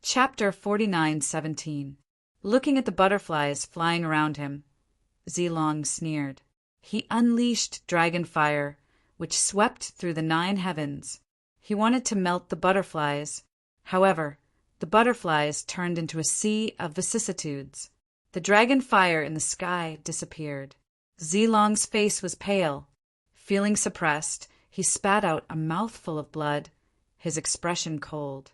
Chapter 49:17. Looking at the butterflies flying around him, Zilong sneered. He unleashed dragon fire, which swept through the 9 heavens. He wanted to melt the butterflies. However, the butterflies turned into a sea of vicissitudes. The dragon fire in the sky disappeared. Zilong's face was pale. Feeling suppressed, he spat out a mouthful of blood, his expression cold.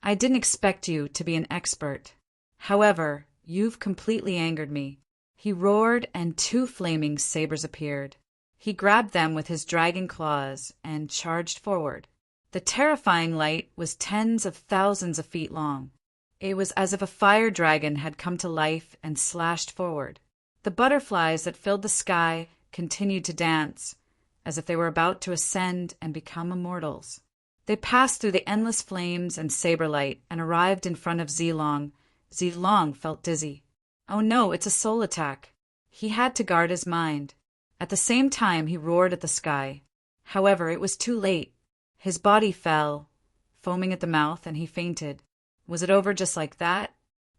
I didn't expect you to be an expert. However, you've completely angered me. He roared, and 2 flaming sabers appeared. He grabbed them with his dragon claws and charged forward. The terrifying light was tens of thousands of feet long. It was as if a fire dragon had come to life and slashed forward. The butterflies that filled the sky continued to dance, as if they were about to ascend and become immortals. They passed through the endless flames and saber light and arrived in front of Zilong. Zilong felt dizzy. Oh no, it's a soul attack. He had to guard his mind. At the same time, he roared at the sky. However, it was too late. His body fell, foaming at the mouth, and he fainted. Was it over just like that?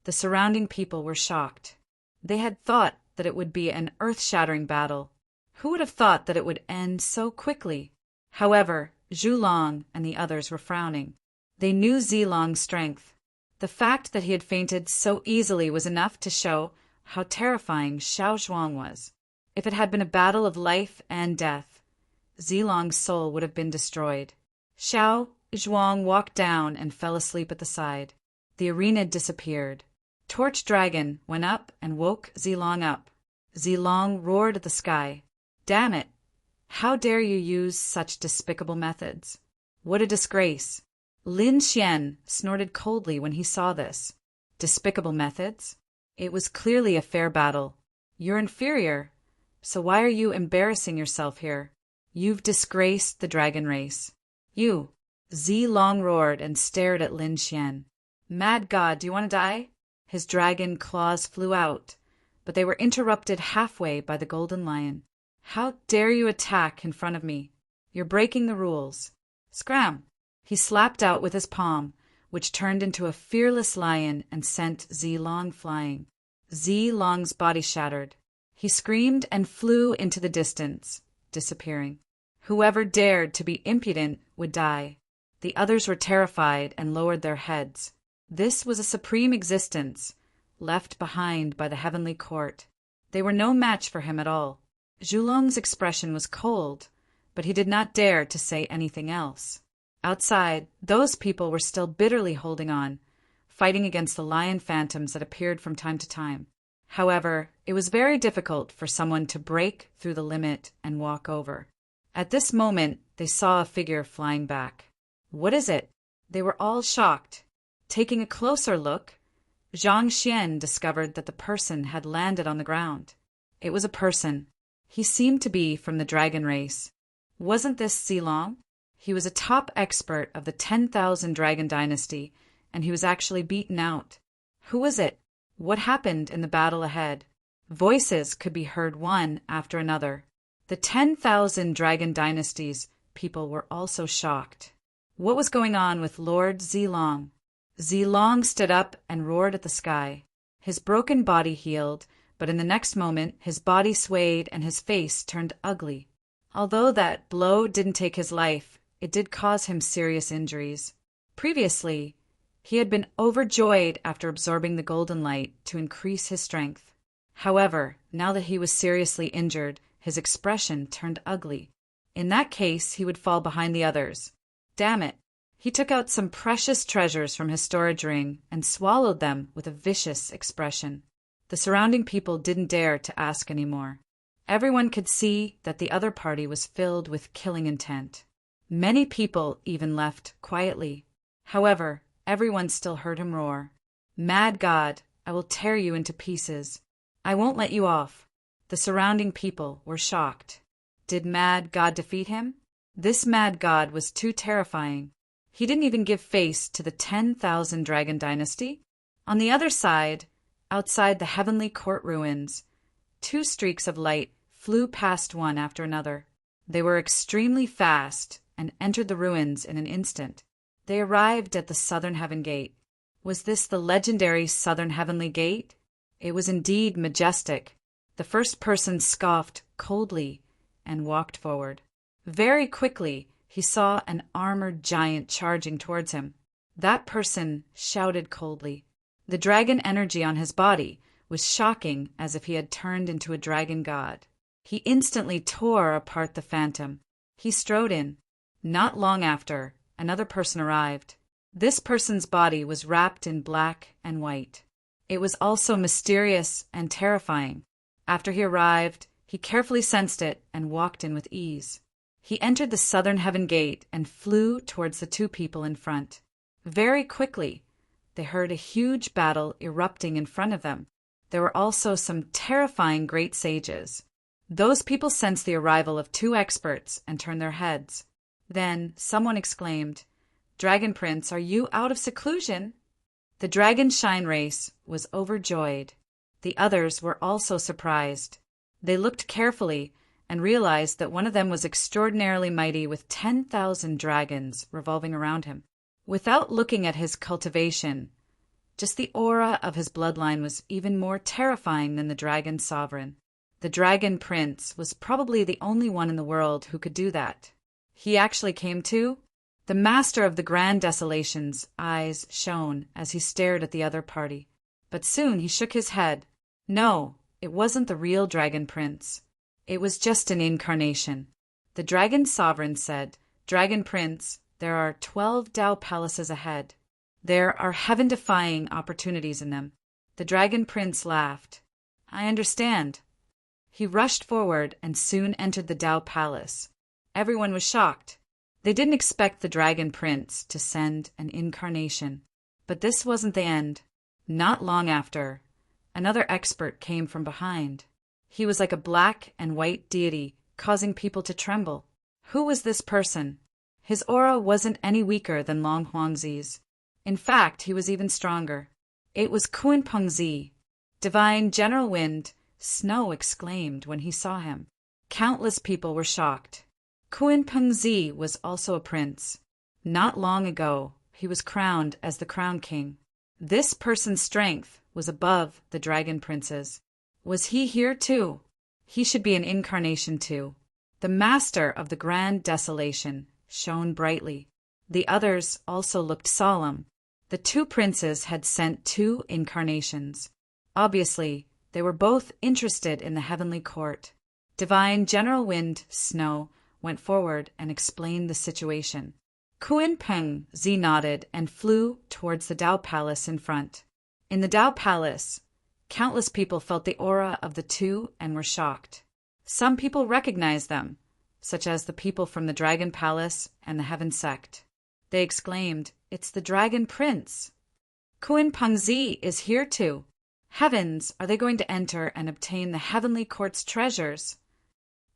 The surrounding people were shocked. They had thought that it would be an earth-shattering battle. Who would have thought that it would end so quickly? However, Zhulong and the others were frowning. They knew Zilong's strength. The fact that he had fainted so easily was enough to show how terrifying Xiao Zhuang was. If it had been a battle of life and death, Zilong's soul would have been destroyed. Xiao Zhuang walked down and fell asleep at the side. The arena disappeared. Torch Dragon went up and woke Zilong up. Zilong roared at the sky. Damn it! How dare you use such despicable methods? What a disgrace! Lin Xian snorted coldly when he saw this. Despicable methods? It was clearly a fair battle. You're inferior, so why are you embarrassing yourself here? You've disgraced the dragon race. You! Zilong roared and stared at Lin Xian. Mad God, do you want to die? His dragon claws flew out, but they were interrupted halfway by the golden lion. How dare you attack in front of me? You're breaking the rules. Scram! He slapped out with his palm, which turned into a fearless lion and sent Zilong flying. Zilong's body shattered. He screamed and flew into the distance, disappearing. Whoever dared to be impudent would die. The others were terrified and lowered their heads. This was a supreme existence, left behind by the heavenly court. They were no match for him at all. Zhulong's expression was cold, but he did not dare to say anything else. Outside, those people were still bitterly holding on, fighting against the lion phantoms that appeared from time to time. However, it was very difficult for someone to break through the limit and walk over. At this moment, they saw a figure flying back. What is it? They were all shocked. Taking a closer look, Zhang Xian discovered that the person had landed on the ground. It was a person. He seemed to be from the dragon race. Wasn't this Zilong? He was a top expert of the 10,000 Dragon Dynasty, and he was actually beaten out. Who was it? What happened in the battle ahead? Voices could be heard one after another. The 10,000 Dragon Dynasties people were also shocked. What was going on with Lord Zilong? Zilong stood up and roared at the sky. His broken body healed, but in the next moment his body swayed and his face turned ugly. Although that blow didn't take his life, it did cause him serious injuries. Previously, he had been overjoyed after absorbing the golden light to increase his strength. However, now that he was seriously injured, his expression turned ugly. In that case, he would fall behind the others. Damn it! He took out some precious treasures from his storage ring and swallowed them with a vicious expression. The surrounding people didn't dare to ask any more. Everyone could see that the other party was filled with killing intent. Many people even left quietly. However, everyone still heard him roar. Mad God, I will tear you into pieces. I won't let you off. The surrounding people were shocked. Did Mad God defeat him? This Mad God was too terrifying. He didn't even give face to the 10,000 Dragon Dynasty. On the other side, outside the heavenly court ruins, 2 streaks of light flew past one after another. They were extremely fast and entered the ruins in an instant. They arrived at the southern heaven gate. Was this the legendary Southern Heavenly Gate? It was indeed majestic. The first person scoffed coldly and walked forward. Very quickly, he saw an armored giant charging towards him. That person shouted coldly. The dragon energy on his body was shocking, as if he had turned into a dragon god. He instantly tore apart the phantom. He strode in. Not long after, another person arrived. This person's body was wrapped in black and white. It was also mysterious and terrifying. After he arrived, he carefully sensed it and walked in with ease. He entered the Southern Heaven Gate and flew towards the two people in front. Very quickly, they heard a huge battle erupting in front of them. There were also some terrifying great sages. Those people sensed the arrival of two experts and turned their heads. Then someone exclaimed, "Dragon Prince, are you out of seclusion?" The Dragon Shine race was overjoyed. The others were also surprised. They looked carefully and realized that one of them was extraordinarily mighty with 10,000 dragons revolving around him. Without looking at his cultivation, just the aura of his bloodline was even more terrifying than the dragon sovereign. The Dragon Prince was probably the only one in the world who could do that. He actually came too. The master of the Grand Desolation's eyes shone as he stared at the other party. But soon he shook his head. No, it wasn't the real Dragon Prince. It was just an incarnation. The Dragon Sovereign said, "Dragon Prince, there are 12 Tao palaces ahead. There are heaven-defying opportunities in them." The Dragon Prince laughed. "I understand." He rushed forward and soon entered the Tao Palace. Everyone was shocked. They didn't expect the Dragon Prince to send an incarnation. But this wasn't the end. Not long after, another expert came from behind. He was like a black and white deity, causing people to tremble. Who was this person? His aura wasn't any weaker than Long Huangzi's. In fact, he was even stronger. It was Kun Pengzi. Divine General Wind, Snow exclaimed when he saw him. Countless people were shocked. Kun Pengzi was also a prince. Not long ago, he was crowned as the Crown King. This person's strength was above the Dragon Prince's. Was he here too? He should be an incarnation too. The master of the Grand Desolation shone brightly. The others also looked solemn. The two princes had sent 2 incarnations. Obviously, they were both interested in the heavenly court. Divine General Wind, Snow, went forward and explained the situation. Kun Pengzi nodded and flew towards the Tao Palace in front. In the Tao Palace, countless people felt the aura of the two and were shocked. Some people recognized them, such as the people from the Dragon Palace and the Heaven Sect. They exclaimed, "It's the Dragon Prince! Kun Pengzi is here too! Heavens, are they going to enter and obtain the heavenly court's treasures?"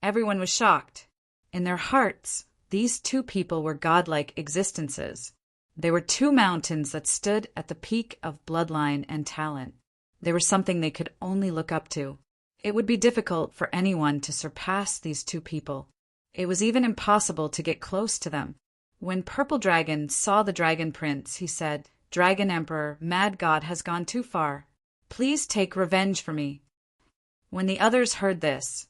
Everyone was shocked. In their hearts, these two people were godlike existences. They were 2 mountains that stood at the peak of bloodline and talent. They were something they could only look up to. It would be difficult for anyone to surpass these 2 people. It was even impossible to get close to them. When Purple Dragon saw the Dragon Prince, he said, "Dragon Emperor, Mad God has gone too far. Please take revenge for me." When the others heard this,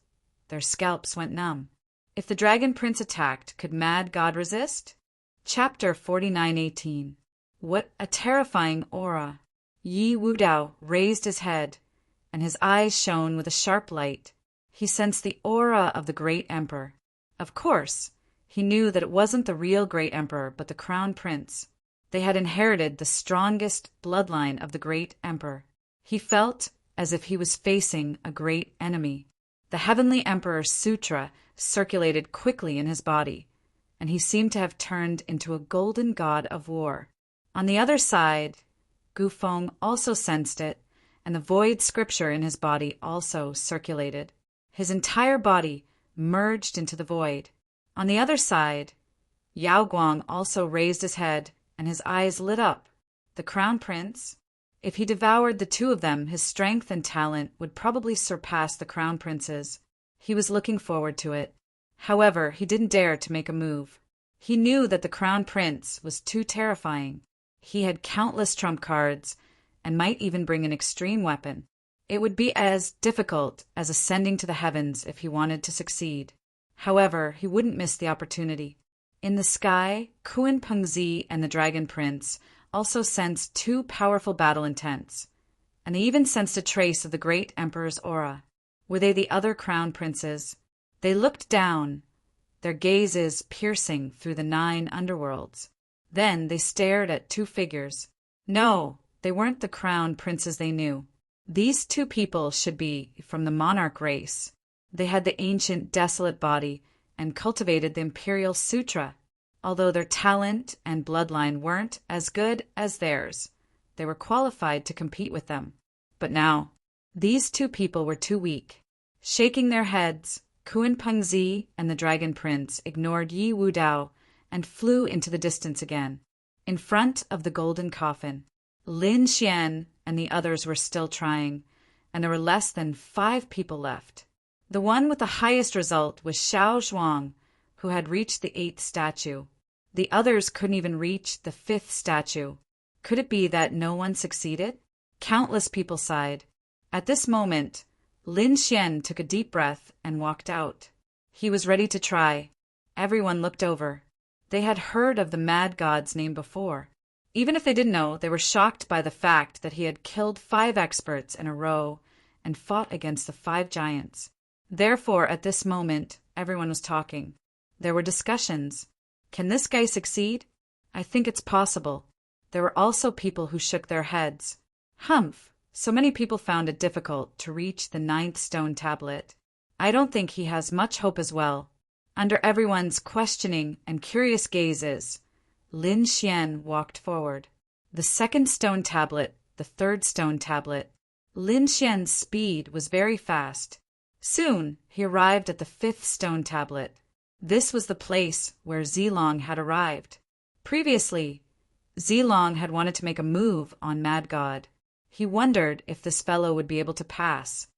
their scalps went numb. If the Dragon Prince attacked, could Mad God resist? Chapter 49:18. What a terrifying aura! Yi Wudao raised his head, and his eyes shone with a sharp light. He sensed the aura of the Great Emperor. Of course, he knew that it wasn't the real Great Emperor, but the Crown Prince. They had inherited the strongest bloodline of the Great Emperor. He felt as if he was facing a great enemy. The Heavenly Emperor Sutra circulated quickly in his body, and he seemed to have turned into a golden god of war. On the other side, Gufeng also sensed it, and the void scripture in his body also circulated. His entire body merged into the void. On the other side, Yao Guang also raised his head, and his eyes lit up. The Crown Prince, if he devoured the 2 of them, his strength and talent would probably surpass the Crown Prince's. He was looking forward to it. However, he didn't dare to make a move. He knew that the Crown Prince was too terrifying. He had countless trump cards and might even bring an extreme weapon. It would be as difficult as ascending to the heavens if he wanted to succeed. However, he wouldn't miss the opportunity. In the sky, Kuan Pengzi and the Dragon Prince also sensed two powerful battle intents, and they even sensed a trace of the great Emperor's aura. Were they the other crown princes? They looked down, their gazes piercing through the 9 underworlds. Then they stared at two figures. No, they weren't the crown princes they knew. These two people should be from the monarch race. They had the ancient desolate body and cultivated the imperial sutra. Although their talent and bloodline weren't as good as theirs, they were qualified to compete with them. But now, these two people were too weak. Shaking their heads, Kuan Pengzi and the Dragon Prince ignored Yi Wudao and flew into the distance again. In front of the golden coffin, Lin Xian and the others were still trying, and there were less than 5 people left. The one with the highest result was Xiao Zhuang, who had reached the 8th statue. The others couldn't even reach the 5th statue. Could it be that no one succeeded? Countless people sighed. At this moment, Lin Xian took a deep breath and walked out. He was ready to try. Everyone looked over. They had heard of the mad god's name before. Even if they didn't know, they were shocked by the fact that he had killed 5 experts in a row and fought against the 5 giants. Therefore, at this moment, everyone was talking. There were discussions. Can this guy succeed? I think it's possible. There were also people who shook their heads. Humph! So many people found it difficult to reach the 9th stone tablet. I don't think he has much hope as well. Under everyone's questioning and curious gazes, Lin Xian walked forward. The 2nd stone tablet, the 3rd stone tablet. Lin Xian's speed was very fast. Soon, he arrived at the 5th stone tablet. This was the place where Zilong had arrived. Previously, Zilong had wanted to make a move on Mad God. He wondered if this fellow would be able to pass.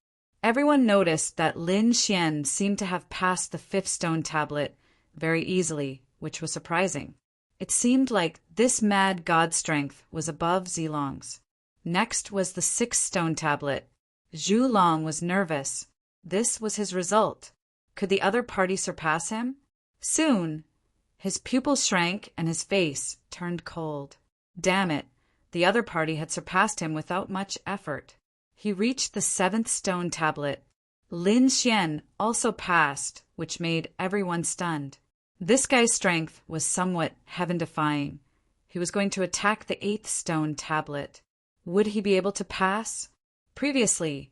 Everyone noticed that Lin Xian seemed to have passed the 5th stone tablet very easily, which was surprising. It seemed like this Mad God strength was above Zilong's. Next was the 6th stone tablet. Zhu Long was nervous. This was his result. Could the other party surpass him? Soon, his pupils shrank and his face turned cold. Damn it, the other party had surpassed him without much effort. He reached the 7th stone tablet. Lin Xian also passed, which made everyone stunned. This guy's strength was somewhat heaven-defying. He was going to attack the 8th stone tablet. Would he be able to pass? Previously,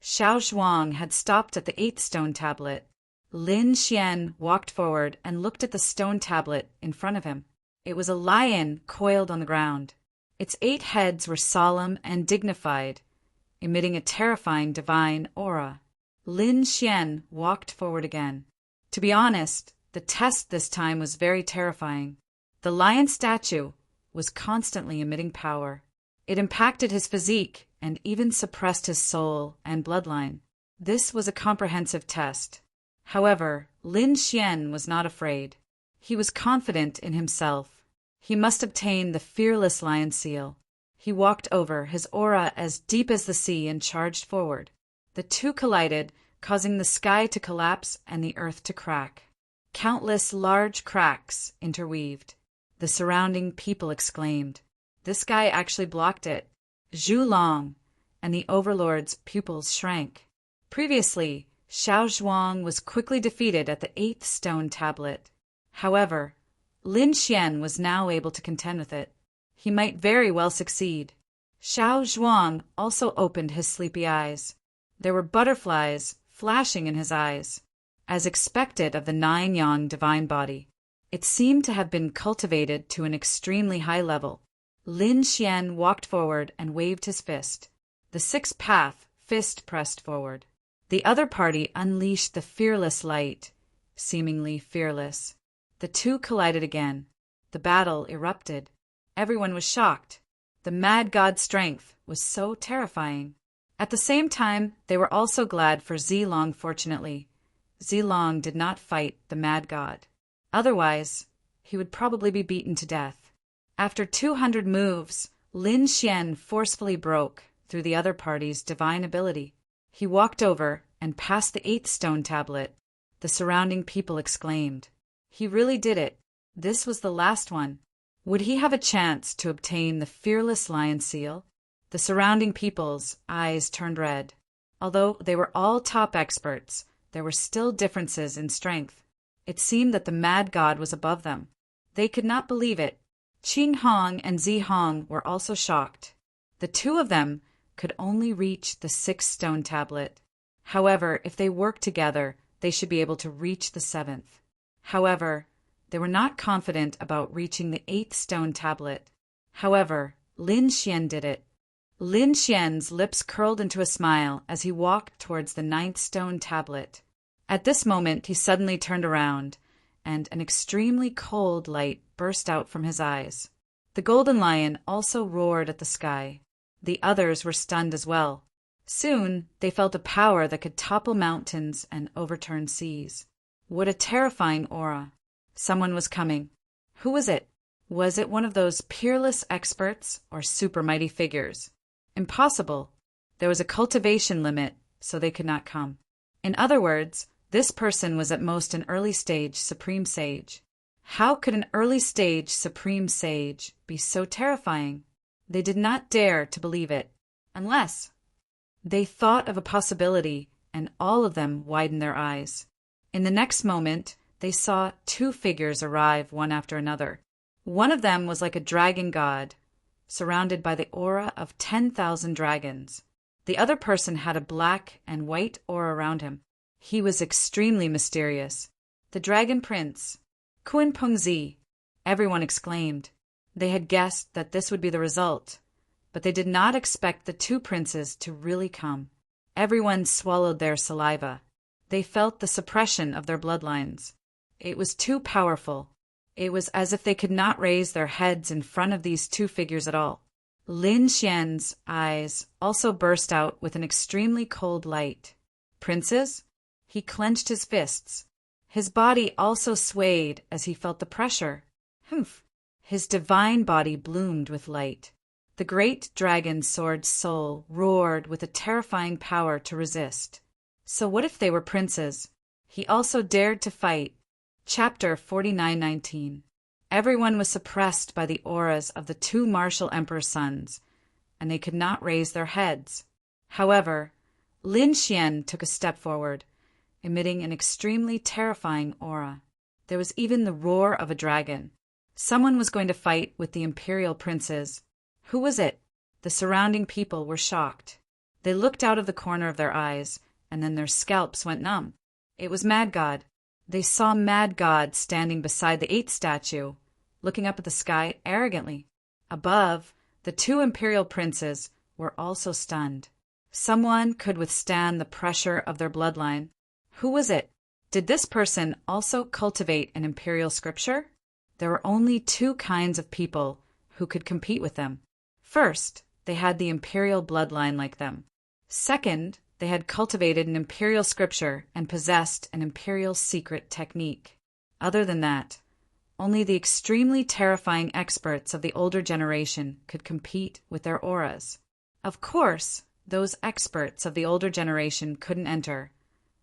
Xiao Zhuang had stopped at the 8th stone tablet. Lin Xian walked forward and looked at the stone tablet in front of him. It was a lion coiled on the ground. Its 8 heads were solemn and dignified, emitting a terrifying divine aura. Lin Xian walked forward again. To be honest, the test this time was very terrifying. The lion statue was constantly emitting power. It impacted his physique and even suppressed his soul and bloodline. This was a comprehensive test. However, Lin Xian was not afraid. He was confident in himself. He must obtain the fearless lion seal. He walked over, his aura as deep as the sea, and charged forward. The two collided, causing the sky to collapse and the earth to crack. Countless large cracks interweaved. The surrounding people exclaimed. This guy actually blocked it. Zhu Long and the overlord's pupils shrank. Previously, Xiao Zhuang was quickly defeated at the 8th stone tablet. However, Lin Xian was now able to contend with it. He might very well succeed. Xiao Zhuang also opened his sleepy eyes. There were butterflies flashing in his eyes. As expected of the 9-yang divine body, it seemed to have been cultivated to an extremely high level. Lin Xian walked forward and waved his fist. The 6th path fist pressed forward. The other party unleashed the fearless light, seemingly fearless. The two collided again. The battle erupted. Everyone was shocked. The mad god's strength was so terrifying. At the same time, they were also glad for Zilong. Fortunately, Zilong did not fight the mad god. Otherwise, he would probably be beaten to death. After 200 moves, Lin Xian forcefully broke through the other party's divine ability. He walked over and passed the 8th stone tablet. The surrounding people exclaimed. He really did it. This was the last one. Would he have a chance to obtain the fearless lion seal? The surrounding people's eyes turned red. Although they were all top experts, there were still differences in strength. It seemed that the mad god was above them. They could not believe it. Qing Hong and Zi Hong were also shocked. The two of them could only reach the 6th stone tablet. However, if they worked together, they should be able to reach the 7th. However, they were not confident about reaching the 8th stone tablet. However, Lin Xian did it. Lin Xian's lips curled into a smile as he walked towards the 9th stone tablet. At this moment, he suddenly turned around, and an extremely cold light burst out from his eyes. The golden lion also roared at the sky. The others were stunned as well. Soon, they felt a power that could topple mountains and overturn seas. What a terrifying aura. Someone was coming. Who was it? Was it one of those peerless experts or super mighty figures? Impossible. There was a cultivation limit, so they could not come. In other words, this person was at most an early stage supreme sage. How could an early stage supreme sage be so terrifying? They did not dare to believe it, unless they thought of a possibility, and all of them widened their eyes. In the next moment, they saw two figures arrive one after another. One of them was like a dragon god, surrounded by the aura of 10,000 dragons. The other person had a black and white aura around him. He was extremely mysterious. The Dragon Prince, Kun Pengzi. Everyone exclaimed. They had guessed that this would be the result, but they did not expect the two princes to really come. Everyone swallowed their saliva. They felt the suppression of their bloodlines. It was too powerful. It was as if they could not raise their heads in front of these two figures at all. Lin Xian's eyes also burst out with an extremely cold light. Princes? He clenched his fists. His body also swayed as he felt the pressure. Humph! His divine body bloomed with light. The great dragon sword's soul roared with a terrifying power to resist. So what if they were princes? He also dared to fight. Chapter 49:19. Everyone was suppressed by the auras of the two martial emperor's sons, and they could not raise their heads. However, Lin Xian took a step forward, emitting an extremely terrifying aura. There was even the roar of a dragon. Someone was going to fight with the imperial princes. Who was it? The surrounding people were shocked. They looked out of the corner of their eyes, and then their scalps went numb. It was Mad God. They saw Mad God standing beside the 8th statue, looking up at the sky arrogantly. Above, the two imperial princes were also stunned. Someone could withstand the pressure of their bloodline. Who was it? Did this person also cultivate an imperial scripture? There were only two kinds of people who could compete with them. First, they had the imperial bloodline like them. Second, they had cultivated an imperial scripture and possessed an imperial secret technique. Other than that, only the extremely terrifying experts of the older generation could compete with their auras. Of course, those experts of the older generation couldn't enter,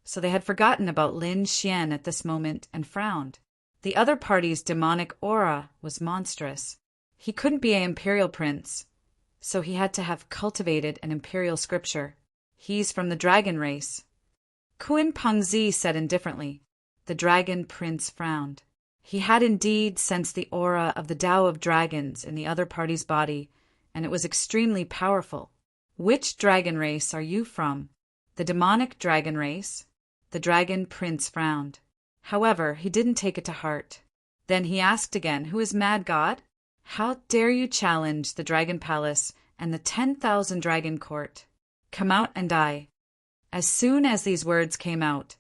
so they had forgotten about Lin Xian at this moment and frowned. The other party's demonic aura was monstrous. He couldn't be an imperial prince, so he had to have cultivated an imperial scripture. He's from the dragon race. Kun Pengzi said indifferently. The dragon prince frowned. He had indeed sensed the aura of the Tao of dragons in the other party's body, and it was extremely powerful. Which dragon race are you from? The demonic dragon race? The dragon prince frowned. However, he didn't take it to heart. Then he asked again, who is Mad God? How dare you challenge the Dragon Palace and the 10,000 Dragon Court? Come out and die. As soon as these words came out,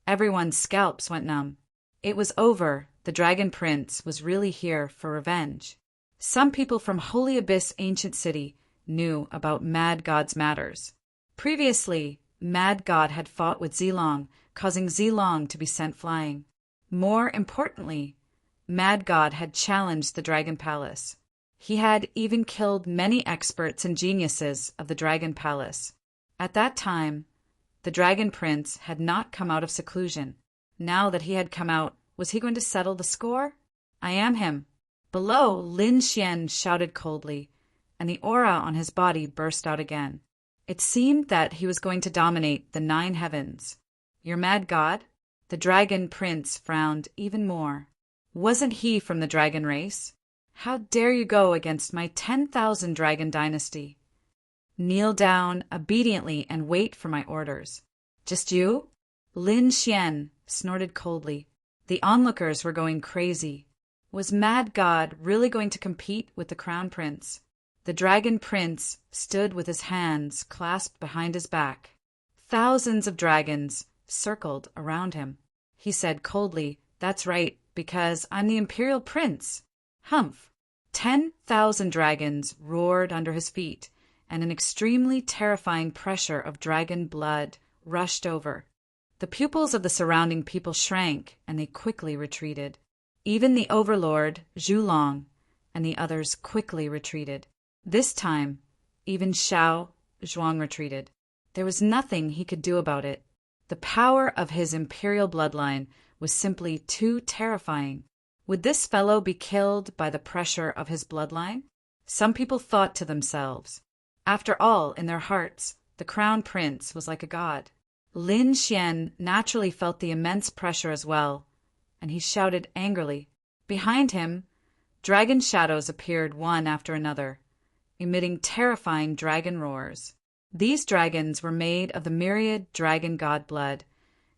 everyone's scalps went numb. It was over. The Dragon Prince was really here for revenge. Some people from Holy Abyss Ancient City knew about Mad God's matters. Previously, Mad God had fought with Zilong, causing Zilong to be sent flying. More importantly, Mad God had challenged the Dragon Palace. He had even killed many experts and geniuses of the Dragon Palace. At that time, the Dragon Prince had not come out of seclusion. Now that he had come out, was he going to settle the score? I am him. Below, Lin Xian shouted coldly, and the aura on his body burst out again. It seemed that he was going to dominate the 9 heavens. Your mad god? The Dragon Prince frowned even more. Wasn't he from the dragon race? How dare you go against my 10,000 dragon dynasty? Kneel down obediently and wait for my orders. Just you? Lin Xian snorted coldly. The onlookers were going crazy. Was Mad God really going to compete with the Crown Prince? The Dragon Prince stood with his hands clasped behind his back. Thousands of dragons circled around him. He said coldly, "That's right, because I'm the Imperial Prince." Humph! 10,000 dragons roared under his feet, and an extremely terrifying pressure of dragon blood rushed over. The pupils of the surrounding people shrank, and they quickly retreated. Even the overlord, Zhulong, and the others quickly retreated. This time, even Xiao Zhuang retreated. There was nothing he could do about it. The power of his imperial bloodline was simply too terrifying. Would this fellow be killed by the pressure of his bloodline? Some people thought to themselves. After all, in their hearts, the Crown Prince was like a god. Lin Xian naturally felt the immense pressure as well, and he shouted angrily. Behind him, dragon shadows appeared one after another, emitting terrifying dragon roars. These dragons were made of the myriad dragon god blood,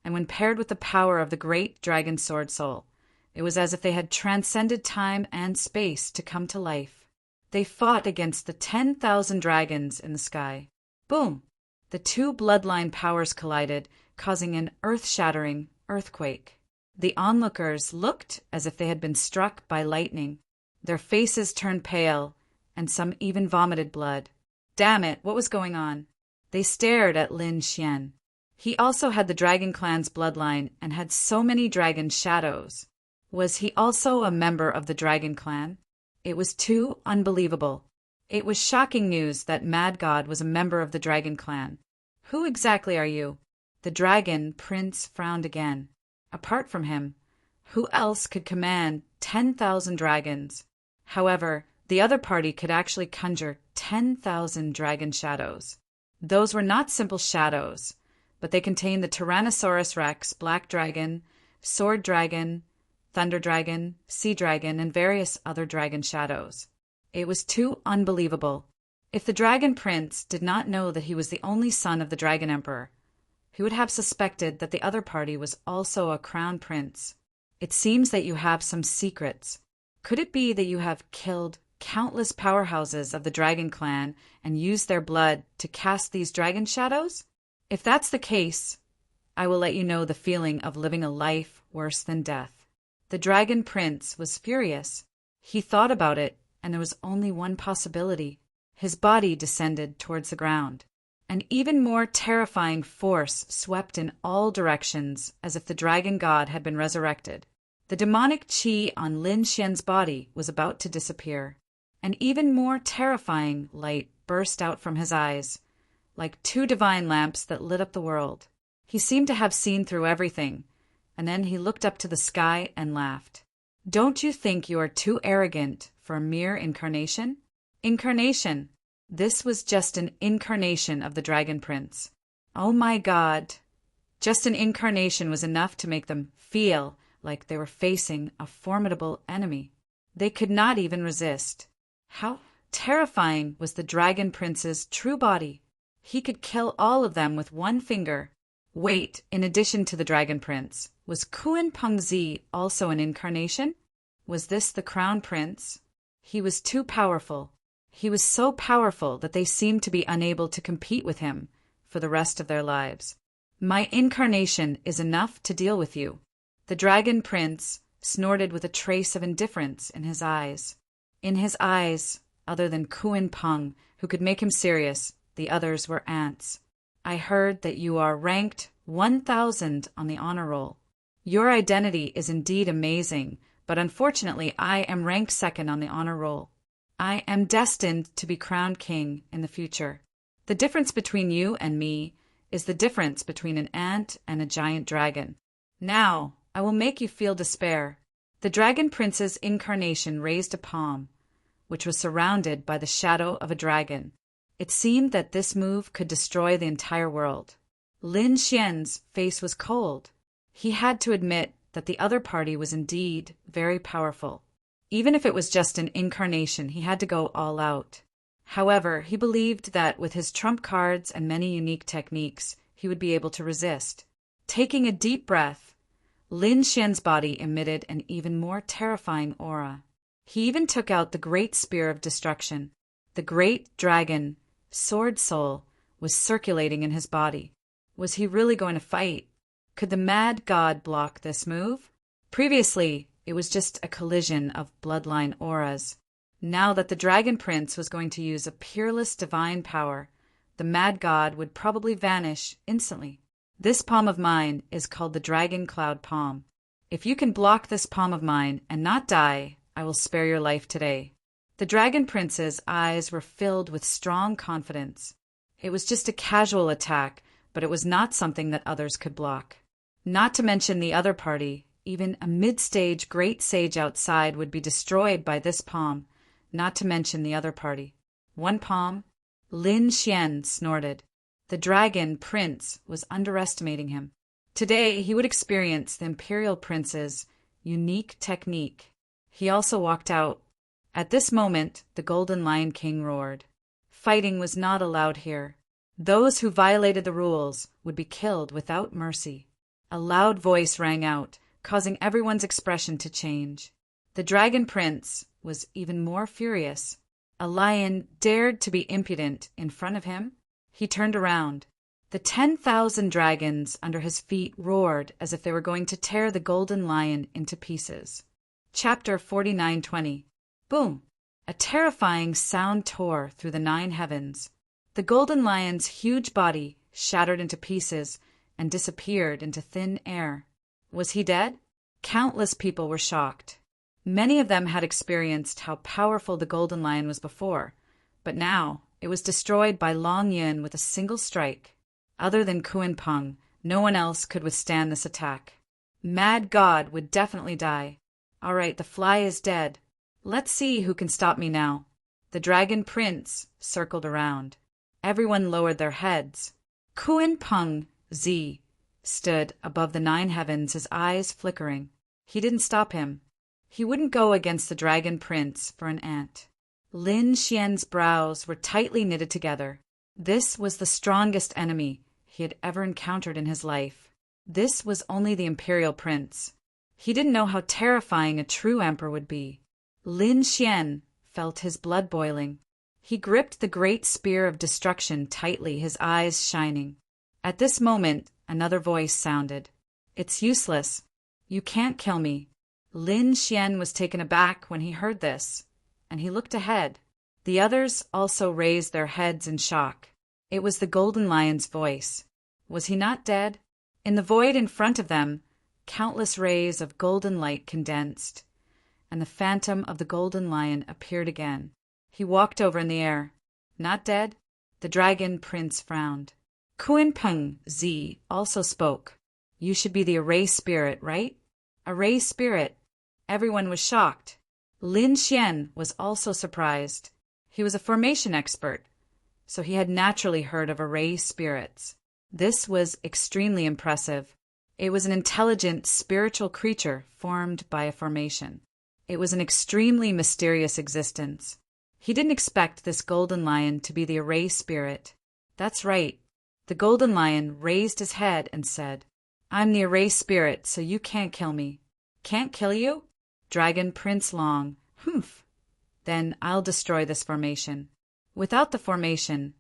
and when paired with the power of the great dragon sword soul, it was as if they had transcended time and space to come to life. They fought against the 10,000 dragons in the sky. Boom! The 2 bloodline powers collided, causing an earth-shattering earthquake. The onlookers looked as if they had been struck by lightning. Their faces turned pale, and some even vomited blood. Damn it, what was going on? They stared at Lin Xian. He also had the Dragon Clan's bloodline and had so many dragon shadows. Was he also a member of the Dragon Clan? It was too unbelievable. It was shocking news that Mad God was a member of the Dragon Clan. Who exactly are you? The Dragon Prince frowned again. Apart from him, who else could command 10,000 dragons? However, the other party could actually conjure 10,000 dragon shadows. Those were not simple shadows, but they contained the Tyrannosaurus Rex, Black Dragon, Sword Dragon, Thunder Dragon, Sea Dragon, and various other dragon shadows. It was too unbelievable. If the Dragon Prince did not know that he was the only son of the Dragon Emperor, he would have suspected that the other party was also a crown prince. It seems that you have some secrets. Could it be that you have killed countless powerhouses of the Dragon Clan and used their blood to cast these dragon shadows? If that's the case, I will let you know the feeling of living a life worse than death. The Dragon Prince was furious. He thought about it, and there was only one possibility. His body descended towards the ground. An even more terrifying force swept in all directions, as if the dragon god had been resurrected. The demonic chi on Lin Xian's body was about to disappear. An even more terrifying light burst out from his eyes, like 2 divine lamps that lit up the world. He seemed to have seen through everything, and then he looked up to the sky and laughed. Don't you think you are too arrogant for a mere incarnation? Incarnation! This was just an incarnation of the Dragon Prince. Oh my God! Just an incarnation was enough to make them feel like they were facing a formidable enemy. They could not even resist. How terrifying was the Dragon Prince's true body! He could kill all of them with one finger. Wait, in addition to the Dragon Prince, was Kuan Pengzi also an incarnation? Was this the Crown Prince? He was too powerful. He was so powerful that they seemed to be unable to compete with him for the rest of their lives. My incarnation is enough to deal with you. The Dragon Prince snorted with a trace of indifference in his eyes. In his eyes, other than Kuan Peng, who could make him serious, the others were ants. I heard that you are ranked 1,000 on the honor roll. Your identity is indeed amazing, but unfortunately I am ranked 2nd on the honor roll. I am destined to be crowned king in the future. The difference between you and me is the difference between an ant and a giant dragon. Now, I will make you feel despair." The dragon prince's incarnation raised a palm, which was surrounded by the shadow of a dragon. It seemed that this move could destroy the entire world. Lin Xian's face was cold. He had to admit that the other party was indeed very powerful. Even if it was just an incarnation, he had to go all out. However, he believed that with his trump cards and many unique techniques, he would be able to resist. Taking a deep breath, Lin Xian's body emitted an even more terrifying aura. He even took out the great spear of destruction. The great dragon, Sword Soul, was circulating in his body. Was he really going to fight? Could the mad god block this move? Previously, it was just a collision of bloodline auras. Now that the Dragon Prince was going to use a peerless divine power, the mad god would probably vanish instantly. This palm of mine is called the Dragon Cloud Palm. If you can block this palm of mine and not die, I will spare your life today. The Dragon Prince's eyes were filled with strong confidence. It was just a casual attack, but it was not something that others could block. Not to mention the other party, even a mid-stage great sage outside would be destroyed by this palm, not to mention the other party. One palm? Lin Xian snorted. The Dragon Prince was underestimating him. Today he would experience the Imperial Prince's unique technique. He also walked out. At this moment, the Golden Lion King roared. Fighting was not allowed here. Those who violated the rules would be killed without mercy. A loud voice rang out, causing everyone's expression to change. The Dragon Prince was even more furious. A lion dared to be impudent in front of him? He turned around. The 10,000 dragons under his feet roared as if they were going to tear the golden lion into pieces. Chapter 49:20. Boom! A terrifying sound tore through the 9 heavens. The golden lion's huge body shattered into pieces and disappeared into thin air. Was he dead? Countless people were shocked. Many of them had experienced how powerful the golden lion was before, but now it was destroyed by Long Yin with a single strike. Other than Kuan Peng, no one else could withstand this attack. Mad God would definitely die. All right, the fly is dead. Let's see who can stop me now. The Dragon Prince circled around. Everyone lowered their heads. Kuan Peng Z stood above the 9 heavens, his eyes flickering. He didn't stop him. He wouldn't go against the Dragon Prince for an ant. Lin Xian's brows were tightly knitted together. This was the strongest enemy he had ever encountered in his life. This was only the Imperial Prince. He didn't know how terrifying a true emperor would be. Lin Xian felt his blood boiling. He gripped the great spear of destruction tightly, his eyes shining. At this moment, another voice sounded. It's useless. You can't kill me. Lin Xian was taken aback when he heard this, and he looked ahead. The others also raised their heads in shock. It was the Golden Lion's voice. Was he not dead? In the void in front of them, countless rays of golden light condensed, and the phantom of the Golden Lion appeared again. He walked over in the air. Not dead? The Dragon Prince frowned. Kuan Peng Z also spoke. You should be the Array Spirit, right? Array Spirit. Everyone was shocked. Lin Xian was also surprised. He was a formation expert, so he had naturally heard of Array Spirits. This was extremely impressive. It was an intelligent, spiritual creature formed by a formation. It was an extremely mysterious existence. He didn't expect this Golden Lion to be the Array Spirit. That's right. The Golden Lion raised his head and said, I'm the Array Spirit, so you can't kill me. Can't kill you? Dragon Prince Long. Humph. Then I'll destroy this formation. Without the formation,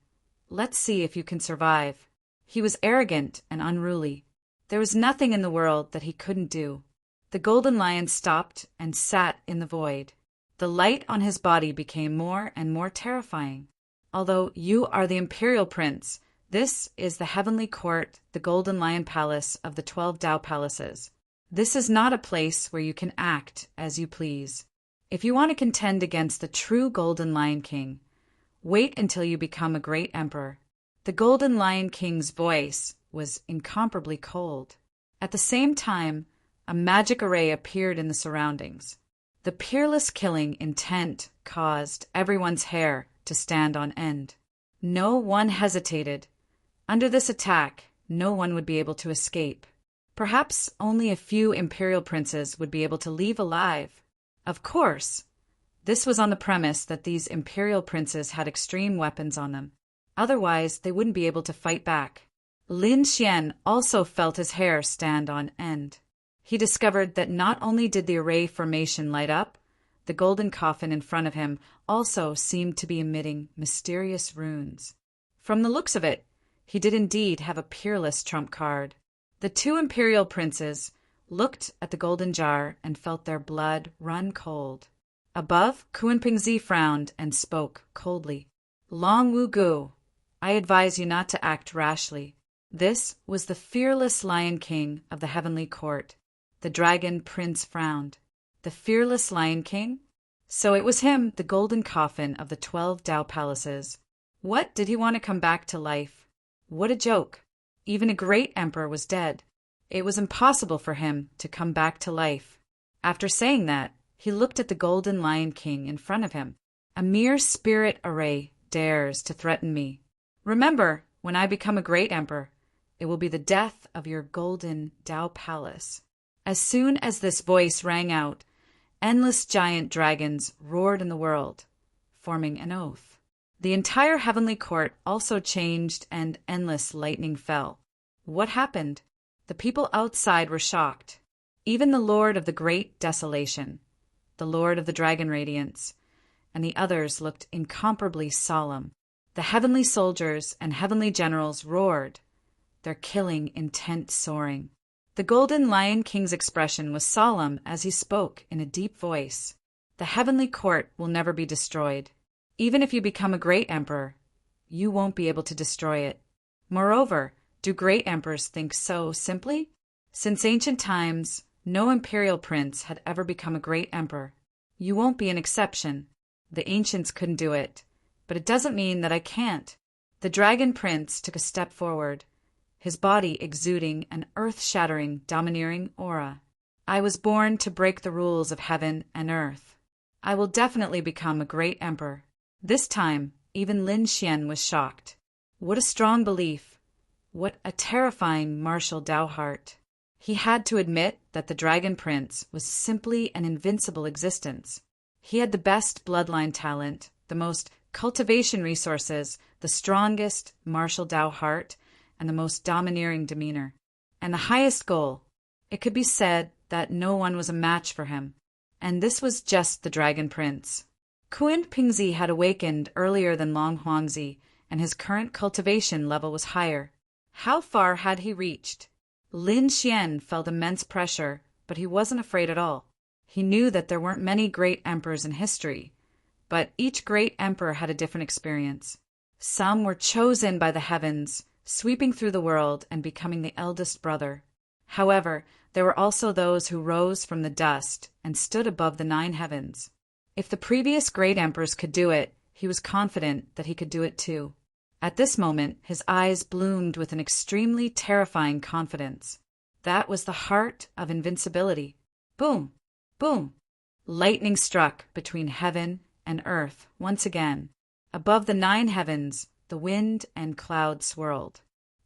let's see if you can survive. He was arrogant and unruly. There was nothing in the world that he couldn't do. The Golden Lion stopped and sat in the void. The light on his body became more and more terrifying. Although you are the Imperial Prince, this is the Heavenly Court, the Golden Lion Palace of the 12 Tao Palaces. This is not a place where you can act as you please. If you want to contend against the true Golden Lion King, wait until you become a great emperor. The Golden Lion King's voice was incomparably cold. At the same time, a magic array appeared in the surroundings. The peerless killing intent caused everyone's hair to stand on end. No one hesitated. Under this attack, no one would be able to escape. Perhaps only a few imperial princes would be able to leave alive. Of course, this was on the premise that these imperial princes had extreme weapons on them. Otherwise, they wouldn't be able to fight back. Lin Xian also felt his hair stand on end. He discovered that not only did the array formation light up, the golden coffin in front of him also seemed to be emitting mysterious runes. From the looks of it, he did indeed have a peerless trump card. The two imperial princes looked at the golden jar and felt their blood run cold. Above, Kun Pingzi frowned and spoke coldly. Long Wu Gu, I advise you not to act rashly. This was the fearless Lion King of the heavenly court. The dragon prince frowned. The fearless Lion King? So it was him, the golden coffin of the 12 Dao palaces. What, did he want to come back to life? What a joke. Even a great emperor was dead. It was impossible for him to come back to life. After saying that, he looked at the Golden Lion King in front of him. A mere spirit array dares to threaten me. Remember, when I become a great emperor, it will be the death of your golden Dao palace. As soon as this voice rang out, endless giant dragons roared in the world, forming an oath. The entire heavenly court also changed and endless lightning fell. What happened? The people outside were shocked. Even the Lord of the Great Desolation, the Lord of the Dragon Radiance, and the others looked incomparably solemn. The heavenly soldiers and heavenly generals roared, their killing intent soaring. The Golden Lion King's expression was solemn as he spoke in a deep voice. The heavenly court will never be destroyed. Even if you become a great emperor, you won't be able to destroy it. Moreover, do great emperors think so simply? Since ancient times, no imperial prince had ever become a great emperor. You won't be an exception. The ancients couldn't do it, but it doesn't mean that I can't. The dragon prince took a step forward, his body exuding an earth-shattering, domineering aura. I was born to break the rules of heaven and earth. I will definitely become a great emperor. This time, even Lin Xian was shocked. What a strong belief. What a terrifying martial Dao heart. He had to admit that the Dragon Prince was simply an invincible existence. He had the best bloodline talent, the most cultivation resources, the strongest martial Dao heart, and the most domineering demeanor. And the highest goal. It could be said that no one was a match for him. And this was just the Dragon Prince. Kun Pingzi had awakened earlier than Long Huangzi, and his current cultivation level was higher. How far had he reached? Lin Xian felt immense pressure, but he wasn't afraid at all. He knew that there weren't many great emperors in history, but each great emperor had a different experience. Some were chosen by the heavens, sweeping through the world and becoming the eldest brother. However, there were also those who rose from the dust and stood above the 9 heavens. If the previous great emperors could do it, he was confident that he could do it too. At this moment, his eyes bloomed with an extremely terrifying confidence. That was the heart of invincibility. Boom! Boom! Lightning struck between heaven and earth once again. Above the 9 heavens, the wind and cloud swirled.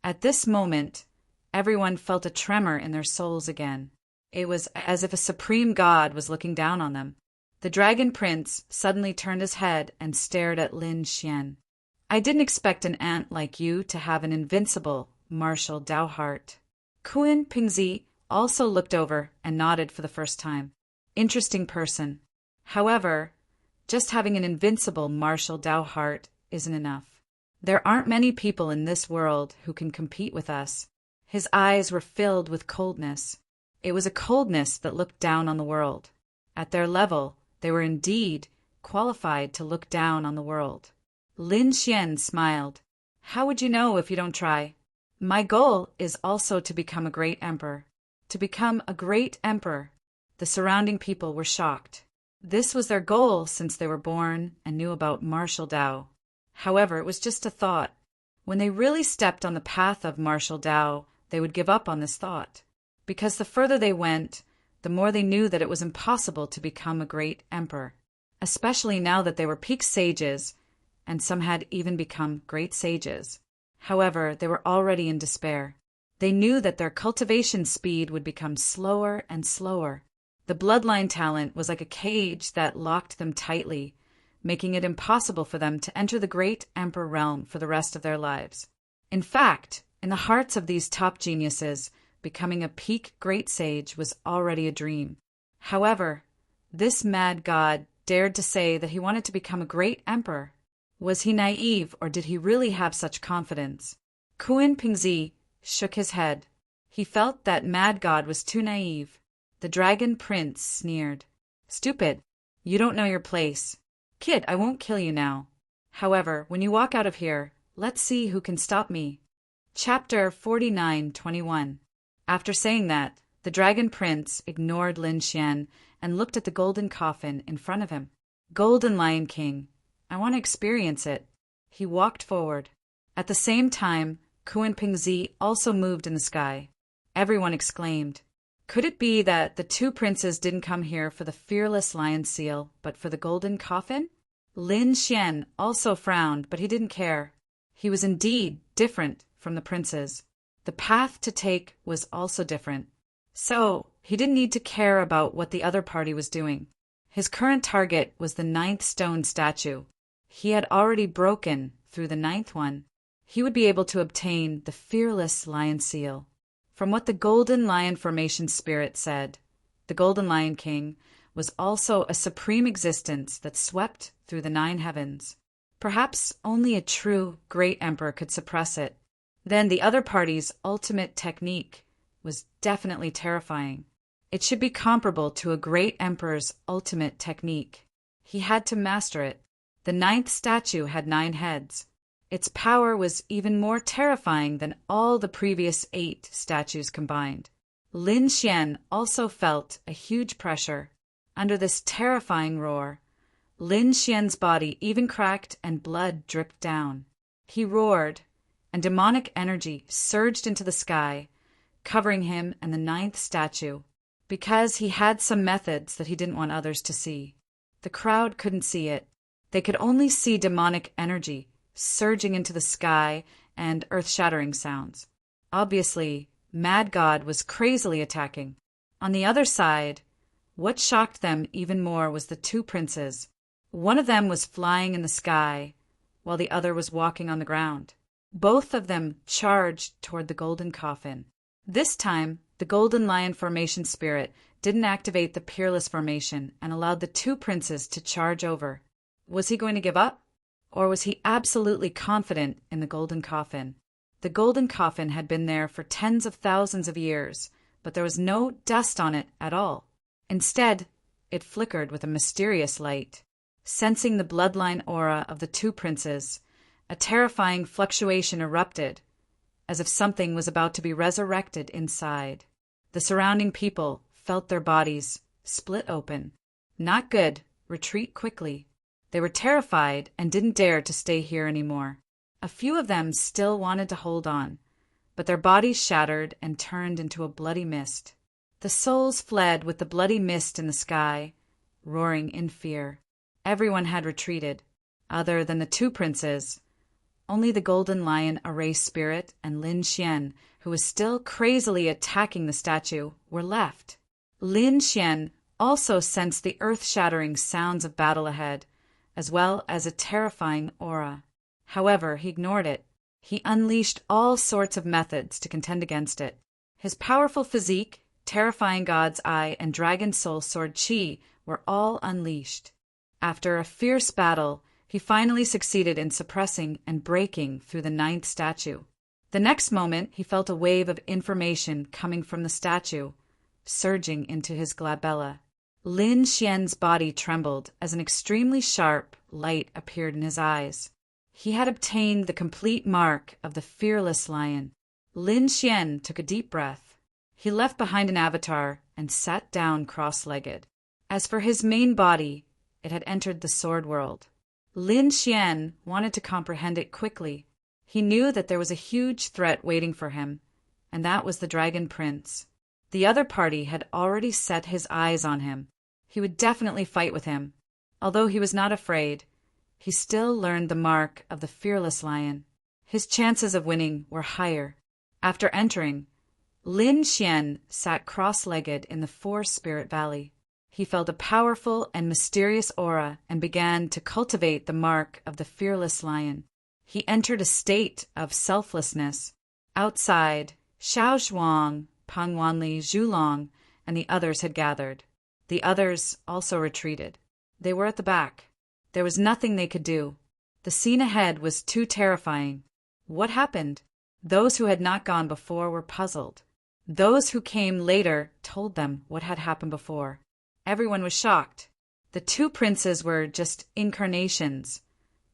At this moment, everyone felt a tremor in their souls again. It was as if a supreme god was looking down on them. The Dragon Prince suddenly turned his head and stared at Lin Xian. I didn't expect an ant like you to have an invincible, martial Dao heart. Kun Pingzi also looked over and nodded for the first time. Interesting person. However, just having an invincible, martial Dao heart isn't enough. There aren't many people in this world who can compete with us. His eyes were filled with coldness. It was a coldness that looked down on the world. At their level, they were indeed qualified to look down on the world. Lin Xian smiled. How would you know if you don't try? My goal is also to become a great emperor. To become a great emperor. The surrounding people were shocked. This was their goal since they were born and knew about martial Tao. However, it was just a thought. When they really stepped on the path of martial Tao, they would give up on this thought. Because the further they went, the more they knew that it was impossible to become a great emperor, especially now that they were peak sages, and some had even become great sages. However, they were already in despair. They knew that their cultivation speed would become slower and slower. The bloodline talent was like a cage that locked them tightly, making it impossible for them to enter the great emperor realm for the rest of their lives. In fact, in the hearts of these top geniuses, becoming a peak great sage was already a dream. However, this mad god dared to say that he wanted to become a great emperor. Was he naive, or did he really have such confidence? Kuan Pingzi shook his head. He felt that mad god was too naive. The dragon prince sneered. "Stupid. You don't know your place. Kid, I won't kill you now. However, when you walk out of here, let's see who can stop me." Chapter 49:21. After saying that, the dragon prince ignored Lin Xian and looked at the golden coffin in front of him. "Golden Lion King, I want to experience it." He walked forward. At the same time, Kuan Pingzi also moved in the sky. Everyone exclaimed. Could it be that the two princes didn't come here for the fearless lion seal, but for the golden coffin? Lin Xian also frowned, but he didn't care. He was indeed different from the princes. The path to take was also different. So, he didn't need to care about what the other party was doing. His current target was the 9th stone statue. He had already broken through the 9th one. He would be able to obtain the fearless lion seal. From what the Golden Lion Formation Spirit said, the Golden Lion King was also a supreme existence that swept through the 9 heavens. Perhaps only a true great emperor could suppress it. Then the other party's ultimate technique was definitely terrifying. It should be comparable to a great emperor's ultimate technique. He had to master it. The 9th statue had 9 heads. Its power was even more terrifying than all the previous 8 statues combined. Lin Xian also felt a huge pressure. Under this terrifying roar, Lin Xian's body even cracked and blood dripped down. He roared, and demonic energy surged into the sky, covering him and the 9th statue, because he had some methods that he didn't want others to see. The crowd couldn't see it. They could only see demonic energy surging into the sky and earth-shattering sounds. Obviously, Mad God was crazily attacking. On the other side, what shocked them even more was the 2 princes. One of them was flying in the sky, while the other was walking on the ground. Both of them charged toward the golden coffin. This time, the Golden Lion Formation Spirit didn't activate the Peerless Formation and allowed the 2 princes to charge over. Was he going to give up? Or was he absolutely confident in the golden coffin? The golden coffin had been there for tens of thousands of years, but there was no dust on it at all. Instead, it flickered with a mysterious light. Sensing the bloodline aura of the 2 princes, a terrifying fluctuation erupted, as if something was about to be resurrected inside. The surrounding people felt their bodies split open. Not good. Retreat quickly. They were terrified and didn't dare to stay here anymore. A few of them still wanted to hold on, but their bodies shattered and turned into a bloody mist. The souls fled with the bloody mist in the sky, roaring in fear. Everyone had retreated, other than the 2 princes. Only the Golden Lion Array Spirit and Lin Xian, who was still crazily attacking the statue, were left. Lin Xian also sensed the earth-shattering sounds of battle ahead, as well as a terrifying aura. However, he ignored it. He unleashed all sorts of methods to contend against it. His powerful physique, terrifying God's Eye, and Dragon Soul Sword Chi were all unleashed. After a fierce battle, he finally succeeded in suppressing and breaking through the 9th statue. The next moment, he felt a wave of information coming from the statue, surging into his glabella. Lin Xian's body trembled as an extremely sharp light appeared in his eyes. He had obtained the complete mark of the fearless lion. Lin Xian took a deep breath. He left behind an avatar and sat down cross-legged. As for his main body, it had entered the sword world. Lin Xian wanted to comprehend it quickly. He knew that there was a huge threat waiting for him, and that was the Dragon Prince. The other party had already set his eyes on him. He would definitely fight with him. Although he was not afraid, he still learned the mark of the fearless lion. His chances of winning were higher. After entering, Lin Xian sat cross-legged in the Four-Spirit Valley. He felt a powerful and mysterious aura and began to cultivate the mark of the fearless lion. He entered a state of selflessness. Outside, Xiao Zhuang, Peng Wanli, Zhu Long, and the others had gathered. The others also retreated. They were at the back. There was nothing they could do. The scene ahead was too terrifying. What happened? Those who had not gone before were puzzled. Those who came later told them what had happened before. Everyone was shocked. The two princes were just incarnations,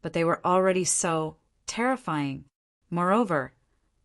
but they were already so terrifying. Moreover,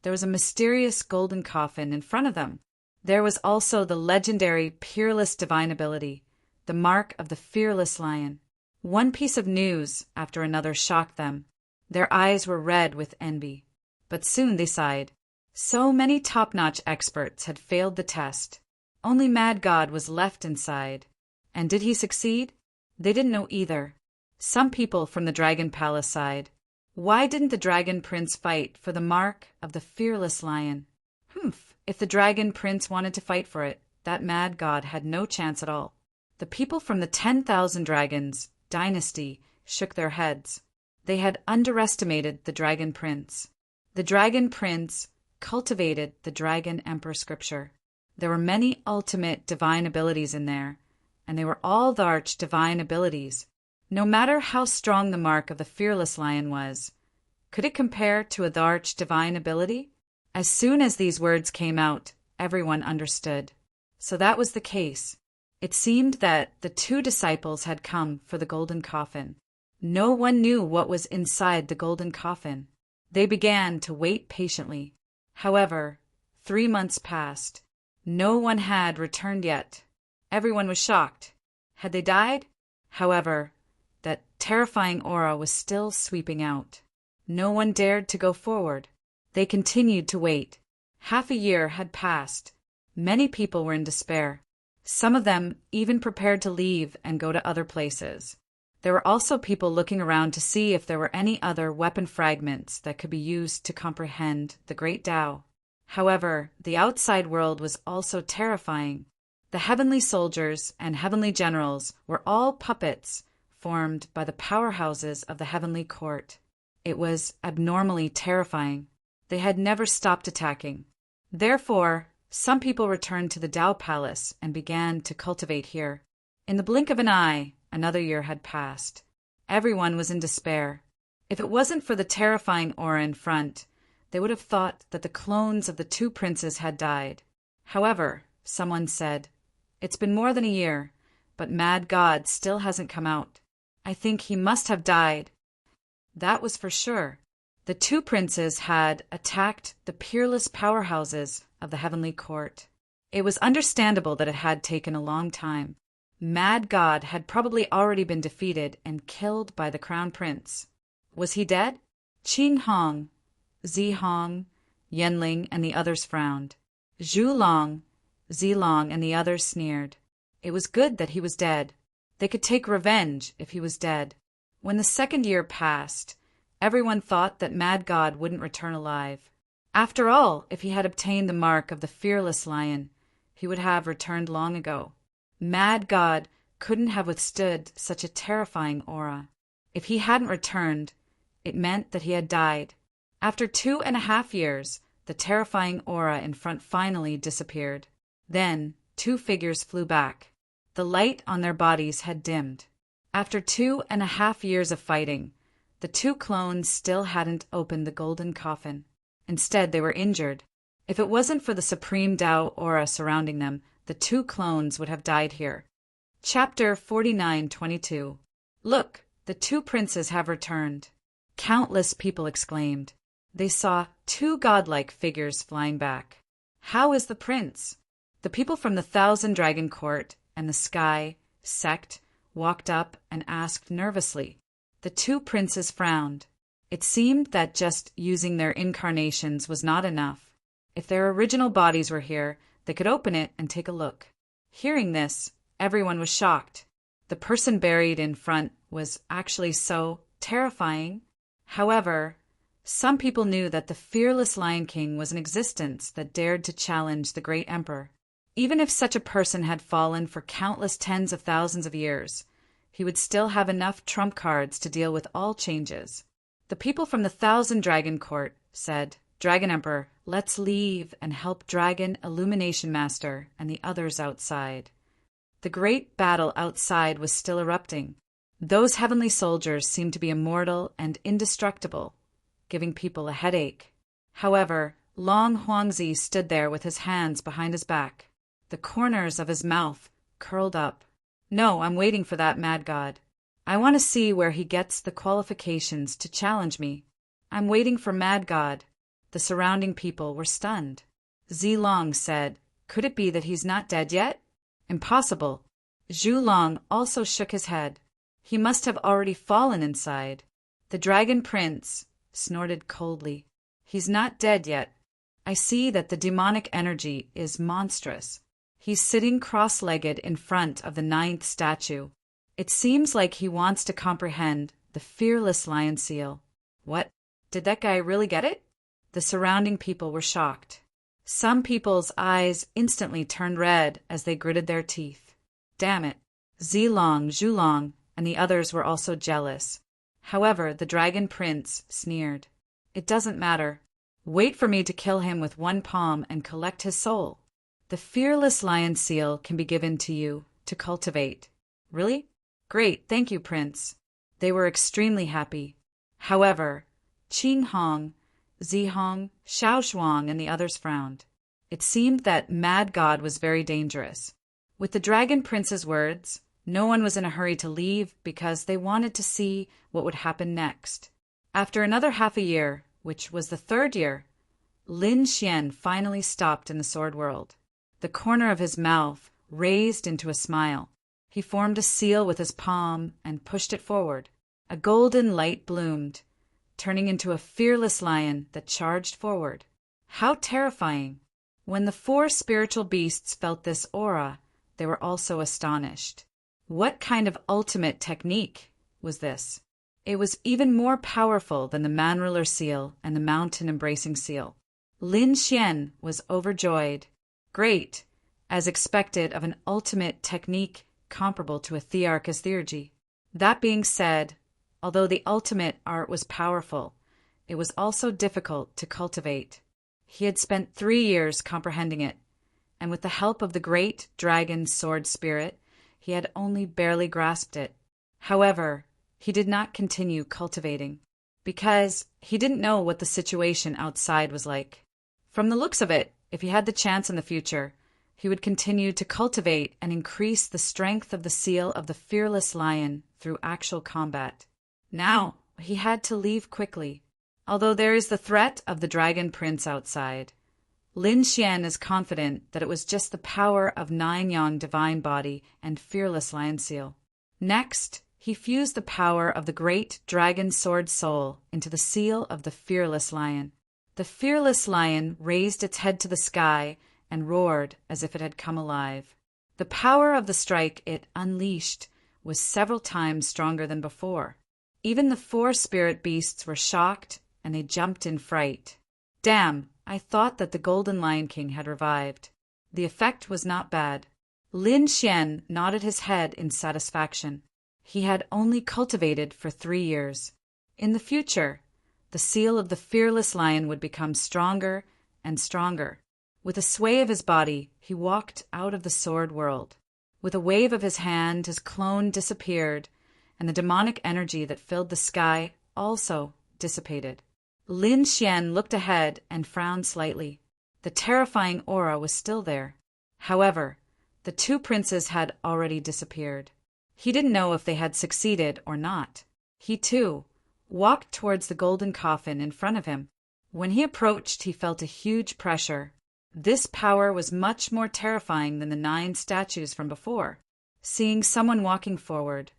there was a mysterious golden coffin in front of them. There was also the legendary peerless divine ability, the mark of the fearless lion. One piece of news after another shocked them. Their eyes were red with envy. But soon they sighed. So many top-notch experts had failed the test. Only Mad God was left inside. And did he succeed? They didn't know either. Some people from the Dragon Palace sighed. Why didn't the Dragon Prince fight for the mark of the fearless lion? If the Dragon Prince wanted to fight for it, that Mad God had no chance at all. The people from the 10,000 Dragons dynasty shook their heads. They had underestimated the Dragon Prince. The Dragon Prince cultivated the Dragon Emperor scripture. There were many ultimate divine abilities in there, and they were all the arch-divine abilities. No matter how strong the mark of the fearless lion was, could it compare to a arch-divine ability? As soon as these words came out, everyone understood. So that was the case. It seemed that the two disciples had come for the golden coffin. No one knew what was inside the golden coffin. They began to wait patiently. However, 3 months passed. No one had returned yet. Everyone was shocked. Had they died? However, that terrifying aura was still sweeping out. No one dared to go forward. They continued to wait. Half a year had passed. Many people were in despair. Some of them even prepared to leave and go to other places. There were also people looking around to see if there were any other weapon fragments that could be used to comprehend the Great Tao. However, the outside world was also terrifying. The heavenly soldiers and heavenly generals were all puppets formed by the powerhouses of the heavenly court. It was abnormally terrifying. They had never stopped attacking. Therefore, some people returned to the Tao Palace and began to cultivate here. In the blink of an eye, another year had passed. Everyone was in despair. If it wasn't for the terrifying aura in front, they would have thought that the clones of the two princes had died. However, someone said, "It's been more than a year, but Mad God still hasn't come out. I think he must have died." That was for sure. The two princes had attacked the peerless powerhouses of the heavenly court. It was understandable that it had taken a long time. Mad God had probably already been defeated and killed by the crown prince. Was he dead? Qing Hong, Zi Hong, Yenling, and the others frowned. Zhu Long, Zi Long, and the others sneered. It was good that he was dead. They could take revenge if he was dead. When the second year passed, everyone thought that Mad God wouldn't return alive. After all, if he had obtained the mark of the fearless lion, he would have returned long ago. Mad God couldn't have withstood such a terrifying aura. If he hadn't returned, it meant that he had died. After 2.5 years, the terrifying aura in front finally disappeared. Then, two figures flew back. The light on their bodies had dimmed. After 2.5 years of fighting, the two clones still hadn't opened the golden coffin. Instead, they were injured. If it wasn't for the supreme Tao aura surrounding them, the two clones would have died here. Chapter 49:22. Look, the two princes have returned. Countless people exclaimed. They saw two godlike figures flying back. How is the prince? The people from the 1,000 Dragon Court and the sky sect walked up and asked nervously. The two princes frowned. It seemed that just using their incarnations was not enough. If their original bodies were here, they could open it and take a look. Hearing this, everyone was shocked. The person buried in front was actually so terrifying. However, some people knew that the fearless Lion King was an existence that dared to challenge the great emperor. Even if such a person had fallen for countless tens of thousands of years, he would still have enough trump cards to deal with all changes. The people from the Thousand Dragon Court said, "Dragon Emperor, let's leave and help Dragon Illumination Master and the others outside." The great battle outside was still erupting. Those heavenly soldiers seemed to be immortal and indestructible, giving people a headache. However, Long Huangzi stood there with his hands behind his back, the corners of his mouth curled up. "No, I'm waiting for that mad god. I want to see where he gets the qualifications to challenge me. I'm waiting for mad god." The surrounding people were stunned. Zilong said, "Could it be that he's not dead yet?" "Impossible." Zhu Long also shook his head. "He must have already fallen inside." The dragon prince snorted coldly. "He's not dead yet. I see that the demonic energy is monstrous." He's sitting cross-legged in front of the 9th statue. It seems like he wants to comprehend the fearless lion seal. What? Did that guy really get it? The surrounding people were shocked. Some people's eyes instantly turned red as they gritted their teeth. Damn it. Zilong, Zhulong, and the others were also jealous. However, the dragon prince sneered. "It doesn't matter. Wait for me to kill him with one palm and collect his soul. The fearless lion seal can be given to you to cultivate." "Really? Great, thank you, Prince." They were extremely happy. However, Qing Hong, Zihong, Xiaoshuang, and the others frowned. It seemed that Mad God was very dangerous. With the Dragon Prince's words, no one was in a hurry to leave because they wanted to see what would happen next. After another half a year, which was the 3rd year, Lin Xian finally stopped in the sword world. The corner of his mouth raised into a smile. He formed a seal with his palm and pushed it forward. A golden light bloomed, turning into a fearless lion that charged forward. How terrifying! When the 4 spiritual beasts felt this aura, they were also astonished. What kind of ultimate technique was this? It was even more powerful than the man-ruler seal and the mountain-embracing seal. Lin Xian was overjoyed. Great, as expected of an ultimate technique comparable to a Thearchus theurgy. That being said, although the ultimate art was powerful, it was also difficult to cultivate. He had spent 3 years comprehending it, and with the help of the great dragon sword spirit, he had only barely grasped it. However, he did not continue cultivating, because he didn't know what the situation outside was like. From the looks of it, if he had the chance in the future, he would continue to cultivate and increase the strength of the seal of the fearless lion through actual combat. Now, he had to leave quickly. Although there is the threat of the dragon prince outside, Lin Xian is confident that it was just the power of 9-yang divine body and fearless lion seal. Next, he fused the power of the great dragon sword soul into the seal of the fearless lion. The fearless lion raised its head to the sky and roared as if it had come alive. The power of the strike it unleashed was several times stronger than before. Even the 4 spirit beasts were shocked, and they jumped in fright. Damn, I thought that the Golden Lion King had revived. The effect was not bad. Lin Xian nodded his head in satisfaction. He had only cultivated for 3 years. In the future, the seal of the fearless lion would become stronger and stronger. With a sway of his body, he walked out of the sword world. With a wave of his hand, his clone disappeared, and the demonic energy that filled the sky also dissipated. Lin Xian looked ahead and frowned slightly. The terrifying aura was still there. However, the 2 princes had already disappeared. He didn't know if they had succeeded or not. He, too, walked towards the golden coffin in front of him. When he approached, he felt a huge pressure. This power was much more terrifying than the 9 statues from before. Seeing someone walking forward,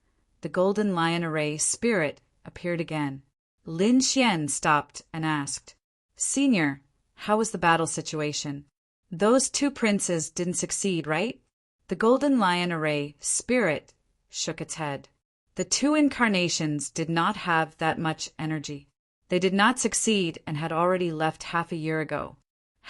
the golden lion array spirit appeared again. Lin Xian stopped and asked, "Senior, how was the battle situation? Those two princes didn't succeed, right?" The golden lion array spirit shook its head. The two incarnations did not have that much energy. They did not succeed and had already left half a year ago.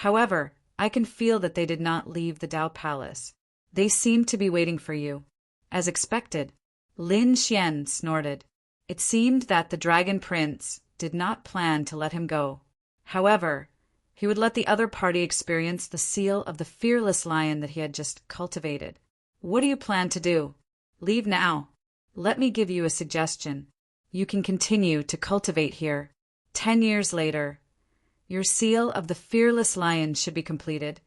However, I can feel that they did not leave the Dao Palace. They seemed to be waiting for you. As expected, Lin Xian snorted. It seemed that the Dragon Prince did not plan to let him go. However, he would let the other party experience the seal of the fearless lion that he had just cultivated. What do you plan to do? Leave now. Let me give you a suggestion. You can continue to cultivate here. 10 years later, your seal of the fearless lion should be completed,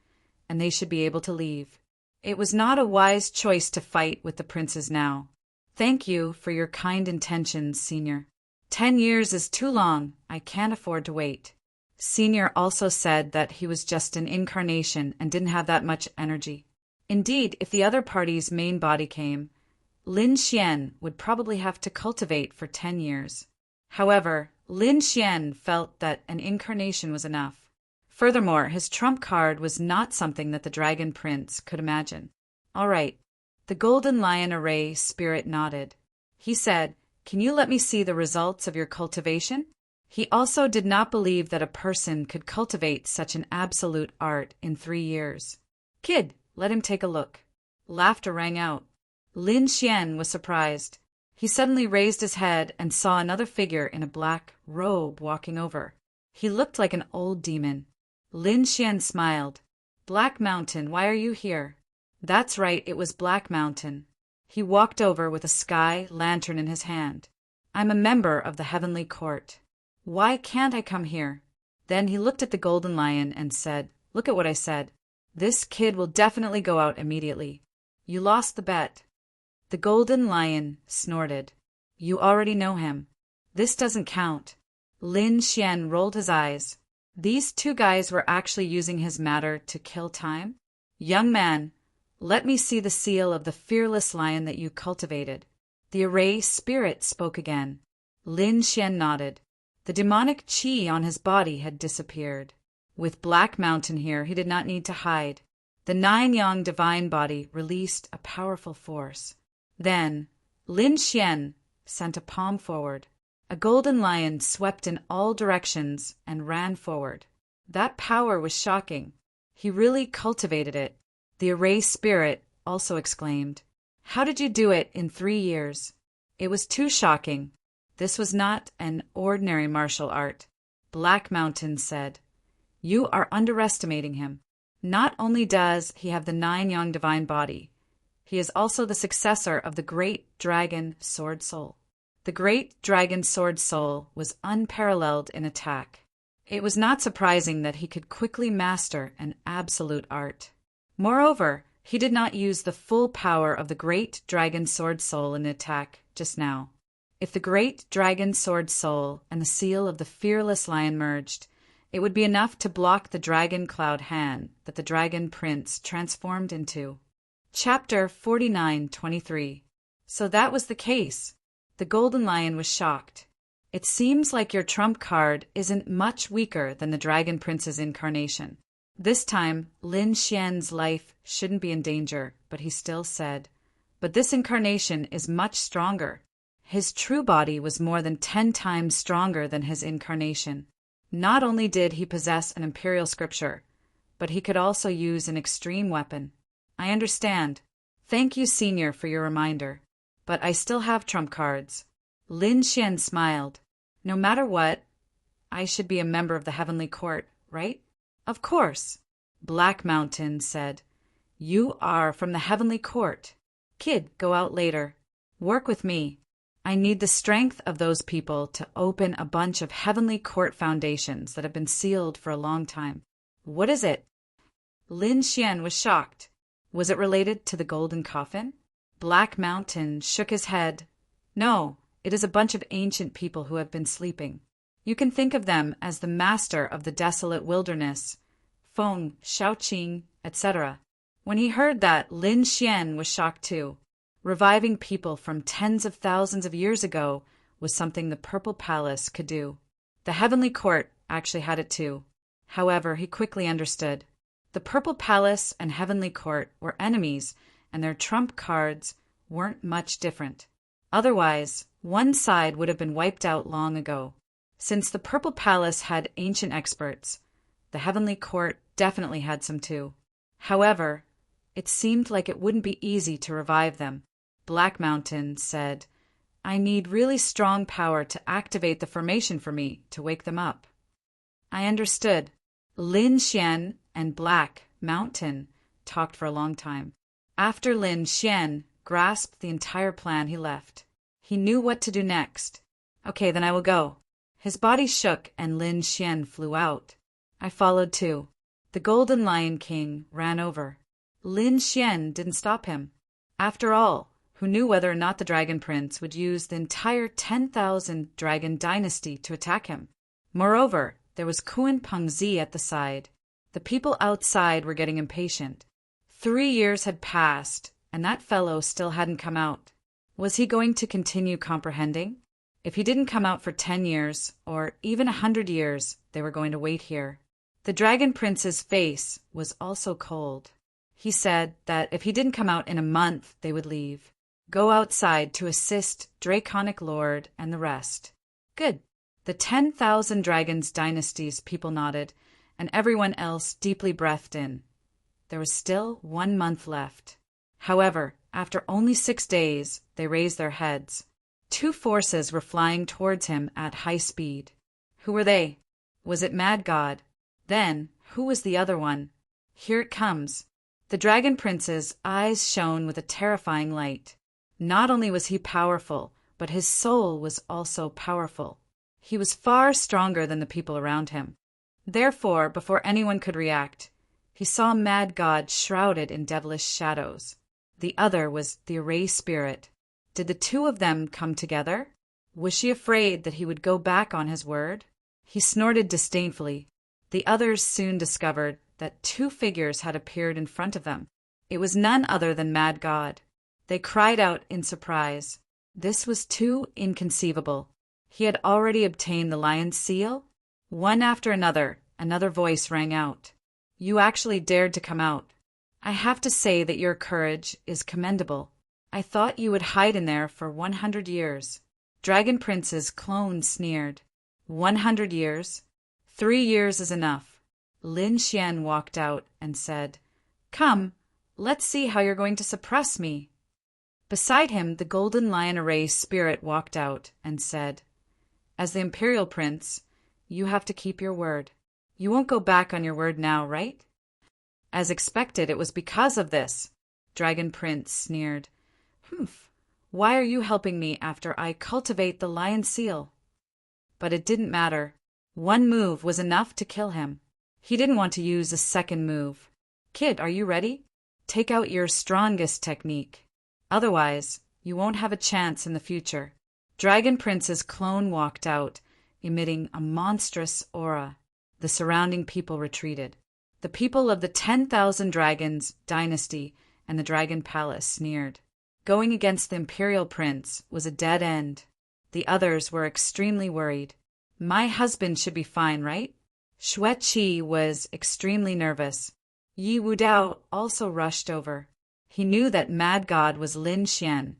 and they should be able to leave. It was not a wise choice to fight with the princes now. Thank you for your kind intentions, Senior. 10 years is too long. I can't afford to wait. Senior also said that he was just an incarnation and didn't have that much energy. Indeed, if the other party's main body came, Lin Xian would probably have to cultivate for 10 years. However, Lin Xian felt that an incarnation was enough. Furthermore, his trump card was not something that the Dragon Prince could imagine. All right. The golden lion array spirit nodded. He said, "Can you let me see the results of your cultivation?" He also did not believe that a person could cultivate such an absolute art in 3 years. "Kid, let him take a look." Laughter rang out. Lin Xian was surprised. He suddenly raised his head and saw another figure in a black robe walking over. He looked like an old demon. Lin Xian smiled. "Black Mountain, why are you here?" That's right, it was Black Mountain. He walked over with a sky lantern in his hand. "I'm a member of the Heavenly Court. Why can't I come here?" Then he looked at the golden lion and said, "Look at what I said. This kid will definitely go out immediately. You lost the bet." The golden lion snorted. "You already know him. This doesn't count." Lin Xian rolled his eyes. These two guys were actually using his matter to kill time? "Young man, let me see the seal of the fearless lion that you cultivated." The array spirit spoke again. Lin Xian nodded. The demonic qi on his body had disappeared. With Black Mountain here, he did not need to hide. The 9-yang divine body released a powerful force. Then, Lin Xian sent a palm forward. A golden lion swept in all directions and ran forward. That power was shocking. He really cultivated it. The array spirit also exclaimed, "How did you do it in 3 years?" It was too shocking. This was not an ordinary martial art. Black Mountain said, "You are underestimating him. Not only does he have the 9-yang divine body, he is also the successor of the Great Dragon Sword Soul. The Great Dragon Sword Soul was unparalleled in attack. It was not surprising that he could quickly master an absolute art. Moreover, he did not use the full power of the Great Dragon Sword Soul in attack just now. If the Great Dragon Sword Soul and the seal of the fearless lion merged, it would be enough to block the dragon cloud hand that the Dragon Prince transformed into. Chapter 49:23. So that was the case. The golden lion was shocked. "It seems like your trump card isn't much weaker than the Dragon Prince's incarnation." This time, Lin Xian's life shouldn't be in danger, but he still said, "But this incarnation is much stronger." His true body was more than 10 times stronger than his incarnation. Not only did he possess an imperial scripture, but he could also use an extreme weapon. "I understand. Thank you, Senior, for your reminder. But I still have trump cards." Lin Xian smiled. "No matter what, I should be a member of the Heavenly Court, right?" "Of course." Black Mountain said, "You are from the Heavenly Court. Kid, go out later. Work with me. I need the strength of those people to open a bunch of Heavenly Court foundations that have been sealed for a long time." "What is it?" Lin Xian was shocked. Was it related to the golden coffin? Black Mountain shook his head. "No, it is a bunch of ancient people who have been sleeping. You can think of them as the master of the desolate wilderness, Feng, Shaoqing, etc." When he heard that, Lin Xian was shocked too. Reviving people from tens of thousands of years ago was something the Purple Palace could do. The Heavenly Court actually had it too. However, he quickly understood. The Purple Palace and Heavenly Court were enemies, and their trump cards weren't much different. Otherwise, one side would have been wiped out long ago. Since the Purple Palace had ancient experts, the Heavenly Court definitely had some too. However, it seemed like it wouldn't be easy to revive them. Black Mountain said, "I need really strong power to activate the formation for me to wake them up." I understood. Lin Xian and Black Mountain talked for a long time. After Lin Xian grasped the entire plan, he left. He knew what to do next. "Okay, then I will go." His body shook and Lin Xian flew out. I followed too. The Golden Lion King ran over. Lin Xian didn't stop him. After all, who knew whether or not the Dragon Prince would use the entire 10,000 dragon dynasty to attack him? Moreover, there was Kun Pengzi at the side. The people outside were getting impatient. 3 years had passed, and that fellow still hadn't come out. Was he going to continue comprehending? If he didn't come out for 10 years, or even 100 years, they were going to wait here. The Dragon Prince's face was also cold. He said that if he didn't come out in a month, they would leave. Go outside to assist Draconic Lord and the rest. Good. The 10,000 Dragons Dynasty's people nodded, and everyone else deeply breathed in. There was still 1 month left. However, after only 6 days, they raised their heads. 2 forces were flying towards him at high speed. Who were they? Was it Mad God? Then, who was the other one? Here it comes. The Dragon Prince's eyes shone with a terrifying light. Not only was he powerful, but his soul was also powerful. He was far stronger than the people around him. Therefore, before anyone could react, he saw Mad God shrouded in devilish shadows. The other was the Array Spirit. Did the two of them come together? Was she afraid that he would go back on his word? He snorted disdainfully. The others soon discovered that 2 figures had appeared in front of them. It was none other than Mad God. They cried out in surprise. This was too inconceivable. He had already obtained the lion's seal? One after another voice rang out. "You actually dared to come out. I have to say that your courage is commendable. I thought you would hide in there for 100 years. Dragon Prince's clone sneered. 100 years? 3 years is enough. Lin Xian walked out and said, "Come, let's see how you're going to suppress me." Beside him, the Golden Lion Array Spirit walked out and said, "As the Imperial Prince, you have to keep your word. You won't go back on your word now, right?" As expected, it was because of this. Dragon Prince sneered. "Humph, why are you helping me after I cultivate the lion seal?" But it didn't matter. 1 move was enough to kill him. He didn't want to use a second move. "Kid, are you ready? Take out your strongest technique. Otherwise, you won't have a chance in the future." Dragon Prince's clone walked out, emitting a monstrous aura. The surrounding people retreated. The people of the 10,000 Dragons Dynasty and the Dragon Palace sneered. Going against the Imperial Prince was a dead end. The others were extremely worried. My husband should be fine, right? Xue Qi was extremely nervous. Yi Wudao also rushed over. He knew that Mad God was Lin Xian,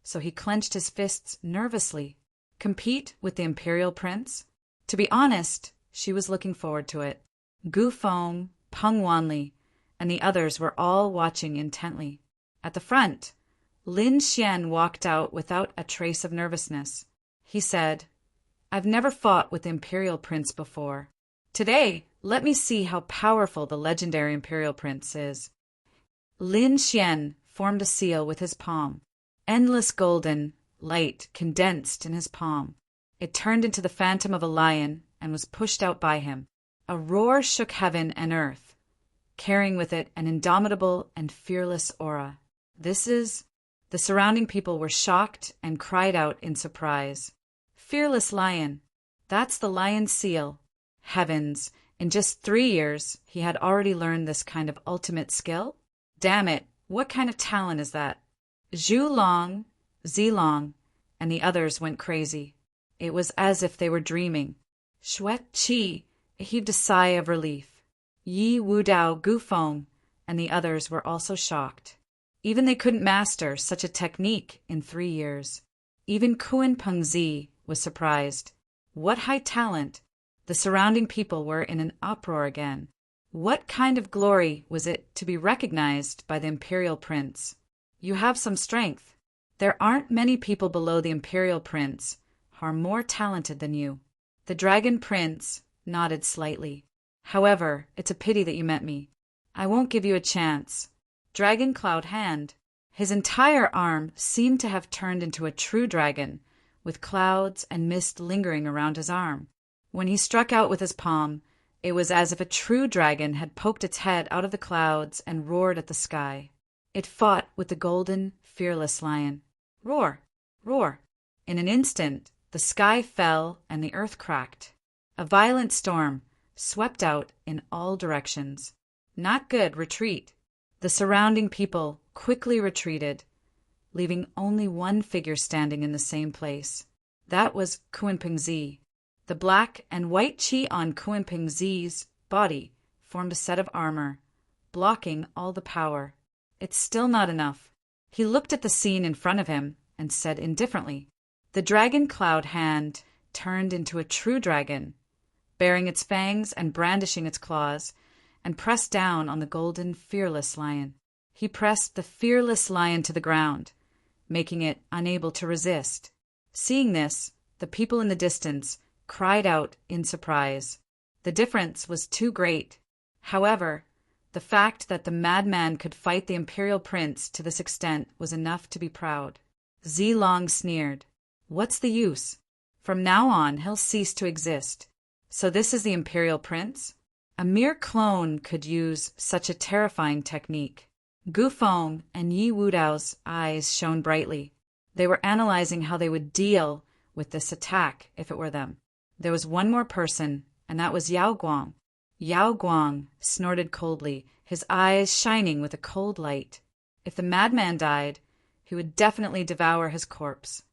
so he clenched his fists nervously. Compete with the Imperial Prince? To be honest, she was looking forward to it. Gu Feng, Peng Wanli, and the others were all watching intently. At the front, Lin Xian walked out without a trace of nervousness. He said, "I've never fought with the Imperial Prince before. Today, let me see how powerful the legendary Imperial Prince is." Lin Xian formed a seal with his palm. Endless golden light condensed in his palm. It turned into the phantom of a lion and was pushed out by him. A roar shook heaven and earth, carrying with it an indomitable and fearless aura. The surrounding people were shocked and cried out in surprise. Fearless lion. That's the lion's seal. Heavens, in just 3 years, he had already learned this kind of ultimate skill? Damn it, what kind of talent is that? Zhu Long, Zilong, and the others went crazy. It was as if they were dreaming. Xuet Qi heaved a sigh of relief. Yi Wudao Gufeng and the others were also shocked. Even they couldn't master such a technique in 3 years. Even Kuan Pengzi was surprised. What high talent! The surrounding people were in an uproar again. What kind of glory was it to be recognized by the imperial prince? You have some strength. There aren't many people below the imperial prince who are more talented than you. The dragon prince nodded slightly. However, it's a pity that you met me. I won't give you a chance. Dragon Cloud Hand. His entire arm seemed to have turned into a true dragon, with clouds and mist lingering around his arm. When he struck out with his palm, it was as if a true dragon had poked its head out of the clouds and roared at the sky. It fought with the golden, fearless lion. Roar! Roar! In an instant, the sky fell and the earth cracked. A violent storm swept out in all directions. Not good, retreat. The surrounding people quickly retreated, leaving only one figure standing in the same place. That was Kuan Pengzi. The black and white qi on Kuan Pengzi's body formed a set of armor, blocking all the power. It's still not enough. He looked at the scene in front of him and said indifferently. The dragon cloud hand turned into a true dragon, baring its fangs and brandishing its claws, and pressed down on the golden, fearless lion. He pressed the fearless lion to the ground, making it unable to resist. Seeing this, the people in the distance cried out in surprise. The difference was too great. However, the fact that the madman could fight the imperial prince to this extent was enough to be proud. Zilong sneered. What's the use? From now on, he'll cease to exist. So this is the imperial prince? A mere clone could use such a terrifying technique. Gufeng and Yi Wudao's eyes shone brightly. They were analyzing how they would deal with this attack if it were them. There was one more person, and that was Yao Guang. Yao Guang snorted coldly, his eyes shining with a cold light. If the madman died, he would definitely devour his corpse.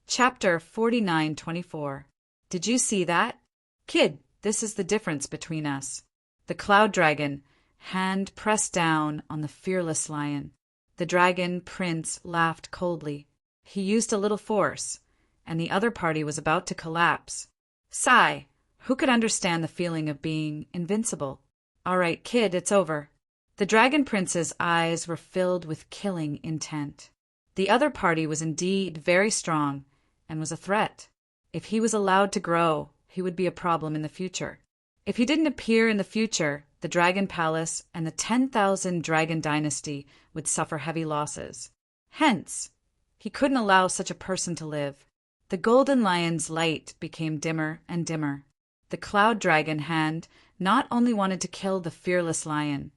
Chapter 49:24. Did you see that? Kid, this is the difference between us. The cloud dragon, hand pressed down on the fearless lion. The dragon prince laughed coldly. He used a little force, and the other party was about to collapse. Sigh, who could understand the feeling of being invincible? All right, kid, it's over. The dragon prince's eyes were filled with killing intent. The other party was indeed very strong and was a threat. If he was allowed to grow, he would be a problem in the future. If he didn't appear in the future, the Dragon Palace and the 10,000 Dragon Dynasty would suffer heavy losses. Hence, he couldn't allow such a person to live. The golden lion's light became dimmer and dimmer. The cloud dragon hand not only wanted to kill the fearless lion,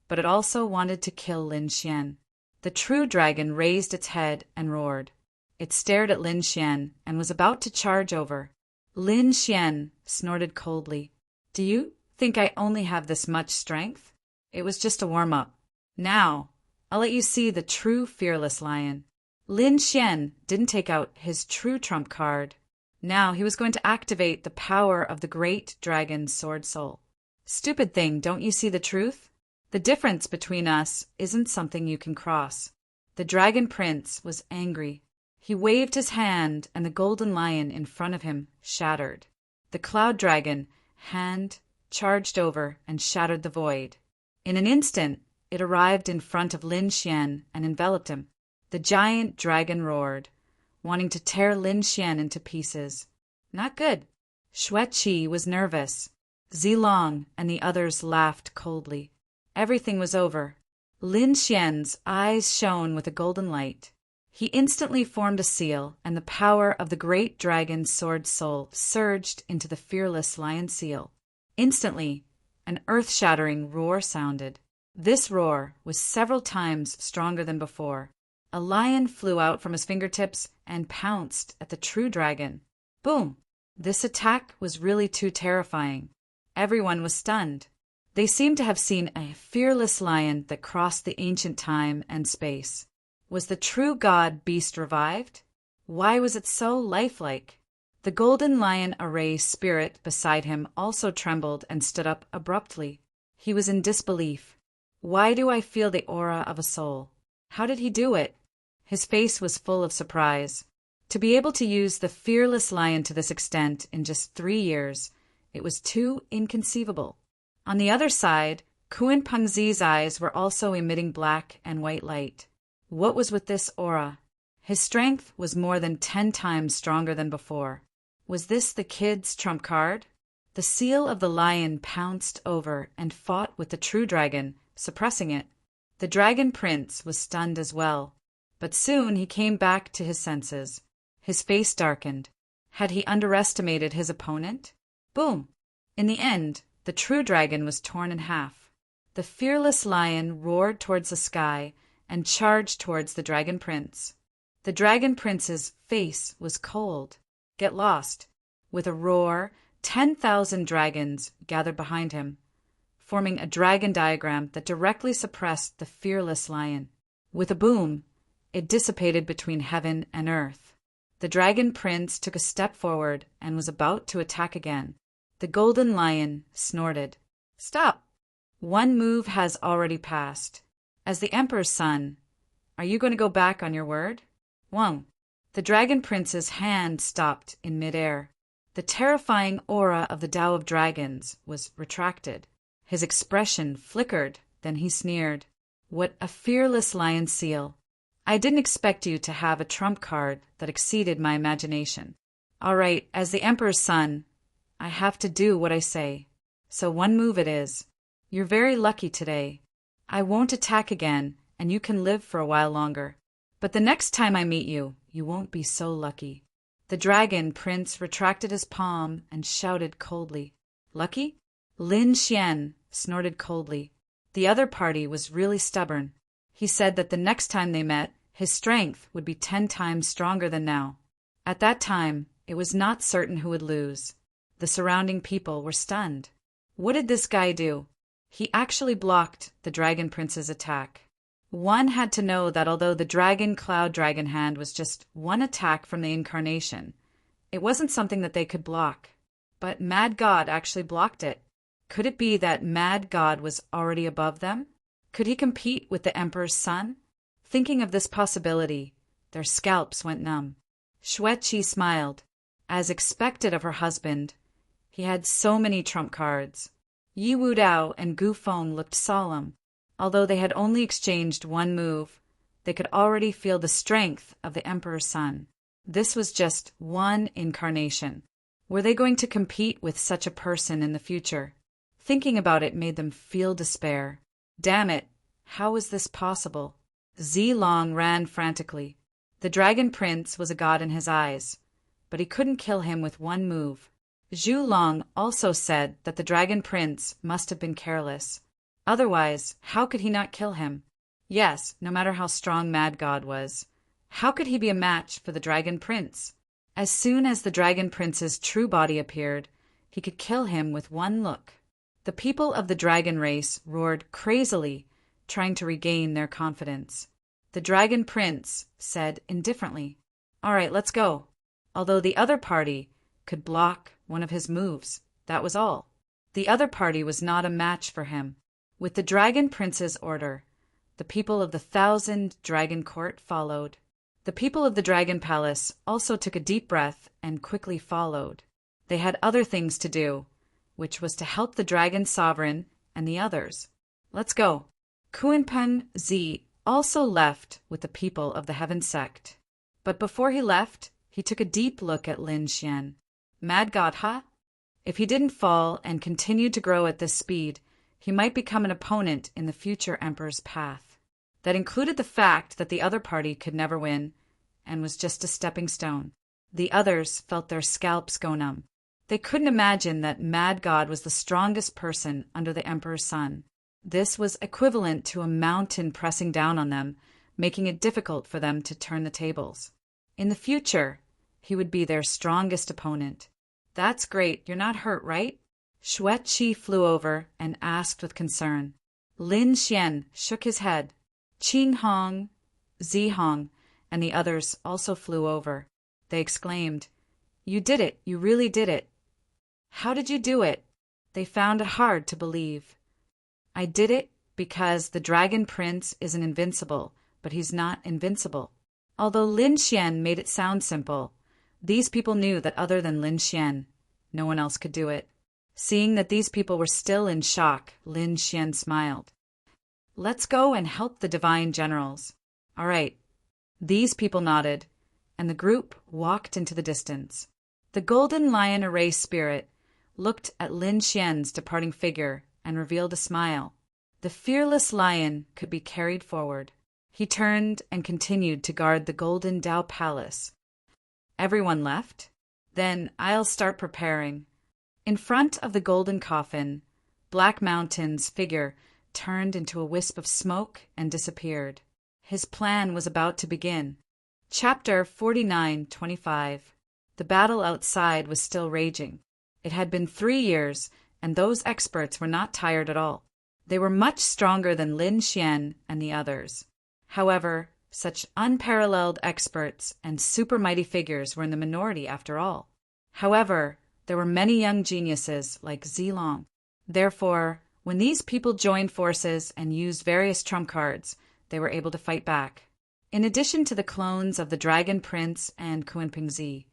but it also wanted to kill Lin Xian. The true dragon raised its head and roared. It stared at Lin Xian and was about to charge over. Lin Xian snorted coldly. Do you think I only have this much strength? It was just a warm-up. Now, I'll let you see the true fearless lion. Lin Xian didn't take out his true trump card. Now he was going to activate the power of the great dragon's sword soul. Stupid thing, don't you see the truth? The difference between us isn't something you can cross. The dragon prince was angry. He waved his hand and the golden lion in front of him shattered. The cloud dragon hand charged over and shattered the void. In an instant, it arrived in front of Lin Xian and enveloped him. The giant dragon roared, wanting to tear Lin Xian into pieces. Not good. Xuet Qi was nervous. Zilong and the others laughed coldly. Everything was over. Lin Xian's eyes shone with a golden light. He instantly formed a seal, and the power of the great dragon's sword soul surged into the fearless lion seal. Instantly, an earth-shattering roar sounded. This roar was several times stronger than before. A lion flew out from his fingertips and pounced at the true dragon. Boom! This attack was really too terrifying. Everyone was stunned. They seemed to have seen a fearless lion that crossed the ancient time and space. Was the true god beast revived? Why was it so lifelike? The golden lion array spirit beside him also trembled and stood up abruptly. He was in disbelief. Why do I feel the aura of a soul? How did he do it? His face was full of surprise. To be able to use the fearless lion to this extent in just 3 years, it was too inconceivable. On the other side, Kuan Pengzi's eyes were also emitting black and white light. What was with this aura? His strength was more than 10 times stronger than before. Was this the kid's trump card? The seal of the lion pounced over and fought with the true dragon, suppressing it. The dragon prince was stunned as well, but soon he came back to his senses. His face darkened. Had he underestimated his opponent? Boom! In the end, the true dragon was torn in half. The fearless lion roared towards the sky and charged towards the dragon prince. The dragon prince's face was cold. Get lost. With a roar, 10,000 dragons gathered behind him, forming a dragon diagram that directly suppressed the fearless lion. With a boom, it dissipated between heaven and earth. The dragon prince took a step forward and was about to attack again. The golden lion snorted. Stop! One move has already passed. As the emperor's son, are you going to go back on your word? Whoa! The dragon prince's hand stopped in midair. The terrifying aura of the Tao of Dragons was retracted. His expression flickered, then he sneered. What a fearless lion seal! I didn't expect you to have a trump card that exceeded my imagination. All right, as the emperor's son, I have to do what I say. So one move it is. You're very lucky today. I won't attack again, and you can live for a while longer. But the next time I meet you, you won't be so lucky. The dragon prince retracted his palm and shouted coldly. Lucky? Lin Xian snorted coldly. The other party was really stubborn. He said that the next time they met, his strength would be 10 times stronger than now. At that time, it was not certain who would lose. The surrounding people were stunned. What did this guy do? He actually blocked the dragon prince's attack. One had to know that although the dragon cloud dragon hand was just one attack from the incarnation, it wasn't something that they could block. But Mad God actually blocked it. Could it be that Mad God was already above them? Could he compete with the emperor's son? Thinking of this possibility, their scalps went numb. Xueqi smiled. As expected of her husband, he had so many trump cards. Yi Wudao and Gu Feng looked solemn. Although they had only exchanged one move, they could already feel the strength of the emperor's son. This was just one incarnation. Were they going to compete with such a person in the future? Thinking about it made them feel despair. Damn it, how was this possible? Zilong ran frantically. The dragon prince was a god in his eyes, but he couldn't kill him with one move. Zhu Long also said that the dragon prince must have been careless. Otherwise, how could he not kill him? Yes, no matter how strong Mad God was. How could he be a match for the dragon prince? As soon as the dragon prince's true body appeared, he could kill him with one look. The people of the dragon race roared crazily, trying to regain their confidence. The dragon prince said indifferently, "All right, let's go." Although the other party could block one of his moves, that was all. The other party was not a match for him. With the dragon prince's order, the people of the 1,000 Dragon Court followed. The people of the Dragon Palace also took a deep breath and quickly followed. They had other things to do, which was to help the Dragon Sovereign and the others. Let's go. Kuan Zi also left with the people of the Heaven Sect. But before he left, he took a deep look at Lin Xian. Mad God, huh? If he didn't fall and continued to grow at this speed, he might become an opponent in the future emperor's path. That included the fact that the other party could never win and was just a stepping stone. The others felt their scalps go numb. They couldn't imagine that Mad God was the strongest person under the emperor's sun. This was equivalent to a mountain pressing down on them, making it difficult for them to turn the tables. In the future, he would be their strongest opponent. That's great, you're not hurt, right? Xueqi flew over and asked with concern. Lin Xian shook his head. Qing Hong, Zihong and the others also flew over. They exclaimed, "You did it! You really did it! How did you do it?" They found it hard to believe. "I did it because the Dragon Prince isn't invincible, but he's not invincible." Although Lin Xian made it sound simple, these people knew that other than Lin Xian, no one else could do it. Seeing that these people were still in shock, Lin Xian smiled. "Let's go and help the divine generals." "All right." These people nodded, and the group walked into the distance. The golden lion array spirit looked at Lin Xian's departing figure and revealed a smile. The fearless lion could be carried forward. He turned and continued to guard the golden Dao Palace. Everyone left? Then I'll start preparing. In front of the golden coffin, Black Mountain's figure turned into a wisp of smoke and disappeared. His plan was about to begin. Chapter 49:25. The battle outside was still raging. It had been 3 years, and those experts were not tired at all. They were much stronger than Lin Xian and the others. However, such unparalleled experts and super mighty figures were in the minority after all. However, there were many young geniuses like Zilong. Therefore, when these people joined forces and used various trump cards, they were able to fight back. In addition to the clones of the Dragon Prince and Kunpingzi,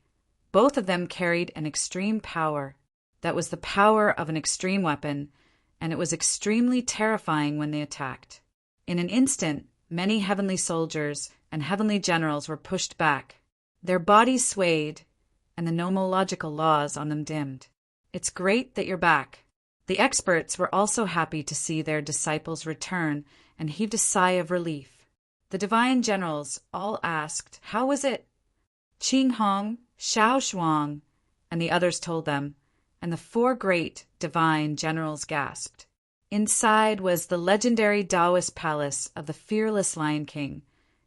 both of them carried an extreme power. That was the power of an extreme weapon, and it was extremely terrifying when they attacked. In an instant, many heavenly soldiers and heavenly generals were pushed back. Their bodies swayed, and the nomological laws on them dimmed. "It's great that you're back." The experts were also happy to see their disciples return and heaved a sigh of relief. The divine generals all asked, "How was it?" Qing Hong, Xiao Shuang, and the others told them, and the 4 great divine generals gasped. Inside was the legendary Taoist palace of the fearless Lion King,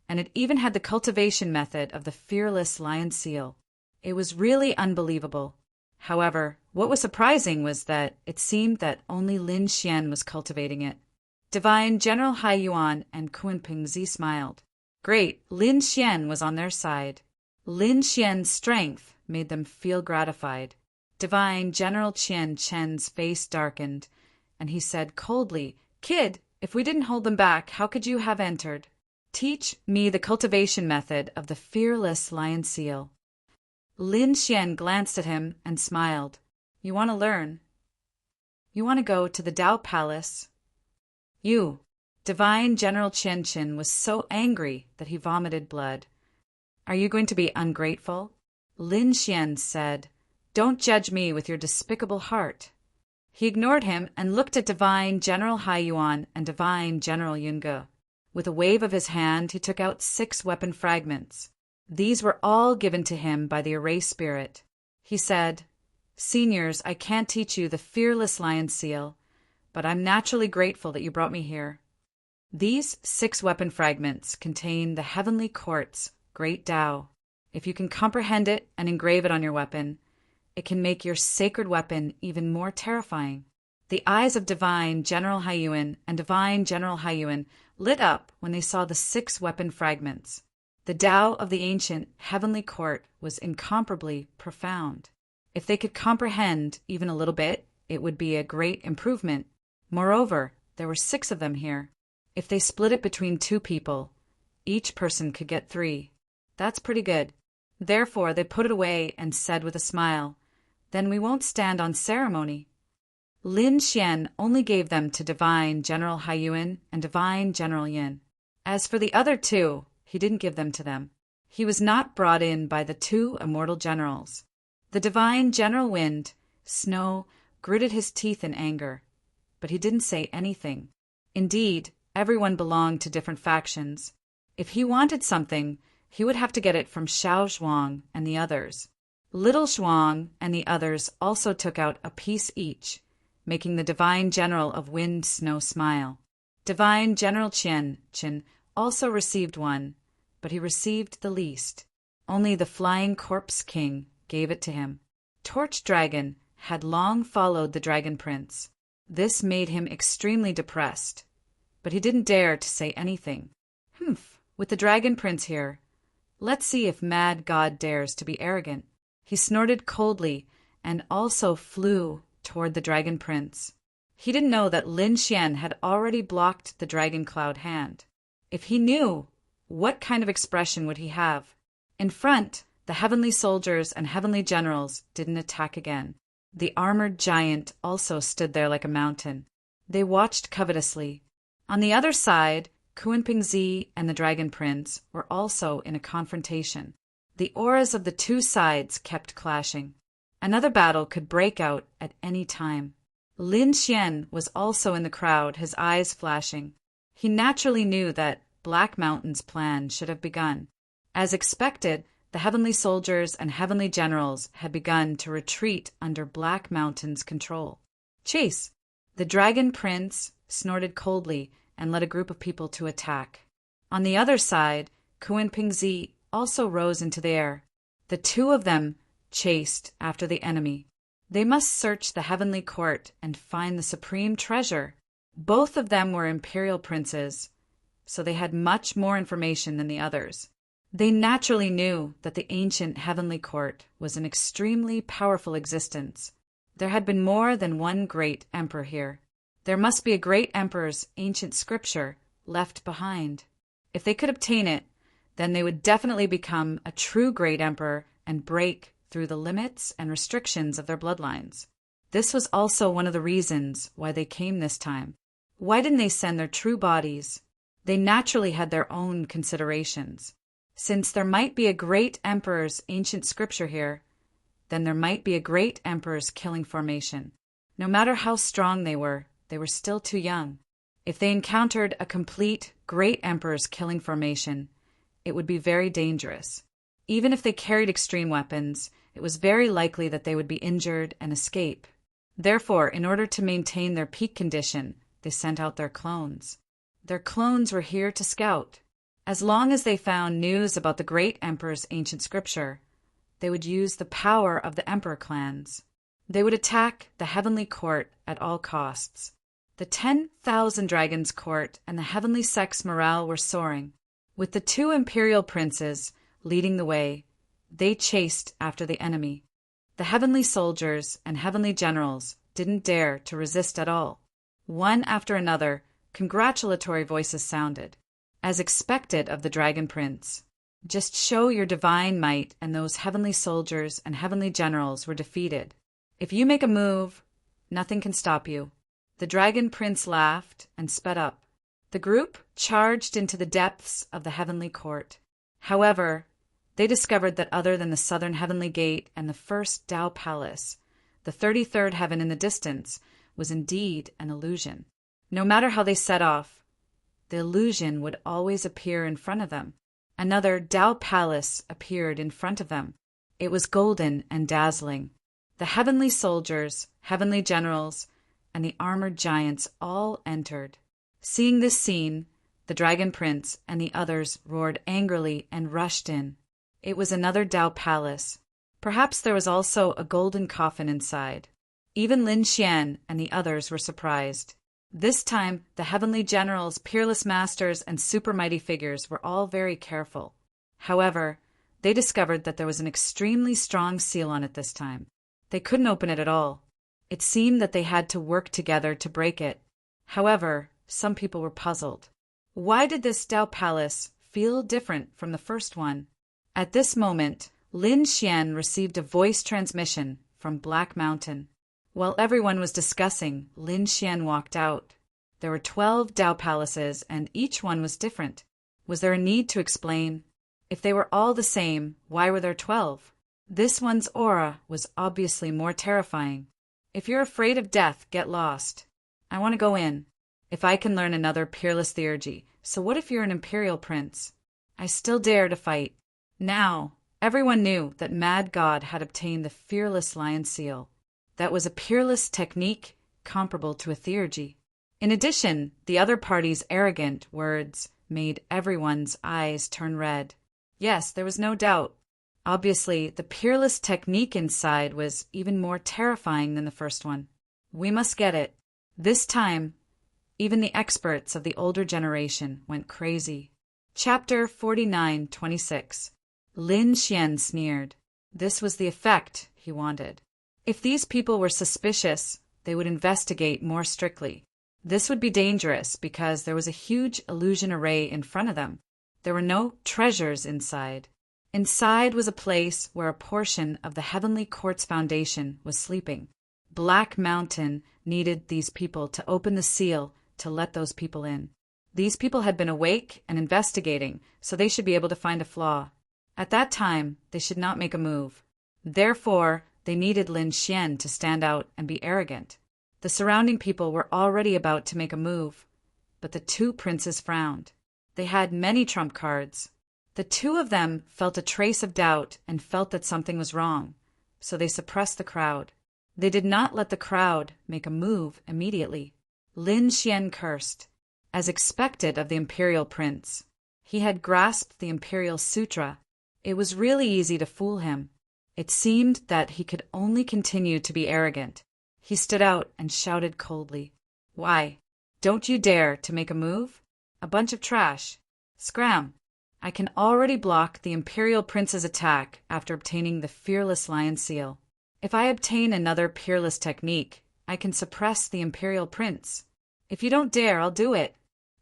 and it even had the cultivation method of the fearless lion seal. It was really unbelievable. However, what was surprising was that it seemed that only Lin Xian was cultivating it. Divine General Hai Yuan and Kunpingzi smiled. Great, Lin Xian was on their side. Lin Xian's strength made them feel gratified. Divine General Qian Chen's face darkened, and he said coldly, "Kid, if we didn't hold them back, how could you have entered? Teach me the cultivation method of the fearless lion seal." Lin Xian glanced at him and smiled. "You want to learn? You want to go to the Dao Palace?" "You." Divine General Qian Qin was so angry that he vomited blood. "Are you going to be ungrateful?" Lin Xian said, "Don't judge me with your despicable heart." He ignored him and looked at Divine General Hai Yuan and Divine General Yunge. With a wave of his hand, he took out 6 weapon fragments. These were all given to him by the Array Spirit. He said, "Seniors, I can't teach you the fearless lion seal, but I'm naturally grateful that you brought me here." These 6 weapon fragments contain the heavenly quartz, Great Tao. If you can comprehend it and engrave it on your weapon, it can make your sacred weapon even more terrifying. The eyes of Divine General Haiyuan and Divine General Haiyuan lit up when they saw the 6 weapon fragments. The Tao of the ancient heavenly court was incomparably profound. If they could comprehend even a little bit, it would be a great improvement. Moreover, there were 6 of them here. If they split it between 2 people, each person could get 3. That's pretty good. Therefore, they put it away and said with a smile, "Then we won't stand on ceremony." Lin Xian only gave them to Divine General Haiyuan and Divine General Yin. As for the other 2, he didn't give them to them. He was not brought in by the 2 immortal generals. The Divine General Wind, Snow, gritted his teeth in anger, but he didn't say anything. Indeed, everyone belonged to different factions. If he wanted something, he would have to get it from Xiao Zhuang and the others. Little Zhuang and the others also took out a piece each, making the Divine General of Wind Snow smile. Divine General Qian also received one, but he received the least. Only the Flying Corpse King gave it to him. Torch Dragon had long followed the Dragon Prince. This made him extremely depressed, but he didn't dare to say anything. With the Dragon Prince here, let's see if Mad God dares to be arrogant. He snorted coldly and also flew toward the Dragon Prince. He didn't know that Lin Xian had already blocked the Dragon Cloud hand. If he knew, what kind of expression would he have? In front, the heavenly soldiers and heavenly generals didn't attack again. The armored giant also stood there like a mountain. They watched covetously. On the other side, Kunpingzi and the Dragon Prince were also in a confrontation. The auras of the two sides kept clashing. Another battle could break out at any time. Lin Xian was also in the crowd, his eyes flashing. He naturally knew that Black Mountain's plan should have begun. As expected, the heavenly soldiers and heavenly generals had begun to retreat under Black Mountain's control. Chase! The Dragon Prince snorted coldly and led a group of people to attack. On the other side, Kunpingzi also rose into the air. The two of them chased after the enemy. They must search the heavenly court and find the supreme treasure. Both of them were imperial princes, so they had much more information than the others. They naturally knew that the ancient heavenly court was an extremely powerful existence. There had been more than one great emperor here. There must be a great emperor's ancient scripture left behind. If they could obtain it, then they would definitely become a true great emperor and break through the limits and restrictions of their bloodlines. This was also one of the reasons why they came this time. Why didn't they send their true bodies? They naturally had their own considerations. Since there might be a great emperor's ancient scripture here, then there might be a great emperor's killing formation. No matter how strong they were still too young. If they encountered a complete great emperor's killing formation, it would be very dangerous. Even if they carried extreme weapons, it was very likely that they would be injured and escape. Therefore, in order to maintain their peak condition, they sent out their clones. Their clones were here to scout. As long as they found news about the great emperor's ancient scripture, they would use the power of the emperor clans. They would attack the heavenly court at all costs. The 10,000 dragons court and the heavenly sect's morale were soaring. With the two imperial princes leading the way, they chased after the enemy. The heavenly soldiers and heavenly generals didn't dare to resist at all. One after another, congratulatory voices sounded, as expected of the Dragon Prince. Just show your divine might, and those heavenly soldiers and heavenly generals were defeated. If you make a move, nothing can stop you. The Dragon Prince laughed and sped up. The group charged into the depths of the heavenly court. However, they discovered that other than the southern heavenly gate and the first Tao Palace, the 33rd heaven in the distance was indeed an illusion. No matter how they set off, the illusion would always appear in front of them. Another Tao Palace appeared in front of them. It was golden and dazzling. The heavenly soldiers, heavenly generals, and the armored giants all entered. Seeing this scene, the Dragon Prince and the others roared angrily and rushed in. It was another Tao Palace. Perhaps there was also a golden coffin inside. Even Lin Xian and the others were surprised. This time, the heavenly generals, peerless masters, and super mighty figures were all very careful. However, they discovered that there was an extremely strong seal on it this time. They couldn't open it at all. It seemed that they had to work together to break it. However, some people were puzzled. Why did this Tao Palace feel different from the first one? At this moment, Lin Xian received a voice transmission from Black Mountain. While everyone was discussing, Lin Xian walked out. There were 12 Tao Palaces, and each one was different. Was there a need to explain? If they were all the same, why were there 12? This one's aura was obviously more terrifying. If you're afraid of death, get lost. I want to go in. If I can learn another peerless theurgy, so what if you're an imperial prince? I still dare to fight. Now, everyone knew that Mad God had obtained the fearless lion seal. That was a peerless technique comparable to a theurgy. In addition, the other party's arrogant words made everyone's eyes turn red. Yes, there was no doubt. Obviously, the peerless technique inside was even more terrifying than the first one. We must get it. This time, even the experts of the older generation went crazy. Chapter 49:26. Lin Xian sneered. This was the effect he wanted. If these people were suspicious, they would investigate more strictly. This would be dangerous because there was a huge illusion array in front of them. There were no treasures inside. Inside was a place where a portion of the Heavenly Court's foundation was sleeping. Black Mountain needed these people to open the seal to let those people in. These people had been awake and investigating, so they should be able to find a flaw. At that time, they should not make a move. Therefore, they needed Lin Xian to stand out and be arrogant. The surrounding people were already about to make a move, but the two princes frowned. They had many trump cards. The two of them felt a trace of doubt and felt that something was wrong, so they suppressed the crowd. They did not let the crowd make a move immediately. Lin Xian cursed, as expected of the imperial prince. He had grasped the imperial sutra. It was really easy to fool him. It seemed that he could only continue to be arrogant. He stood out and shouted coldly, "Why? Don't you dare to make a move? A bunch of trash. Scram! I can already block the imperial prince's attack after obtaining the fearless lion seal. If I obtain another peerless technique, I can suppress the imperial prince. If you don't dare, I'll do it."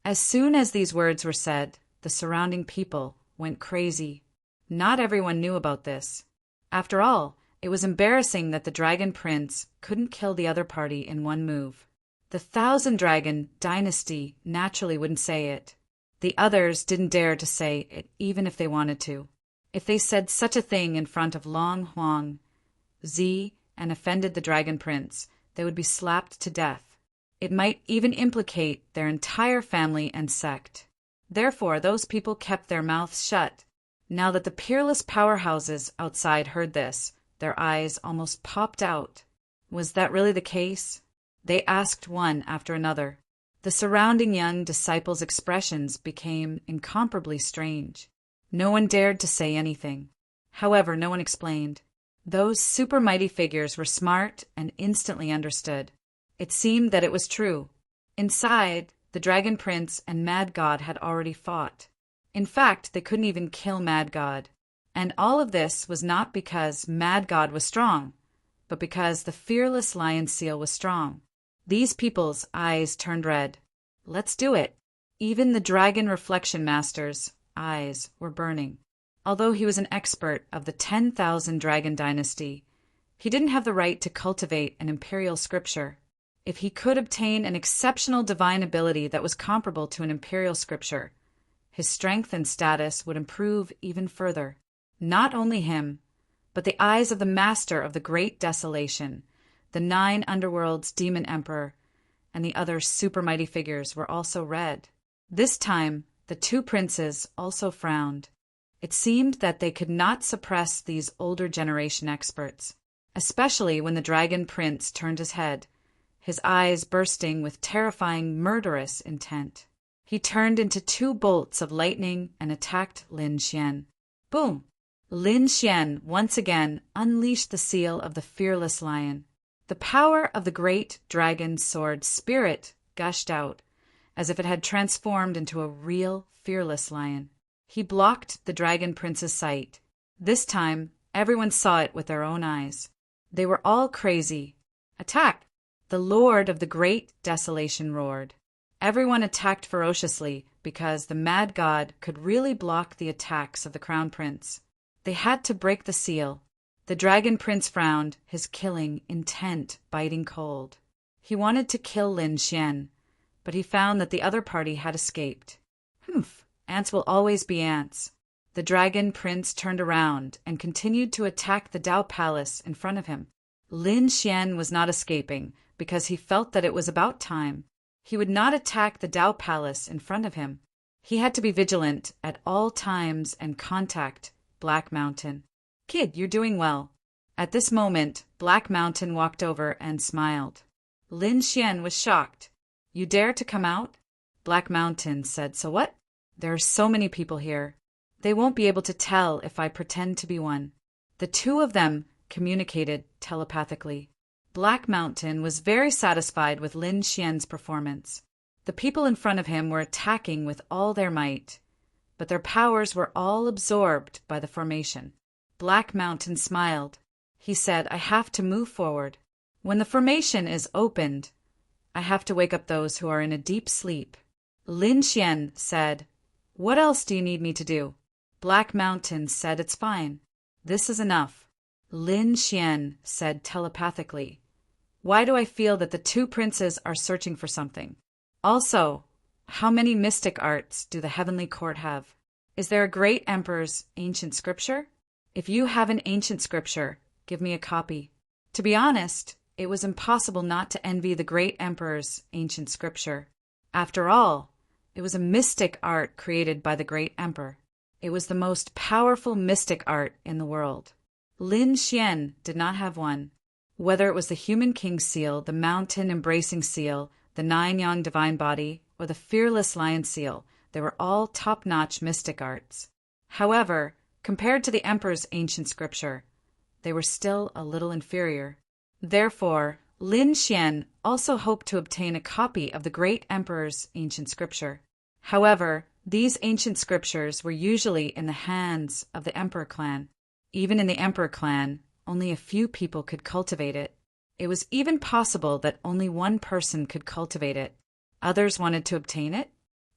As soon as these words were said, the surrounding people went crazy. Not everyone knew about this. After all, it was embarrassing that the Dragon Prince couldn't kill the other party in one move. The Thousand Dragon dynasty naturally wouldn't say it. The others didn't dare to say it even if they wanted to. If they said such a thing in front of Long Huang, Zi, and offended the Dragon Prince, they would be slapped to death. It might even implicate their entire family and sect. Therefore, those people kept their mouths shut. Now that the peerless powerhouses outside heard this, their eyes almost popped out. Was that really the case? They asked one after another. The surrounding young disciples' expressions became incomparably strange. No one dared to say anything. However, no one explained. Those super mighty figures were smart and instantly understood. It seemed that it was true. Inside, the Dragon Prince and Mad God had already fought. In fact, they couldn't even kill Mad God. And all of this was not because Mad God was strong, but because the fearless lion seal was strong. These people's eyes turned red. Let's do it. Even the Dragon Reflection Master's eyes were burning. Although he was an expert of the 10,000 Dragon Dynasty, he didn't have the right to cultivate an imperial scripture. If he could obtain an exceptional divine ability that was comparable to an imperial scripture, his strength and status would improve even further. Not only him, but the eyes of the master of the Great Desolation, the 9 underworld's demon emperor, and the other super mighty figures were also red. This time, the two princes also frowned. It seemed that they could not suppress these older generation experts, especially when the Dragon Prince turned his head, his eyes bursting with terrifying, murderous intent. He turned into 2 bolts of lightning and attacked Lin Xian. Boom! Lin Xian once again unleashed the seal of the fearless lion. The power of the great dragon sword spirit gushed out, as if it had transformed into a real fearless lion. He blocked the Dragon Prince's sight. This time, everyone saw it with their own eyes. They were all crazy. Attack! The Lord of the Great Desolation roared. Everyone attacked ferociously because the Mad God could really block the attacks of the Crown Prince. They had to break the seal. The Dragon Prince frowned, his killing intent biting cold. He wanted to kill Lin Xian, but he found that the other party had escaped. Humph! Ants will always be ants. The Dragon Prince turned around and continued to attack the Dao Palace in front of him. Lin Xian was not escaping because he felt that it was about time. He would not attack the Dao Palace in front of him. He had to be vigilant at all times and contact Black Mountain. "Kid, you're doing well." At this moment, Black Mountain walked over and smiled. Lin Xian was shocked. "You dare to come out?" Black Mountain said, "So what? There are so many people here. They won't be able to tell if I pretend to be one." The two of them communicated telepathically. Black Mountain was very satisfied with Lin Xian's performance. The people in front of him were attacking with all their might. but their powers were all absorbed by the formation. Black Mountain smiled. He said, I have to move forward. When the formation is opened, I have to wake up those who are in a deep sleep. Lin Xian said, What else do you need me to do? Black Mountain said, It's fine. This is enough. Lin Xian said telepathically, Why do I feel that the two princes are searching for something? Also, how many mystic arts do the heavenly court have? Is there a great emperor's ancient scripture? If you have an ancient scripture, give me a copy. To be honest, it was impossible not to envy the great emperor's ancient scripture. After all, it was a mystic art created by the great emperor. It was the most powerful mystic art in the world. Lin Xian did not have one. Whether it was the human king seal, the mountain embracing seal, the 9-yang divine body, or the fearless lion seal, they were all top-notch mystic arts. However, compared to the emperor's ancient scripture, they were still a little inferior. Therefore, Lin Xian also hoped to obtain a copy of the great emperor's ancient scripture. However, these ancient scriptures were usually in the hands of the emperor clan. Even in the emperor clan, only a few people could cultivate it. It was even possible that only one person could cultivate it. Others wanted to obtain it.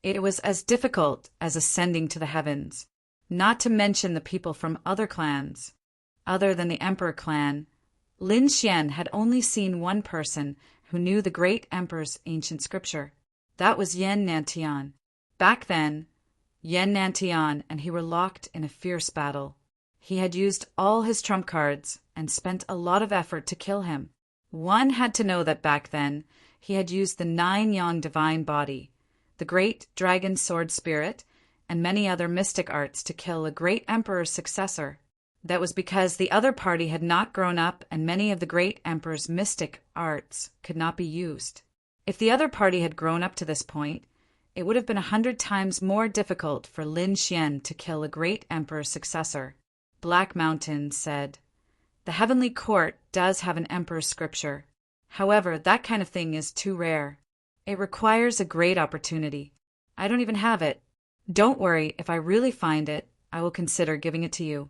It was as difficult as ascending to the heavens, not to mention the people from other clans. Other than the emperor clan, Lin Xian had only seen one person who knew the great emperor's ancient scripture. That was Yan Nantian. Back then, Yan Nantian and he were locked in a fierce battle. He had used all his trump cards and spent a lot of effort to kill him. One had to know that back then, he had used the 9-yang divine body, the great dragon sword spirit, and many other mystic arts to kill a great emperor's successor. That was because the other party had not grown up and many of the great emperor's mystic arts could not be used. If the other party had grown up to this point, it would have been 100 times more difficult for Lin Xian to kill a great emperor's successor. Black Mountain said, The heavenly court does have an emperor's scripture. However, that kind of thing is too rare. It requires a great opportunity. I don't even have it. Don't worry, if I really find it, I will consider giving it to you.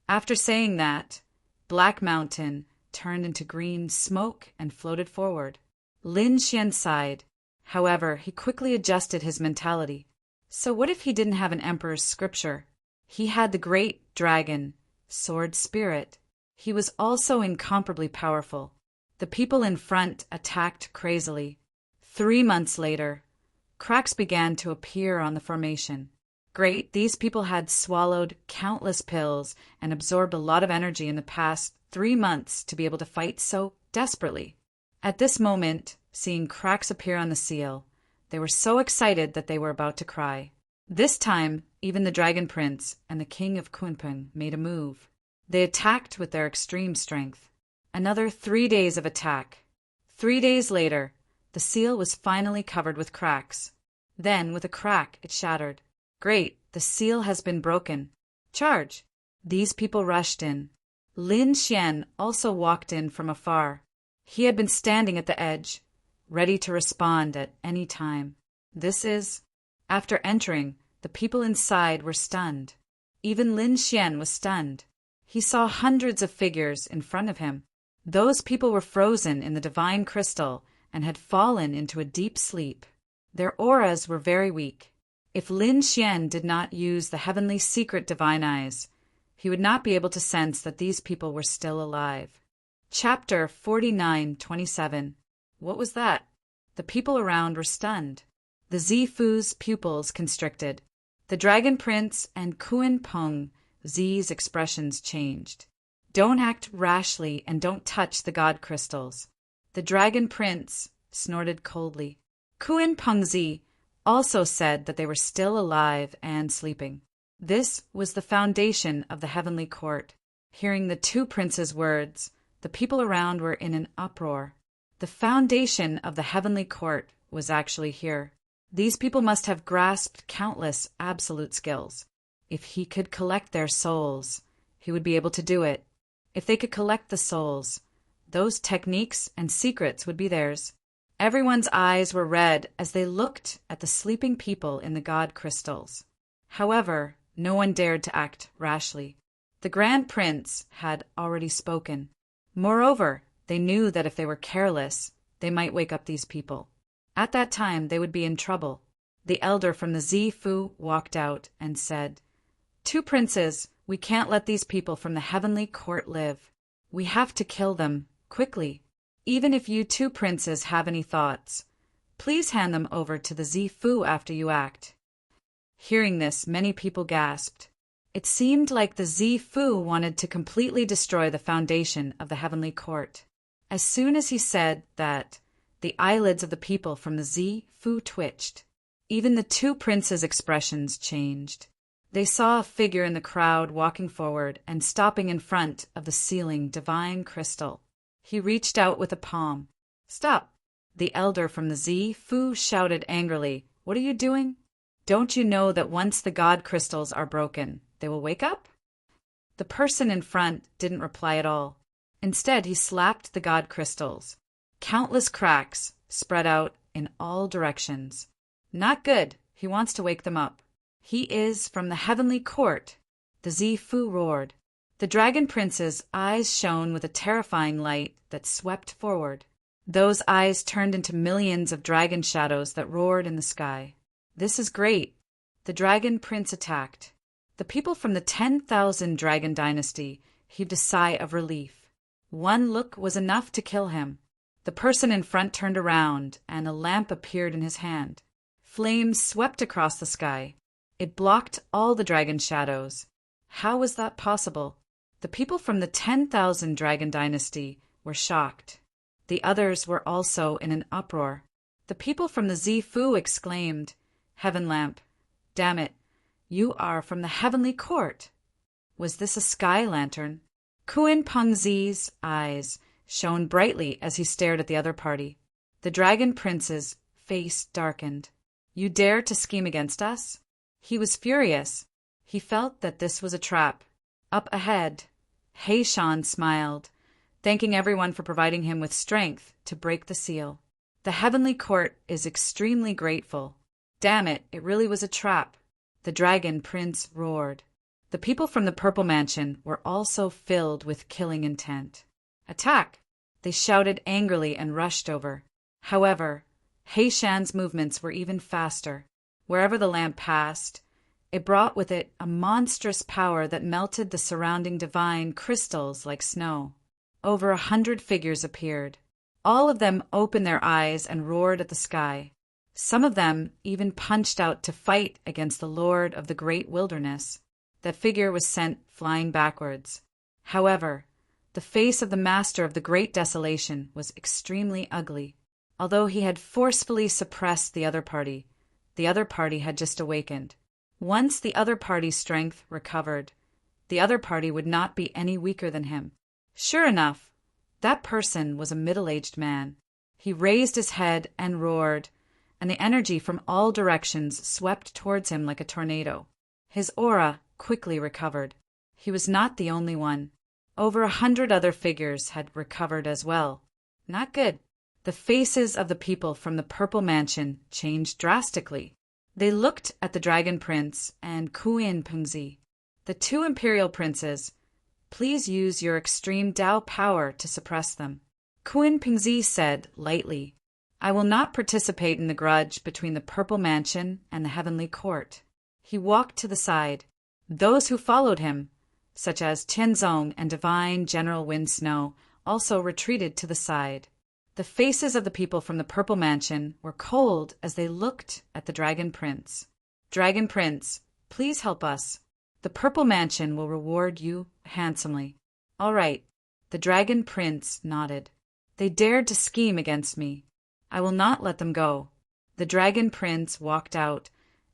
After saying that, Black Mountain turned into green smoke and floated forward. Lin Xian sighed. However, he quickly adjusted his mentality. So what if he didn't have an emperor's scripture? He had the great dragon, sword spirit. He was also incomparably powerful. The people in front attacked crazily. 3 months later, cracks began to appear on the formation. Great, these people had swallowed countless pills and absorbed a lot of energy in the past 3 months to be able to fight so desperately. At this moment, seeing cracks appear on the seal, they were so excited that they were about to cry. This time, even the Dragon Prince and the King of Kunpeng made a move. They attacked with their extreme strength. Another 3 days of attack. 3 days later, the seal was finally covered with cracks. Then, with a crack, it shattered. Great, the seal has been broken. Charge! These people rushed in. Lin Xian also walked in from afar. He had been standing at the edge, ready to respond at any time. After entering, the people inside were stunned. Even Lin Xian was stunned. He saw hundreds of figures in front of him. Those people were frozen in the divine crystal and had fallen into a deep sleep. Their auras were very weak. If Lin Xian did not use the heavenly secret divine eyes, he would not be able to sense that these people were still alive. Chapter 49:27. What was that? The people around were stunned. The Zifu's pupils constricted. The Dragon Prince and Kunpeng Zi's expressions changed. Don't act rashly and don't touch the god crystals. The Dragon Prince snorted coldly. Kunpeng Zi also said that they were still alive and sleeping. This was the foundation of the heavenly court. Hearing the two princes' words, the people around were in an uproar. The foundation of the heavenly court was actually here. These people must have grasped countless absolute skills. If he could collect their souls, he would be able to do it. If they could collect the souls, those techniques and secrets would be theirs. Everyone's eyes were red as they looked at the sleeping people in the god crystals. However, no one dared to act rashly. The Grand Prince had already spoken. Moreover, they knew that if they were careless, they might wake up these people. At that time, they would be in trouble. The elder from the Zifu walked out and said, "Two princes, we can't let these people from the heavenly court live. We have to kill them, quickly. Even if you two princes have any thoughts, please hand them over to the Zifu after you act." Hearing this, many people gasped. It seemed like the Zifu wanted to completely destroy the foundation of the heavenly court. As soon as he said that, the eyelids of the people from the Zifu twitched. Even the two princes' expressions changed. They saw a figure in the crowd walking forward and stopping in front of the ceiling divine crystal. He reached out with a palm. "Stop!" The elder from the Zifu shouted angrily. "What are you doing? Don't you know that once the god crystals are broken, they will wake up?" The person in front didn't reply at all. Instead, he slapped the god crystals. Countless cracks spread out in all directions. "Not good. He wants to wake them up. He is from the heavenly court," the Zifu roared. The dragon prince's eyes shone with a terrifying light that swept forward. Those eyes turned into millions of dragon shadows that roared in the sky. "This is great." The dragon prince attacked. The people from the 10,000 dragon dynasty heaved a sigh of relief. One look was enough to kill him. The person in front turned around, and a lamp appeared in his hand. Flames swept across the sky. It blocked all the dragon shadows. How was that possible? The people from the 10,000 dragon dynasty were shocked. The others were also in an uproar. The people from the Zifu exclaimed, "Heaven lamp! Damn it! You are from the heavenly court!" Was this a sky lantern? Kuin Pengzi's eyes shone brightly as he stared at the other party. The dragon prince's face darkened. "You dare to scheme against us?" He was furious. He felt that this was a trap. Up ahead, Heishan smiled, thanking everyone for providing him with strength to break the seal. "The heavenly court is extremely grateful." "Damn it, it really was a trap," the dragon prince roared. The people from the Purple Mansion were also filled with killing intent. "Attack!" They shouted angrily and rushed over. However, Heishan's movements were even faster. Wherever the lamp passed, it brought with it a monstrous power that melted the surrounding divine crystals like snow. Over 100 figures appeared. All of them opened their eyes and roared at the sky. Some of them even punched out to fight against the Lord of the Great Wilderness. That figure was sent flying backwards. However, the face of the master of the Great Desolation was extremely ugly. Although he had forcefully suppressed the other party had just awakened. Once the other party's strength recovered, the other party would not be any weaker than him. Sure enough, that person was a middle-aged man. He raised his head and roared, and the energy from all directions swept towards him like a tornado. His aura quickly recovered. He was not the only one. Over 100 other figures had recovered as well. Not good. The faces of the people from the Purple Mansion changed drastically. They looked at the Dragon Prince and Kuin Pengzi. "The two imperial princes, please use your extreme Dao power to suppress them." Kuin Pengzi said lightly, "I will not participate in the grudge between the Purple Mansion and the Heavenly Court." He walked to the side. Those who followed him, such as Tianzong and Divine General Wind Snow, also retreated to the side. The faces of the people from the Purple Mansion were cold as they looked at the Dragon Prince. "Dragon Prince, please help us. The Purple Mansion will reward you handsomely." "All right." The Dragon Prince nodded. "They dared to scheme against me. I will not let them go." The Dragon Prince walked out,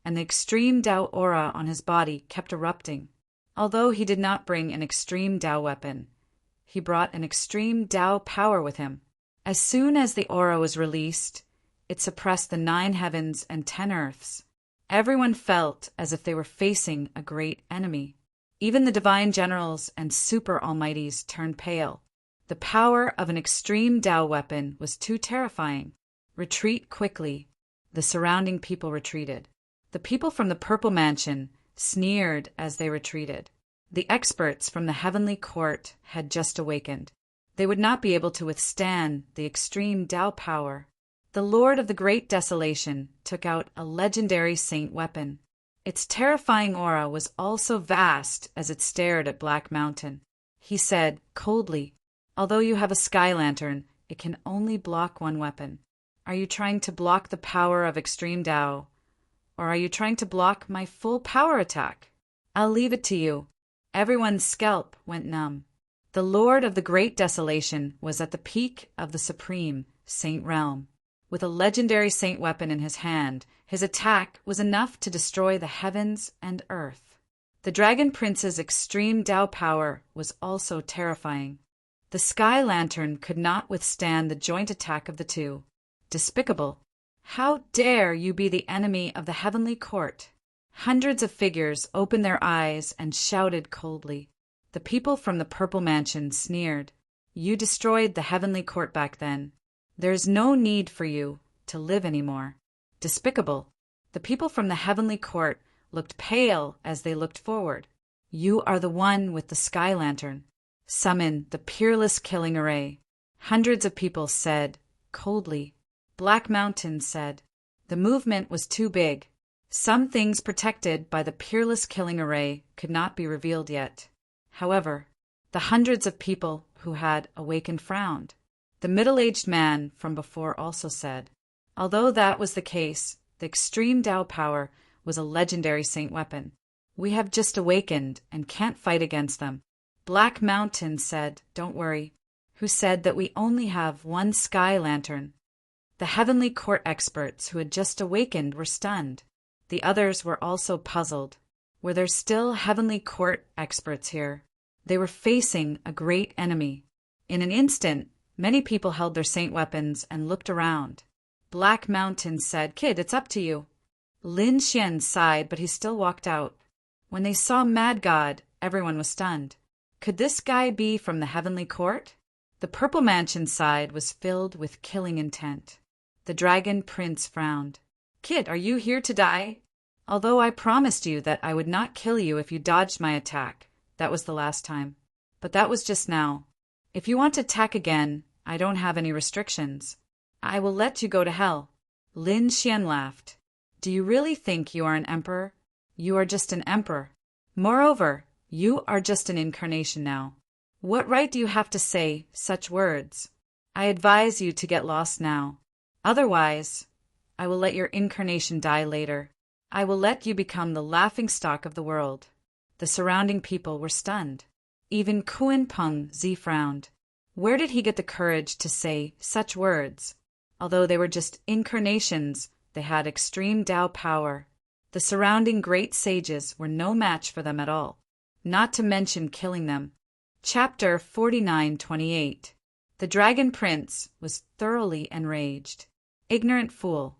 and the extreme Dao aura on his body kept erupting. Although he did not bring an extreme Dao weapon, he brought an extreme Dao power with him. As soon as the aura was released, it suppressed the 9 heavens and 10 earths. Everyone felt as if they were facing a great enemy. Even the divine generals and super almighties turned pale. The power of an extreme Dao weapon was too terrifying. "Retreat quickly." The surrounding people retreated. The people from the Purple Mansion sneered as they retreated. The experts from the heavenly court had just awakened. They would not be able to withstand the extreme Tao power. The Lord of the Great Desolation took out a legendary saint weapon. Its terrifying aura was also vast as it stared at Black Mountain. He said, coldly, "Although you have a sky lantern, it can only block one weapon. Are you trying to block the power of extreme Tao? Or are you trying to block my full power attack? I'll leave it to you." Everyone's scalp went numb. The Lord of the Great Desolation was at the peak of the supreme saint realm. With a legendary saint weapon in his hand, his attack was enough to destroy the heavens and earth. The Dragon Prince's extreme Tao power was also terrifying. The sky lantern could not withstand the joint attack of the two. Despicable! How dare you be the enemy of the heavenly court? Hundreds of figures opened their eyes and shouted coldly. The people from the Purple Mansion sneered. You destroyed the heavenly court back then. There is no need for you to live anymore. Despicable! The people from the heavenly court looked pale as they looked forward. You are the one with the sky lantern. Summon the peerless killing array. Hundreds of people said, coldly. Black Mountain said. The movement was too big. Some things protected by the peerless killing array could not be revealed yet. However, the hundreds of people who had awakened frowned. The middle-aged man from before also said, although that was the case, the extreme Tao power was a legendary saint weapon. We have just awakened and can't fight against them. Black Mountain said, don't worry, who said that we only have one sky lantern. The heavenly court experts who had just awakened were stunned. The others were also puzzled. Were there still heavenly court experts here? They were facing a great enemy. In an instant, many people held their saint weapons and looked around. Black Mountain said, Kid, it's up to you. Lin Xian sighed, but he still walked out. When they saw Mad God, everyone was stunned. Could this guy be from the heavenly court? The Purple Mansion side was filled with killing intent. The Dragon Prince frowned. Kid, are you here to die? Although I promised you that I would not kill you if you dodged my attack. That was the last time. But that was just now. If you want to attack again, I don't have any restrictions. I will let you go to hell. Lin Xian laughed. Do you really think you are an emperor? You are just an emperor. Moreover, you are just an incarnation now. What right do you have to say such words? I advise you to get lost now. Otherwise, I will let your incarnation die later. I will let you become the laughingstock of the world. The surrounding people were stunned. Even Kuan Peng Zi frowned. Where did he get the courage to say such words? Although they were just incarnations, they had extreme Tao power. The surrounding great sages were no match for them at all, not to mention killing them. Chapter 49:28. The Dragon Prince was thoroughly enraged. Ignorant fool,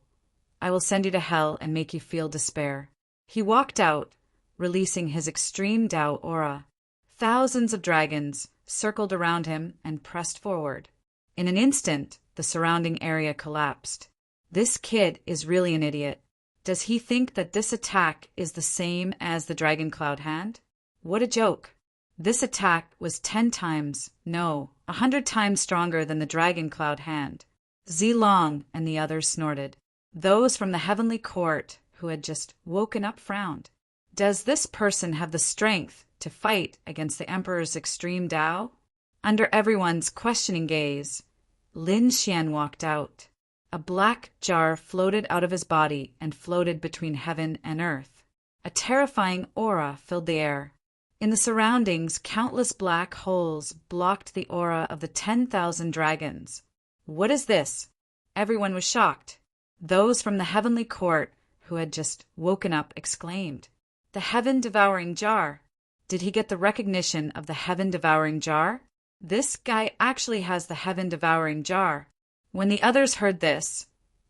I will send you to hell and make you feel despair. He walked out, releasing his extreme Tao aura. Thousands of dragons circled around him and pressed forward. In an instant, the surrounding area collapsed. This kid is really an idiot. Does he think that this attack is the same as the Dragon Cloud Hand? What a joke. This attack was 10 times, no, 100 times stronger than the Dragon Cloud Hand. Zilong and the others snorted. Those from the heavenly court who had just woken up frowned. Does this person have the strength to fight against the Emperor's extreme Tao? Under everyone's questioning gaze, Lin Xian walked out. A black jar floated out of his body and floated between heaven and earth. A terrifying aura filled the air. In the surroundings, countless black holes blocked the aura of the 10,000 dragons. What is this? Everyone was shocked. Those from the heavenly court who had just woken up exclaimed, The heaven-devouring jar! Did he get the recognition of the heaven-devouring jar? This guy actually has the heaven-devouring jar. When the others heard this,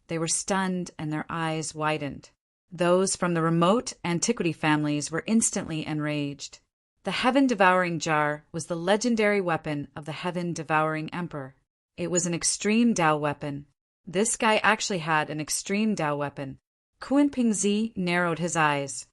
they were stunned and their eyes widened. Those from the remote antiquity families were instantly enraged. The heaven-devouring jar was the legendary weapon of the heaven-devouring emperor. It was an extreme Tao weapon. This guy actually had an extreme Tao weapon. Kuan Ping Zi narrowed his eyes.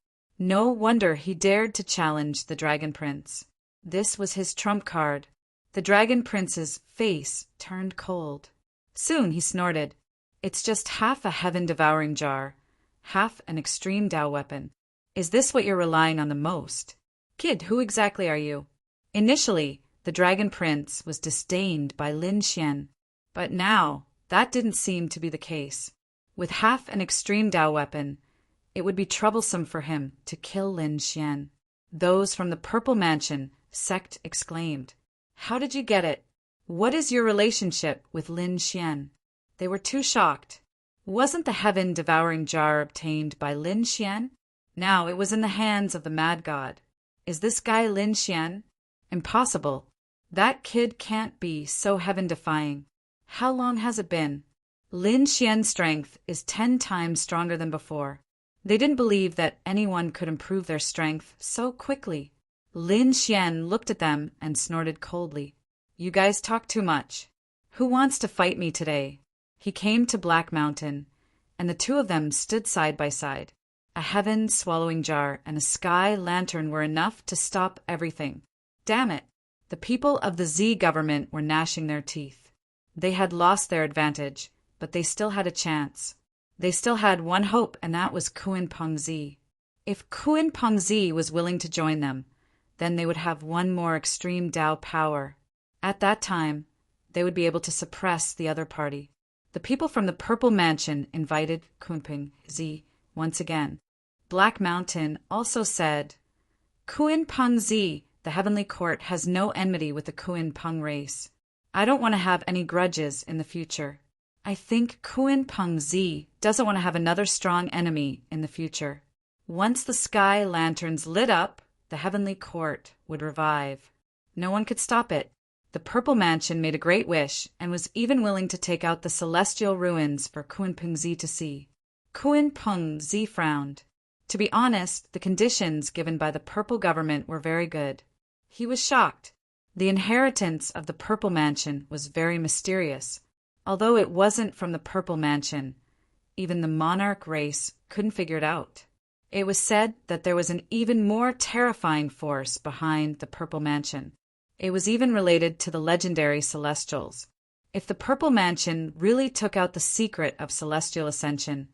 No wonder he dared to challenge the Dragon Prince. This was his trump card. The Dragon Prince's face turned cold. Soon he snorted. It's just half a heaven-devouring jar, half an extreme Dao weapon. Is this what you're relying on the most? Kid, who exactly are you? Initially, the Dragon Prince was disdained by Lin Xian, but now that didn't seem to be the case. With half an extreme Dao weapon, it would be troublesome for him to kill Lin Xian. Those from the Purple Mansion sect exclaimed, "How did you get it? What is your relationship with Lin Xian?" They were too shocked. Wasn't the heaven-devouring jar obtained by Lin Xian? Now it was in the hands of the mad god. Is this guy Lin Xian? Impossible. That kid can't be so heaven-defying. How long has it been? Lin Xian's strength is 10 times stronger than before. They didn't believe that anyone could improve their strength so quickly. Lin Xian looked at them and snorted coldly. You guys talk too much. Who wants to fight me today? He came to Black Mountain, and the two of them stood side by side. A heaven-swallowing jar and a sky lantern were enough to stop everything. Damn it! The people of the Z government were gnashing their teeth. They had lost their advantage, but they still had a chance. They still had one hope, and that was Kun Pengzi. If Kun Pengzi was willing to join them, then they would have one more extreme Dao power. At that time, they would be able to suppress the other party. The people from the Purple Mansion invited Kun Pengzi once again. Black Mountain also said, Kun Pengzi, the Heavenly Court, has no enmity with the Kun Peng race. I don't want to have any grudges in the future. I think Kun Pengzi doesn't want to have another strong enemy in the future. Once the sky lanterns lit up, the Heavenly Court would revive. No one could stop it. The Purple Mansion made a great wish and was even willing to take out the celestial ruins for Kun Pengzi to see. Kun Pengzi frowned. To be honest, the conditions given by the Purple government were very good. He was shocked. The inheritance of the Purple Mansion was very mysterious. Although it wasn't from the Purple Mansion, even the monarch race couldn't figure it out. It was said that there was an even more terrifying force behind the Purple Mansion. It was even related to the legendary Celestials. If the Purple Mansion really took out the secret of celestial ascension,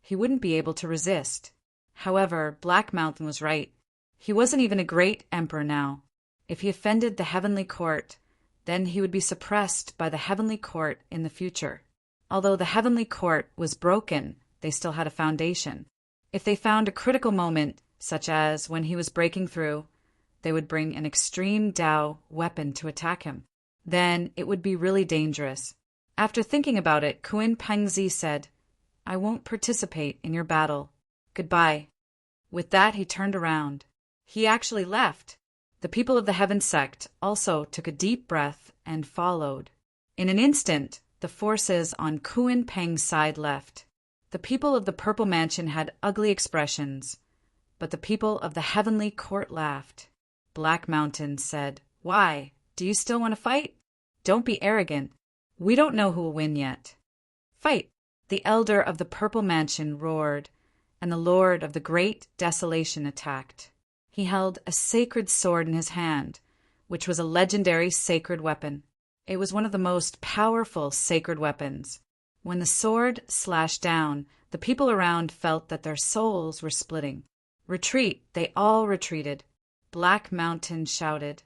he wouldn't be able to resist. However, Black Mountain was right. He wasn't even a great emperor now. If he offended the Heavenly Court, then he would be suppressed by the Heavenly Court in the future. Although the Heavenly Court was broken, they still had a foundation. If they found a critical moment, such as when he was breaking through, they would bring an extreme Dao weapon to attack him. Then it would be really dangerous. After thinking about it, Kun Pengzi said, I won't participate in your battle. Goodbye. With that, he turned around. He actually left. The people of the Heaven sect also took a deep breath and followed. In an instant, the forces on Kun Peng's side left. The people of the Purple Mansion had ugly expressions, but the people of the Heavenly Court laughed. Black Mountain said, Why? Do you still want to fight? Don't be arrogant. We don't know who will win yet. Fight! The elder of the Purple Mansion roared, and the Lord of the Great Desolation attacked. He held a sacred sword in his hand, which was a legendary sacred weapon. It was one of the most powerful sacred weapons. When the sword slashed down, the people around felt that their souls were splitting. Retreat! They all retreated. Black Mountain shouted,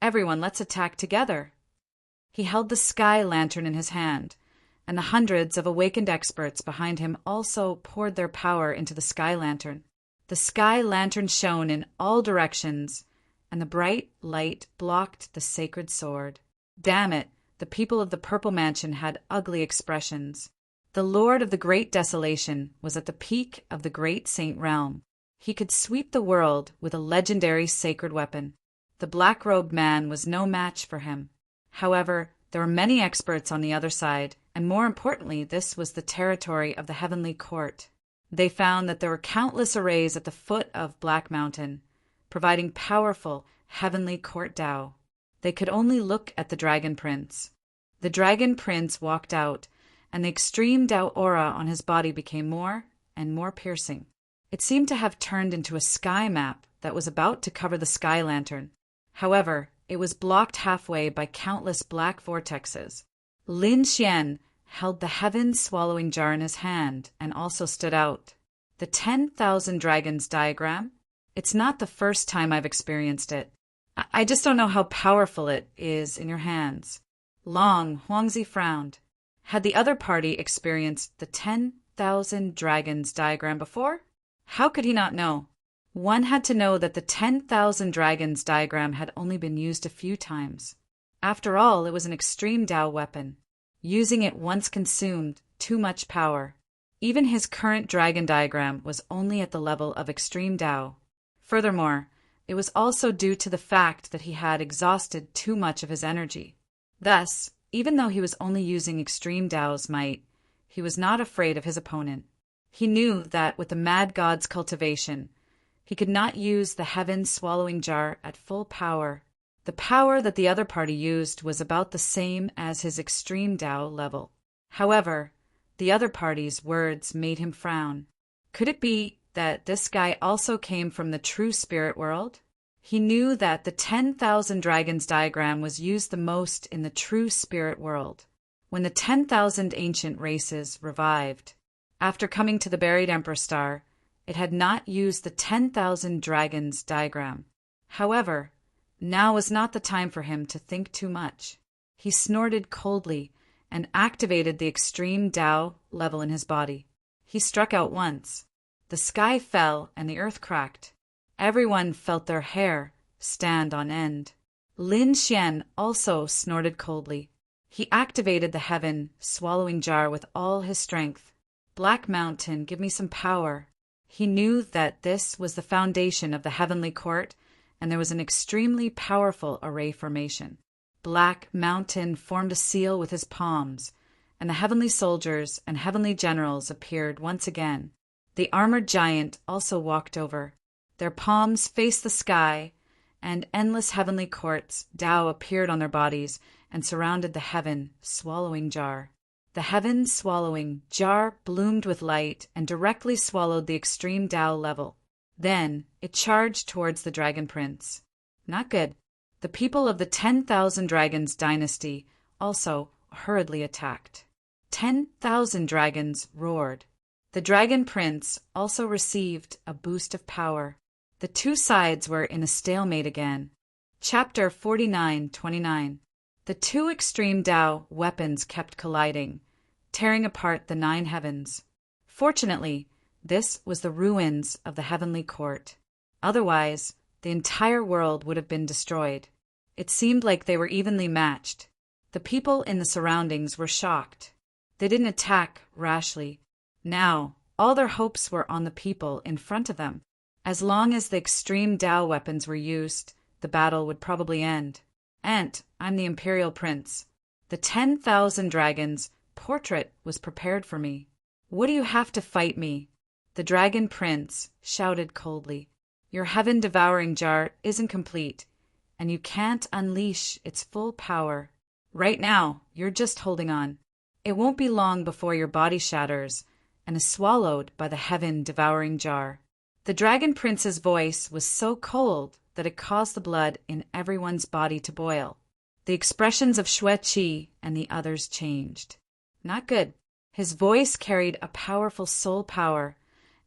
Everyone, let's attack together. He held the sky lantern in his hand, and the hundreds of awakened experts behind him also poured their power into the sky lantern. The sky lantern shone in all directions, and the bright light blocked the sacred sword. Damn it, the people of the Purple Mansion had ugly expressions. The Lord of the Great Desolation was at the peak of the Great Saint Realm. He could sweep the world with a legendary sacred weapon. The black-robed man was no match for him. However, there were many experts on the other side, and more importantly, this was the territory of the Heavenly Court. They found that there were countless arrays at the foot of Black Mountain, providing powerful Heavenly Court Dao. They could only look at the Dragon Prince. The Dragon Prince walked out, and the extreme Dao aura on his body became more and more piercing. It seemed to have turned into a sky map that was about to cover the sky lantern. However, it was blocked halfway by countless black vortexes. Lin Xian held the heaven-swallowing jar in his hand and also stood out. The 10,000 dragons diagram? It's not the first time I've experienced it. I just don't know how powerful it is in your hands. Long, Huangzi frowned. Had the other party experienced the 10,000 dragons diagram before? How could he not know? One had to know that the 10,000 dragons diagram had only been used a few times. After all, it was an extreme Dao weapon. Using it once consumed too much power. Even his current dragon diagram was only at the level of extreme Dao. Furthermore, it was also due to the fact that he had exhausted too much of his energy. Thus, even though he was only using extreme Dao's might, he was not afraid of his opponent. He knew that with the mad god's cultivation, he could not use the heaven-swallowing jar at full power. The power that the other party used was about the same as his extreme Dao level. However, the other party's words made him frown. Could it be that this guy also came from the true spirit world? He knew that the 10,000 dragons diagram was used the most in the true spirit world, when the 10,000 ancient races revived. After coming to the buried Emperor Star, it had not used the 10,000 dragons diagram. However, now was not the time for him to think too much. He snorted coldly and activated the extreme Dao level in his body. He struck out once. The sky fell and the earth cracked. Everyone felt their hair stand on end. Lin Xian also snorted coldly. He activated the heaven-swallowing jar with all his strength. Black Mountain, give me some power. He knew that this was the foundation of the heavenly court, and there was an extremely powerful array formation. Black Mountain formed a seal with his palms, and the heavenly soldiers and heavenly generals appeared once again. The armored giant also walked over. Their palms faced the sky, and endless heavenly courts, Dao, appeared on their bodies and surrounded the heaven-swallowing jar. The heaven-swallowing jar bloomed with light and directly swallowed the extreme Dao level. Then it charged towards the Dragon Prince. Not good. The people of the 10,000 Dragons dynasty also hurriedly attacked. 10,000 dragons roared. The Dragon Prince also received a boost of power. The two sides were in a stalemate again. Chapter 49-29. The two extreme Dao weapons kept colliding, tearing apart the 9 heavens. Fortunately, this was the ruins of the heavenly court. Otherwise, the entire world would have been destroyed. It seemed like they were evenly matched. The people in the surroundings were shocked. They didn't attack rashly. Now, all their hopes were on the people in front of them. As long as the extreme Dao weapons were used, the battle would probably end. And I'm the Imperial Prince. The 10,000 dragons portrait was prepared for me. What do you have to fight me? The Dragon Prince shouted coldly. Your heaven-devouring jar isn't complete, and you can't unleash its full power. Right now, you're just holding on. It won't be long before your body shatters and is swallowed by the heaven-devouring jar. The Dragon Prince's voice was so cold that it caused the blood in everyone's body to boil. The expressions of Xue Qi and the others changed. Not good. His voice carried a powerful soul power,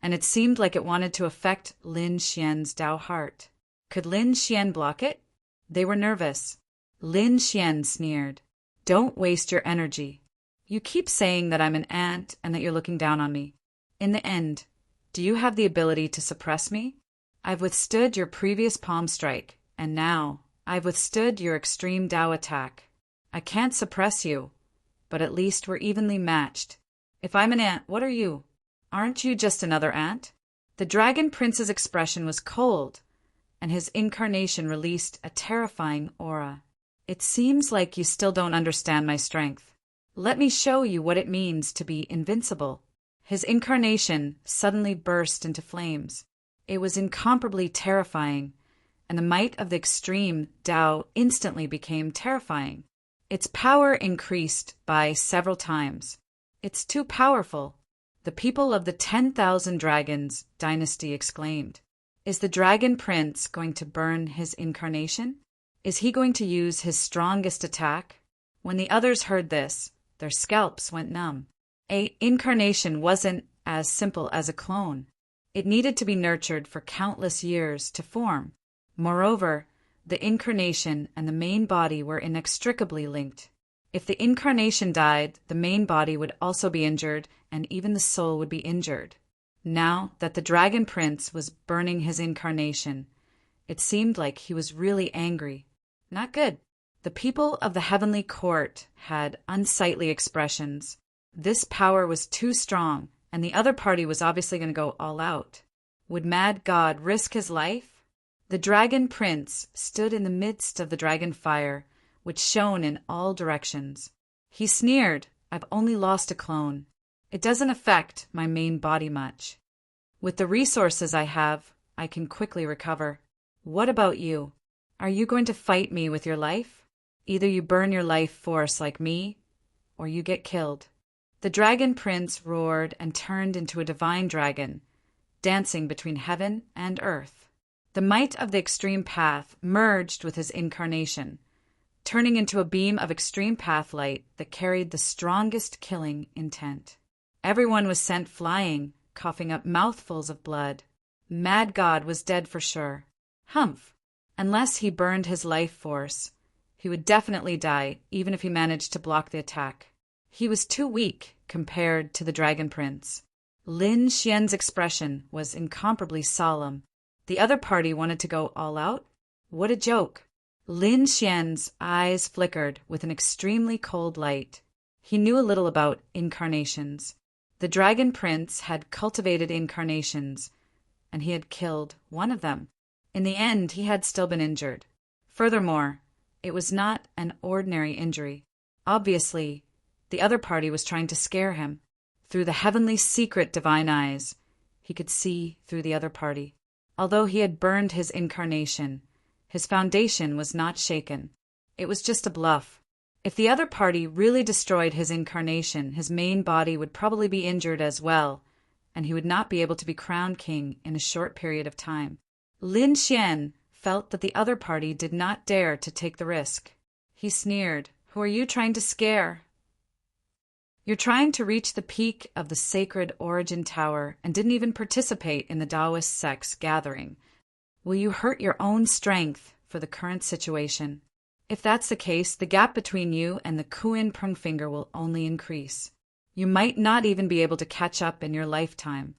and it seemed like it wanted to affect Lin Xian's Dao heart. Could Lin Xian block it? They were nervous. Lin Xian sneered. Don't waste your energy. You keep saying that I'm an ant and that you're looking down on me. In the end, do you have the ability to suppress me? I've withstood your previous palm strike, and now I've withstood your extreme Dao attack. I can't suppress you, but at least we're evenly matched. If I'm an ant, what are you? Aren't you just another ant? The Dragon Prince's expression was cold, and his incarnation released a terrifying aura. It seems like you still don't understand my strength. Let me show you what it means to be invincible. His incarnation suddenly burst into flames. It was incomparably terrifying, and the might of the extreme Dao instantly became terrifying. Its power increased by several times. It's too powerful. The people of the 10,000 Dragons dynasty exclaimed, "Is the Dragon Prince going to burn his incarnation? Is he going to use his strongest attack?" When the others heard this, their scalps went numb. A incarnation wasn't as simple as a clone. It needed to be nurtured for countless years to form. Moreover, the incarnation and the main body were inextricably linked. If the incarnation died, the main body would also be injured, and even the soul would be injured. Now that the Dragon Prince was burning his incarnation, it seemed like he was really angry. Not good. The people of the heavenly court had unsightly expressions. This power was too strong, and the other party was obviously going to go all out. Would Mad God risk his life? The Dragon Prince stood in the midst of the dragon fire, which shone in all directions. He sneered, "I've only lost a clone. It doesn't affect my main body much. With the resources I have, I can quickly recover. What about you? Are you going to fight me with your life? Either you burn your life force like me, or you get killed." The Dragon Prince roared and turned into a divine dragon, dancing between heaven and earth. The might of the extreme path merged with his incarnation, turning into a beam of extreme path light that carried the strongest killing intent. Everyone was sent flying, coughing up mouthfuls of blood. Mad God was dead for sure. Humph! Unless he burned his life force, he would definitely die, even if he managed to block the attack. He was too weak compared to the Dragon Prince. Lin Xian's expression was incomparably solemn. The other party wanted to go all out? What a joke! Lin Xian's eyes flickered with an extremely cold light. He knew a little about incarnations. The Dragon Prince had cultivated incarnations, and he had killed one of them. In the end, he had still been injured. Furthermore, it was not an ordinary injury. Obviously, the other party was trying to scare him. Through the heavenly secret divine eyes, he could see through the other party. Although he had burned his incarnation, his foundation was not shaken. It was just a bluff. If the other party really destroyed his incarnation, his main body would probably be injured as well, and he would not be able to be crowned king in a short period of time. Lin Xian felt that the other party did not dare to take the risk. He sneered, "Who are you trying to scare? You're trying to reach the peak of the sacred origin tower and didn't even participate in the Taoist sect's gathering. Will you hurt your own strength for the current situation? If that's the case, the gap between you and the Kuin Prungfinger will only increase. You might not even be able to catch up in your lifetime."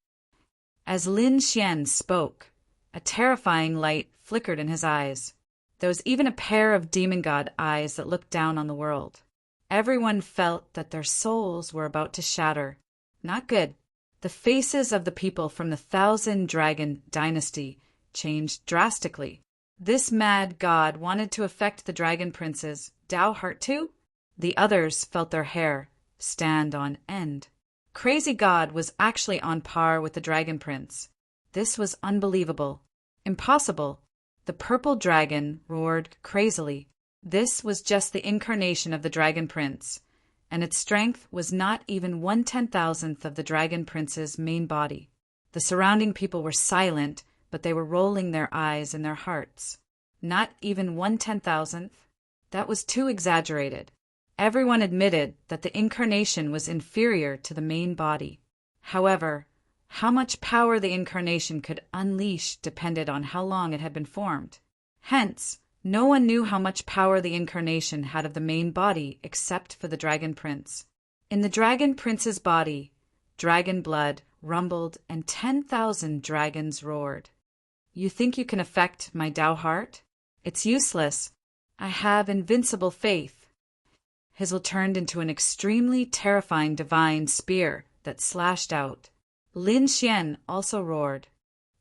As Lin Xian spoke, a terrifying light flickered in his eyes. There was even a pair of demon god eyes that looked down on the world. Everyone felt that their souls were about to shatter. Not good. The faces of the people from the 1,000 Dragon dynasty changed drastically. This mad god wanted to affect the Dragon Prince's Tao heart too? The others felt their hair stand on end. Crazy God was actually on par with the Dragon Prince. This was unbelievable. Impossible. The purple dragon roared crazily. This was just the incarnation of the Dragon Prince, and its strength was not even 1/10,000th of the Dragon Prince's main body. The surrounding people were silent, but they were rolling their eyes in their hearts. Not even 1/10,000th? That was too exaggerated. Everyone admitted that the incarnation was inferior to the main body. However, how much power the incarnation could unleash depended on how long it had been formed. Hence, no one knew how much power the incarnation had of the main body except for the Dragon Prince. In the Dragon Prince's body, dragon blood rumbled and 10,000 dragons roared. "You think you can affect my Tao heart? It's useless. I have invincible faith." His will turned into an extremely terrifying divine spear that slashed out. Lin Xian also roared,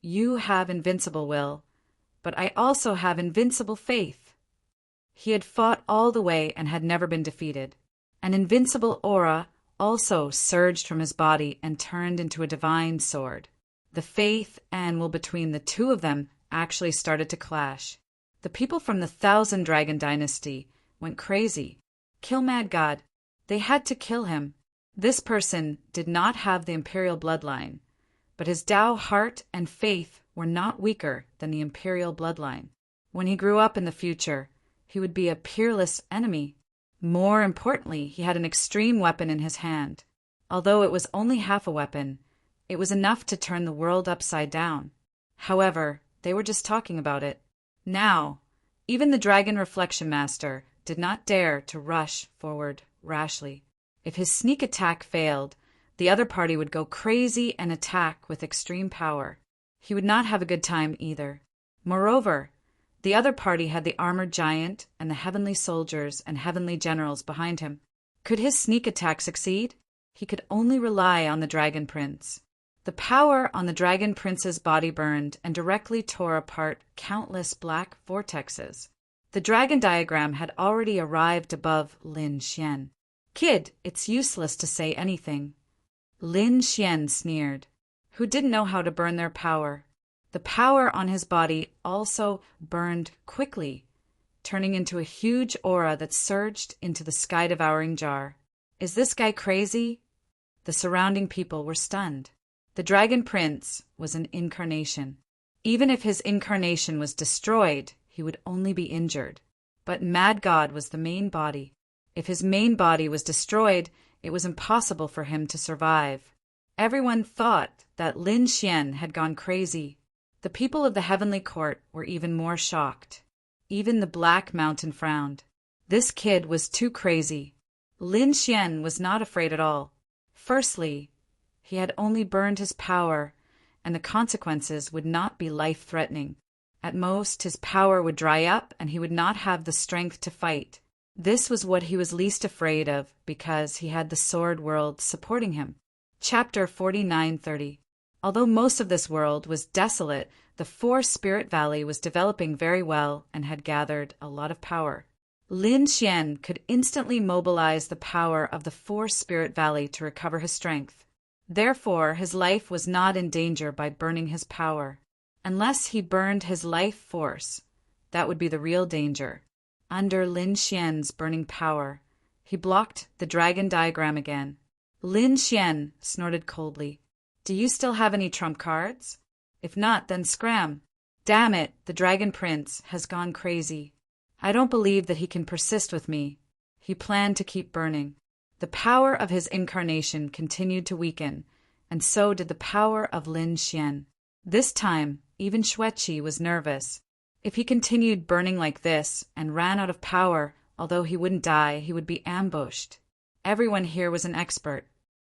"You have invincible will, but I also have invincible faith." He had fought all the way and had never been defeated. An invincible aura also surged from his body and turned into a divine sword. The faith and will between the two of them actually started to clash. The people from the 1,000 Dragon dynasty went crazy. Kill Mad God. They had to kill him. This person did not have the imperial bloodline, but his Tao heart and faith were not weaker than the imperial bloodline. When he grew up in the future, he would be a peerless enemy. More importantly, he had an extreme weapon in his hand. Although it was only half a weapon, it was enough to turn the world upside down. However, they were just talking about it. Now, even the Dragon Reflection Master did not dare to rush forward rashly. If his sneak attack failed, the other party would go crazy and attack with extreme power. He would not have a good time either. Moreover, the other party had the armored giant and the heavenly soldiers and heavenly generals behind him. Could his sneak attack succeed? He could only rely on the Dragon Prince. The power on the Dragon Prince's body burned and directly tore apart countless black vortexes. The dragon diagram had already arrived above Lin Xian. "Kid, it's useless to say anything." Lin Xian sneered. Who didn't know how to burn their power? The power on his body also burned quickly, turning into a huge aura that surged into the sky-devouring jar. Is this guy crazy? The surrounding people were stunned. The Dragon Prince was an incarnation. Even if his incarnation was destroyed, he would only be injured. But Mad God was the main body. If his main body was destroyed, it was impossible for him to survive. Everyone thought that Lin Xian had gone crazy. The people of the heavenly court were even more shocked. Even the Black Mountain frowned. This kid was too crazy. Lin Xian was not afraid at all. Firstly, he had only burned his power, and the consequences would not be life-threatening. At most, his power would dry up and he would not have the strength to fight. This was what he was least afraid of because he had the sword world supporting him. Chapter 49:30. Although most of this world was desolate, the Four Spirit Valley was developing very well and had gathered a lot of power. Lin Xian could instantly mobilize the power of the Four Spirit Valley to recover his strength. Therefore, his life was not in danger by burning his power. Unless he burned his life force, that would be the real danger. Under Lin Xian's burning power, he blocked the dragon diagram again. Lin Xian snorted coldly. Do you still have any trump cards? If not, then scram. Damn it, the Dragon Prince has gone crazy. I don't believe that he can persist with me. He planned to keep burning. The power of his incarnation continued to weaken, and so did the power of Lin Xian. This time, even Xueqi was nervous. If he continued burning like this and ran out of power, although he wouldn't die, he would be ambushed. Everyone here was an expert.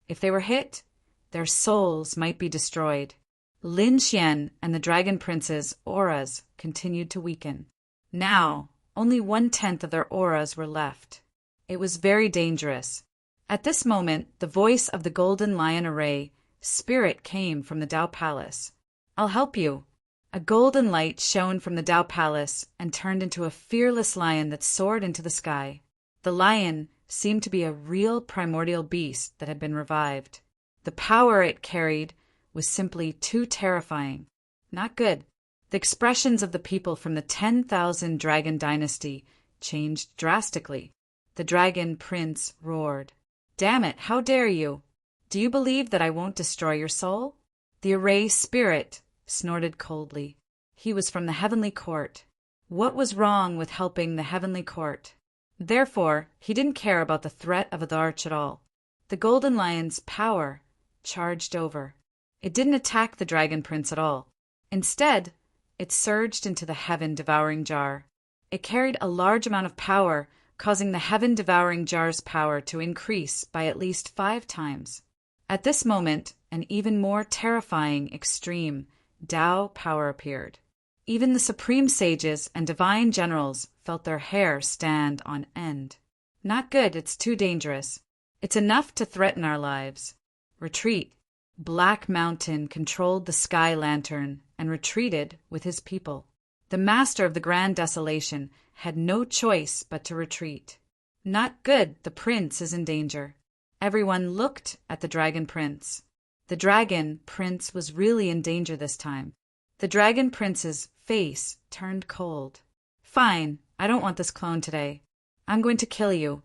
If they were hit, their souls might be destroyed. Lin Xian and the Dragon Prince's auras continued to weaken. Now, only 1/10 of their auras were left. It was very dangerous. At this moment, the voice of the Golden Lion Array spirit came from the Tao Palace. I'll help you. A golden light shone from the Tao Palace and turned into a fearless lion that soared into the sky. The lion seemed to be a real primordial beast that had been revived. The power it carried was simply too terrifying. Not good. The expressions of the people from the 10,000 Dragon Dynasty changed drastically. The Dragon Prince roared. Damn it, how dare you? Do you believe that I won't destroy your soul? The Array Spirit snorted coldly. He was from the Heavenly Court. What was wrong with helping the Heavenly Court? Therefore, he didn't care about the threat of the arch at all. The Golden Lion's power charged over. It didn't attack the Dragon Prince at all. Instead, it surged into the heaven-devouring jar. It carried a large amount of power, causing the heaven-devouring jar's power to increase by at least 5 times. At this moment, an even more terrifying extreme Tao power appeared. Even the supreme sages and divine generals felt their hair stand on end. Not good, it's too dangerous. It's enough to threaten our lives. Retreat. Black Mountain controlled the sky lantern and retreated with his people. The master of the Grand Desolation had no choice but to retreat. Not good, the prince is in danger. Everyone looked at the Dragon Prince. The Dragon Prince was really in danger this time. The Dragon Prince's face turned cold. Fine, I don't want this clone today. I'm going to kill you.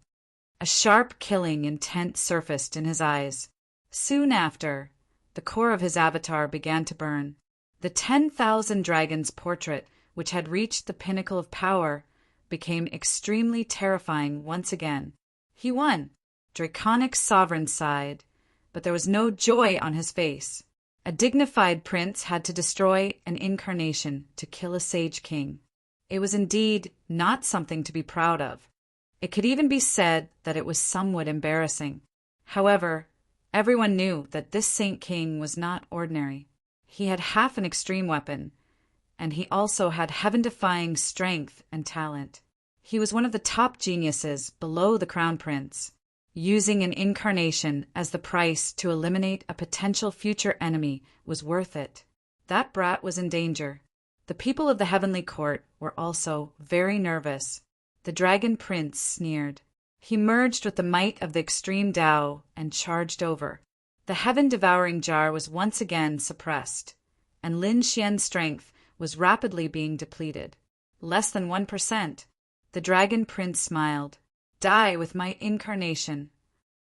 A sharp, killing intent surfaced in his eyes. Soon after, the core of his avatar began to burn. The 10,000 dragons portrait, which had reached the pinnacle of power, became extremely terrifying once again. He won. Draconic sovereign sighed, but there was no joy on his face. A dignified prince had to destroy an incarnation to kill a sage king. It was indeed not something to be proud of. It could even be said that it was somewhat embarrassing. However, everyone knew that this Saint King was not ordinary. He had half an extreme weapon, and he also had heaven-defying strength and talent. He was one of the top geniuses below the Crown Prince. Using an incarnation as the price to eliminate a potential future enemy was worth it. That brat was in danger. The people of the heavenly court were also very nervous. The Dragon Prince sneered. He merged with the might of the extreme Tao and charged over. The heaven-devouring jar was once again suppressed, and Lin Xian's strength was rapidly being depleted. Less than 1%. The Dragon Prince smiled. Die with my incarnation.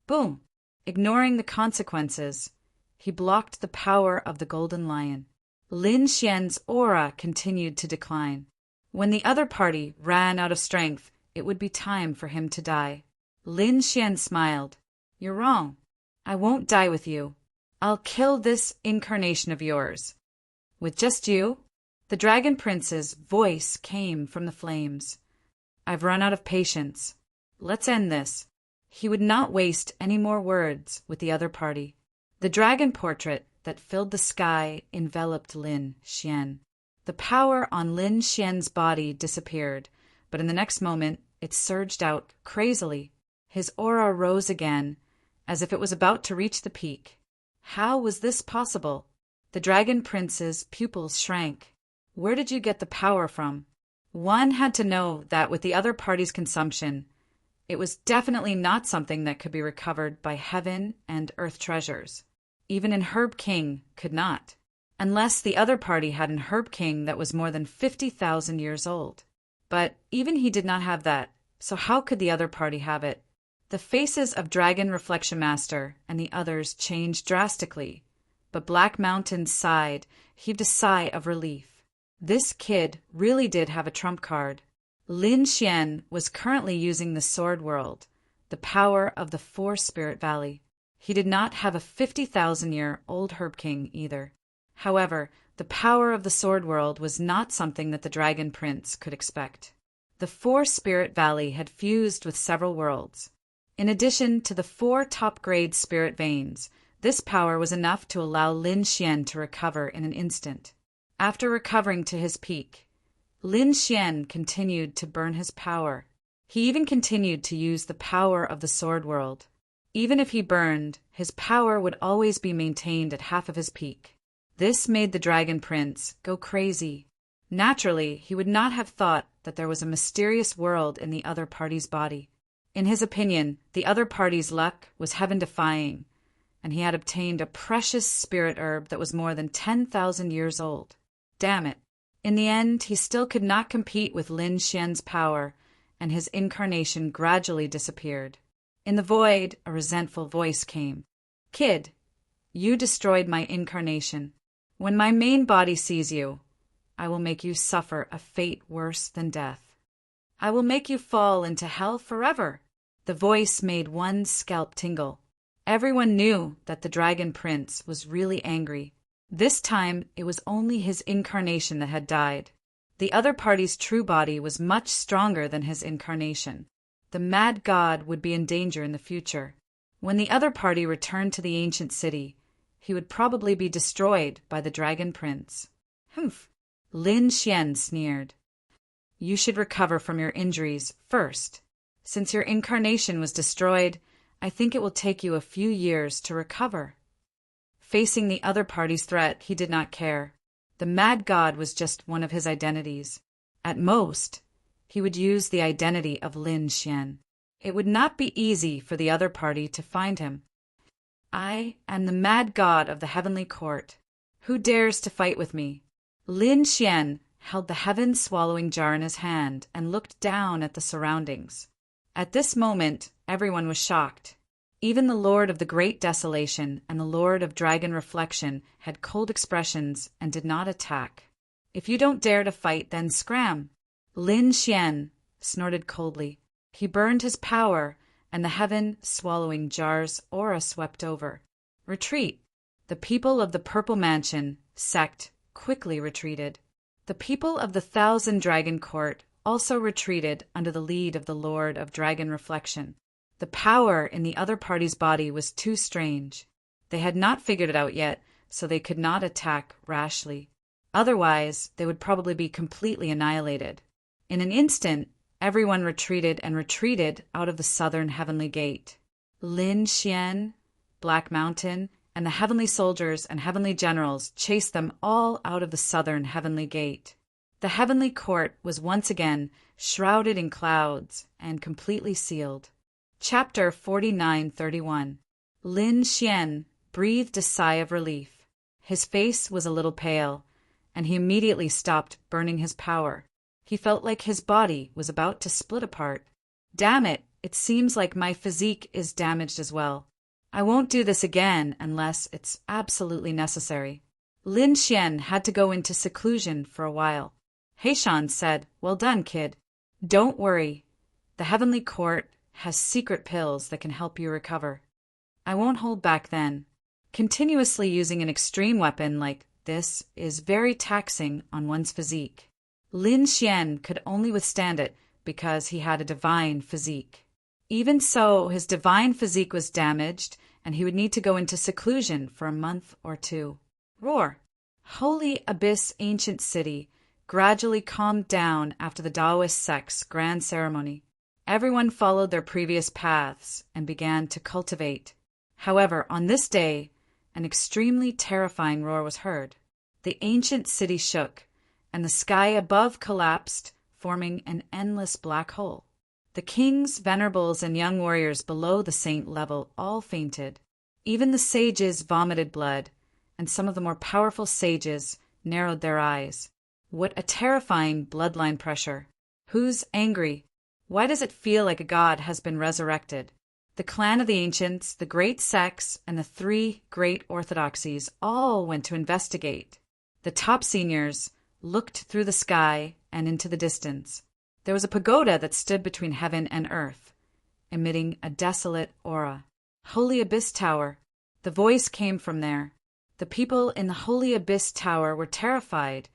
Boom! Ignoring the consequences, he blocked the power of the Golden Lion. Lin Xian's aura continued to decline. When the other party ran out of strength, it would be time for him to die. Lin Xian smiled. You're wrong. I won't die with you. I'll kill this incarnation of yours. With just you? The Dragon Prince's voice came from the flames. I've run out of patience. Let's end this. He would not waste any more words with the other party. The dragon portrait that filled the sky enveloped Lin Xian. The power on Lin Xian's body disappeared, but in the next moment it surged out crazily. His aura rose again, as if it was about to reach the peak. How was this possible? The Dragon Prince's pupils shrank. Where did you get the power from? One had to know that with the other party's consumption, it was definitely not something that could be recovered by heaven and earth treasures. Even an Herb King could not, unless the other party had an Herb King that was more than 50,000 years old. But even he did not have that, so how could the other party have it? The faces of Dragon Reflection Master and the others changed drastically, but Black Mountain sighed, heaved a sigh of relief. This kid really did have a trump card. Lin Xian was currently using the Sword World, the power of the Four Spirit Valley. He did not have a 50,000-year-old Herb King either. However, the power of the Sword World was not something that the Dragon Prince could expect. The Four Spirit Valley had fused with several worlds. In addition to the 4 top-grade spirit veins, this power was enough to allow Lin Xian to recover in an instant. After recovering to his peak, Lin Xian continued to burn his power. He even continued to use the power of the Sword World. Even if he burned, his power would always be maintained at half of his peak. This made the Dragon Prince go crazy. Naturally, he would not have thought that there was a mysterious world in the other party's body. In his opinion, the other party's luck was heaven-defying, and he had obtained a precious spirit herb that was more than 10,000 years old. Damn it. In the end, he still could not compete with Lin Xian's power, and his incarnation gradually disappeared. In the void, a resentful voice came. Kid, you destroyed my incarnation. When my main body sees you, I will make you suffer a fate worse than death. I will make you fall into hell forever. The voice made one's scalp tingle. Everyone knew that the Dragon Prince was really angry. This time, it was only his incarnation that had died. The other party's true body was much stronger than his incarnation. The mad god would be in danger in the future. When the other party returned to the ancient city, he would probably be destroyed by the Dragon Prince. Humph! Lin Xian sneered. You should recover from your injuries first. Since your incarnation was destroyed, I think it will take you a few years to recover. Facing the other party's threat, he did not care. The mad god was just one of his identities. At most, he would use the identity of Lin Xian. It would not be easy for the other party to find him. I am the mad god of the heavenly court. Who dares to fight with me? Lin Xian held the heaven-swallowing jar in his hand and looked down at the surroundings. At this moment, everyone was shocked. Even the Lord of the Great Desolation and the Lord of Dragon Reflection had cold expressions and did not attack. If you don't dare to fight, then scram. Lin Xian snorted coldly. He burned his power, and the heaven-swallowing jar's aura swept over. Retreat. The people of the Purple Mansion sect quickly retreated. The people of the Thousand Dragon Court also retreated under the lead of the Lord of Dragon Reflection. The power in the other party's body was too strange. They had not figured it out yet, so they could not attack rashly. Otherwise, they would probably be completely annihilated. In an instant, everyone retreated and retreated out of the southern heavenly gate. Lin Xian, Black Mountain, and the heavenly soldiers and heavenly generals chased them all out of the southern heavenly gate. The heavenly court was once again shrouded in clouds and completely sealed. Chapter 49:31. Lin Xian breathed a sigh of relief. His face was a little pale, and he immediately stopped burning his power. He felt like his body was about to split apart. Damn it, it seems like my physique is damaged as well. I won't do this again unless it's absolutely necessary. Lin Xian had to go into seclusion for a while. Heishan said, "Well done, kid. Don't worry. The heavenly court has secret pills that can help you recover. I won't hold back then. Continuously using an extreme weapon like this is very taxing on one's physique." Lin Xian could only withstand it because he had a divine physique. Even so, his divine physique was damaged, and he would need to go into seclusion for a month or two. Roar! Holy Abyss Ancient City gradually calmed down after the Taoist sect's grand ceremony. Everyone followed their previous paths and began to cultivate. However, on this day, an extremely terrifying roar was heard. The ancient city shook, and the sky above collapsed, forming an endless black hole. The kings, venerables, and young warriors below the saint level all fainted. Even the sages vomited blood, and some of the more powerful sages narrowed their eyes. What a terrifying bloodline pressure! Who's angry? Why does it feel like a god has been resurrected? The clan of the ancients, the great sects, and the three great orthodoxies all went to investigate. The top seniors looked through the sky and into the distance. There was a pagoda that stood between heaven and earth, emitting a desolate aura. Holy Abyss Tower. The voice came from there. The people in the Holy Abyss Tower were terrified,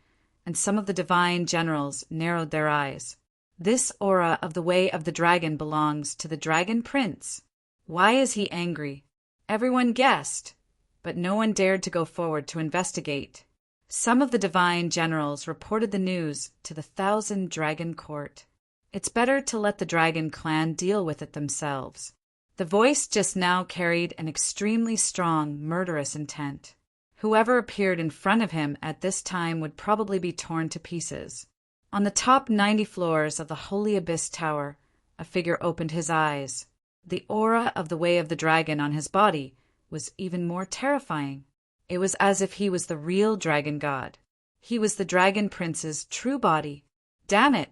and some of the divine generals narrowed their eyes. This aura of the Way of the Dragon belongs to the Dragon Prince. Why is he angry? Everyone guessed, but no one dared to go forward to investigate. Some of the divine generals reported the news to the Thousand Dragon Court. It's better to let the Dragon Clan deal with it themselves. The voice just now carried an extremely strong, murderous intent. Whoever appeared in front of him at this time would probably be torn to pieces. On the top 90 floors of the Holy Abyss Tower, a figure opened his eyes. The aura of the Way of the Dragon on his body was even more terrifying. It was as if he was the real dragon god. He was the Dragon Prince's true body. Damn it!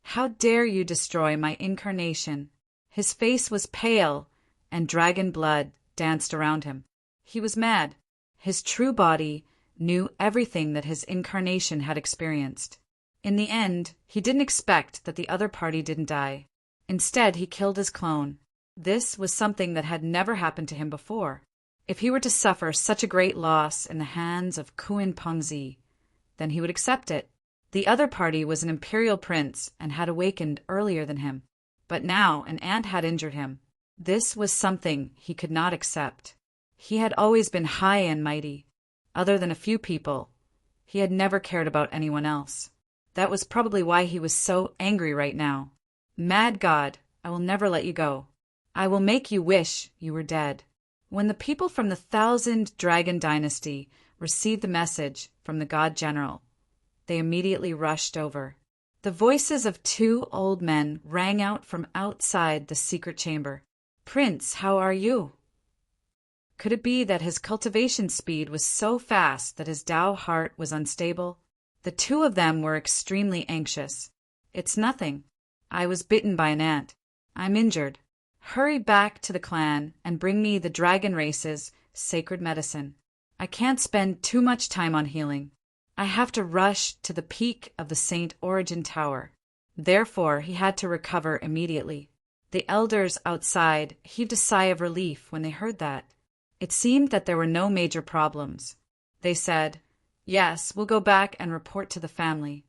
How dare you destroy my incarnation? His face was pale, and dragon blood danced around him. He was mad. His true body knew everything that his incarnation had experienced. In the end, he didn't expect that the other party didn't die. Instead, he killed his clone. This was something that had never happened to him before. If he were to suffer such a great loss in the hands of Kuan Pengzi, then he would accept it. The other party was an imperial prince and had awakened earlier than him. But now an ant had injured him. This was something he could not accept. He had always been high and mighty. Other than a few people, he had never cared about anyone else. That was probably why he was so angry right now. Mad God, I will never let you go. I will make you wish you were dead. When the people from the Thousand Dragon Dynasty received the message from the God General, they immediately rushed over. The voices of two old men rang out from outside the secret chamber. "Prince, how are you?" Could it be that his cultivation speed was so fast that his Tao heart was unstable? The two of them were extremely anxious. "It's nothing. I was bitten by an ant. I'm injured. Hurry back to the clan and bring me the dragon race's sacred medicine. I can't spend too much time on healing. I have to rush to the peak of the St. Origin Tower. Therefore, he had to recover immediately. The elders outside heaved a sigh of relief when they heard that. It seemed that there were no major problems. They said, "Yes, we'll go back and report to the family."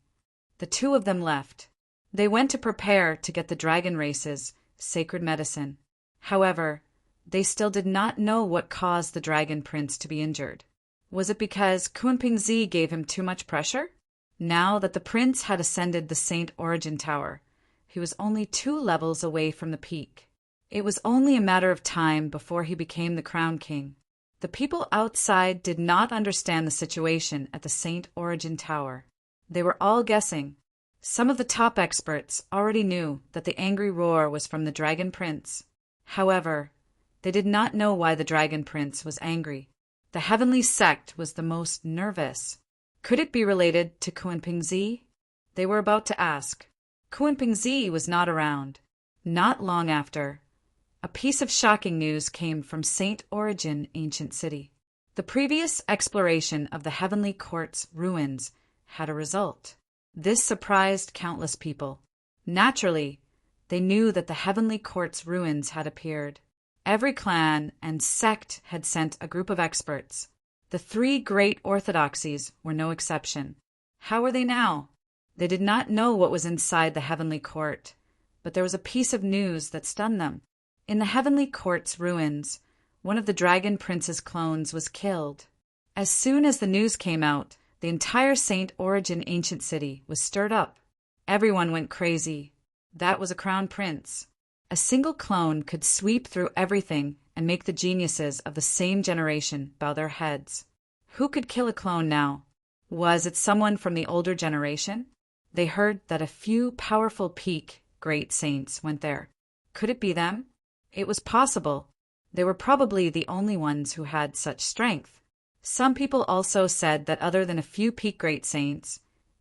The two of them left. They went to prepare to get the dragon race's sacred medicine. However, they still did not know what caused the dragon prince to be injured. Was it because Kunpingzi gave him too much pressure? Now that the prince had ascended the St. Origin Tower, he was only 2 levels away from the peak. It was only a matter of time before he became the crown king. The people outside did not understand the situation at the St. Origin Tower. They were all guessing. Some of the top experts already knew that the angry roar was from the Dragon Prince. However, they did not know why the Dragon Prince was angry. The heavenly sect was the most nervous. Could it be related to Kunpingzi? They were about to ask. Kunpingzi was not around. Not long after, a piece of shocking news came from St. Origin Ancient City. The previous exploration of the Heavenly Court's ruins had a result. This surprised countless people. Naturally, they knew that the Heavenly Court's ruins had appeared. Every clan and sect had sent a group of experts. The 3 great orthodoxies were no exception. How were they now? They did not know what was inside the Heavenly Court, but there was a piece of news that stunned them. In the Heavenly Court's ruins, one of the Dragon Prince's clones was killed. As soon as the news came out, the entire St. Origin Ancient City was stirred up. Everyone went crazy. That was a crown prince. A single clone could sweep through everything and make the geniuses of the same generation bow their heads. Who could kill a clone now? Was it someone from the older generation? They heard that a few powerful peak great saints went there. Could it be them? It was possible. They were probably the only ones who had such strength. Some people also said that other than a few peak great saints,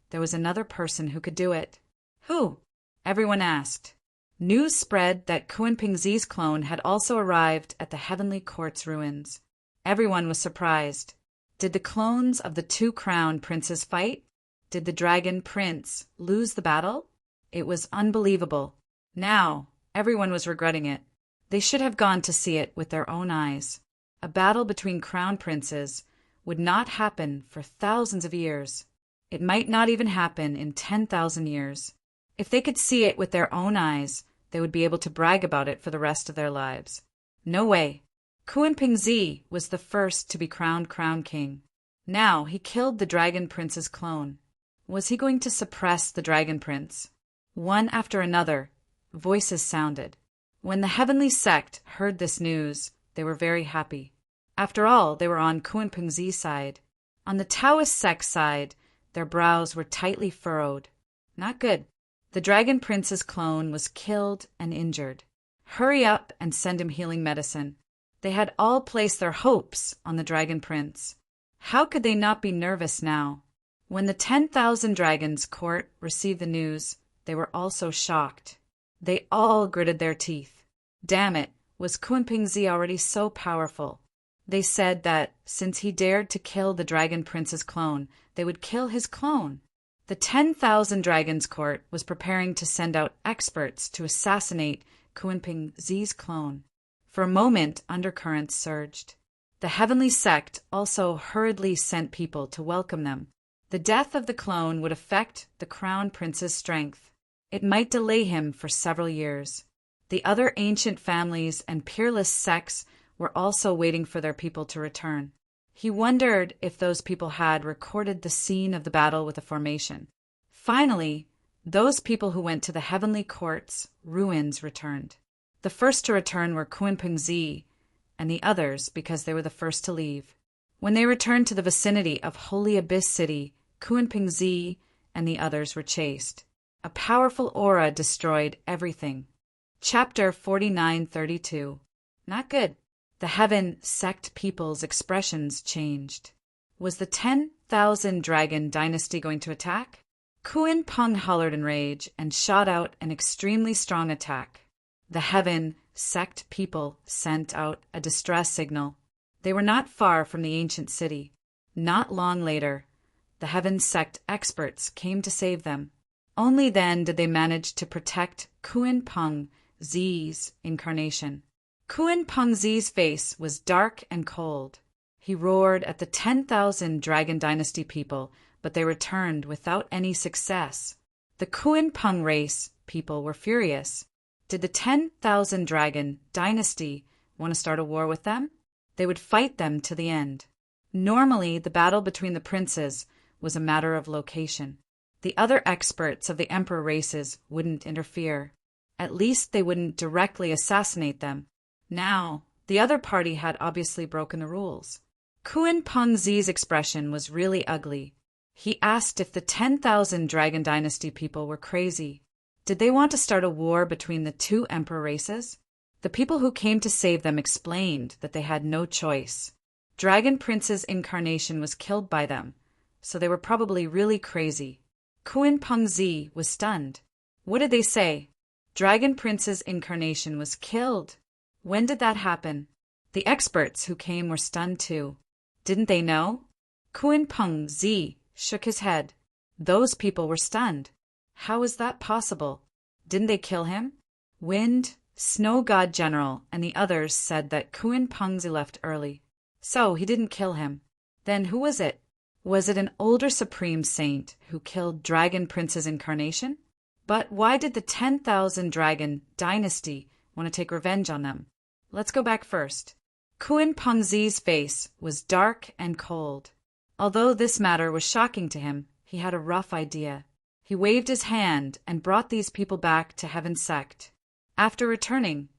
there was another person who could do it. Who? Everyone asked. News spread that Kunpingzi's clone had also arrived at the Heavenly Court's ruins. Everyone was surprised. Did the clones of the 2 crown princes fight? Did the dragon prince lose the battle? It was unbelievable. Now, everyone was regretting it. They should have gone to see it with their own eyes. A battle between crown princes would not happen for thousands of years. It might not even happen in 10,000 years. If they could see it with their own eyes, they would be able to brag about it for the rest of their lives. No way. Kunpingzi was the first to be crowned crown king. Now he killed the dragon prince's clone. Was he going to suppress the dragon prince? One after another, voices sounded. When the heavenly sect heard this news, they were very happy. After all, they were on Kunpingzi's side. On the Taoist sect's side, their brows were tightly furrowed. Not good. The dragon prince's clone was killed and injured. Hurry up and send him healing medicine. They had all placed their hopes on the dragon prince. How could they not be nervous now? When the 10,000 dragons court received the news, they were also shocked. They all gritted their teeth. Damn it, was Kunpingzi already so powerful? They said that, since he dared to kill the dragon prince's clone, they would kill his clone. The 10,000 dragons court was preparing to send out experts to assassinate Kunpingzi's clone. For a moment, undercurrents surged. The heavenly sect also hurriedly sent people to welcome them. The death of the clone would affect the crown prince's strength. It might delay him for several years. The other ancient families and peerless sects were also waiting for their people to return. He wondered if those people had recorded the scene of the battle with a formation. Finally, those people who went to the heavenly court's ruins returned. The first to return were Kunpingzi, and the others because they were the first to leave. When they returned to the vicinity of Holy Abyss City, Kunpingzi and the others were chased. A powerful aura destroyed everything. Chapter 4932. Not good. The heaven sect people's expressions changed. Was the 10,000 dragon dynasty going to attack? Kunpeng hollered in rage and shot out an extremely strong attack. The heaven sect people sent out a distress signal. They were not far from the ancient city. Not long later, the heaven sect experts came to save them. Only then did they manage to protect Kuan Peng Zi's incarnation. Kuan Peng Zi's face was dark and cold. He roared at the 10,000 Dragon Dynasty people, but they returned without any success. The Kuan Peng race people were furious. Did the 10,000 Dragon Dynasty want to start a war with them? They would fight them to the end. Normally, the battle between the princes was a matter of location. The other experts of the emperor races wouldn't interfere. At least they wouldn't directly assassinate them. Now, the other party had obviously broken the rules. Kuan Peng Zi's expression was really ugly. He asked if the 10,000 Dragon Dynasty people were crazy. Did they want to start a war between the two emperor races? The people who came to save them explained that they had no choice. Dragon Prince's incarnation was killed by them, so they were probably really crazy. Kuan Peng Zi was stunned. What did they say? Dragon Prince's incarnation was killed. When did that happen? The experts who came were stunned too. Didn't they know? Kuan Peng Zi shook his head. Those people were stunned. How is that possible? Didn't they kill him? Wind, Snow God General, and the others said that Kuan Peng Zi left early. So he didn't kill him. Then who was it? Was it an older supreme saint who killed Dragon Prince's incarnation? But why did the 10,000 Dragon Dynasty want to take revenge on them? Let's go back first. Kuan Peng Zi's face was dark and cold. Although this matter was shocking to him, he had a rough idea. He waved his hand and brought these people back to Heaven Sect. After returning,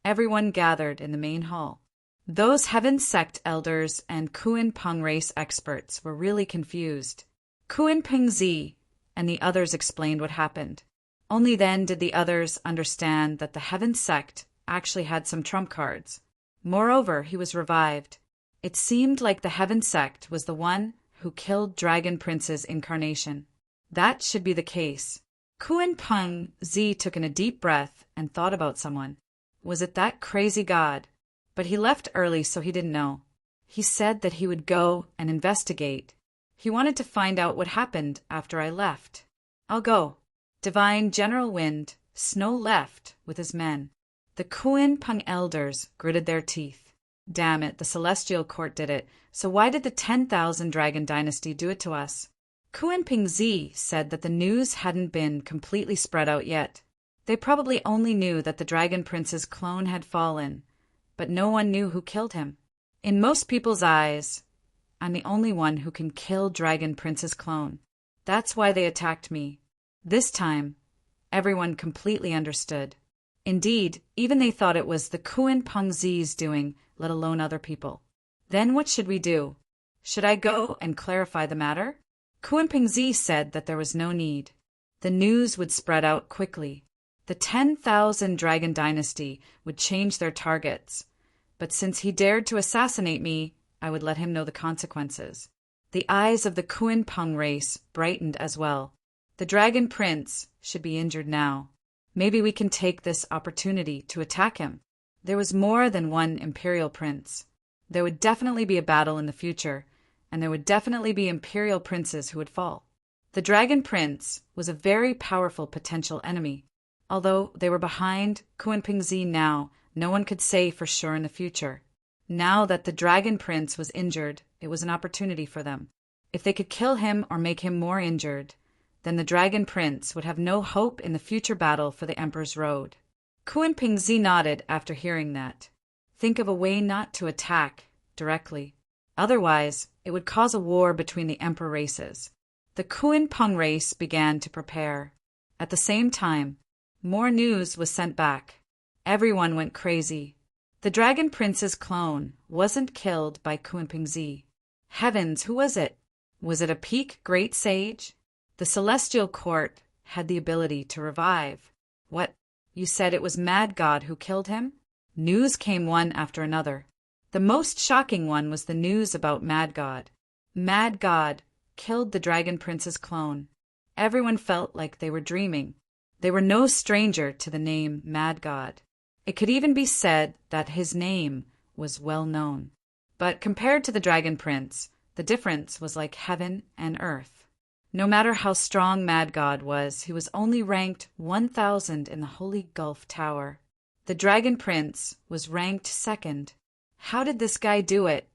everyone gathered in the main hall. Those Heaven Sect elders and Kuan Peng race experts were really confused. Kuan Peng Zi and the others explained what happened. Only then did the others understand that the Heaven Sect actually had some trump cards. Moreover, he was revived. It seemed like the Heaven Sect was the one who killed Dragon Prince's incarnation. That should be the case. Kuan Peng Zi took in a deep breath and thought about someone. Was it that crazy god? But he left early, so he didn't know. He said that he would go and investigate. He wanted to find out what happened after I left. I'll go. Divine General Wind, Snow left with his men. The Kuan Peng elders gritted their teeth. Damn it, the Celestial Court did it. So why did the 10,000 Dragon Dynasty do it to us? Kuan Peng Zi said that the news hadn't been completely spread out yet. They probably only knew that the Dragon Prince's clone had fallen, but no one knew who killed him. In most people's eyes, I'm the only one who can kill Dragon Prince's clone. That's why they attacked me. This time, everyone completely understood. Indeed, even they thought it was the Kuan Peng Zi's doing, let alone other people. Then what should we do? Should I go and clarify the matter? Kuan Peng Zi said that there was no need. The news would spread out quickly. The 10,000 Dragon Dynasty would change their targets. But since he dared to assassinate me, I would let him know the consequences. The eyes of the Kuan Peng race brightened as well. The Dragon Prince should be injured now. Maybe we can take this opportunity to attack him. There was more than one Imperial Prince. There would definitely be a battle in the future, and there would definitely be Imperial Princes who would fall. The Dragon Prince was a very powerful potential enemy. Although they were behind Kuan Peng Zi now, no one could say for sure in the future. Now that the Dragon Prince was injured, it was an opportunity for them. If they could kill him or make him more injured, then the Dragon Prince would have no hope in the future battle for the Emperor's Road. Kuan Peng Zi nodded after hearing that. Think of a way not to attack directly. Otherwise, it would cause a war between the Emperor races. The Kuan Peng race began to prepare. At the same time, more news was sent back. Everyone went crazy. The Dragon Prince's clone wasn't killed by Kuan Peng Zi. Heavens, who was it? Was it a peak great sage? The Celestial Court had the ability to revive. What? You said it was Mad God who killed him? News came one after another. The most shocking one was the news about Mad God. Mad God killed the Dragon Prince's clone. Everyone felt like they were dreaming. They were no stranger to the name Mad God. It could even be said that his name was well known. But compared to the Dragon Prince, the difference was like heaven and earth. No matter how strong Mad God was, he was only ranked 1,000 in the Holy Gulf Tower. The Dragon Prince was ranked second. How did this guy do it?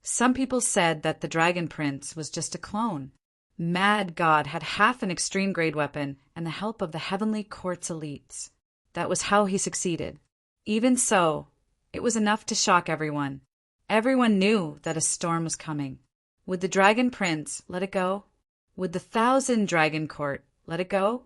Some people said that the Dragon Prince was just a clone. Mad God had half an extreme grade weapon and the help of the Heavenly Court's elites. That was how he succeeded. Even so, it was enough to shock everyone. Everyone knew that a storm was coming. Would the Dragon Prince let it go? Would the 1,000 Dragon Court let it go?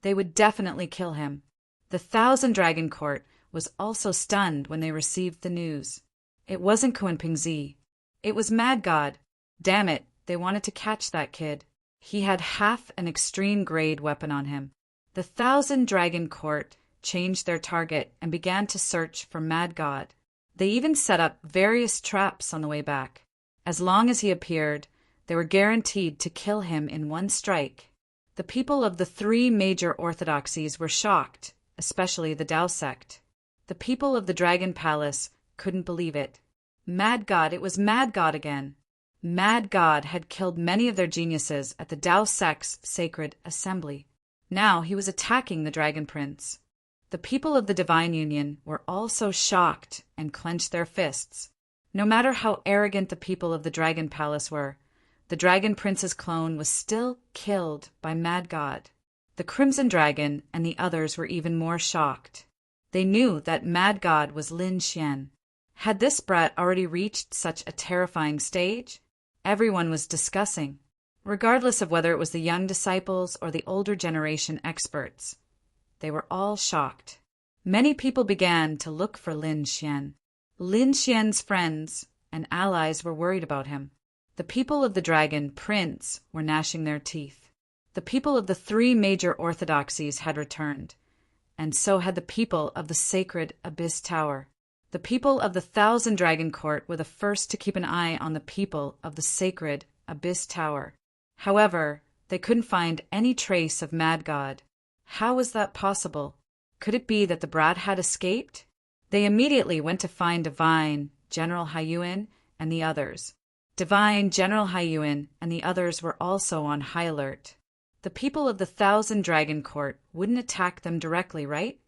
They would definitely kill him. The 1,000 Dragon Court was also stunned when they received the news. It wasn't Kunping Z. It was Mad God. Damn it, they wanted to catch that kid. He had half an extreme grade weapon on him. The 1,000 Dragon Court changed their target and began to search for Mad God. They even set up various traps on the way back. As long as he appeared, they were guaranteed to kill him in one strike. The people of the 3 major orthodoxies were shocked, especially the Tao sect. The people of the Dragon Palace couldn't believe it. Mad God, it was Mad God again. Mad God had killed many of their geniuses at the Tao sect's sacred assembly. Now he was attacking the Dragon Prince. The people of the Divine Union were also shocked and clenched their fists. No matter how arrogant the people of the Dragon Palace were, the Dragon Prince's clone was still killed by Mad God. The Crimson Dragon and the others were even more shocked. They knew that Mad God was Lin Xian. Had this brat already reached such a terrifying stage? Everyone was discussing, regardless of whether it was the young disciples or the older generation experts. They were all shocked. Many people began to look for Lin Xian. Lin Xian's friends and allies were worried about him. The people of the Dragon Prince were gnashing their teeth. The people of the 3 major orthodoxies had returned, and so had the people of the sacred Abyss Tower. The people of the 1,000 Dragon Court were the first to keep an eye on the people of the sacred Abyss Tower. However, they couldn't find any trace of Mad God. How was that possible? Could it be that the brat had escaped? They immediately went to find Divine General Haiyuan and the others. Divine General Haiyuan and the others were also on high alert. The people of the 1,000 Dragon Court wouldn't attack them directly, right?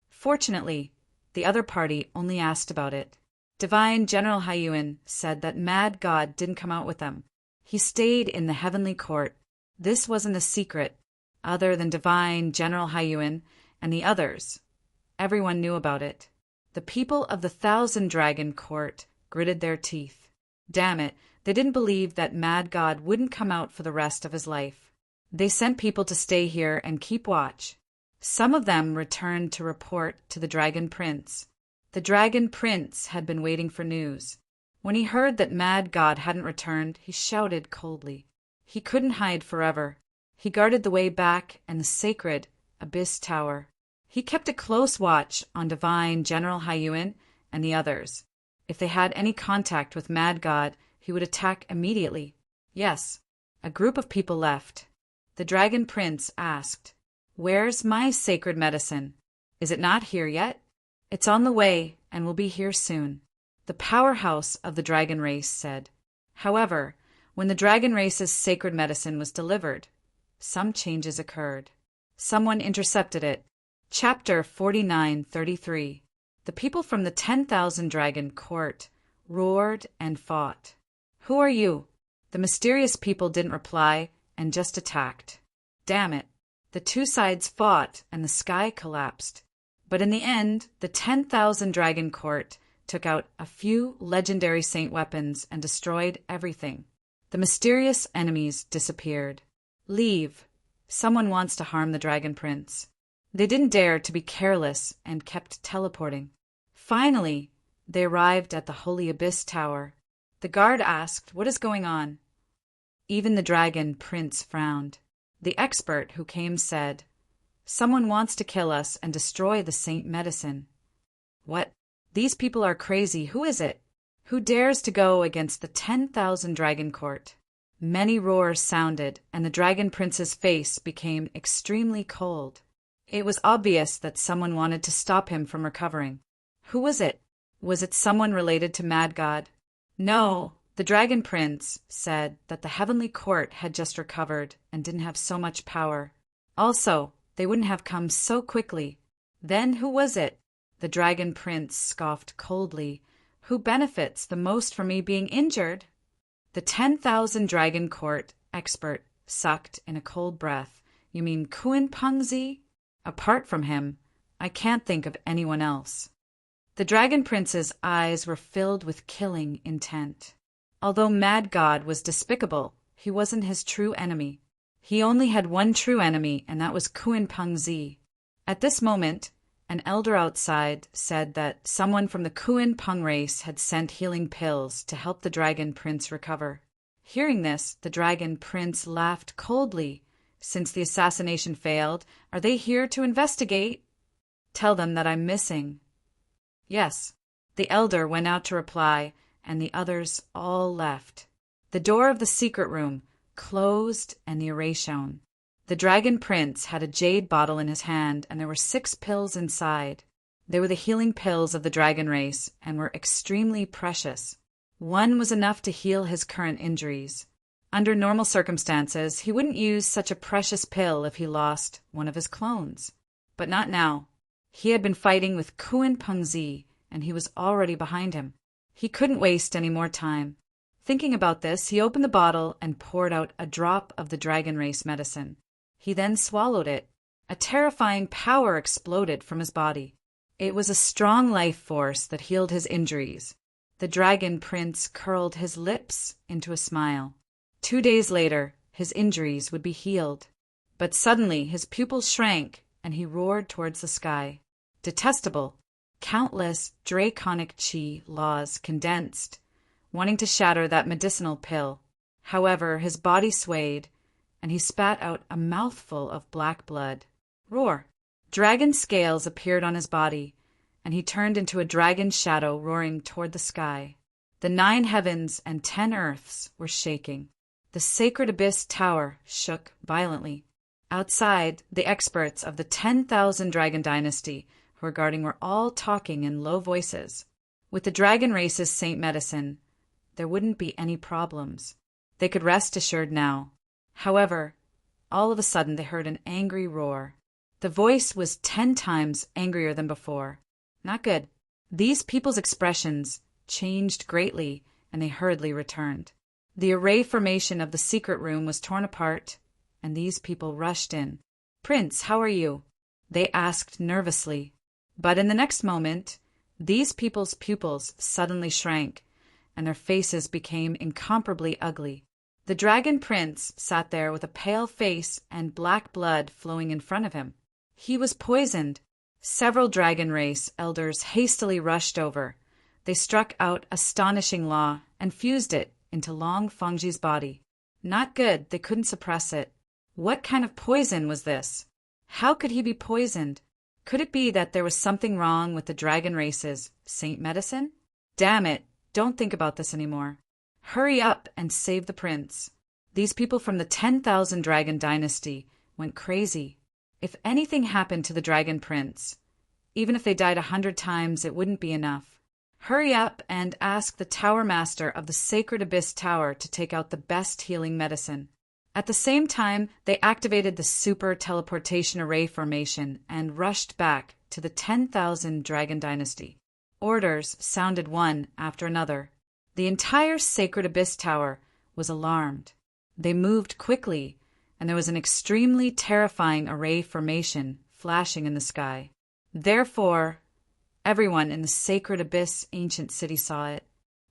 Fortunately, the other party only asked about it. Divine General Haiyuan said that Mad God didn't come out with them. He stayed in the Heavenly Court. This wasn't a secret, other than Divine General Haiyuan and the others. Everyone knew about it. The people of the 1,000 Dragon Court gritted their teeth. Damn it, they didn't believe that Mad God wouldn't come out for the rest of his life. They sent people to stay here and keep watch. Some of them returned to report to the Dragon Prince. The Dragon Prince had been waiting for news. When he heard that Mad God hadn't returned, he shouted coldly. He couldn't hide forever. He guarded the way back and the sacred Abyss Tower. He kept a close watch on Divine General Haiyuan and the others. If they had any contact with Mad God, he would attack immediately. Yes, a group of people left. The Dragon Prince asked, "Where's my sacred medicine? Is it not here yet?" "It's on the way and will be here soon," the powerhouse of the dragon race said. However, when the dragon race's sacred medicine was delivered, some changes occurred. Someone intercepted it. Chapter 4933. The people from the 10,000 Dragon Court roared and fought. "Who are you?" The mysterious people didn't reply and just attacked. Damn it. The 2 sides fought and the sky collapsed. But in the end, the 10,000 Dragon Court took out a few legendary saint weapons and destroyed everything. The mysterious enemies disappeared. Leave. Someone wants to harm the Dragon Prince. They didn't dare to be careless and kept teleporting. Finally, they arrived at the Holy Abyss Tower. The guard asked, "What is going on?" Even the Dragon Prince frowned. The expert who came said, "Someone wants to kill us and destroy the saint medicine." "What? These people are crazy. Who is it? Who dares to go against the 10,000 Dragon Court?" Many roars sounded, and the Dragon Prince's face became extremely cold. It was obvious that someone wanted to stop him from recovering. Who was it? Was it someone related to Mad God? No, the Dragon Prince said that the Heavenly Court had just recovered and didn't have so much power. Also, they wouldn't have come so quickly. Then who was it? The Dragon Prince scoffed coldly. Who benefits the most from me being injured? The 10,000 Dragon Court expert sucked in a cold breath. You mean Kuan Pengzi? Apart from him, I can't think of anyone else. The Dragon Prince's eyes were filled with killing intent. Although Mad God was despicable, he wasn't his true enemy. He only had one true enemy, and that was Kuan Pengzi. At this moment, an elder outside said that someone from the Kuan Peng race had sent healing pills to help the Dragon Prince recover. Hearing this, the Dragon Prince laughed coldly. Since the assassination failed, are they here to investigate? Tell them that I'm missing. Yes. The elder went out to reply, and the others all left. The door of the secret room closed and the array shone. The Dragon Prince had a jade bottle in his hand, and there were 6 pills inside. They were the healing pills of the dragon race and were extremely precious. One was enough to heal his current injuries. Under normal circumstances, he wouldn't use such a precious pill if he lost one of his clones. But not now. He had been fighting with Kuan Pengzi, and he was already behind him. He couldn't waste any more time. Thinking about this, he opened the bottle and poured out a drop of the dragon race medicine. He then swallowed it. A terrifying power exploded from his body. It was a strong life force that healed his injuries. The Dragon Prince curled his lips into a smile. 2 days later, his injuries would be healed. But suddenly his pupils shrank, and he roared towards the sky. Detestable. Countless draconic chi laws condensed, wanting to shatter that medicinal pill. However, his body swayed, and he spat out a mouthful of black blood. Roar! Dragon scales appeared on his body, and he turned into a dragon shadow roaring toward the sky. The 9 heavens and 10 earths were shaking. The sacred abyss tower shook violently. Outside, the experts of the 10,000 Dragon Dynasty who were guarding were all talking in low voices. With the dragon race's saint medicine, there wouldn't be any problems. They could rest assured now. However, all of a sudden they heard an angry roar. The voice was 10 times angrier than before. Not good. These people's expressions changed greatly, and they hurriedly returned. The array formation of the secret room was torn apart, and these people rushed in. "Prince, how are you?" they asked nervously. But in the next moment, these people's pupils suddenly shrank, and their faces became incomparably ugly. The Dragon Prince sat there with a pale face and black blood flowing in front of him. He was poisoned. Several dragon race elders hastily rushed over. They struck out astonishing law and fused it into Long Fengji's body. Not good, they couldn't suppress it. What kind of poison was this? How could he be poisoned? Could it be that there was something wrong with the dragon race's saint medicine? Damn it, don't think about this anymore. Hurry up and save the prince. These people from the 10,000 Dragon Dynasty went crazy. If anything happened to the Dragon Prince, even if they died 100 times, it wouldn't be enough. Hurry up and ask the Tower Master of the Sacred Abyss Tower to take out the best healing medicine. At the same time, they activated the Super Teleportation Array formation and rushed back to the 10,000 Dragon Dynasty. Orders sounded one after another. The entire Sacred Abyss Tower was alarmed. They moved quickly, and there was an extremely terrifying array formation flashing in the sky. Therefore, everyone in the Sacred Abyss ancient city saw it.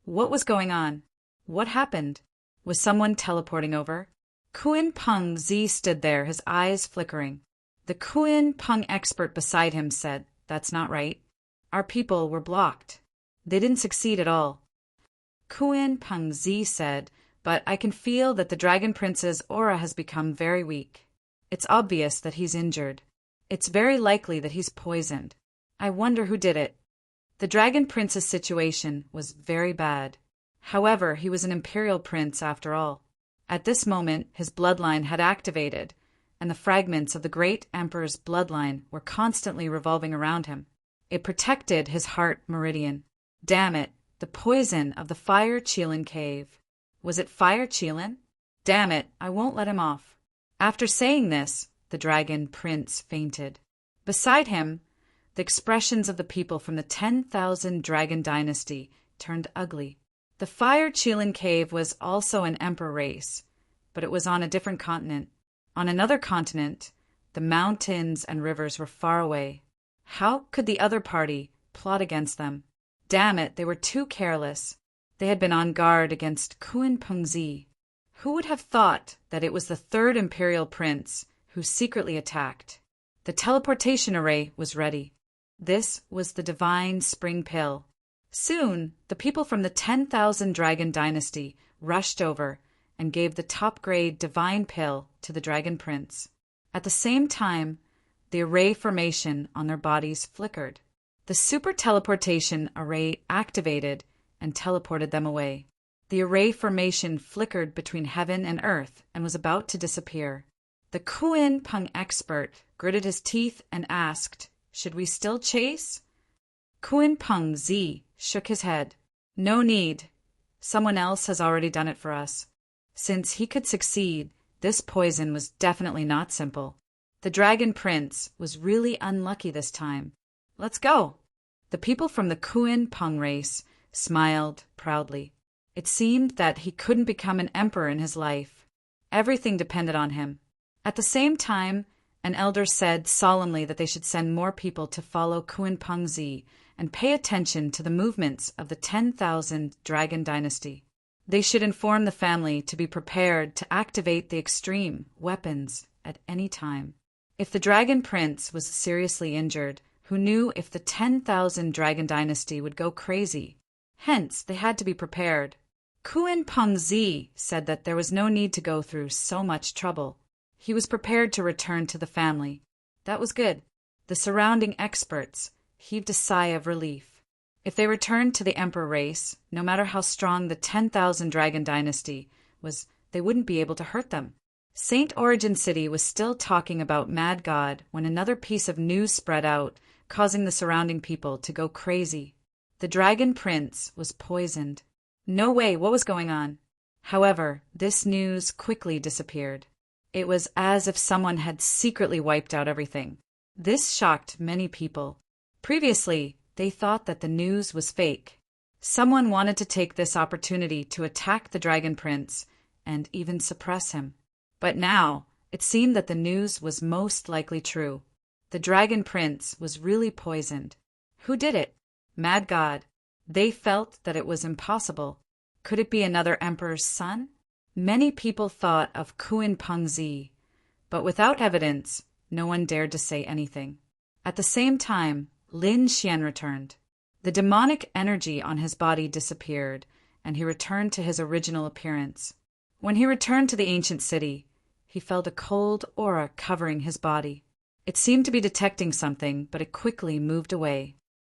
What was going on? What happened? Was someone teleporting over? Kuan Pengzi stood there, his eyes flickering. The Kuan Peng expert beside him said, "That's not right. Our people were blocked. They didn't succeed at all." Kuan Pengzi said, "But I can feel that the Dragon Prince's aura has become very weak. It's obvious that he's injured. It's very likely that he's poisoned. I wonder who did it." The Dragon Prince's situation was very bad. However, he was an imperial prince after all. At this moment, his bloodline had activated, and the fragments of the great emperor's bloodline were constantly revolving around him. It protected his heart meridian. Damn it, the poison of the Fire Qilin cave. Was it Fire Qilin? Damn it, I won't let him off. After saying this, the dragon prince fainted. Beside him, the expressions of the people from the 10,000 dragon dynasty turned ugly. The Fire Qilin cave was also an emperor race, but it was on a different continent. On another continent, the mountains and rivers were far away. How could the other party plot against them? Damn it, they were too careless. They had been on guard against Kuan Pengzi. Who would have thought that it was the third imperial prince who secretly attacked? The teleportation array was ready. This was the divine spring pill. Soon, the people from the 10,000 dragon dynasty rushed over and gave the top-grade divine pill to the dragon prince. At the same time, the array formation on their bodies flickered. The super teleportation array activated and teleported them away. The array formation flickered between heaven and earth and was about to disappear. The Kuan Peng expert gritted his teeth and asked, "Should we still chase?" Kuan Pengzi shook his head. "No need. Someone else has already done it for us." Since he could succeed, this poison was definitely not simple. The dragon prince was really unlucky this time. Let's go. The people from the Kuan Peng race smiled proudly. It seemed that he couldn't become an emperor in his life. Everything depended on him. At the same time, an elder said solemnly that they should send more people to follow Kuan Pengzi and pay attention to the movements of the 10,000 dragon dynasty. They should inform the family to be prepared to activate the extreme weapons at any time. If the dragon prince was seriously injured, who knew if the 10,000 dragon dynasty would go crazy? Hence, they had to be prepared. Kuan Pengzi said that there was no need to go through so much trouble. He was prepared to return to the family. That was good. The surrounding experts heaved a sigh of relief. If they returned to the emperor race, no matter how strong the 10,000 dragon dynasty was, they wouldn't be able to hurt them. Saint Origin City was still talking about Mad God when another piece of news spread out, causing the surrounding people to go crazy. The dragon prince was poisoned. No way, what was going on? However, this news quickly disappeared. It was as if someone had secretly wiped out everything. This shocked many people. Previously, they thought that the news was fake. Someone wanted to take this opportunity to attack the dragon prince and even suppress him. But now, it seemed that the news was most likely true. The dragon prince was really poisoned. Who did it? Mad God. They felt that it was impossible. Could it be another emperor's son? Many people thought of Kuan Pengzi, but without evidence, no one dared to say anything. At the same time, Lin Xian returned. The demonic energy on his body disappeared, and he returned to his original appearance. When he returned to the ancient city, he felt a cold aura covering his body. It seemed to be detecting something, but it quickly moved away.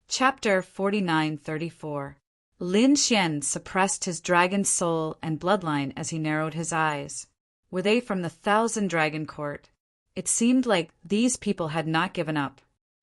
Chapter 4934. Lin Xian suppressed his dragon soul and bloodline as he narrowed his eyes. Were they from the 1,000 Dragon Court? It seemed like these people had not given up.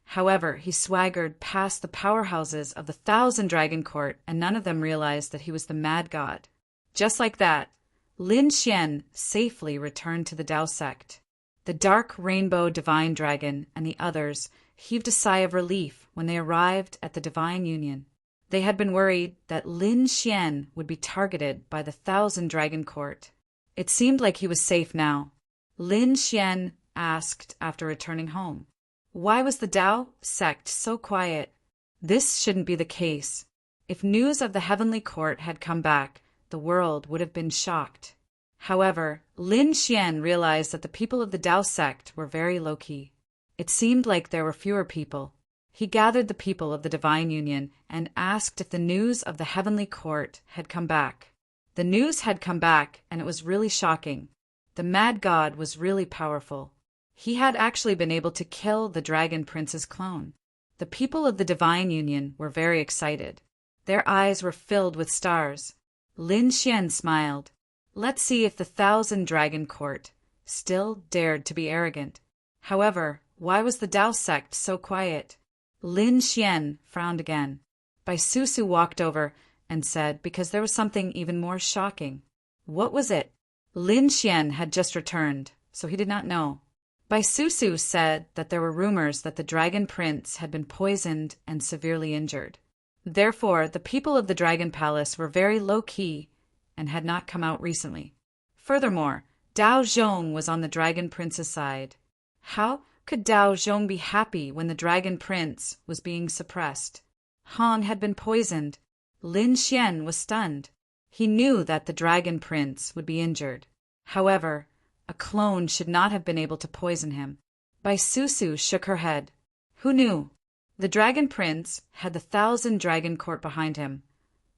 However, he swaggered past the powerhouses of the 1,000 Dragon Court, and none of them realized that he was the Mad God. Just like that, Lin Xian safely returned to the Dao sect. The dark rainbow divine dragon and the others heaved a sigh of relief when they arrived at the divine union. They had been worried that Lin Xian would be targeted by the 1,000 Dragon Court. It seemed like he was safe now. Lin Xian asked after returning home, "Why was the Dao sect so quiet?" This shouldn't be the case. If news of the heavenly court had come back, the world would have been shocked. However, Lin Xian realized that the people of the Dao sect were very low-key. It seemed like there were fewer people. He gathered the people of the divine union and asked if the news of the heavenly court had come back. The news had come back, and it was really shocking. The Mad God was really powerful. He had actually been able to kill the dragon prince's clone. The people of the divine union were very excited. Their eyes were filled with stars. Lin Xian smiled. Let's see if the 1,000 Dragon Court still dared to be arrogant. However, why was the Dao sect so quiet? Lin Xian frowned again. Bai Susu walked over and said, because there was something even more shocking. What was it? Lin Xian had just returned, so he did not know. Bai Susu said that there were rumors that the Dragon Prince had been poisoned and severely injured. Therefore, the people of the Dragon Palace were very low-key and had not come out recently. Furthermore, Dao Zhong was on the Dragon Prince's side. How could Dao Zhong be happy when the Dragon Prince was being suppressed? Han had been poisoned. Lin Xian was stunned. He knew that the Dragon Prince would be injured. However, a clone should not have been able to poison him. Bai Susu shook her head. Who knew? The Dragon Prince had the 1,000 Dragon Court behind him,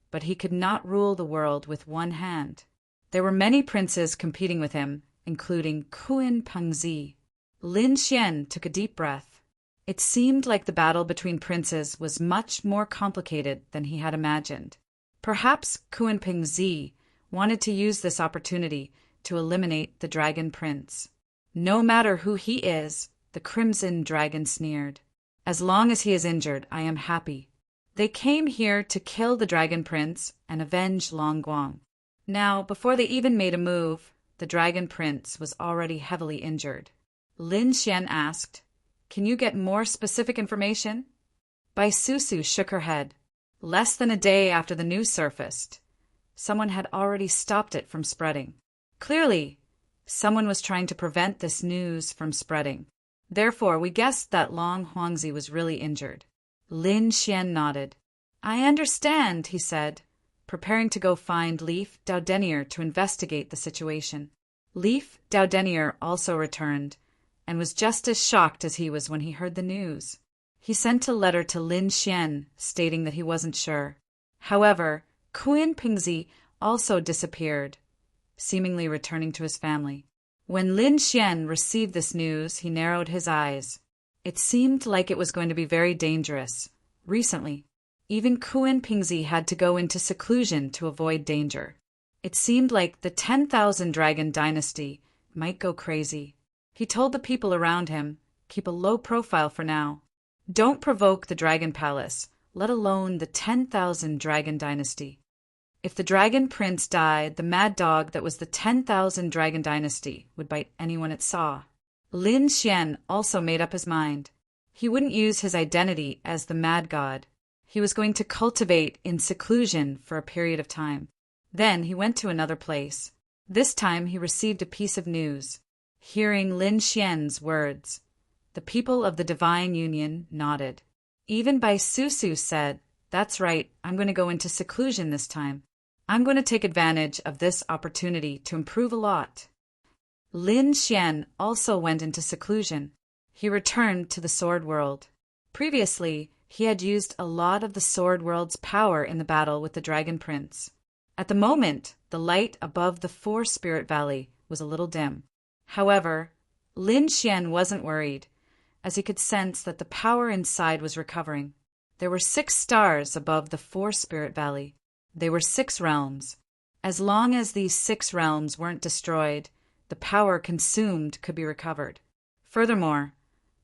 but he could not rule the world with one hand. There were many princes competing with him, including Kun Pengzi. Lin Xian took a deep breath. It seemed like the battle between princes was much more complicated than he had imagined. Perhaps Kun Pengzi wanted to use this opportunity to eliminate the Dragon Prince. No matter who he is, the Crimson Dragon sneered. As long as he is injured, I am happy. They came here to kill the Dragon Prince and avenge Long Guang. Now, before they even made a move, the Dragon Prince was already heavily injured. Lin Xian asked, Can you get more specific information? Bai Susu shook her head. Less than a day after the news surfaced, someone had already stopped it from spreading. Clearly, someone was trying to prevent this news from spreading. Therefore, we guessed that Long Huangzi was really injured. Lin Xian nodded. I understand, he said, preparing to go find Leaf Daodenier to investigate the situation. Leaf Daodenier also returned, and was just as shocked as he was when he heard the news. He sent a letter to Lin Xian stating that he wasn't sure. However, Kun Pengzi also disappeared, seemingly returning to his family. When Lin Xian received this news, he narrowed his eyes. It seemed like it was going to be very dangerous. Recently, even Kun Pengzi had to go into seclusion to avoid danger. It seemed like the 10,000 Dragon Dynasty might go crazy. He told the people around him, keep a low profile for now. Don't provoke the Dragon Palace, let alone the 10,000 Dragon Dynasty. If the Dragon Prince died, the mad dog that was the 10,000 Dragon Dynasty would bite anyone it saw. Lin Xian also made up his mind. He wouldn't use his identity as the Mad God. He was going to cultivate in seclusion for a period of time. Then he went to another place. This time he received a piece of news. Hearing Lin Xian's words, the people of the Divine Union nodded. Even Bai Susu said, That's right, I'm going to go into seclusion this time. I'm going to take advantage of this opportunity to improve a lot. Lin Xian also went into seclusion. He returned to the Sword World. Previously, he had used a lot of the Sword World's power in the battle with the Dragon Prince. At the moment, the light above the Four Spirit Valley was a little dim. However, Lin Xian wasn't worried, as he could sense that the power inside was recovering. There were 6 stars above the Four Spirit Valley. They were 6 realms. As long as these 6 realms weren't destroyed, the power consumed could be recovered. Furthermore,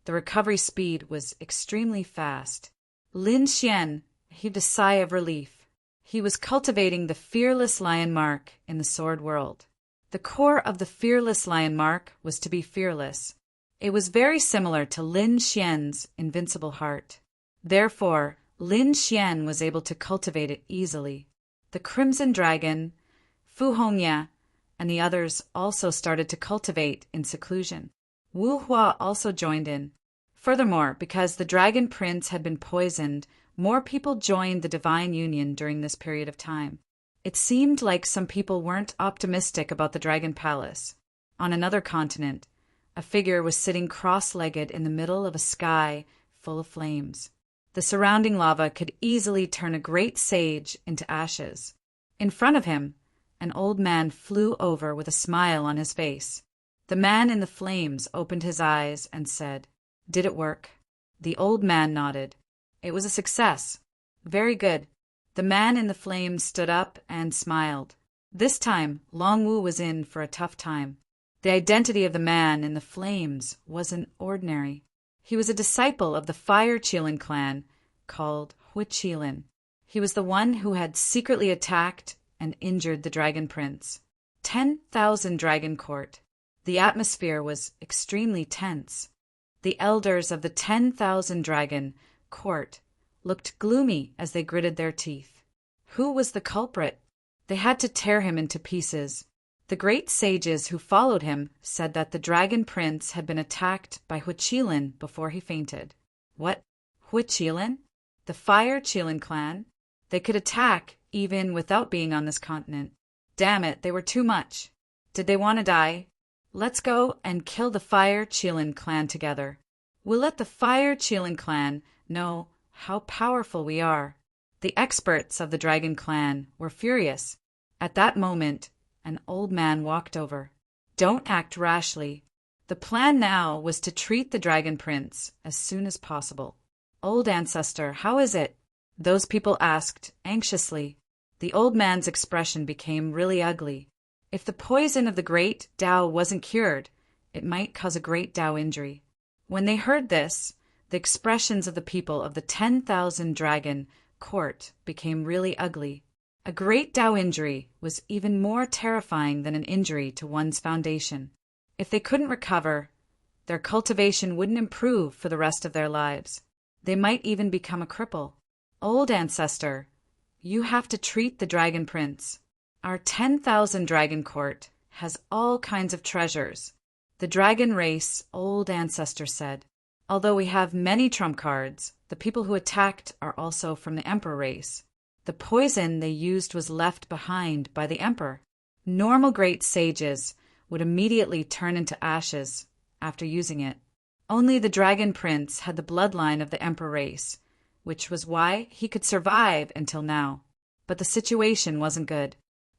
the recovery speed was extremely fast. Lin Xian heaved a sigh of relief. He was cultivating the Fearless Lion Mark in the Sword World. The core of the Fearless Lion Mark was to be fearless. It was very similar to Lin Xian's Invincible Heart. Therefore, Lin Xian was able to cultivate it easily. The Crimson Dragon, Fu Hongya, and the others also started to cultivate in seclusion. Wu Hua also joined in. Furthermore, because the Dragon Prince had been poisoned, more people joined the Divine Union during this period of time. It seemed like some people weren't optimistic about the Dragon Palace. On another continent, a figure was sitting cross-legged in the middle of a sky full of flames. The surrounding lava could easily turn a great sage into ashes. In front of him, an old man flew over with a smile on his face. The man in the flames opened his eyes and said, Did it work? The old man nodded. It was a success. Very good. The man in the flames stood up and smiled. This time, Long Wu was in for a tough time. The identity of the man in the flames wasn't ordinary. He was a disciple of the Fire Qilin clan called Huiqilin. He was the one who had secretly attacked and injured the Dragon Prince. 10,000 Dragon Court. The atmosphere was extremely tense. The elders of the 10,000 Dragon Court looked gloomy as they gritted their teeth. Who was the culprit? They had to tear him into pieces. The great sages who followed him said that the Dragon Prince had been attacked by Huiqilin before he fainted. What? Huiqilin? The Fire Qilin clan? They could attack even without being on this continent. Damn it, they were too much. Did they want to die? Let's go and kill the Fire Qilin clan together. We'll let the Fire Qilin clan know how powerful we are. The experts of the Dragon clan were furious. At that moment, an old man walked over. Don't act rashly. The plan now was to treat the Dragon Prince as soon as possible. Old ancestor, how is it? Those people asked anxiously. The old man's expression became really ugly. If the poison of the great Tao wasn't cured, it might cause a great Tao injury. When they heard this, the expressions of the people of the 10,000 Dragon Court became really ugly. A great Tao injury was even more terrifying than an injury to one's foundation. If they couldn't recover, their cultivation wouldn't improve for the rest of their lives. They might even become a cripple. Old ancestor, you have to treat the Dragon Prince. Our 10,000 Dragon Court has all kinds of treasures. The dragon race, old ancestor said. Although we have many trump cards, the people who attacked are also from the Emperor race. The poison they used was left behind by the Emperor. Normal great sages would immediately turn into ashes after using it. Only the Dragon Prince had the bloodline of the Emperor race, which was why he could survive until now. But the situation wasn't good.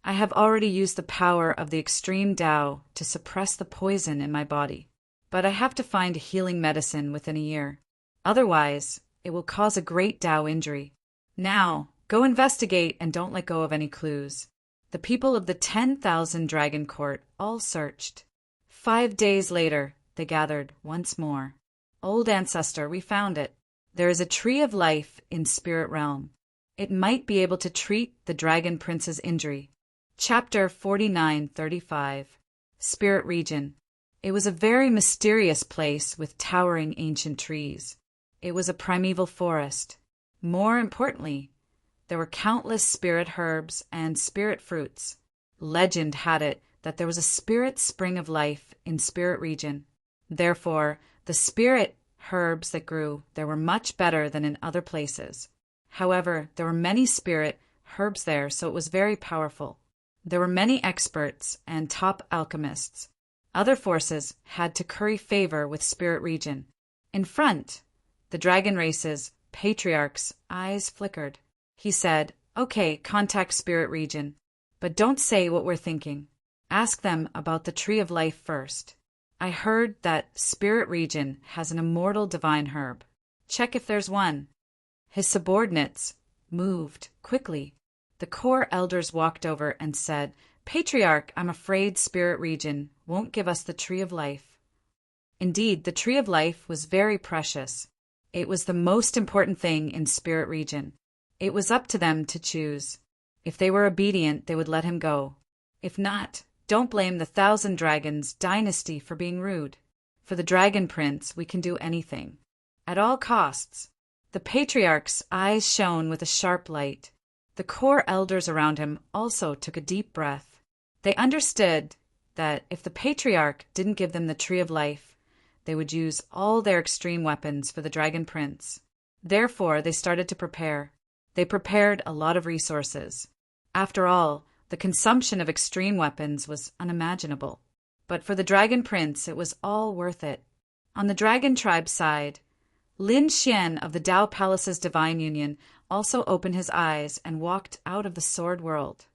I have already used the power of the extreme Tao to suppress the poison in my body. But I have to find a healing medicine within a year. Otherwise, it will cause a great Tao injury. Now, go investigate and don't let go of any clues. The people of the 10,000 Dragon Court all searched. 5 days later, they gathered once more. Old ancestor, we found it. There is a tree of life in Spirit Realm. It might be able to treat the Dragon Prince's injury. Chapter 4935. Spirit Region. It was a very mysterious place with towering ancient trees. It was a primeval forest. More importantly, there were countless spirit herbs and spirit fruits. Legend had it that there was a spirit spring of life in Spirit Region. Therefore, the spirit herbs that grew there were much better than in other places. However, there were many spirit herbs there, so it was very powerful. There were many experts and top alchemists. Other forces had to curry favor with Spirit Region. In front, the dragon race's patriarch's eyes flickered. He said, "Okay, contact Spirit Region, but don't say what we're thinking. Ask them about the Tree of Life first. I heard that Spirit Region has an immortal divine herb. Check if there's one." His subordinates moved quickly. The core elders walked over and said, "Patriarch, I'm afraid Spirit Region won't give us the Tree of Life." Indeed, the Tree of Life was very precious. It was the most important thing in Spirit Region. It was up to them to choose. If they were obedient, they would let him go. If not, don't blame the 1,000 Dragons dynasty for being rude. For the Dragon Prince, we can do anything. At all costs. The Patriarch's eyes shone with a sharp light. The core elders around him also took a deep breath. They understood that if the Patriarch didn't give them the Tree of Life, they would use all their extreme weapons for the Dragon Prince. Therefore, they started to prepare. They prepared a lot of resources. After all, the consumption of extreme weapons was unimaginable. But for the Dragon Prince, it was all worth it. On the Dragon Tribe side, Lin Xian of the Tao Palace's Divine Union also opened his eyes and walked out of the sword world.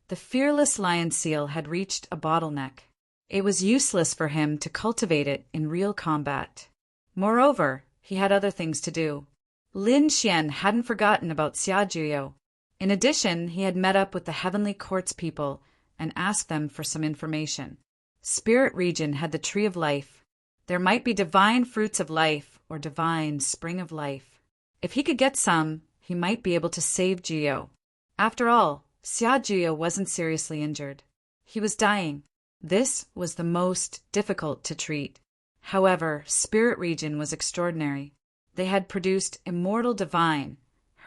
The fearless lion seal had reached a bottleneck. It was useless for him to cultivate it in real combat. Moreover, he had other things to do. Lin Xian hadn't forgotten about Xiajuyo. In addition, he had met up with the Heavenly Court's people and asked them for some information. Spirit Region had the Tree of Life. There might be divine fruits of life or divine spring of life. If he could get some, he might be able to save Gio. After all, Xia Gio wasn't seriously injured. He was dying. This was the most difficult to treat. However, Spirit Region was extraordinary. They had produced immortal divine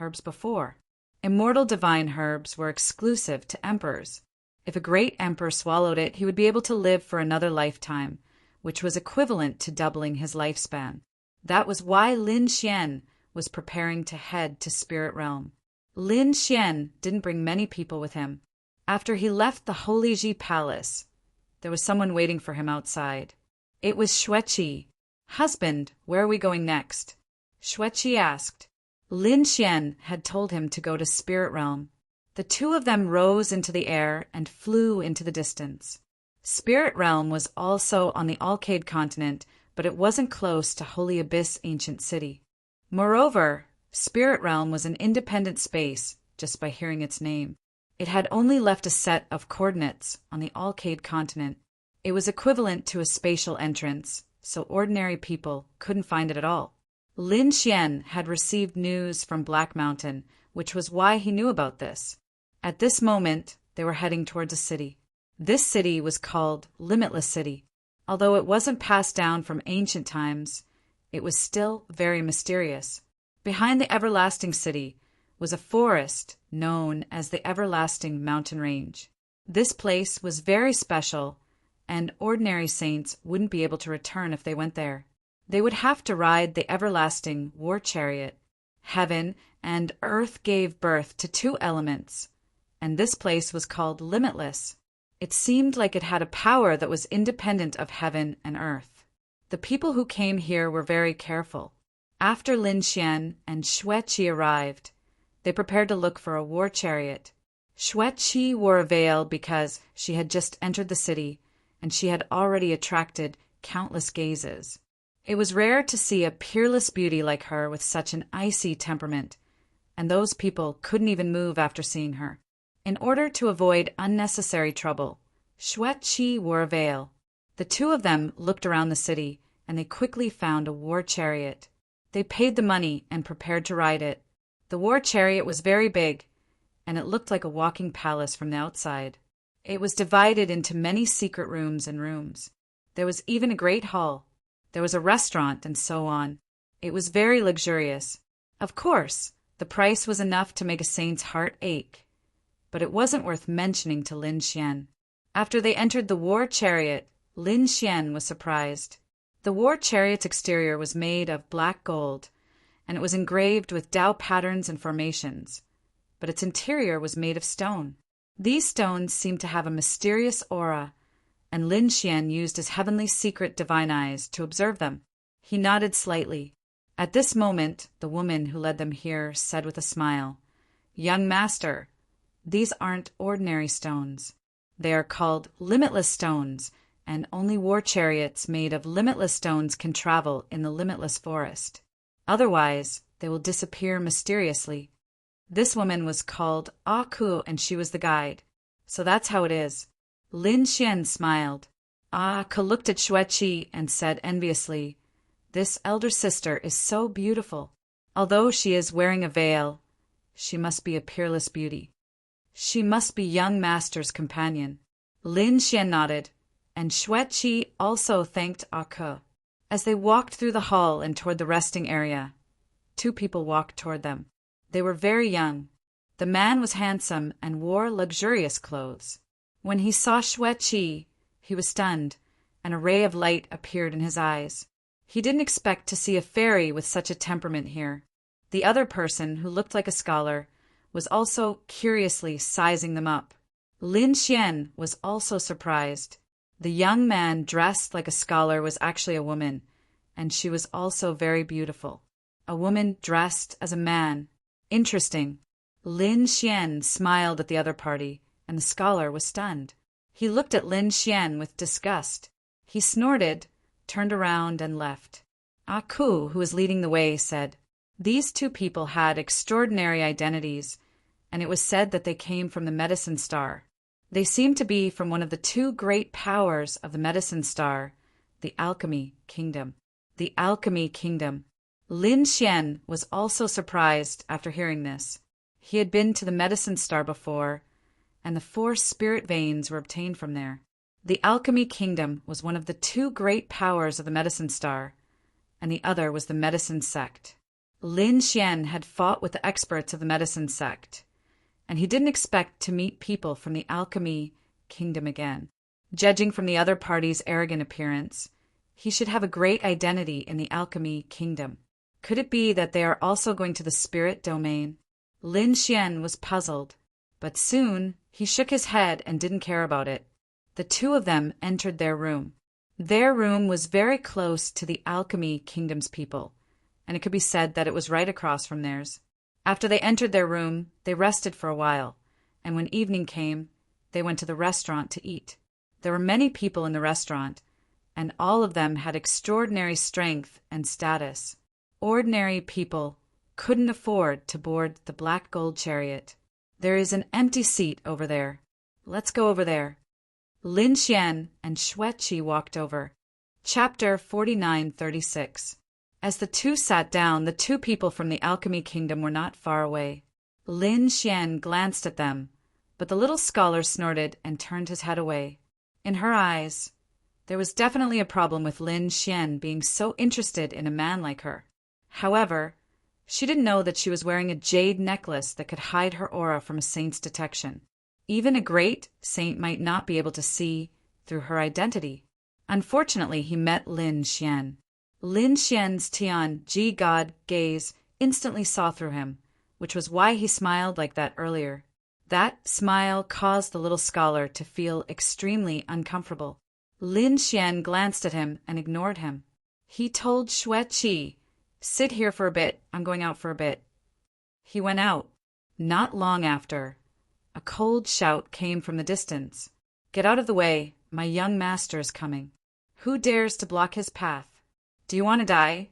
herbs before. Immortal divine herbs were exclusive to emperors. If a great emperor swallowed it, he would be able to live for another lifetime, which was equivalent to doubling his lifespan. That was why Lin Xian was preparing to head to Spirit Realm. Lin Xian didn't bring many people with him. After he left the Holy Ji Palace, there was someone waiting for him outside. It was Xueqi. "Husband, where are we going next?" Xueqi asked. Lin Xian had told him to go to Spirit Realm. The two of them rose into the air and flew into the distance. Spirit Realm was also on the Alcade continent, but it wasn't close to Holy Abyss Ancient City. Moreover, Spirit Realm was an independent space just by hearing its name. It had only left a set of coordinates on the Alcade continent. It was equivalent to a spatial entrance, so ordinary people couldn't find it at all. Lin Xian had received news from Black Mountain, which was why he knew about this. At this moment, they were heading towards a city. This city was called Limitless City. Although it wasn't passed down from ancient times, it was still very mysterious. Behind the Everlasting City was a forest known as the Everlasting Mountain Range. This place was very special, and ordinary saints wouldn't be able to return if they went there. They would have to ride the everlasting war chariot. Heaven and earth gave birth to two elements, and this place was called Limitless. It seemed like it had a power that was independent of heaven and earth. The people who came here were very careful. After Lin Xian and Xueqi arrived, they prepared to look for a war chariot. Xueqi wore a veil because she had just entered the city, and she had already attracted countless gazes. It was rare to see a peerless beauty like her with such an icy temperament, and those people couldn't even move after seeing her. In order to avoid unnecessary trouble, Xueqi wore a veil. The two of them looked around the city, and they quickly found a war chariot. They paid the money and prepared to ride it. The war chariot was very big, and it looked like a walking palace from the outside. It was divided into many secret rooms and rooms. There was even a great hall. There was a restaurant and so on. It was very luxurious. Of course, the price was enough to make a saint's heart ache, but it wasn't worth mentioning to Lin Xian. After they entered the war chariot, Lin Xian was surprised. The war chariot's exterior was made of black gold, and it was engraved with Tao patterns and formations, but its interior was made of stone. These stones seemed to have a mysterious aura, and Lin Xian used his heavenly secret divine eyes to observe them. He nodded slightly. At this moment, the woman who led them here said with a smile, "Young master, these aren't ordinary stones. They are called limitless stones, and only war chariots made of limitless stones can travel in the limitless forest. Otherwise, they will disappear mysteriously." This woman was called Aku, and she was the guide. So that's how it is. Lin Xian smiled. Aku looked at Xueqi and said enviously, "This elder sister is so beautiful. Although she is wearing a veil, she must be a peerless beauty. She must be young master's companion." Lin Xian nodded, and Xueqi also thanked Aku. As they walked through the hall and toward the resting area, two people walked toward them. They were very young. The man was handsome and wore luxurious clothes. When he saw Xueqi, he was stunned, and a ray of light appeared in his eyes. He didn't expect to see a fairy with such a temperament here. The other person, who looked like a scholar, was also curiously sizing them up. Lin Xian was also surprised. The young man dressed like a scholar was actually a woman, and she was also very beautiful. A woman dressed as a man. Interesting. Lin Xian smiled at the other party, and the scholar was stunned. He looked at Lin Xian with disgust. He snorted, turned around, and left. Aku, who was leading the way, said, "These two people had extraordinary identities, and it was said that they came from the Medicine Star. They seemed to be from one of the two great powers of the Medicine Star, the Alchemy Kingdom." The Alchemy Kingdom. Lin Xian was also surprised after hearing this. He had been to the medicine star before, and the 4 spirit veins were obtained from there. The alchemy kingdom was one of the 2 great powers of the medicine star, and the other was the medicine sect. Lin Xian had fought with the experts of the medicine sect, and he didn't expect to meet people from the alchemy kingdom again. Judging from the other party's arrogant appearance, he should have a great identity in the alchemy kingdom. Could it be that they are also going to the spirit domain? Lin Xian was puzzled, but soon he shook his head and didn't care about it. The 2 of them entered their room. Their room was very close to the alchemy kingdom's people, and it could be said that it was right across from theirs. After they entered their room, they rested for a while, and when evening came, they went to the restaurant to eat. There were many people in the restaurant, and all of them had extraordinary strength and status. Ordinary people couldn't afford to board the black gold chariot. There is an empty seat over there. Let's go over there. Lin Xian and Xueqi walked over. Chapter 49:36. As the 2 sat down, the 2 people from the alchemy kingdom were not far away. Lin Xian glanced at them, but the little scholar snorted and turned his head away. In her eyes, there was definitely a problem with Lin Xian being so interested in a man like her. However, she didn't know that she was wearing a jade necklace that could hide her aura from a saint's detection. Even a great saint might not be able to see through her identity. Unfortunately, he met Lin Xian. Lin Xian's Tian-Ji God gaze instantly saw through him, which was why he smiled like that earlier. That smile caused the little scholar to feel extremely uncomfortable. Lin Xian glanced at him and ignored him. He told Xueqi, "Sit here for a bit, I'm going out for a bit." He went out. Not long after, a cold shout came from the distance. "Get out of the way, my young master is coming. Who dares to block his path? Do you want to die?"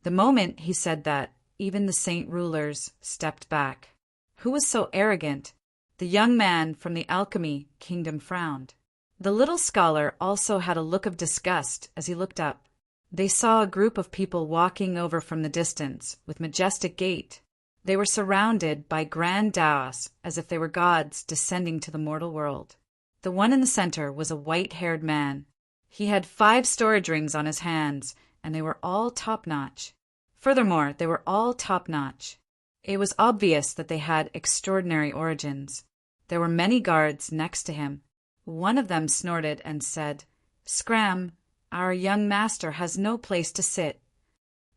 The moment he said that, even the saint rulers stepped back. Who was so arrogant? The young man from the alchemy kingdom frowned. The little scholar also had a look of disgust as he looked up. They saw a group of people walking over from the distance with majestic gait. They were surrounded by grand daos as if they were gods descending to the mortal world. The one in the center was a white-haired man. He had 5 storage rings on his hands, and they were all top-notch. Furthermore, they were all top-notch. It was obvious that they had extraordinary origins. There were many guards next to him. One of them snorted and said, "Scram, our young master has no place to sit."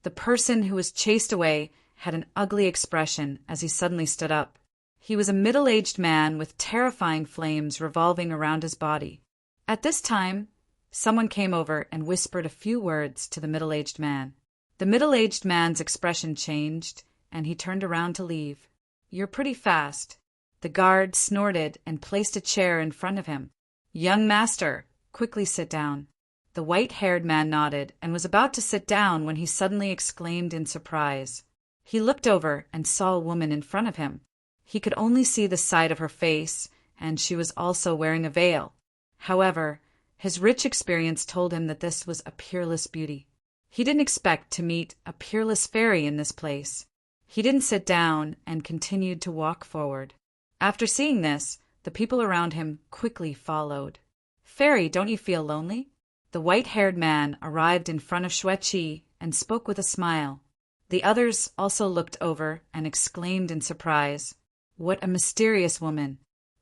The person who was chased away had an ugly expression as he suddenly stood up. He was a middle-aged man with terrifying flames revolving around his body. At this time, someone came over and whispered a few words to the middle-aged man. The middle-aged man's expression changed, and he turned around to leave. "You're pretty fast." The guard snorted and placed a chair in front of him. "Young master, quickly sit down." The white-haired man nodded and was about to sit down when he suddenly exclaimed in surprise. He looked over and saw a woman in front of him. He could only see the side of her face, and she was also wearing a veil. However, his rich experience told him that this was a peerless beauty. He didn't expect to meet a peerless fairy in this place. He didn't sit down and continued to walk forward. After seeing this, the people around him quickly followed. "Fairy, don't you feel lonely?" The white-haired man arrived in front of Xueqi and spoke with a smile. The others also looked over and exclaimed in surprise, "What a mysterious woman!"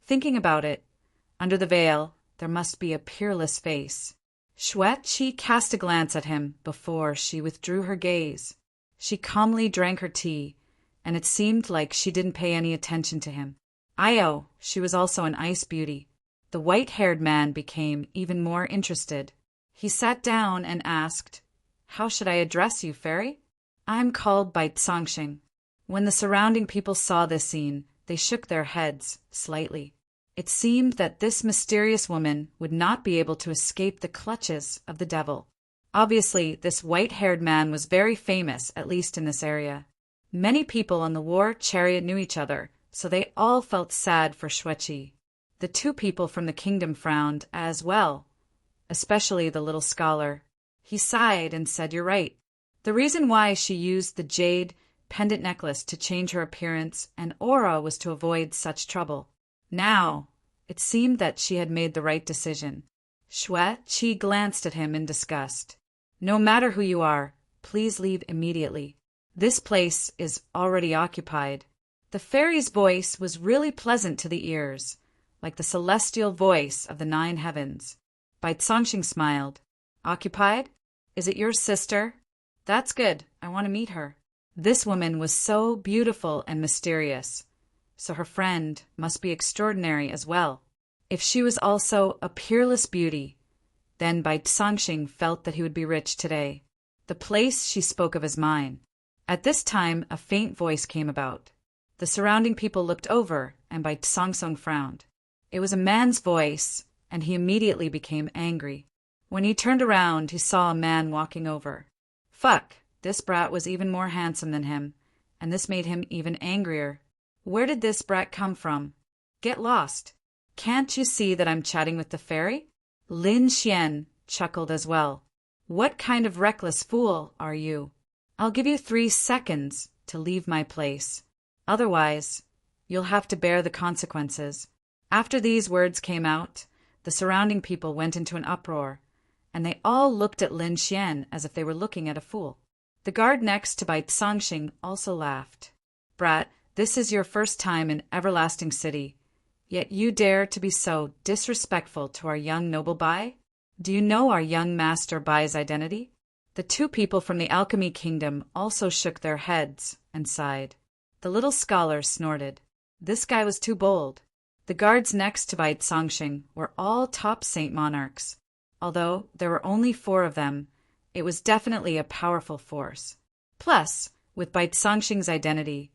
Thinking about it, under the veil, there must be a peerless face. Xueqi cast a glance at him before she withdrew her gaze. She calmly drank her tea, and it seemed like she didn't pay any attention to him. Io, she was also an ice beauty. The white-haired man became even more interested. He sat down and asked, "How should I address you, fairy?" "I'm called by Tsangxing." When the surrounding people saw this scene, they shook their heads slightly. It seemed that this mysterious woman would not be able to escape the clutches of the devil. Obviously, this white-haired man was very famous, at least in this area. Many people on the war chariot knew each other, so they all felt sad for Xueqi. The 2 people from the kingdom frowned as well, especially the little scholar. He sighed and said, "You're right. The reason why she used the jade pendant necklace to change her appearance and aura was to avoid such trouble. Now, it seemed that she had made the right decision. Xue glanced at him in disgust. No matter who you are, please leave immediately. This place is already occupied. The fairy's voice was really pleasant to the ears, like the celestial voice of the 9 heavens. Bai Cangxing smiled. Occupied? Is it your sister? That's good. I want to meet her. This woman was so beautiful and mysterious, so her friend must be extraordinary as well. If she was also a peerless beauty, then Bai Cangxing felt that he would be rich today. The place she spoke of as mine. At this time, a faint voice came about. The surrounding people looked over, and Bai Cangxing frowned. It was a man's voice, and he immediately became angry. When he turned around, he saw a man walking over. Fuck, this brat was even more handsome than him, and this made him even angrier. Where did this brat come from? Get lost. Can't you see that I'm chatting with the fairy? Lin Xian chuckled as well. What kind of reckless fool are you? I'll give you 3 seconds to leave my place. Otherwise, you'll have to bear the consequences. After these words came out, the surrounding people went into an uproar, and they all looked at Lin Xian as if they were looking at a fool. The guard next to Bai Cangxing also laughed. Brat, this is your first time in Everlasting City, yet you dare to be so disrespectful to our young noble Bai? Do you know our young master Bai's identity? The 2 people from the Alchemy Kingdom also shook their heads and sighed. The little scholar snorted. This guy was too bold. The guards next to Bai Cangxing were all top saint monarchs. Although there were only 4 of them, it was definitely a powerful force. Plus, with Bai Cangxing's identity,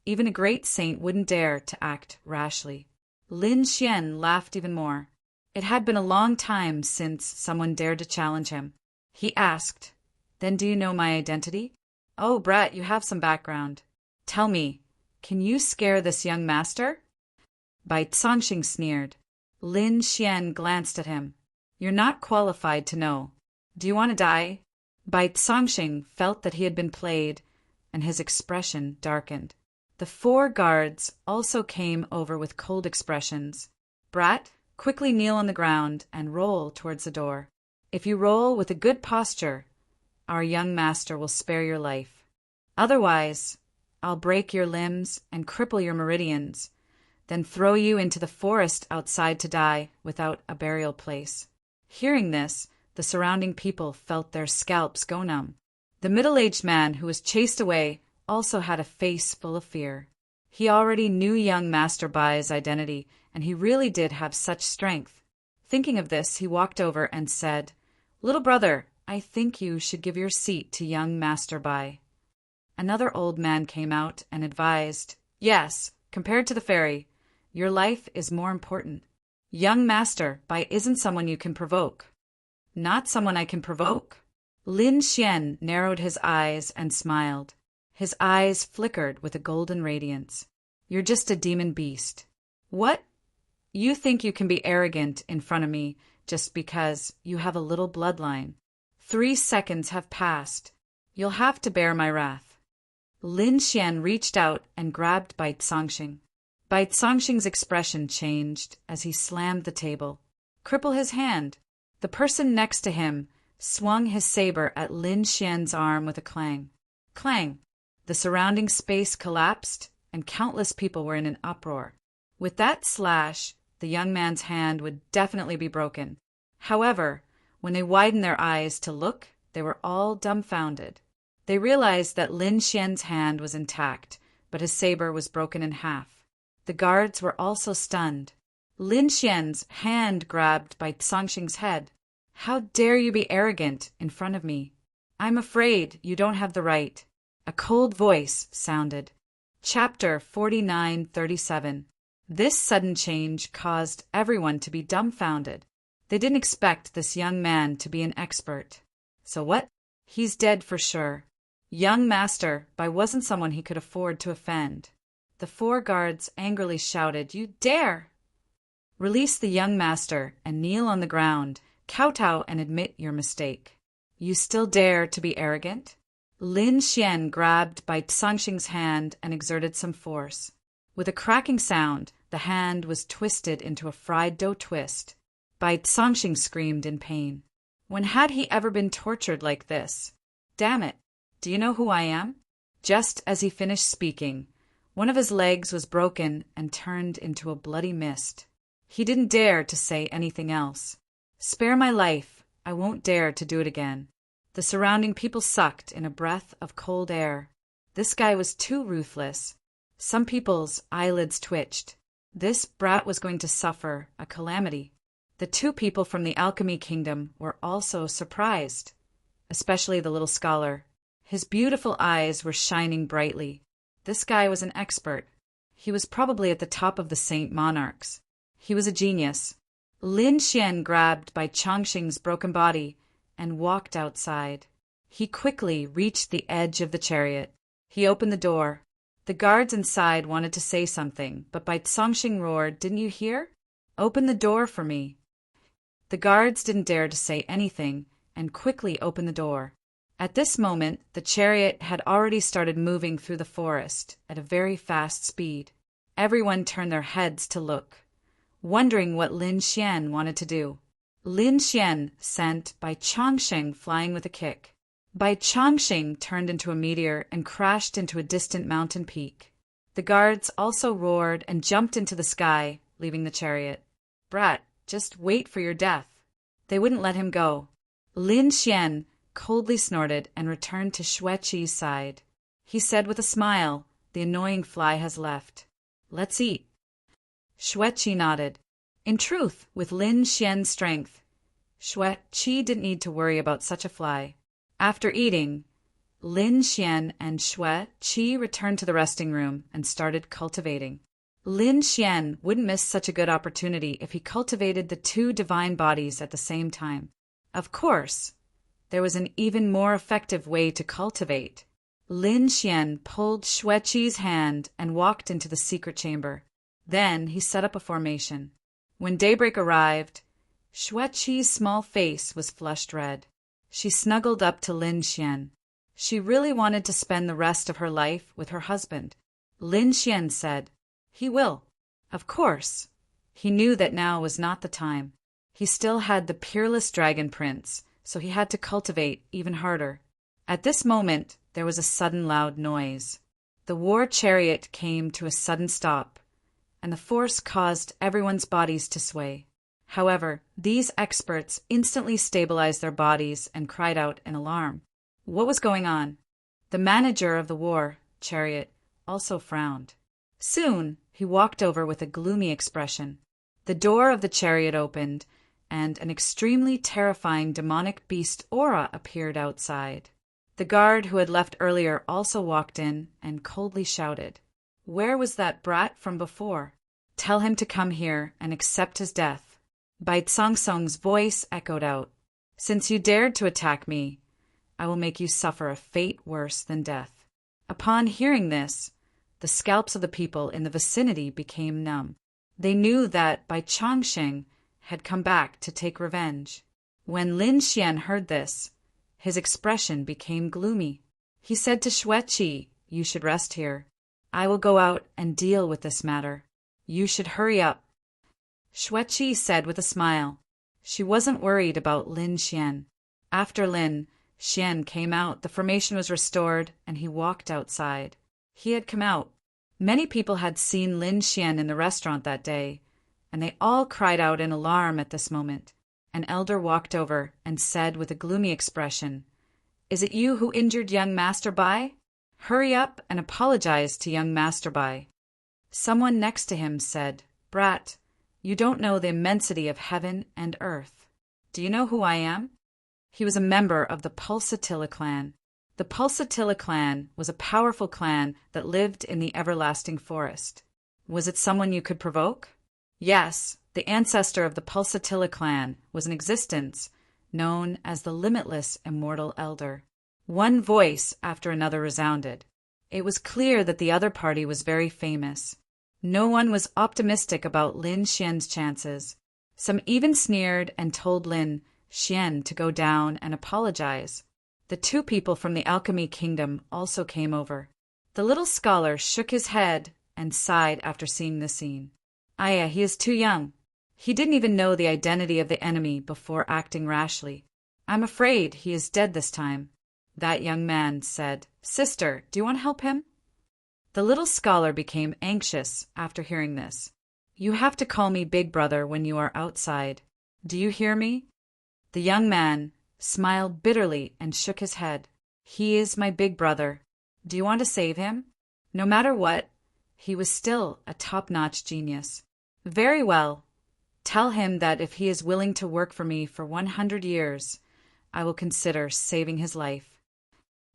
even a great saint wouldn't dare to act rashly. Lin Xian laughed even more. It had been a long time since someone dared to challenge him. He asked, Then do you know my identity? Oh, brat, you have some background. Tell me, can you scare this young master? Bai Cangxing sneered. Lin Xian glanced at him. You're not qualified to know. Do you want to die? Bai Cangxing felt that he had been played, and his expression darkened. The 4 guards also came over with cold expressions. Brat, quickly kneel on the ground and roll towards the door. If you roll with a good posture, our young master will spare your life. Otherwise, I'll break your limbs and cripple your meridians, then throw you into the forest outside to die without a burial place. Hearing this, the surrounding people felt their scalps go numb. The middle-aged man who was chased away also had a face full of fear. He already knew young Master Bai's identity, and he really did have such strength. Thinking of this, he walked over and said, Little brother, I think you should give your seat to young Master Bai. Another old man came out and advised, Yes, compared to the fairy, your life is more important. Young Master Bai isn't someone you can provoke. Not someone I can provoke. Lin Xian narrowed his eyes and smiled. His eyes flickered with a golden radiance. You're just a demon beast. What? You think you can be arrogant in front of me just because you have a little bloodline. 3 seconds have passed. You'll have to bear my wrath. Lin Xian reached out and grabbed Bai Cangxing. Bai Cangxing's expression changed as he slammed the table. Cripple his hand. The person next to him swung his saber at Lin Xian's arm with a clang. Clang! The surrounding space collapsed, and countless people were in an uproar. With that slash, the young man's hand would definitely be broken. However, when they widened their eyes to look, they were all dumbfounded. They realized that Lin Xian's hand was intact, but his saber was broken in half. The guards were also stunned. Lin Xian's hand grabbed Bai Cangxing's head. How dare you be arrogant in front of me? I'm afraid you don't have the right. A cold voice sounded. Chapter 4937. This sudden change caused everyone to be dumbfounded. They didn't expect this young man to be an expert. So what? He's dead for sure. Young Master Bai wasn't someone he could afford to offend. The 4 guards angrily shouted, You dare! Release the young master and kneel on the ground, kowtow and admit your mistake. You still dare to be arrogant? Lin Xian grabbed Bai Cangxing's hand and exerted some force. With a cracking sound, the hand was twisted into a fried dough twist. Bai Cangxing screamed in pain. When had he ever been tortured like this? Damn it! Do you know who I am? Just as he finished speaking, one of his legs was broken and turned into a bloody mist. He didn't dare to say anything else. Spare my life. I won't dare to do it again. The surrounding people sucked in a breath of cold air. This guy was too ruthless. Some people's eyelids twitched. This brat was going to suffer a calamity. The two people from the alchemy kingdom were also surprised, especially the little scholar. His beautiful eyes were shining brightly. This guy was an expert. He was probably at the top of the Saint Monarchs. He was a genius. Lin Xian grabbed Bai Cangxing's broken body and walked outside. He quickly reached the edge of the chariot. He opened the door. The guards inside wanted to say something, but Bai Cangxing roared, "Didn't you hear? Open the door for me." The guards didn't dare to say anything and quickly opened the door. At this moment, the chariot had already started moving through the forest at a very fast speed. Everyone turned their heads to look, wondering what Lin Xian wanted to do. Lin Xian sent Bai Cangxing flying with a kick. Bai Cangxing turned into a meteor and crashed into a distant mountain peak. The guards also roared and jumped into the sky, leaving the chariot. "Brat, just wait for your death." They wouldn't let him go. Lin Xian coldly snorted and returned to Xueqi's side. He said with a smile, "The annoying fly has left. Let's eat." Xueqi nodded. In truth, with Lin Xian's strength, Xueqi didn't need to worry about such a fly. After eating, Lin Xian and Xueqi returned to the resting room and started cultivating. Lin Xian wouldn't miss such a good opportunity if he cultivated the two divine bodies at the same time. Of course, there was an even more effective way to cultivate. Lin Xian pulled Xueqi's hand and walked into the secret chamber. Then he set up a formation. When daybreak arrived, Xueqi's small face was flushed red. She snuggled up to Lin Xian. She really wanted to spend the rest of her life with her husband. Lin Xian said, "He will." Of course. He knew that now was not the time. He still had the peerless dragon prince, so he had to cultivate even harder. At this moment, there was a sudden loud noise. The war chariot came to a sudden stop, and the force caused everyone's bodies to sway. However, these experts instantly stabilized their bodies and cried out in alarm. What was going on? The manager of the war chariot also frowned. Soon, he walked over with a gloomy expression. The door of the chariot opened, and an extremely terrifying demonic beast aura appeared outside. The guard who had left earlier also walked in and coldly shouted, "Where was that brat from before? Tell him to come here and accept his death." Bai Cangxing's voice echoed out, "Since you dared to attack me, I will make you suffer a fate worse than death." Upon hearing this, the scalps of the people in the vicinity became numb. They knew that Bai Cangxing had come back to take revenge. When Lin Xian heard this, his expression became gloomy. He said to Xueqi, "You should rest here. I will go out and deal with this matter. You should hurry up." Xueqi said with a smile. She wasn't worried about Lin Xian. After Lin Xian came out, the formation was restored, and he walked outside. He had come out. Many people had seen Lin Xian in the restaurant that day, and they all cried out in alarm at this moment. An elder walked over and said with a gloomy expression, "Is it you who injured young Master Bai? Hurry up and apologize to young Master Bai." Someone next to him said, "Brat, you don't know the immensity of heaven and earth. Do you know who I am?" He was a member of the Pulsatilla clan. The Pulsatilla clan was a powerful clan that lived in the everlasting forest. Was it someone you could provoke? Yes, the ancestor of the Pulsatilla clan was in existence, known as the Limitless Immortal Elder. One voice after another resounded. It was clear that the other party was very famous. No one was optimistic about Lin Xian's chances. Some even sneered and told Lin Xian to go down and apologize. The two people from the alchemy kingdom also came over. The little scholar shook his head and sighed after seeing the scene. Aya, he is too young. He didn't even know the identity of the enemy before acting rashly. I'm afraid he is dead this time. That young man said, Sister, do you want to help him? The little scholar became anxious after hearing this. You have to call me Big Brother when you are outside. Do you hear me? The young man smiled bitterly and shook his head. He is my big brother. Do you want to save him? No matter what, he was still a top-notch genius. Very well. Tell him that if he is willing to work for me for 100 years, I will consider saving his life.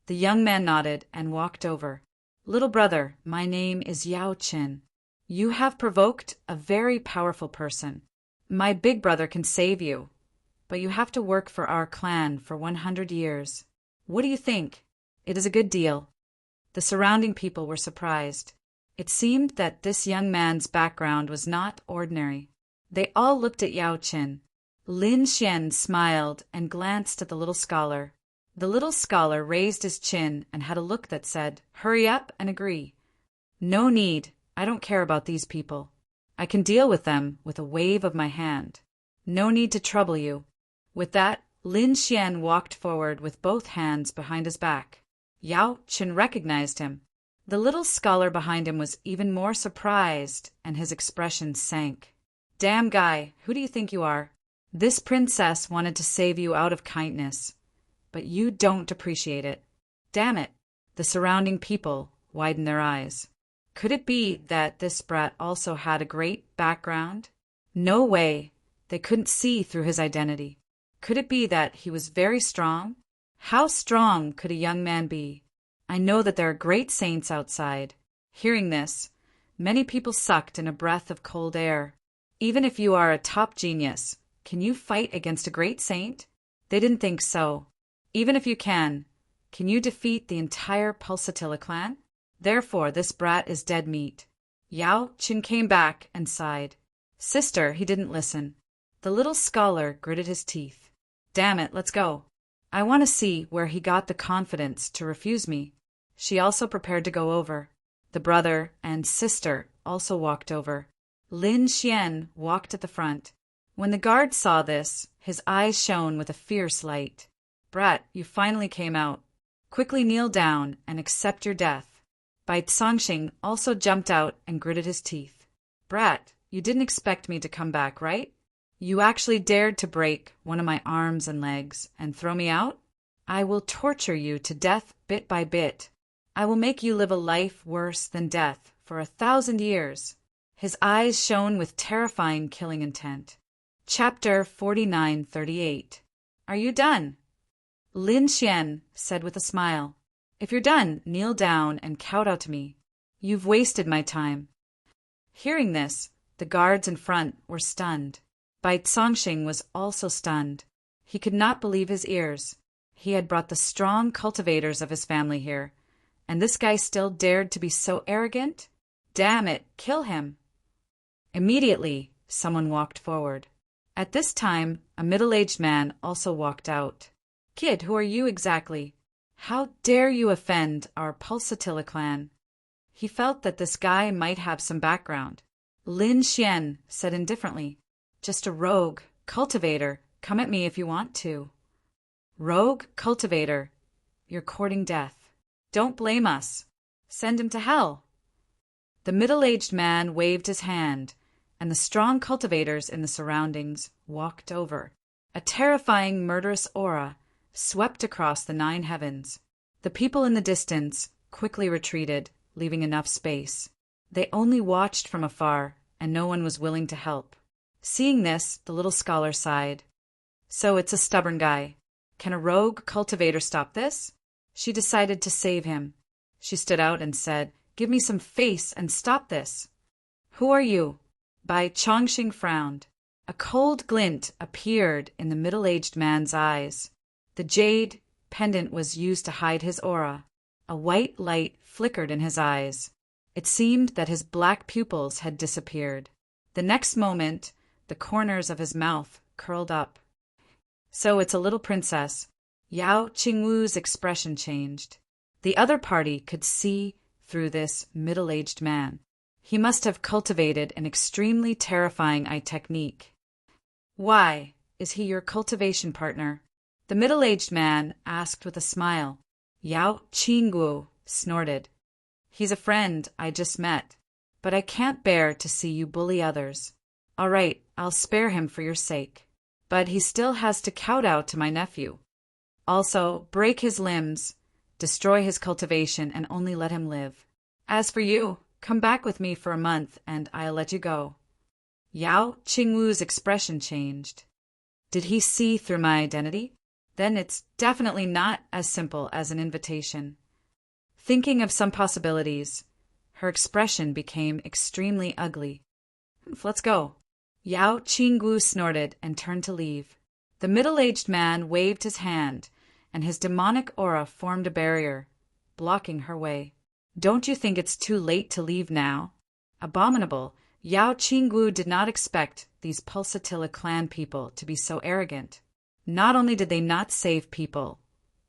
The young man nodded and walked over. Little brother, my name is Yao Qin. You have provoked a very powerful person. My big brother can save you, but you have to work for our clan for 100 years. What do you think? It is a good deal. The surrounding people were surprised. It seemed that this young man's background was not ordinary. They all looked at Yao Qin. Lin Xian smiled and glanced at the little scholar. The little scholar raised his chin and had a look that said, Hurry up and agree. No need. I don't care about these people. I can deal with them with a wave of my hand. No need to trouble you. With that, Lin Xian walked forward with both hands behind his back. Yao Qin recognized him. The little scholar behind him was even more surprised, and his expression sank. Damn guy, who do you think you are? This princess wanted to save you out of kindness, but you don't appreciate it. Damn it. The surrounding people widened their eyes. Could it be that this brat also had a great background? No way. They couldn't see through his identity. Could it be that he was very strong? How strong could a young man be? I know that there are great saints outside. Hearing this, many people sucked in a breath of cold air. Even if you are a top genius, can you fight against a great saint? They didn't think so. Even if you can you defeat the entire Pulsatilla clan? Therefore, this brat is dead meat. Yao Qin came back and sighed. Sister, he didn't listen. The little scholar gritted his teeth. Damn it, let's go. I want to see where he got the confidence to refuse me. She also prepared to go over. The brother and sister also walked over. Lin Xian walked at the front. When the guard saw this, his eyes shone with a fierce light. Brat, you finally came out. Quickly kneel down and accept your death. Bai Cangxing also jumped out and gritted his teeth. Brat, you didn't expect me to come back, right? You actually dared to break one of my arms and legs and throw me out? I will torture you to death bit by bit. I will make you live a life worse than death for 1,000 years. His eyes shone with terrifying killing intent. Chapter 49:38. Are you done? Lin Xian said with a smile. If you're done, kneel down and kowtow to me. You've wasted my time. Hearing this, the guards in front were stunned. Bai Cangxing was also stunned. He could not believe his ears. He had brought the strong cultivators of his family here, and this guy still dared to be so arrogant? Damn it, kill him. Immediately, someone walked forward. At this time, a middle-aged man also walked out. Kid, who are you exactly? How dare you offend our Pulsatilla clan? He felt that this guy might have some background. Lin Xian said indifferently, Just a rogue, cultivator. Come at me if you want to. Rogue, cultivator. You're courting death. Don't blame us. Send him to hell. The middle-aged man waved his hand, and the strong cultivators in the surroundings walked over. A terrifying, murderous aura swept across the 9 heavens. The people in the distance quickly retreated, leaving enough space. They only watched from afar, and no one was willing to help. Seeing this, the little scholar sighed. So it's a stubborn guy. Can a rogue cultivator stop this? She decided to save him. She stood out and said, Give me some face and stop this. Who are you? Bai Cangxing frowned. A cold glint appeared in the middle-aged man's eyes. The jade pendant was used to hide his aura. A white light flickered in his eyes. It seemed that his black pupils had disappeared. The next moment, the corners of his mouth curled up. So it's a little princess. Yao Qingwu's expression changed. The other party could see through this middle-aged man. He must have cultivated an extremely terrifying eye technique. Why, is he your cultivation partner? The middle-aged man asked with a smile. Yao Qingwu snorted. He's a friend I just met, but I can't bear to see you bully others. All right, I'll spare him for your sake. But he still has to kowtow to my nephew. Also, break his limbs, destroy his cultivation, and only let him live. As for you, come back with me for a month, and I'll let you go. Yao Qingwu's expression changed. Did he see through my identity? Then it's definitely not as simple as an invitation. Thinking of some possibilities, her expression became extremely ugly. Let's go. Yao Qingwu snorted and turned to leave. The middle-aged man waved his hand, and his demonic aura formed a barrier, blocking her way. Don't you think it's too late to leave now? Abominable. Yao Qingwu did not expect these Pulsatilla clan people to be so arrogant. Not only did they not save people,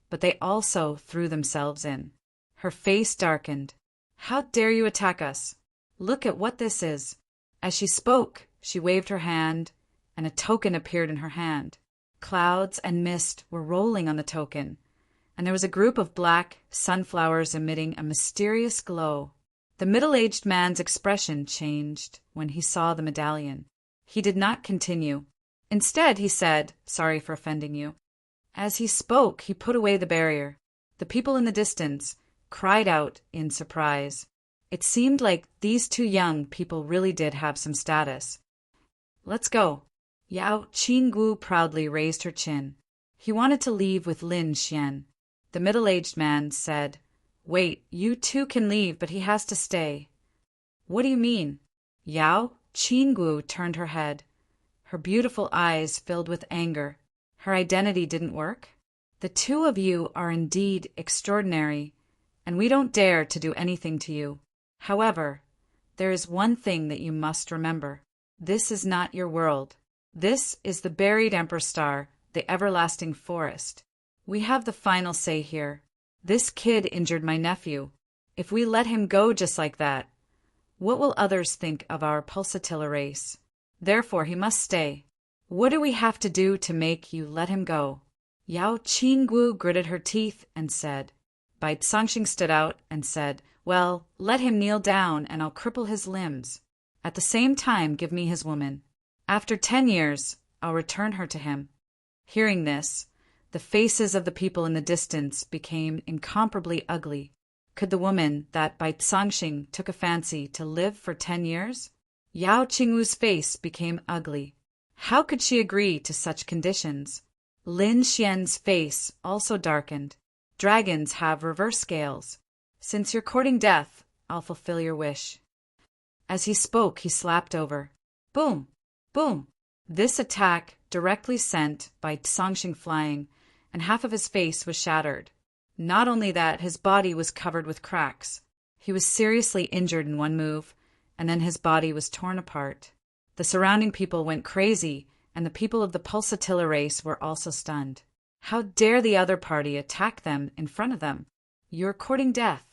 but they also threw themselves in. Her face darkened. How dare you attack us? Look at what this is. As she spoke, she waved her hand, and a token appeared in her hand. Clouds and mist were rolling on the token, and there was a group of black sunflowers emitting a mysterious glow. The middle-aged man's expression changed when he saw the medallion. He did not continue. Instead, he said, "Sorry for offending you." As he spoke, he put away the barrier. The people in the distance cried out in surprise. It seemed like these two young people really did have some status. Let's go. Yao Qingwu proudly raised her chin. He wanted to leave with Lin Xian. The middle-aged man said, "Wait, you two can leave, but he has to stay." What do you mean? Yao Qingwu turned her head. Her beautiful eyes filled with anger. Her identity didn't work. The two of you are indeed extraordinary, and we don't dare to do anything to you. However, there is one thing that you must remember. This is not your world. This is the buried Emperor Star, the everlasting forest. We have the final say here. This kid injured my nephew. If we let him go just like that, what will others think of our Pulsatilla race? Therefore, he must stay. What do we have to do to make you let him go? Yao Qingwu gritted her teeth and said. Bai Cangxing stood out and said, "Well, let him kneel down and I'll cripple his limbs. At the same time, give me his woman. After 10 years, I'll return her to him." Hearing this, the faces of the people in the distance became incomparably ugly. Could the woman that Bai Cangxing took a fancy to live for 10 years? Yao Qingwu's face became ugly. How could she agree to such conditions? Lin Xian's face also darkened. Dragons have reverse scales. Since you're courting death, I'll fulfill your wish. As he spoke, he slapped over. Boom! Boom! This attack directly sent Bai Cangxing flying, and half of his face was shattered. Not only that, his body was covered with cracks. He was seriously injured in one move, and then his body was torn apart. The surrounding people went crazy, and the people of the Pulsatilla race were also stunned. How dare the other party attack them in front of them? You're courting death.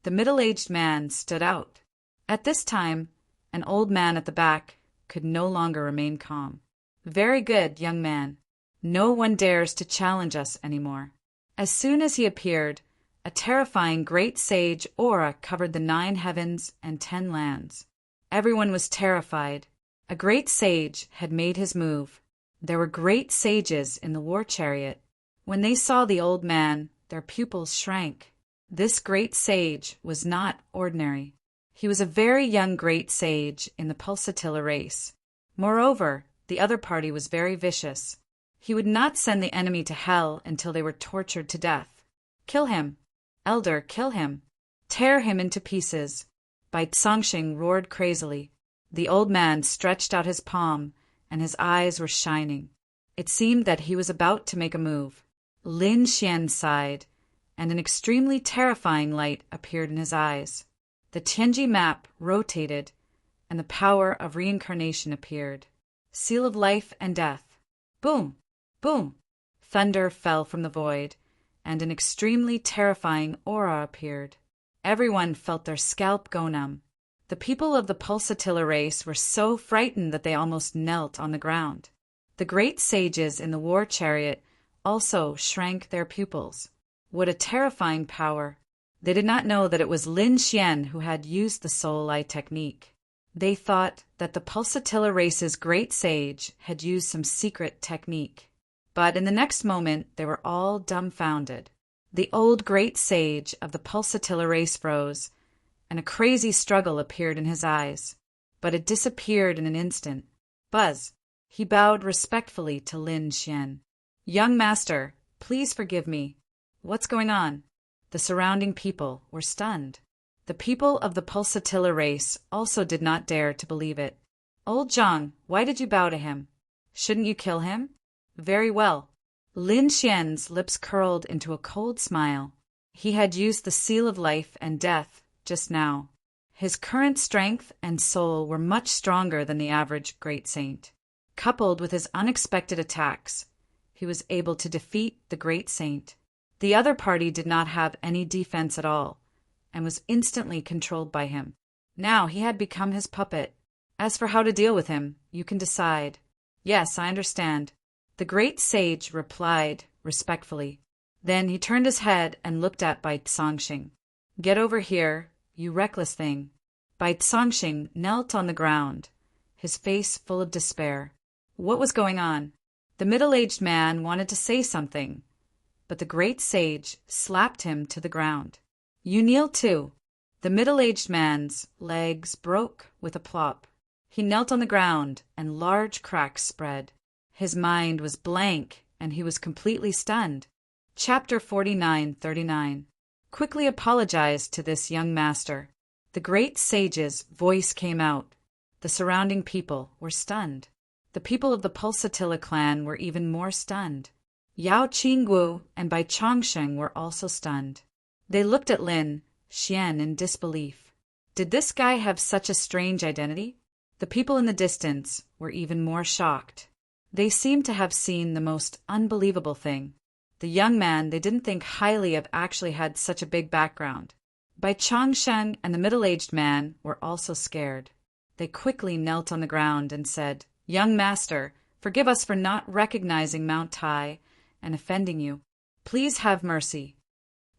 The middle-aged man stood out. At this time, an old man at the back could no longer remain calm. Very good, young man. No one dares to challenge us anymore. As soon as he appeared, a terrifying great sage aura covered the 9 heavens and 10 lands. Everyone was terrified. A great sage had made his move. There were great sages in the war chariot. When they saw the old man, their pupils shrank. This great sage was not ordinary. He was a very young great sage in the Pulsatilla race. Moreover, the other party was very vicious. He would not send the enemy to hell until they were tortured to death. Kill him. Elder, kill him. Tear him into pieces. Bai Cangxing roared crazily. The old man stretched out his palm, and his eyes were shining. It seemed that he was about to make a move. Lin Xian sighed, and an extremely terrifying light appeared in his eyes. The Tianji map rotated, and the power of reincarnation appeared. Seal of life and death. Boom! Boom! Thunder fell from the void, and an extremely terrifying aura appeared. Everyone felt their scalp go numb. The people of the Pulsatilla race were so frightened that they almost knelt on the ground. The great sages in the war chariot also shrank their pupils. What a terrifying power! They did not know that it was Lin Xian who had used the soul eye technique. They thought that the Pulsatilla race's great sage had used some secret technique. But in the next moment, they were all dumbfounded. The old great sage of the Pulsatilla race froze, and a crazy struggle appeared in his eyes. But it disappeared in an instant. Buzz! He bowed respectfully to Lin Xian. "Young master, please forgive me. What's going on?" The surrounding people were stunned. The people of the Pulsatilla race also did not dare to believe it. "Old Zhang, why did you bow to him? Shouldn't you kill him?" "Very well." Lin Xian's lips curled into a cold smile. He had used the seal of life and death just now. His current strength and soul were much stronger than the average great saint. Coupled with his unexpected attacks, he was able to defeat the great saint. The other party did not have any defense at all, and was instantly controlled by him. Now he had become his puppet. As for how to deal with him, you can decide. "Yes, I understand," the great sage replied respectfully. Then he turned his head and looked at Bai Tsongxing. "Get over here, you reckless thing." Bai Tsongxing knelt on the ground, his face full of despair. What was going on? The middle-aged man wanted to say something, but the great sage slapped him to the ground. "You kneel too." The middle-aged man's legs broke with a plop. He knelt on the ground, and large cracks spread. His mind was blank, and he was completely stunned. Chapter 49:39. Quickly apologized to this young master. The great sage's voice came out. The surrounding people were stunned. The people of the Pulsatilla clan were even more stunned. Yao Qinggu and Bai Chongsheng were also stunned. They looked at Lin Xian in disbelief. Did this guy have such a strange identity? The people in the distance were even more shocked. They seemed to have seen the most unbelievable thing. The young man they didn't think highly of actually had such a big background. Bai Chongsheng and the middle-aged man were also scared. They quickly knelt on the ground and said, "Young master, forgive us for not recognizing Mount Tai and offending you. Please have mercy."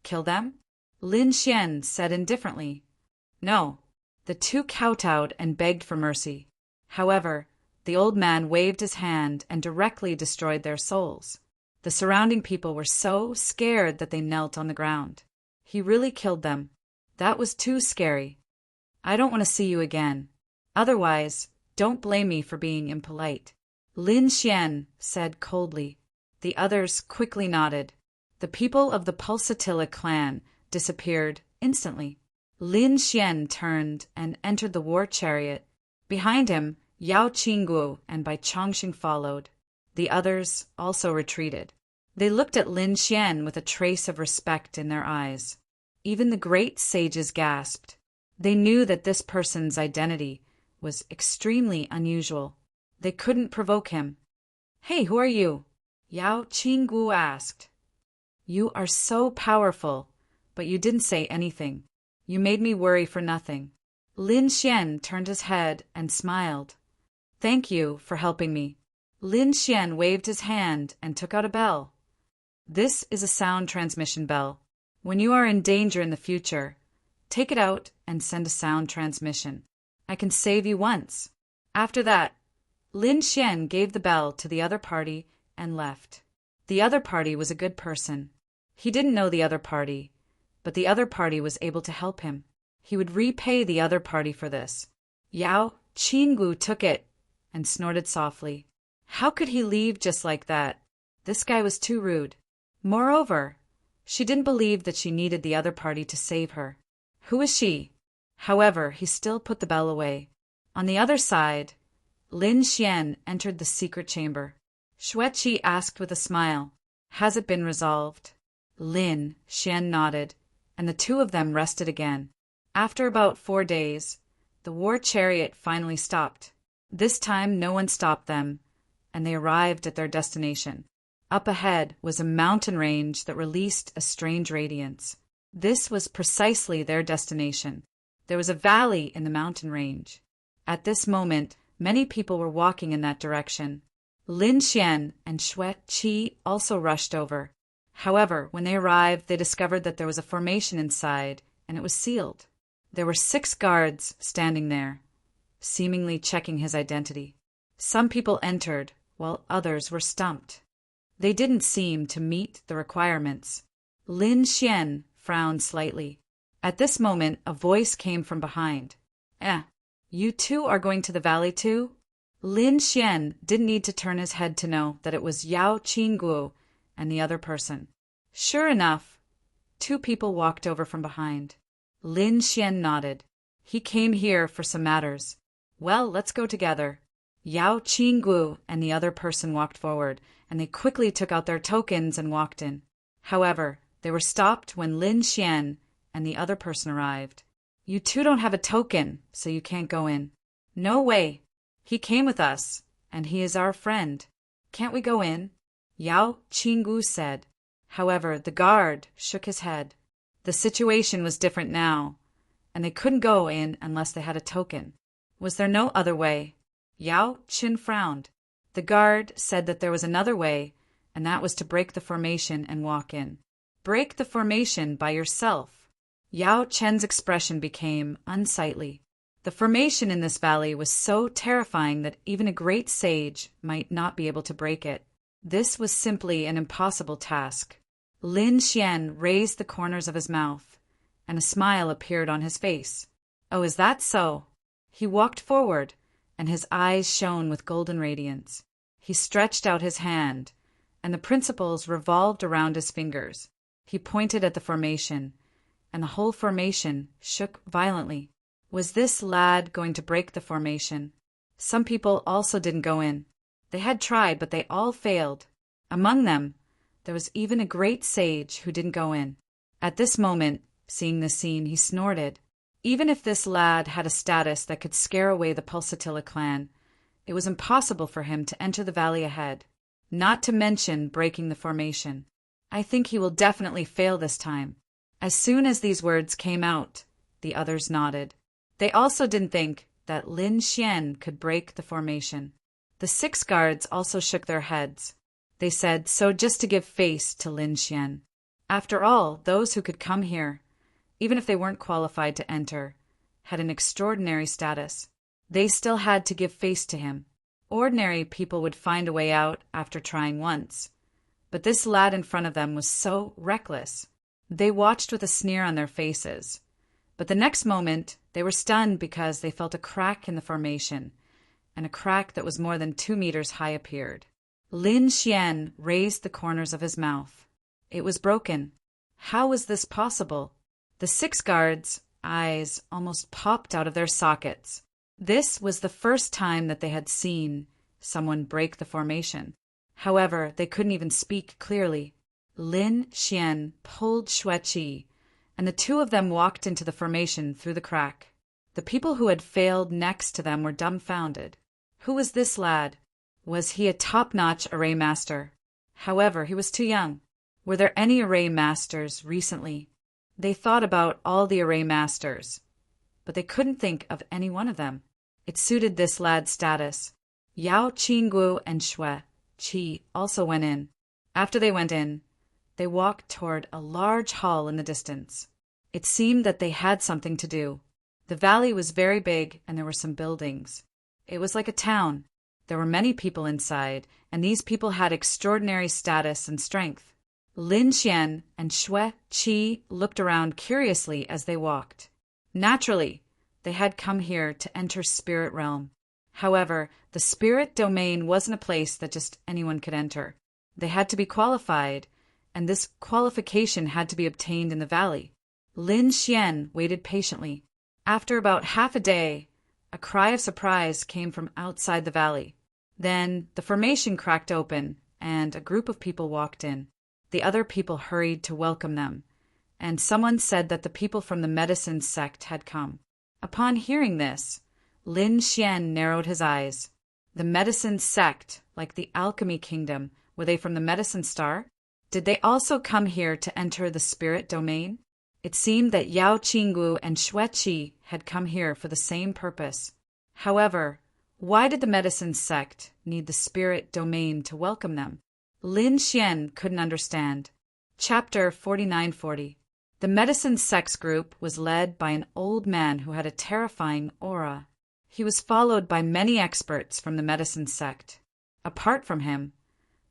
"Kill them?" Lin Xian said indifferently. "No." The two kowtowed and begged for mercy. However, the old man waved his hand and directly destroyed their souls. The surrounding people were so scared that they knelt on the ground. He really killed them. That was too scary. "I don't want to see you again. Otherwise, don't blame me for being impolite," Lin Xian said coldly. The others quickly nodded. The people of the Pulsatilla clan disappeared instantly. Lin Xian turned and entered the war chariot. Behind him, Yao Qinggu and Bai Chongxing followed. The others also retreated. They looked at Lin Xian with a trace of respect in their eyes. Even the great sages gasped. They knew that this person's identity was extremely unusual. They couldn't provoke him. "Hey, who are you?" Yao Qinggu asked. "You are so powerful, but you didn't say anything. You made me worry for nothing." Lin Xian turned his head and smiled. "Thank you for helping me." Lin Xian waved his hand and took out a bell. "This is a sound transmission bell. When you are in danger in the future, take it out and send a sound transmission. I can save you once." After that, Lin Xian gave the bell to the other party and left. The other party was a good person. He didn't know the other party, but the other party was able to help him. He would repay the other party for this. Yao Qinggu took it and snorted softly. How could he leave just like that? This guy was too rude. Moreover, she didn't believe that she needed the other party to save her. Who is she? However, he still put the bell away. On the other side, Lin Xian entered the secret chamber. Xueqi asked with a smile, "Has it been resolved?" Lin Xian nodded, and the two of them rested again. After about 4 days, the war chariot finally stopped. This time no one stopped them, and they arrived at their destination. Up ahead was a mountain range that released a strange radiance. This was precisely their destination. There was a valley in the mountain range. At this moment, many people were walking in that direction. Lin Xian and Xue Qi also rushed over. However, when they arrived, they discovered that there was a formation inside, and it was sealed. There were 6 guards standing there, seemingly checking his identity. Some people entered, while others were stumped. They didn't seem to meet the requirements. Lin Xian frowned slightly. At this moment, a voice came from behind. You two are going to the valley too? Lin Xian didn't need to turn his head to know that it was Yao Qingguo and the other person. Sure enough, 2 people walked over from behind. Lin Xian nodded. He came here for some matters. Well, let's go together. Yao Qingguo and the other person walked forward, and they quickly took out their tokens and walked in. However, they were stopped when Lin Xian and the other person arrived. You two don't have a token, so you can't go in. No way. He came with us, and he is our friend. Can't we go in? Yao Qingguo said. However, the guard shook his head. The situation was different now, and they couldn't go in unless they had a token. Was there no other way? Yao Qin frowned. The guard said that there was another way, and that was to break the formation and walk in. Break the formation by yourself. Yao Chen's expression became unsightly. The formation in this valley was so terrifying that even a great sage might not be able to break it. This was simply an impossible task. Lin Xian raised the corners of his mouth, and a smile appeared on his face. Oh, is that so? He walked forward, and his eyes shone with golden radiance. He stretched out his hand, and the principles revolved around his fingers. He pointed at the formation, and the whole formation shook violently. Was this lad going to break the formation? Some people also didn't go in. They had tried, but they all failed. Among them, there was even a great sage who didn't go in. At this moment, seeing the scene, he snorted. Even if this lad had a status that could scare away the Pulsatilla clan, it was impossible for him to enter the valley ahead, not to mention breaking the formation. I think he will definitely fail this time. As soon as these words came out, the others nodded. They also didn't think that Lin Xian could break the formation. The 6 guards also shook their heads. They said so just to give face to Lin Xian. After all, those who could come here, even if they weren't qualified to enter, had an extraordinary status. They still had to give face to him. Ordinary people would find a way out after trying once. But this lad in front of them was so reckless. They watched with a sneer on their faces. But the next moment, they were stunned because they felt a crack in the formation, and a crack that was more than 2 meters high appeared. Lin Xian raised the corners of his mouth. It was broken. How was this possible? The 6 guards' eyes almost popped out of their sockets. This was the first time that they had seen someone break the formation. However, they couldn't even speak clearly. Lin Xian pulled Xue Qi, and the 2 of them walked into the formation through the crack. The people who had failed next to them were dumbfounded. Who was this lad? Was he a top-notch array master? However, he was too young. Were there any array masters recently? They thought about all the array masters, but they couldn't think of any one of them. It suited this lad's status. Yao Qingguo and Xue Qi also went in. After they went in, they walked toward a large hall in the distance. It seemed that they had something to do. The valley was very big, and there were some buildings. It was like a town. There were many people inside, and these people had extraordinary status and strength. Lin Xian and Xue Qi looked around curiously as they walked. Naturally, they had come here to enter spirit realm. However, the spirit domain wasn't a place that just anyone could enter. They had to be qualified, and this qualification had to be obtained in the valley. Lin Xian waited patiently. After about half a day, a cry of surprise came from outside the valley. Then the formation cracked open, and a group of people walked in. The other people hurried to welcome them, and someone said that the people from the medicine sect had come. Upon hearing this, Lin Xian narrowed his eyes. The medicine sect, like the alchemy kingdom, Were they from the medicine star? Did they also come here to enter the spirit domain? It seemed that Yao Qinggu and Xue Qi had come here for the same purpose. However, why did the medicine sect need the spirit domain to welcome them? Lin Xian couldn't understand. Chapter 4940. The medicine sect's group was led by an old man who had a terrifying aura. He was followed by many experts from the medicine sect. Apart from him,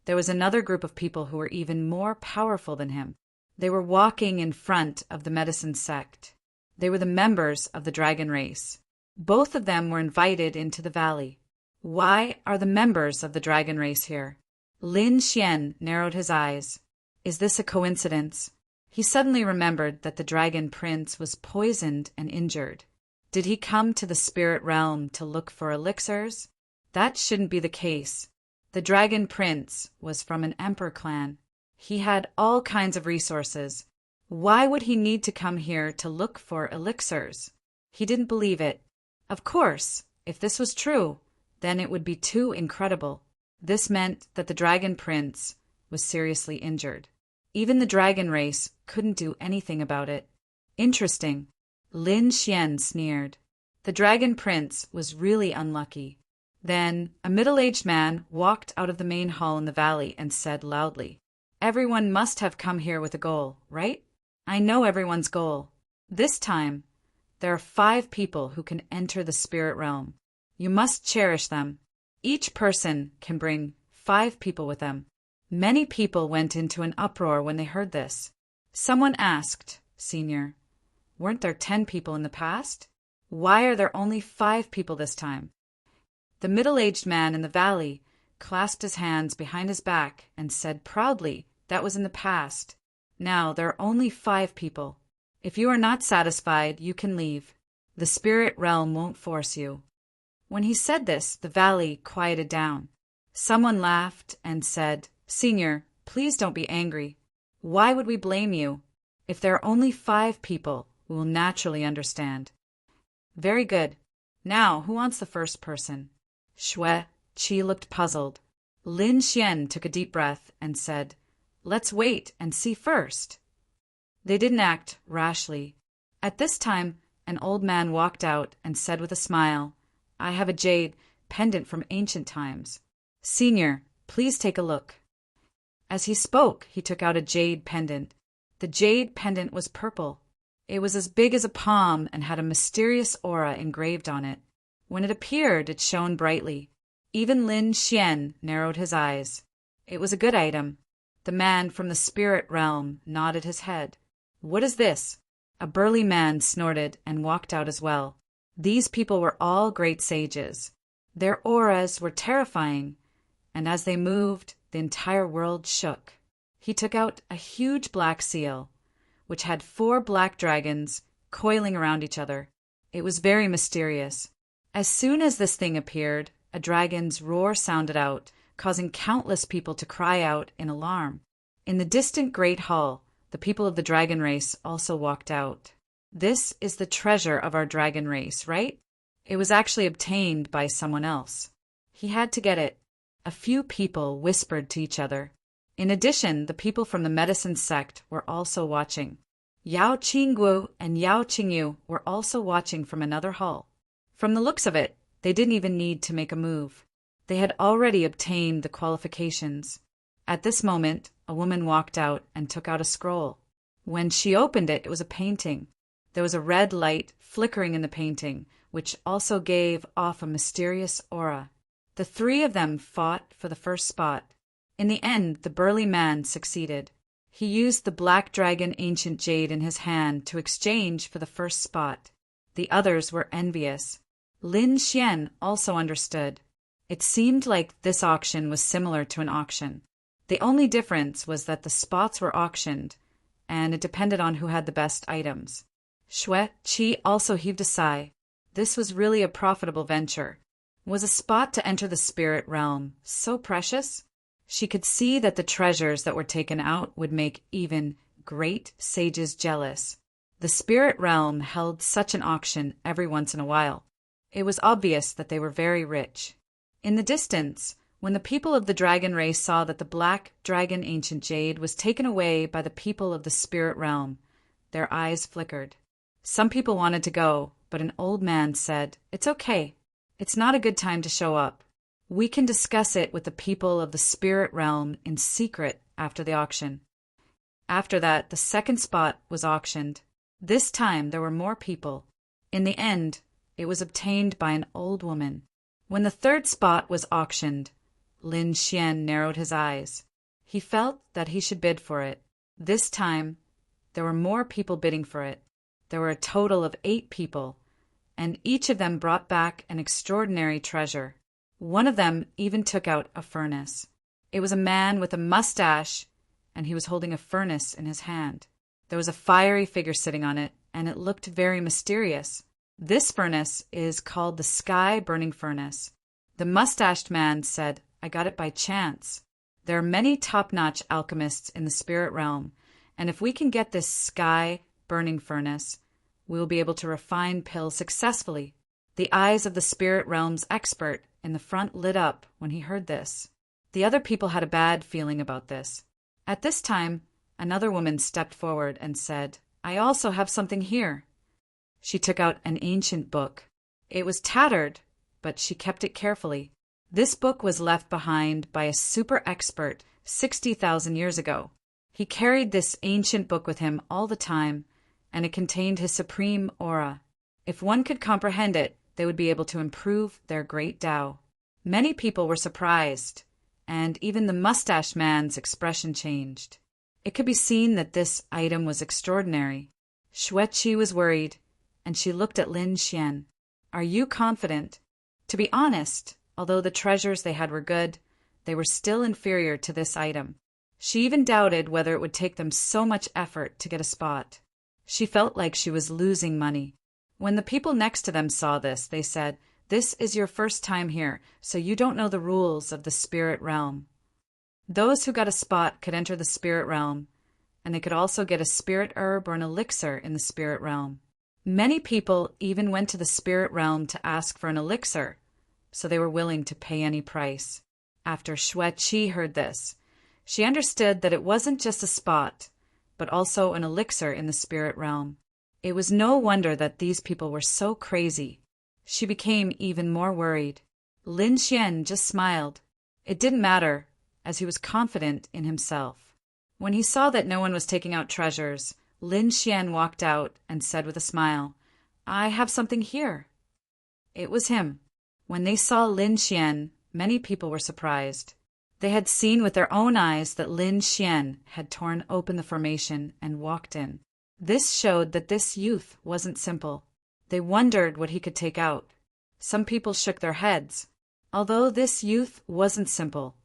there was another group of people who were even more powerful than him. They were walking in front of the medicine sect. They were the members of the dragon race. Both of them were invited into the valley. Why are the members of the dragon race here? Lin Xian narrowed his eyes. Is this a coincidence? He suddenly remembered that the dragon prince was poisoned and injured. Did he come to the spirit realm to look for elixirs? That shouldn't be the case. The dragon prince was from an emperor clan. He had all kinds of resources. Why would he need to come here to look for elixirs? He didn't believe it. Of course, if this was true, then it would be too incredible. This meant that the dragon prince was seriously injured. Even the dragon race couldn't do anything about it. Interesting. Lin Xian sneered. The dragon prince was really unlucky. Then a middle-aged man walked out of the main hall in the valley and said loudly, "Everyone must have come here with a goal, right? I know everyone's goal. This time, there are 5 people who can enter the spirit realm. You must cherish them. Each person can bring 5 people with them." Many people went into an uproar when they heard this. Someone asked, "Senior, weren't there 10 people in the past? Why are there only 5 people this time?" The middle-aged man in the valley clasped his hands behind his back and said proudly, "That was in the past. Now there are only 5 people. If you are not satisfied, you can leave. The spirit realm won't force you." When he said this, the valley quieted down. Someone laughed and said, "Senior, please don't be angry. Why would we blame you? If there are only 5 people, we will naturally understand." Very good. Now, who wants the first person? Xue Qi looked puzzled. Lin Xian took a deep breath and said, "Let's wait and see first." They didn't act rashly. At this time, an old man walked out and said with a smile, "I have a jade pendant from ancient times. Senior, please take a look." As he spoke, he took out a jade pendant. The jade pendant was purple. It was as big as a palm and had a mysterious aura engraved on it. When it appeared, it shone brightly. Even Lin Xian narrowed his eyes. It was a good item. The man from the spirit realm nodded his head. "What is this?" A burly man snorted and walked out as well. These people were all great sages. Their auras were terrifying, and as they moved, the entire world shook. He took out a huge black seal, which had 4 black dragons coiling around each other. It was very mysterious. As soon as this thing appeared, a dragon's roar sounded out, causing countless people to cry out in alarm. In the distant great hall, the people of the dragon race also walked out. "This is the treasure of our dragon race, right? It was actually obtained by someone else. He had to get it." A few people whispered to each other. In addition, the people from the medicine sect were also watching. Yao Qinggu and Yao Qingyu were also watching from another hall. From the looks of it, they didn't even need to make a move. They had already obtained the qualifications. At this moment, a woman walked out and took out a scroll. When she opened it, it was a painting. There was a red light flickering in the painting, which also gave off a mysterious aura. The 3 of them fought for the first spot. In the end, the burly man succeeded. He used the black dragon ancient jade in his hand to exchange for the first spot. The others were envious. Lin Xian also understood. It seemed like this auction was similar to an auction. The only difference was that the spots were auctioned, and it depended on who had the best items. Xue Qi also heaved a sigh. This was really a profitable venture. Was a spot to enter the spirit realm so precious? She could see that the treasures that were taken out would make even great sages jealous. The spirit realm held such an auction every once in a while. It was obvious that they were very rich. In the distance, When the people of the dragon race saw that the black dragon ancient jade was taken away by the people of the spirit realm, their eyes flickered. Some people wanted to go, but an old man said, "It's okay. It's not a good time to show up. We can discuss it with the people of the spirit realm in secret after the auction." After that, the second spot was auctioned. This time there were more people. In the end, it was obtained by an old woman. When the third spot was auctioned, Lin Xian narrowed his eyes. He felt that he should bid for it. This time, there were more people bidding for it. There were a total of 8 people, and each of them brought back an extraordinary treasure. One of them even took out a furnace. It was a man with a mustache, and he was holding a furnace in his hand. There was a fiery figure sitting on it, and it looked very mysterious. This furnace is called the Sky Burning Furnace. The mustached man said, "I got it by chance. There are many top-notch alchemists in the spirit realm, and if we can get this Sky Burning Furnace, we will be able to refine pills successfully." The eyes of the spirit realm's expert in the front lit up when he heard this. The other people had a bad feeling about this. At this time, another woman stepped forward and said, "I also have something here." She took out an ancient book. It was tattered, but she kept it carefully. This book was left behind by a super expert 60,000 years ago. He carried this ancient book with him all the time, and it contained his supreme aura. If one could comprehend it, they would be able to improve their great Tao. Many people were surprised, and even the mustache man's expression changed. It could be seen that this item was extraordinary. Xueqi was worried, and she looked at Lin Xian. "Are you confident?" To be honest, although the treasures they had were good, they were still inferior to this item. She even doubted whether it would take them so much effort to get a spot. She felt like she was losing money. When the people next to them saw this, they said, "This is your first time here, so you don't know the rules of the spirit realm." Those who got a spot could enter the spirit realm, and they could also get a spirit herb or an elixir in the spirit realm. Many people even went to the spirit realm to ask for an elixir, so they were willing to pay any price. After Xueqi heard this, she understood that it wasn't just a spot, but also an elixir in the spirit realm. It was no wonder that these people were so crazy. She became even more worried. Lin Xian just smiled. It didn't matter, as he was confident in himself. When he saw that no one was taking out treasures, Lin Xian walked out and said with a smile, "I have something here." It was him. When they saw Lin Xian, many people were surprised. They had seen with their own eyes that Lin Xian had torn open the formation and walked in. This showed that this youth wasn't simple. They wondered what he could take out. Some people shook their heads. Although this youth wasn't simple,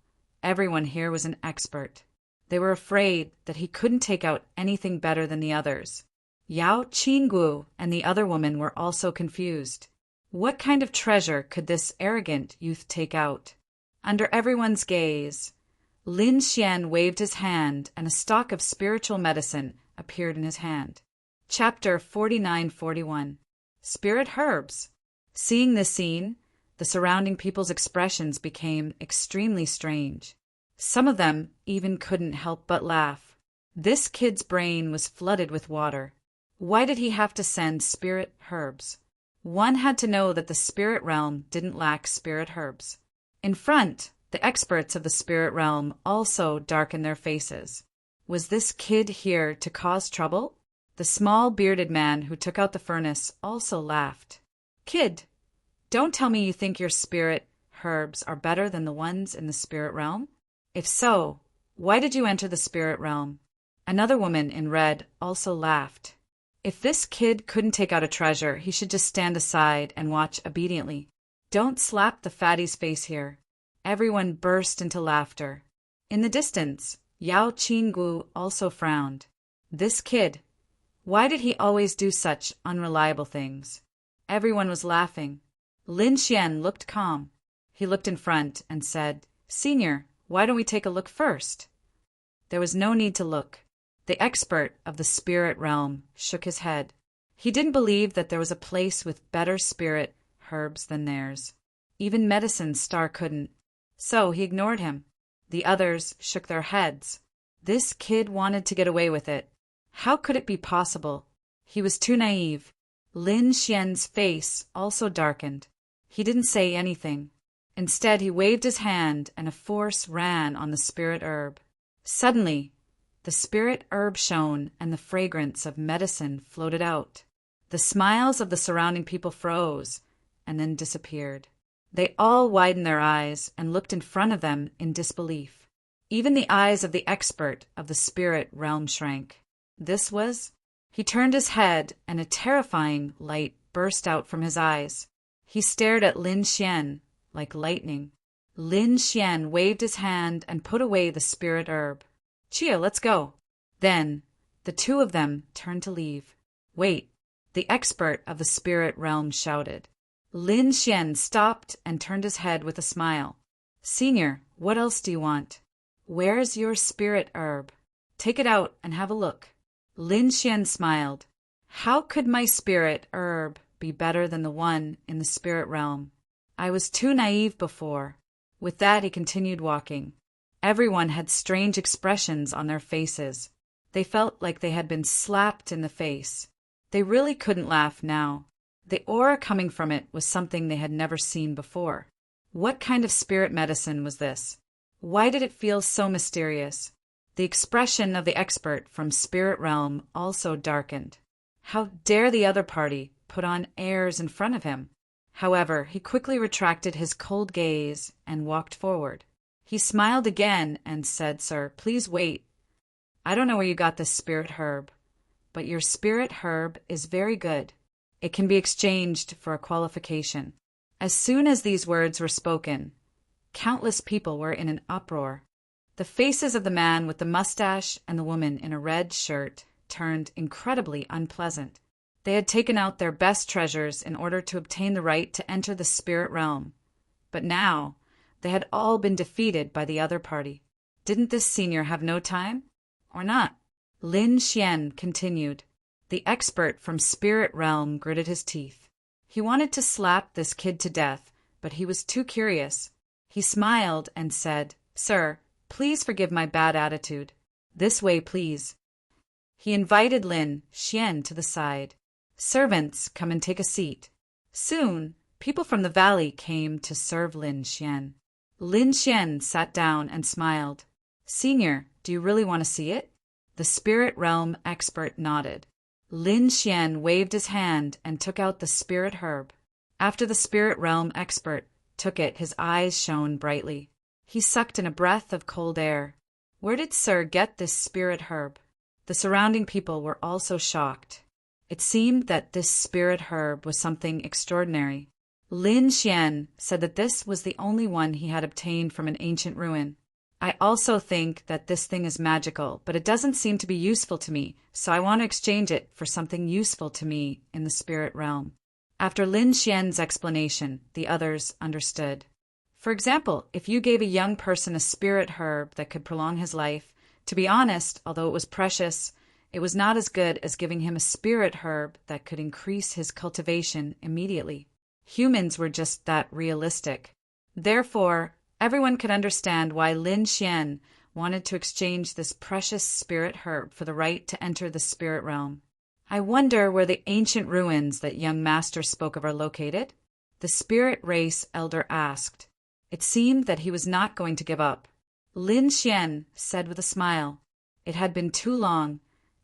everyone here was an expert. They were afraid that he couldn't take out anything better than the others. Yao Qinggu and the other woman were also confused. What kind of treasure could this arrogant youth take out? Under everyone's gaze, Lin Xian waved his hand and a stock of spiritual medicine appeared in his hand. Chapter 49-41. Spirit Herbs. Seeing this scene, the surrounding people's expressions became extremely strange. Some of them even couldn't help but laugh. This kid's brain was flooded with water. Why did he have to send spirit herbs? One had to know that the spirit realm didn't lack spirit herbs. In front, the experts of the spirit realm also darkened their faces. Was this kid here to cause trouble? The small bearded man who took out the furnace also laughed. "Kid, don't tell me you think your spirit herbs are better than the ones in the spirit realm? If so, why did you enter the spirit realm?" Another woman in red also laughed. If this kid couldn't take out a treasure, he should just stand aside and watch obediently. Don't slap the fatty's face here. Everyone burst into laughter. In the distance, Yao Qinggu also frowned. This kid, why did he always do such unreliable things? Everyone was laughing. Lin Xian looked calm. He looked in front and said, "Senior, why don't we take a look first?" There was no need to look. The expert of the spirit realm shook his head. He didn't believe that there was a place with better spirit herbs than theirs. Even Medicine Star couldn't. So he ignored him. The others shook their heads. This kid wanted to get away with it. How could it be possible? He was too naive. Lin Xian's face also darkened. He didn't say anything. Instead, he waved his hand and a force ran on the spirit herb. Suddenly, the spirit herb shone and the fragrance of medicine floated out. The smiles of the surrounding people froze and then disappeared. They all widened their eyes and looked in front of them in disbelief. Even the eyes of the expert of the spirit realm shrank. He turned his head and a terrifying light burst out from his eyes. He stared at Lin Xian like lightning. Lin Xian waved his hand and put away the spirit herb. Chia, let's go. Then the two of them turned to leave. Wait, the expert of the spirit realm shouted. Lin Xian stopped and turned his head with a smile. Senior, what else do you want? Where's your spirit herb? Take it out and have a look. Lin Xian smiled. How could my spirit herb be better than the one in the spirit realm? I was too naive before. With that, he continued walking. Everyone had strange expressions on their faces. They felt like they had been slapped in the face. They really couldn't laugh now. The aura coming from it was something they had never seen before. What kind of spirit medicine was this? Why did it feel so mysterious? The expression of the expert from spirit realm also darkened. How dare the other party put on airs in front of him? However, he quickly retracted his cold gaze and walked forward. He smiled again and said, Sir, please wait. I don't know where you got this spirit herb, but your spirit herb is very good. It can be exchanged for a qualification. As soon as these words were spoken, countless people were in an uproar. The faces of the man with the mustache and the woman in a red shirt turned incredibly unpleasant. They had taken out their best treasures in order to obtain the right to enter the spirit realm. But now, they had all been defeated by the other party. Didn't this senior have no time? Or not? Lin Xian continued. The expert from spirit realm gritted his teeth. He wanted to slap this kid to death, but he was too curious. He smiled and said, Sir, please forgive my bad attitude. This way, please. He invited Lin Xian to the side. Servants, come and take a seat. Soon, people from the valley came to serve Lin Xian. Lin Xian sat down and smiled. Senior, do you really want to see it? The spirit realm expert nodded. Lin Xian waved his hand and took out the spirit herb. After the spirit realm expert took it, his eyes shone brightly. He sucked in a breath of cold air. Where did Sir get this spirit herb? The surrounding people were also shocked. It seemed that this spirit herb was something extraordinary. Lin Xian said that this was the only one he had obtained from an ancient ruin. I also think that this thing is magical, but it doesn't seem to be useful to me, so I want to exchange it for something useful to me in the spirit realm. After Lin Xian's explanation, the others understood. For example, if you gave a young person a spirit herb that could prolong his life, to be honest, although it was precious, it was not as good as giving him a spirit herb that could increase his cultivation immediately. Humans were just that realistic. Therefore, everyone could understand why Lin Xian wanted to exchange this precious spirit herb for the right to enter the spirit realm. I wonder where the ancient ruins that young master spoke of are located? The spirit race elder asked. It seemed that he was not going to give up. Lin Xian said with a smile. It had been too long,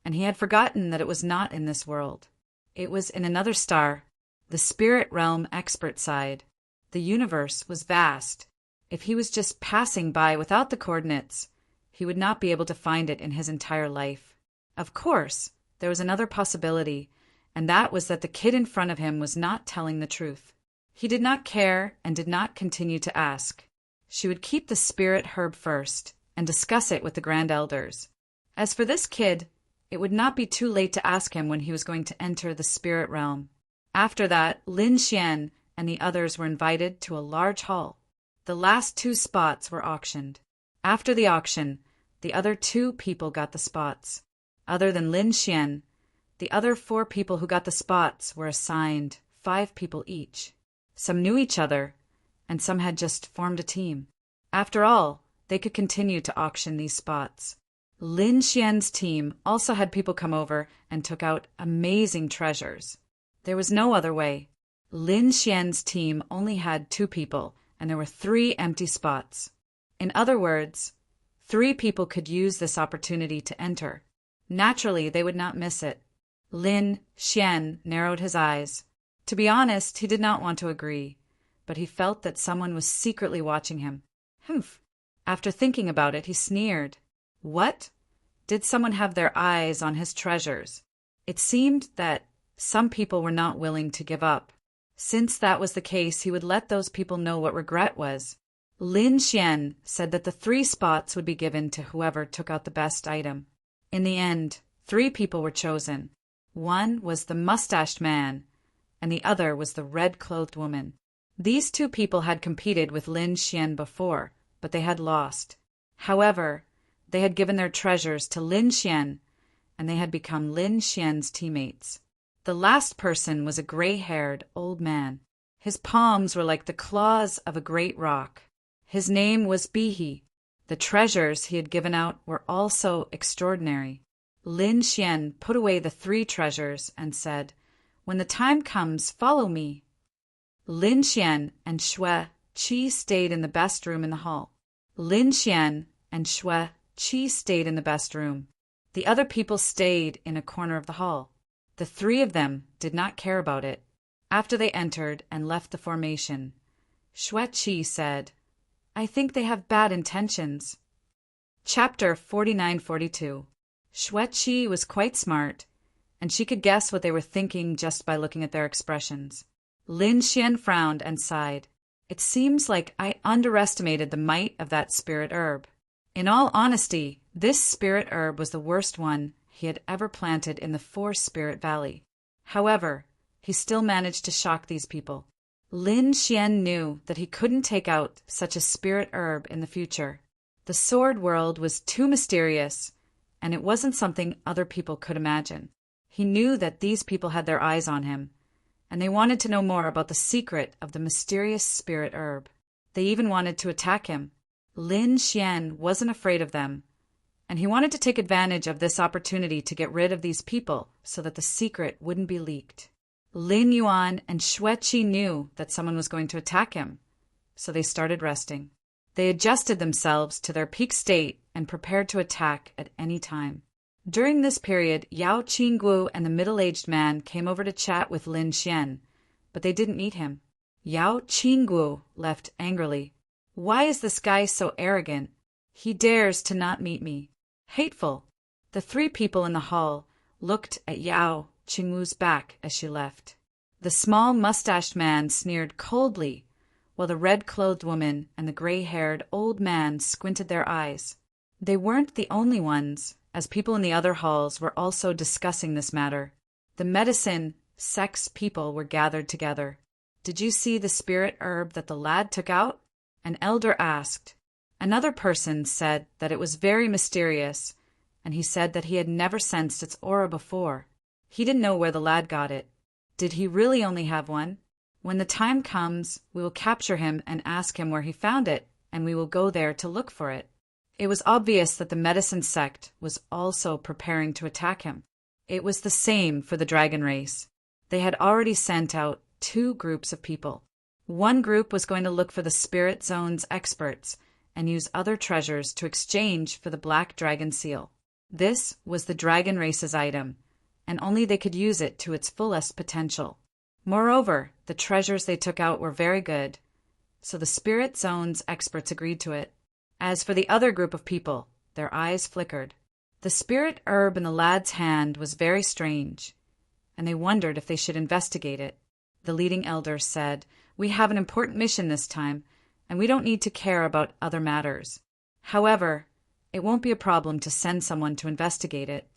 and he had forgotten that it was not in this world. It was in another star. The spirit realm expert sighed. The universe was vast. If he was just passing by without the coordinates, he would not be able to find it in his entire life. Of course, there was another possibility, and that was that the kid in front of him was not telling the truth. He did not care and did not continue to ask. She would keep the spirit herb first and discuss it with the grand elders. As for this kid, it would not be too late to ask him when he was going to enter the spirit realm. After that, Lin Xian and the others were invited to a large hall. The last 2 spots were auctioned. After the auction, the other 2 people got the spots. Other than Lin Xian, the other 4 people who got the spots were assigned 5 people each. Some knew each other, and some had just formed a team. After all, they could continue to auction these spots. Lin Xian's team also had people come over and took out amazing treasures. There was no other way. Lin Xian's team only had 2 people, and there were 3 empty spots. In other words, 3 people could use this opportunity to enter. Naturally, they would not miss it. Lin Xian narrowed his eyes. To be honest, he did not want to agree, but he felt that someone was secretly watching him. Humph! After thinking about it, he sneered. What? Did someone have their eyes on his treasures? It seemed that some people were not willing to give up. Since that was the case, he would let those people know what regret was. Lin Xian said that the 3 spots would be given to whoever took out the best item. In the end, 3 people were chosen. One was the mustached man, and the other was the red-clothed woman. These 2 people had competed with Lin Xian before, but they had lost. However, they had given their treasures to Lin Xian, and they had become Lin Xian's teammates. The last person was a gray-haired old man. His palms were like the claws of a great rock. His name was Bihi. The treasures he had given out were also extraordinary. Lin Xian put away the 3 treasures and said, "When the time comes, follow me." Lin Xian and Xue Qi stayed in the best room in the hall. Lin Xian and Xue Qi stayed in the best room. The other people stayed in a corner of the hall. The 3 of them did not care about it. After they entered and left the formation, Xue Qi said, "I think they have bad intentions." Chapter 49-42. Xue Qi was quite smart, and she could guess what they were thinking just by looking at their expressions. Lin Xian frowned and sighed. It seems like I underestimated the might of that spirit herb. In all honesty, this spirit herb was the worst one he had ever planted in the 4 Spirit Valley. However, he still managed to shock these people. Lin Xian knew that he couldn't take out such a spirit herb in the future. The sword world was too mysterious, and it wasn't something other people could imagine. He knew that these people had their eyes on him, and they wanted to know more about the secret of the mysterious spirit herb. They even wanted to attack him. Lin Xian wasn't afraid of them, and he wanted to take advantage of this opportunity to get rid of these people so that the secret wouldn't be leaked. Lin Yuan and Xue Qi knew that someone was going to attack him, so they started resting. They adjusted themselves to their peak state and prepared to attack at any time. During this period, Yao Qingguo and the middle-aged man came over to chat with Lin Xian, but they didn't meet him. Yao Qingguo left angrily. "Why is this guy so arrogant? He dares to not meet me. Hateful." The 3 people in the hall looked at Yao Qingguo's back as she left. The small mustached man sneered coldly, while the red-clothed woman and the gray-haired old man squinted their eyes. They weren't the only ones, as people in the other halls were also discussing this matter. The medicine sex people were gathered together. "Did you see the spirit herb that the lad took out?" an elder asked. Another person said that it was very mysterious, and he said that he had never sensed its aura before. He didn't know where the lad got it. Did he really only have one? When the time comes, we will capture him and ask him where he found it, and we will go there to look for it. It was obvious that the medicine sect was also preparing to attack him. It was the same for the dragon race. They had already sent out 2 groups of people. One group was going to look for the spirit zone's experts and use other treasures to exchange for the black dragon seal. This was the dragon race's item, and only they could use it to its fullest potential. Moreover, the treasures they took out were very good, so the spirit zone's experts agreed to it. As for the other group of people, their eyes flickered. The spirit herb in the lad's hand was very strange, and they wondered if they should investigate it. The leading elder said, "We have an important mission this time, and we don't need to care about other matters. However, it won't be a problem to send someone to investigate it."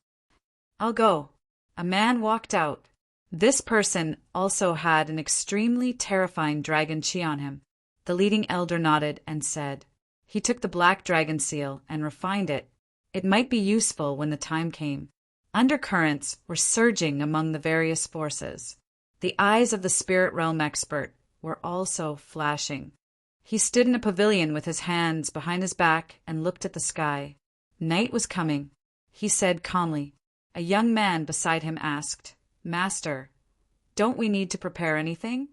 "I'll go." A man walked out. This person also had an extremely terrifying dragon chi on him. The leading elder nodded and said, "He took the black dragon seal and refined it. It might be useful when the time came." Undercurrents were surging among the various forces. The eyes of the spirit realm expert were also flashing. He stood in a pavilion with his hands behind his back and looked at the sky. Night was coming. He said calmly. A young man beside him asked, "Master, don't we need to prepare anything?"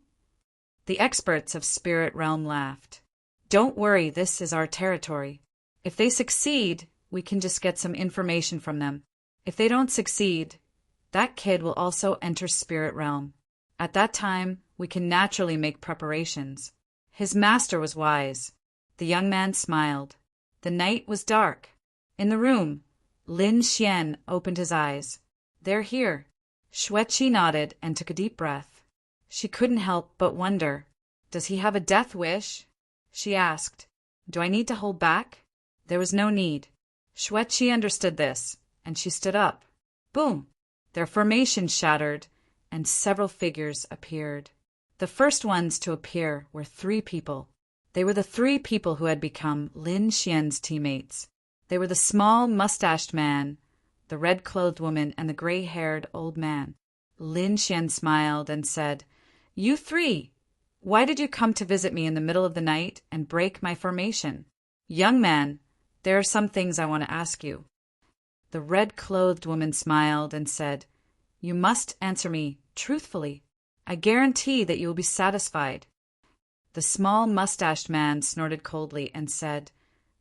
The experts of Spirit Realm laughed. "Don't worry, this is our territory. If they succeed, we can just get some information from them. If they don't succeed, that kid will also enter Spirit Realm. At that time, we can naturally make preparations." His master was wise. The young man smiled. The night was dark. In the room, Lin Xian opened his eyes. "They're here." Xueqi nodded and took a deep breath. She couldn't help but wonder, "Does he have a death wish?" She asked, "Do I need to hold back?" There was no need. Xueqi understood this, and she stood up. Boom! Their formation shattered, and several figures appeared. The first ones to appear were 3 people. They were the 3 people who had become Lin Xian's teammates. They were the small, mustached man, the red-clothed woman, and the gray-haired old man. Lin Xian smiled and said, "You 3, why did you come to visit me in the middle of the night and break my formation?" "Young man, there are some things I want to ask you." The red-clothed woman smiled and said, "You must answer me truthfully. I guarantee that you will be satisfied." The small mustached man snorted coldly and said,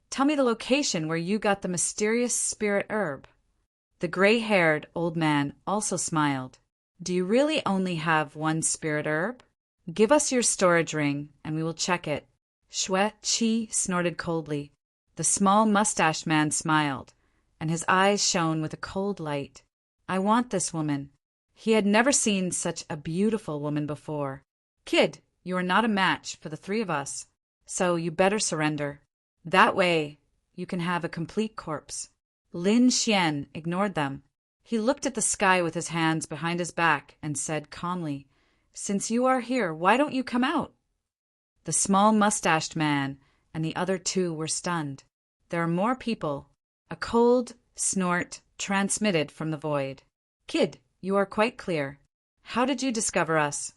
"Tell me the location where you got the mysterious spirit herb." The gray-haired old man also smiled. "Do you really only have one spirit herb? Give us your storage ring, and we will check it." Xueqi snorted coldly. The small mustached man smiled, and his eyes shone with a cold light. "I want this woman." He had never seen such a beautiful woman before. "Kid, you are not a match for the 3 of us, so you better surrender. That way, you can have a complete corpse." Lin Xian ignored them. He looked at the sky with his hands behind his back and said calmly, "Since you are here, why don't you come out?" The small mustached man and the other 2 were stunned. "There are more people." A cold snort transmitted from the void. "Kid, you are quite clear. How did you discover us?"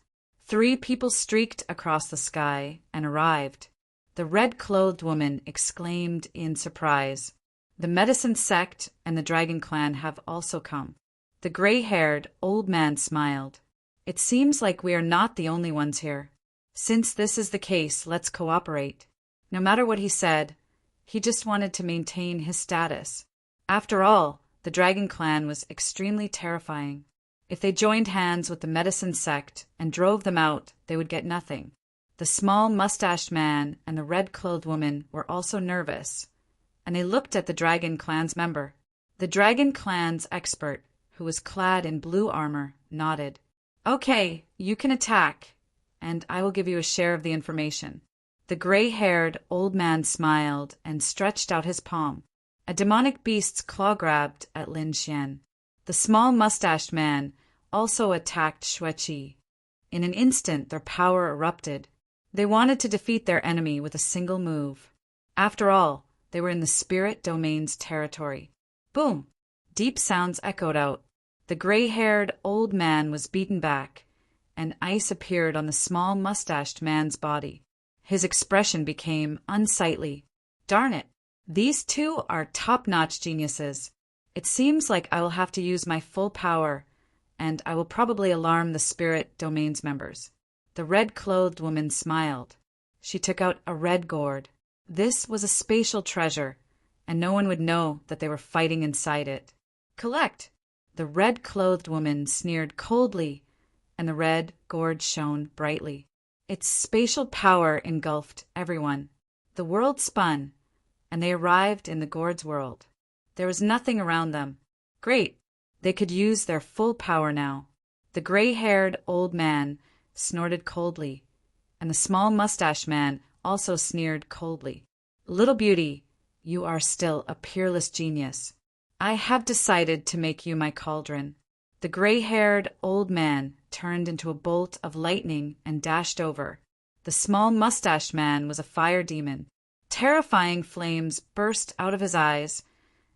3 people streaked across the sky and arrived. The red-clothed woman exclaimed in surprise, "The medicine sect and the dragon clan have also come." The gray-haired old man smiled. "It seems like we are not the only ones here. Since this is the case, let's cooperate." No matter what he said, he just wanted to maintain his status. After all, the dragon clan was extremely terrifying. If they joined hands with the medicine sect and drove them out, they would get nothing. The small mustached man and the red-clothed woman were also nervous, and they looked at the dragon clan's member. The dragon clan's expert, who was clad in blue armor, nodded. "Okay, you can attack, and I will give you a share of the information." The gray-haired old man smiled and stretched out his palm. A demonic beast's claw grabbed at Lin Xian. The small mustached man also attacked Xueqi. In an instant, their power erupted. They wanted to defeat their enemy with a single move. After all, they were in the spirit domain's territory. Boom! Deep sounds echoed out. The gray-haired old man was beaten back, and ice appeared on the small mustached man's body. His expression became unsightly. "Darn it! These 2 are top-notch geniuses. It seems like I will have to use my full power, and I will probably alarm the spirit domain's members." The red-clothed woman smiled. She took out a red gourd. This was a spatial treasure, and no one would know that they were fighting inside it. "Collect!" The red-clothed woman sneered coldly, and the red gourd shone brightly. Its spatial power engulfed everyone. The world spun, and they arrived in the gourd's world. There was nothing around them. Great! They could use their full power now. The gray-haired old man snorted coldly, and the small mustached man also sneered coldly. "Little beauty, you are still a peerless genius. I have decided to make you my cauldron." The gray-haired old man turned into a bolt of lightning and dashed over. The small mustached man was a fire demon. Terrifying flames burst out of his eyes,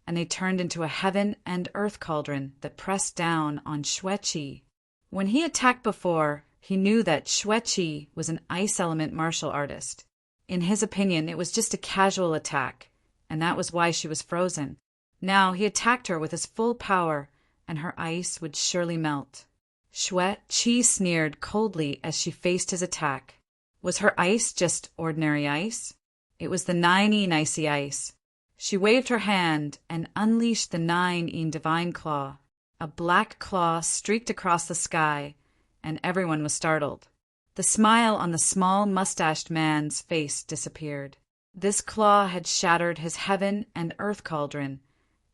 and they turned into a heaven and earth cauldron that pressed down on Xueqi. When he attacked before, he knew that Xueqi was an ice element martial artist. In his opinion, it was just a casual attack, and that was why she was frozen. Now he attacked her with his full power, and her ice would surely melt. Chi sneered coldly as she faced his attack. Was her ice just ordinary ice? It was the 9 icy ice. She waved her hand and unleashed the 9 divine claw. A black claw streaked across the sky, and everyone was startled. The smile on the small mustached man's face disappeared. This claw had shattered his heaven and earth cauldron,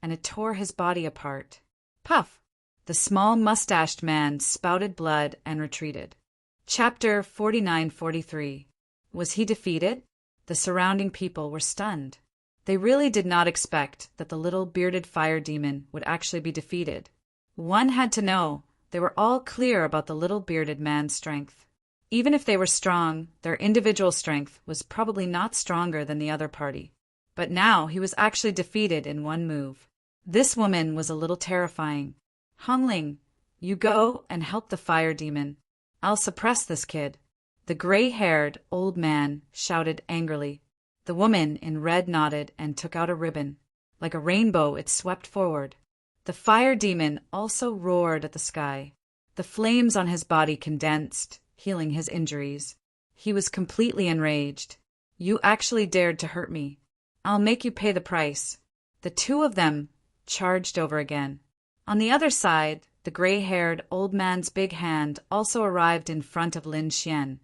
and it tore his body apart. Puff! The small mustached man spouted blood and retreated. Chapter 49-43. Was he defeated? The surrounding people were stunned. They really did not expect that the little bearded fire demon would actually be defeated. One had to know they were all clear about the little bearded man's strength. Even if they were strong, their individual strength was probably not stronger than the other party. But now he was actually defeated in one move. This woman was a little terrifying. Hongling, you go and help the fire demon. I'll suppress this kid. The gray-haired old man shouted angrily. The woman in red nodded and took out a ribbon. Like a rainbow, it swept forward. The fire demon also roared at the sky. The flames on his body condensed, healing his injuries. He was completely enraged. You actually dared to hurt me. I'll make you pay the price. The two of them charged over again. On the other side, the gray-haired old man's big hand also arrived in front of Lin Xian,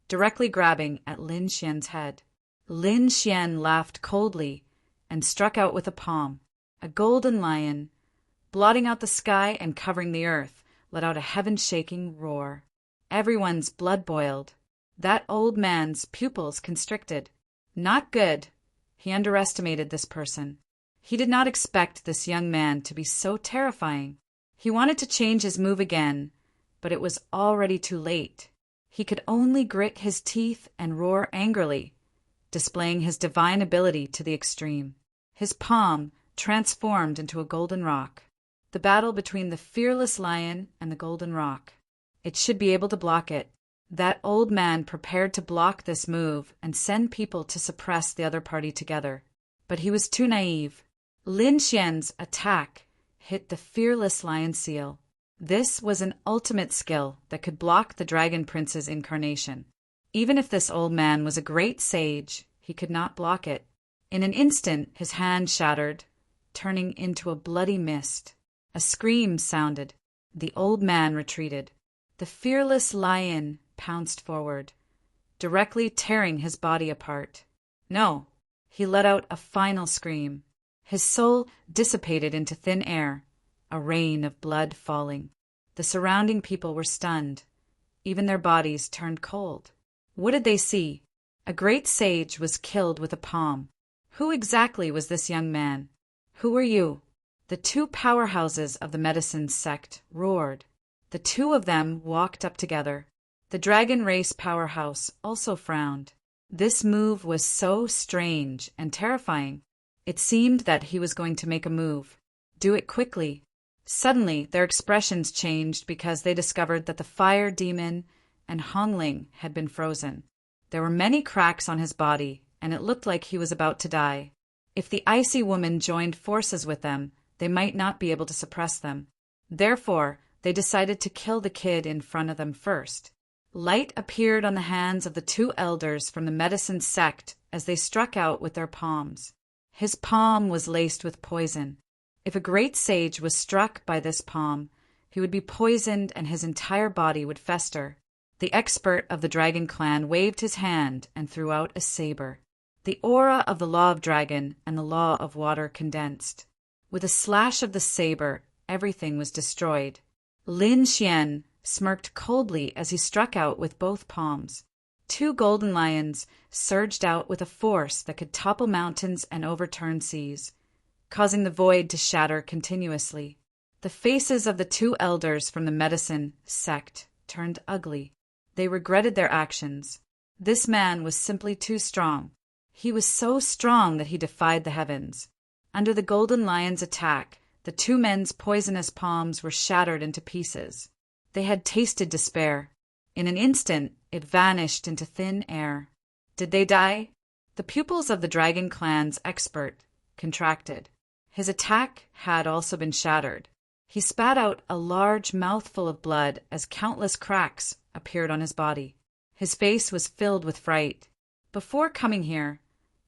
directly grabbing at Lin Xian's head. Lin Xian laughed coldly and struck out with a palm. A golden lion, blotting out the sky and covering the earth, let out a heaven-shaking roar. Everyone's blood boiled. That old man's pupils constricted. Not good. He underestimated this person. He did not expect this young man to be so terrifying. He wanted to change his move again, but it was already too late. He could only grit his teeth and roar angrily, displaying his divine ability to the extreme. His palm transformed into a golden rock. The battle between the fearless lion and the golden rock. It should be able to block it. That old man prepared to block this move and send people to suppress the other party together. But he was too naive. Lin Xian's attack hit the fearless lion seal. This was an ultimate skill that could block the Dragon Prince's incarnation. Even if this old man was a great sage, he could not block it. In an instant, his hand shattered, turning into a bloody mist. A scream sounded. The old man retreated. The fearless lion pounced forward, directly tearing his body apart. No, he let out a final scream. His soul dissipated into thin air, a rain of blood falling. The surrounding people were stunned. Even their bodies turned cold. What did they see? A great sage was killed with a palm. Who exactly was this young man? Who were you? The two powerhouses of the medicine sect roared. The two of them walked up together. The dragon race powerhouse also frowned. This move was so strange and terrifying. It seemed that he was going to make a move. Do it quickly. Suddenly, their expressions changed because they discovered that the fire demon and Hongling had been frozen. There were many cracks on his body, and it looked like he was about to die. If the icy woman joined forces with them, they might not be able to suppress them. Therefore, they decided to kill the kid in front of them first. Light appeared on the hands of the two elders from the medicine sect as they struck out with their palms. His palm was laced with poison. If a great sage was struck by this palm, he would be poisoned and his entire body would fester. The expert of the dragon clan waved his hand and threw out a saber. The aura of the law of dragon and the law of water condensed. With a slash of the saber, everything was destroyed. Lin Xian smirked coldly as he struck out with both palms. Two golden lions surged out with a force that could topple mountains and overturn seas, causing the void to shatter continuously. The faces of the two elders from the medicine sect turned ugly. They regretted their actions. This man was simply too strong. He was so strong that he defied the heavens. Under the golden lion's attack, the two men's poisonous palms were shattered into pieces. They had tasted despair. In an instant, it vanished into thin air. Did they die? The pupils of the Dragon Clan's expert contracted. His attack had also been shattered. He spat out a large mouthful of blood as countless cracks appeared on his body. His face was filled with fright. Before coming here,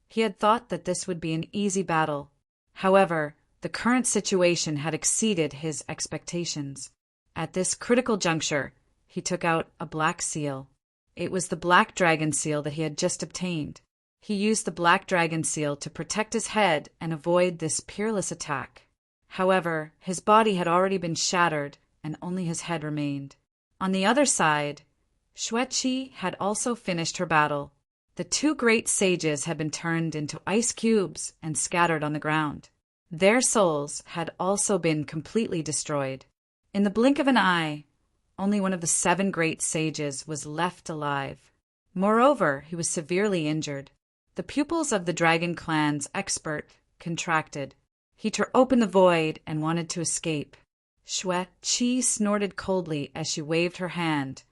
he had thought that this would be an easy battle. However, the current situation had exceeded his expectations. At this critical juncture, he took out a black seal. It was the black dragon seal that he had just obtained. He used the black dragon seal to protect his head and avoid this peerless attack. However, his body had already been shattered and only his head remained. On the other side, Xueqi had also finished her battle. The two great sages had been turned into ice cubes and scattered on the ground. Their souls had also been completely destroyed. In the blink of an eye, only one of the 7 great sages was left alive. Moreover, he was severely injured. The pupils of the Dragon Clan's expert contracted. He tore open the void and wanted to escape. Xueqi snorted coldly as she waved her hand,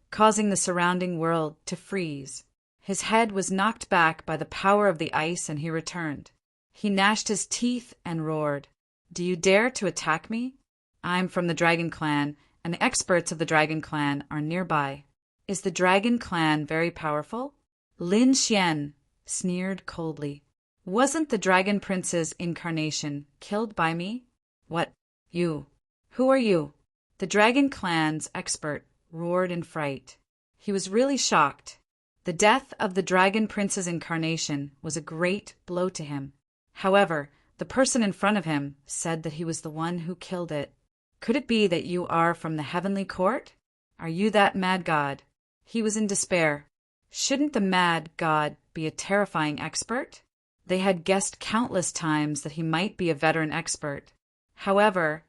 causing the surrounding world to freeze. His head was knocked back by the power of the ice and he returned. He gnashed his teeth and roared, "Do you dare to attack me? I'm from the Dragon Clan, and the experts of the Dragon Clan are nearby. Is the Dragon Clan very powerful?" Lin Xian sneered coldly. "Wasn't the Dragon Prince's incarnation killed by me?" "What? You? Who are you?" The Dragon Clan's expert roared in fright. He was really shocked. The death of the Dragon Prince's incarnation was a great blow to him. However, the person in front of him said that he was the one who killed it. "Could it be that you are from the heavenly court? Are you that mad god?" He was in despair. Shouldn't the mad god be a terrifying expert? They had guessed countless times that he might be a veteran expert. However,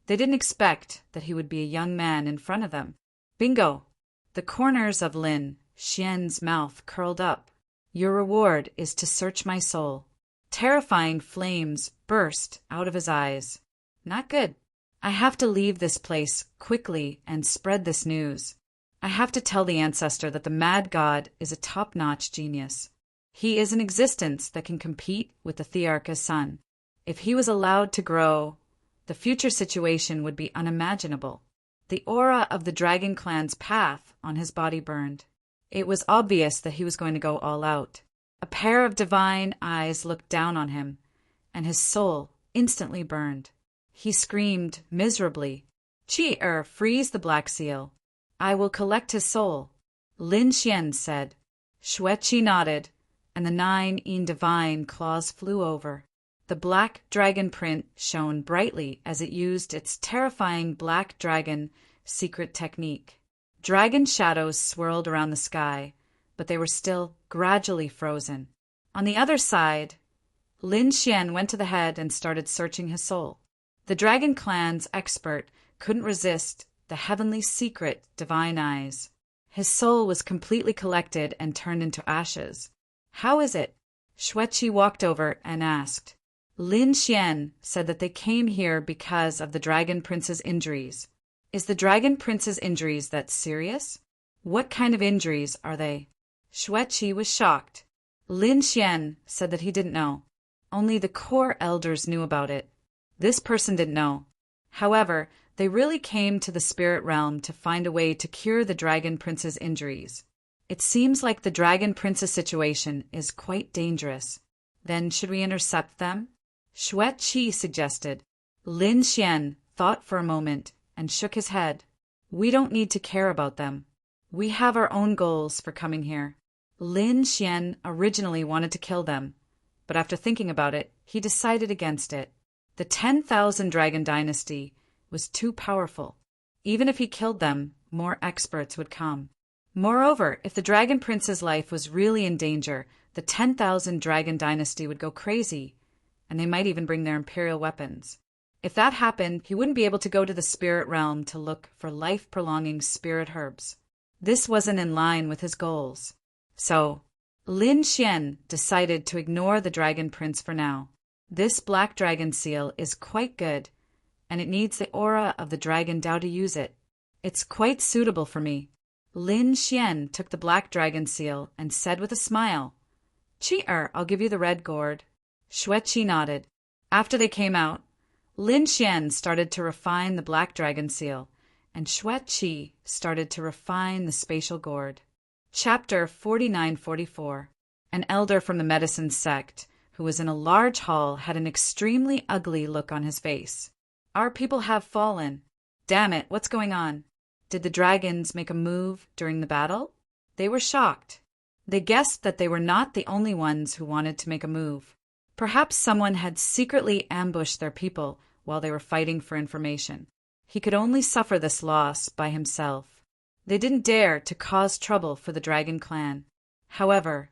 they didn't expect that he would be a young man in front of them. Bingo! The corners of Lin Xian's mouth curled up. "Your reward is to search my soul." Terrifying flames burst out of his eyes. Not good. I have to leave this place quickly and spread this news. I have to tell the ancestor that the mad god is a top-notch genius. He is an existence that can compete with the Thearcha's son. If he was allowed to grow, the future situation would be unimaginable. The aura of the Dragon Clan's path on his body burned. It was obvious that he was going to go all out. A pair of divine eyes looked down on him, and his soul instantly burned. He screamed miserably, freeze the black seal. I will collect his soul." Lin Xian said. Xueqi nodded, and the 9 divine claws flew over. The black dragon print shone brightly as it used its terrifying black dragon secret technique. Dragon shadows swirled around the sky, but they were still gradually frozen. On the other side, Lin Xian went to the head and started searching his soul. The Dragon Clan's expert couldn't resist the heavenly secret divine eyes. His soul was completely collected and turned into ashes. "How is it?" Xueqi walked over and asked. Lin Xian said that they came here because of the Dragon Prince's injuries. "Is the Dragon Prince's injuries that serious? What kind of injuries are they?" Xueqi was shocked. Lin Xian said that he didn't know. Only the core elders knew about it. This person didn't know. However, they really came to the spirit realm to find a way to cure the Dragon Prince's injuries. It seems like the Dragon Prince's situation is quite dangerous. Then should we intercept them? Xueqi suggested. Lin Xian thought for a moment and shook his head. "We don't need to care about them. We have our own goals for coming here." Lin Xian originally wanted to kill them, but after thinking about it, he decided against it. The 10,000 Dragon Dynasty was too powerful. Even if he killed them, more experts would come. Moreover, if the Dragon Prince's life was really in danger, the 10,000 Dragon Dynasty would go crazy, and they might even bring their imperial weapons. If that happened, he wouldn't be able to go to the spirit realm to look for life-prolonging spirit herbs. This wasn't in line with his goals. So, Lin Xian decided to ignore the Dragon Prince for now. This black dragon seal is quite good, and it needs the aura of the dragon Dao to use it. It's quite suitable for me. Lin Xian took the black dragon seal and said with a smile, "Chi-er, I'll give you the red gourd." Xue nodded. After they came out, Lin Xian started to refine the black dragon seal, and Xue started to refine the spatial gourd. Chapter 49-44. An elder from the medicine sect, who was in a large hall, had an extremely ugly look on his face. "Our people have fallen. Damn it, what's going on? Did the dragons make a move during the battle?" They were shocked. They guessed that they were not the only ones who wanted to make a move. Perhaps someone had secretly ambushed their people while they were fighting for information. He could only suffer this loss by himself. They didn't dare to cause trouble for the Dragon Clan. However,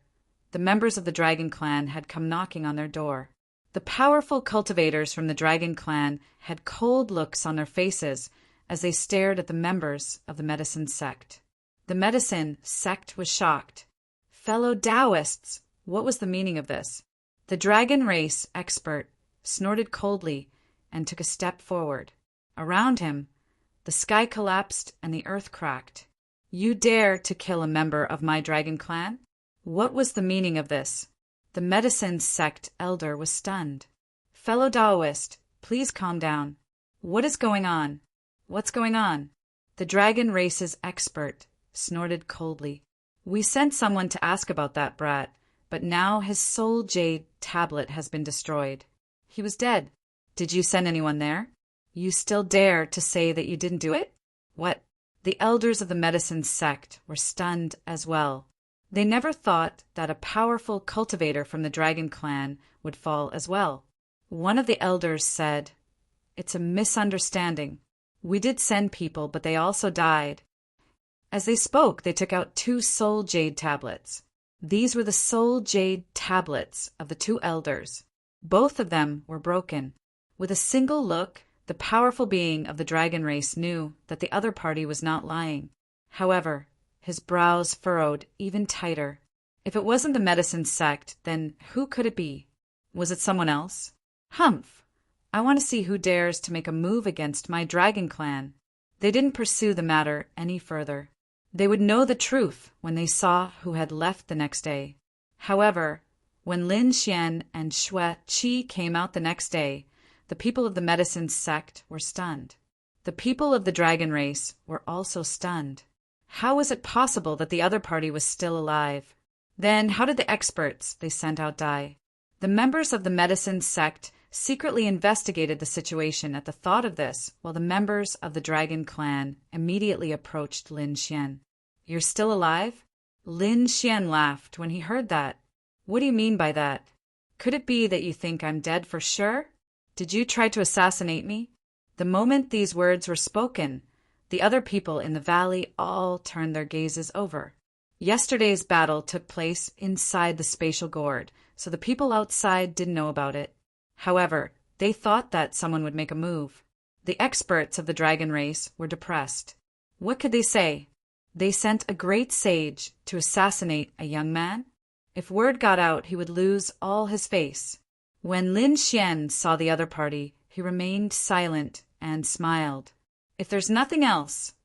the members of the Dragon Clan had come knocking on their door. The powerful cultivators from the Dragon Clan had cold looks on their faces as they stared at the members of the medicine sect. The medicine sect was shocked. Fellow Taoists, what was the meaning of this? The dragon race expert snorted coldly and took a step forward. Around him, the sky collapsed and the earth cracked. "You dare to kill a member of my Dragon Clan?" What was the meaning of this? The medicine sect elder was stunned. "Fellow Taoist, please calm down. What is going on? What's going on?" The dragon race's expert snorted coldly. "We sent someone to ask about that brat, but now his soul jade tablet has been destroyed. He was dead. Did you send anyone there? You still dare to say that you didn't do it?" What? The elders of the medicine sect were stunned as well. They never thought that a powerful cultivator from the Dragon Clan would fall as well. One of the elders said, "It's a misunderstanding. We did send people, but they also died." As they spoke, they took out 2 soul jade tablets. These were the soul jade tablets of the 2 elders. Both of them were broken. With a single look, the powerful being of the dragon race knew that the other party was not lying. However, his brows furrowed even tighter. If it wasn't the medicine sect, then who could it be? Was it someone else? Humph! I want to see who dares to make a move against my Dragon Clan. They didn't pursue the matter any further. They would know the truth when they saw who had left the next day. However, when Lin Xian and Xue came out the next day, the people of the medicine sect were stunned. The people of the dragon race were also stunned. How was it possible that the other party was still alive? Then how did the experts they sent out die? The members of the medicine sect secretly investigated the situation at the thought of this, while the members of the Dragon Clan immediately approached Lin Xian. "You're still alive?" Lin Xian laughed when he heard that. "What do you mean by that? Could it be that you think I'm dead for sure? Did you try to assassinate me?" The moment these words were spoken, the other people in the valley all turned their gazes over. Yesterday's battle took place inside the spatial gourd, so the people outside didn't know about it. However, they thought that someone would make a move. The experts of the dragon race were depressed. What could they say? They sent a great sage to assassinate a young man? If word got out, he would lose all his face. When Lin Xian saw the other party, he remained silent and smiled. "If there's nothing else,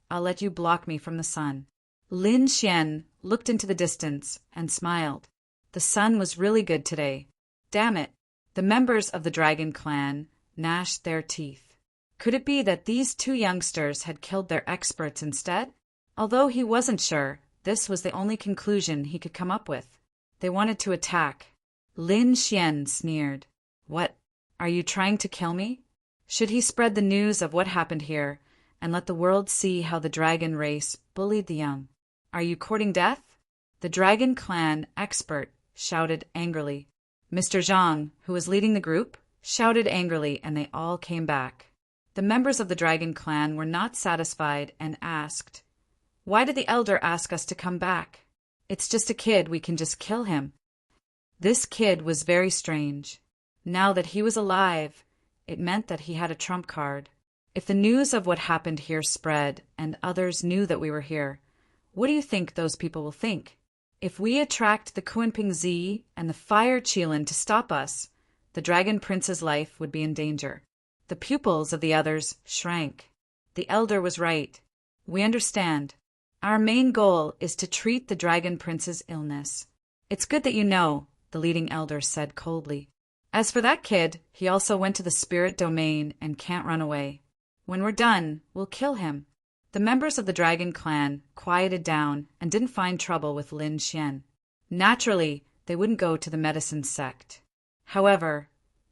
I'll let you block me from the sun." Lin Xian looked into the distance and smiled. The sun was really good today. Damn it! The members of the Dragon Clan gnashed their teeth. Could it be that these 2 youngsters had killed their experts instead? Although he wasn't sure, this was the only conclusion he could come up with. They wanted to attack. Lin Xian sneered. "What? Are you trying to kill me?" Should he spread the news of what happened here and let the world see how the dragon race bullied the young? "Are you courting death?" The Dragon Clan expert shouted angrily. Mr. Zhang, who was leading the group, shouted angrily, and they all came back. The members of the Dragon Clan were not satisfied and asked, "Why did the elder ask us to come back? It's just a kid, we can just kill him." This kid was very strange. Now that he was alive, it meant that he had a trump card. If the news of what happened here spread and others knew that we were here, what do you think those people will think? If we attract the Kunping Z and the Fire Qilin to stop us, the Dragon Prince's life would be in danger. The pupils of the others shrank. The elder was right. We understand. Our main goal is to treat the Dragon Prince's illness. It's good that you know, the leading elder said coldly. As for that kid, he also went to the spirit domain and can't run away. When we're done, we'll kill him. The members of the Dragon Clan quieted down and didn't find trouble with Lin Xian. Naturally, they wouldn't go to the medicine sect. However,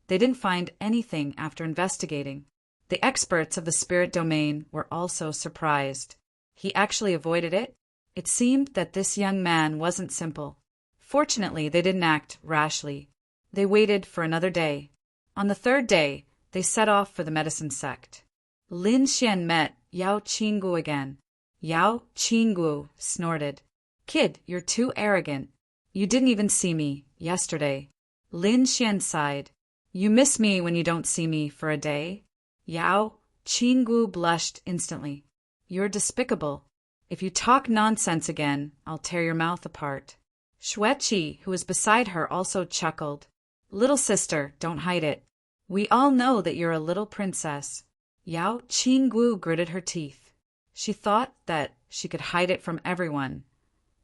they didn't find anything after investigating. The experts of the spirit domain were also surprised. He actually avoided it. It seemed that this young man wasn't simple. Fortunately, they didn't act rashly. They waited for another day. On the third day, they set off for the medicine sect. Lin Xian met Yao Qinggu again. Yao Qinggu snorted. Kid, you're too arrogant. You didn't even see me yesterday. Lin Xian sighed. You miss me when you don't see me for a day? Yao Qinggu blushed instantly. You're despicable. If you talk nonsense again, I'll tear your mouth apart. Xueqi, who was beside her, also chuckled. Little sister, don't hide it. We all know that you're a little princess. Yao Qinggu gritted her teeth. She thought that she could hide it from everyone,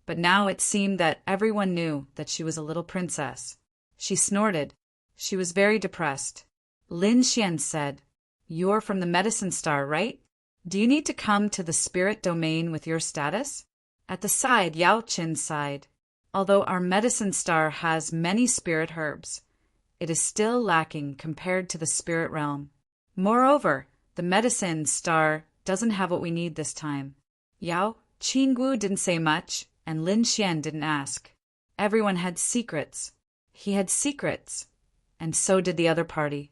but now it seemed that everyone knew that she was a little princess. She snorted. She was very depressed. Lin Xian said, You're from the Medicine Star, right? Do you need to come to the spirit domain with your status? At the side, Yao Qin sighed. Although our Medicine Star has many spirit herbs, it is still lacking compared to the spirit realm. Moreover, the Medicine Star doesn't have what we need this time. Yao Qinggu didn't say much, and Lin Xian didn't ask. Everyone had secrets. He had secrets, and so did the other party.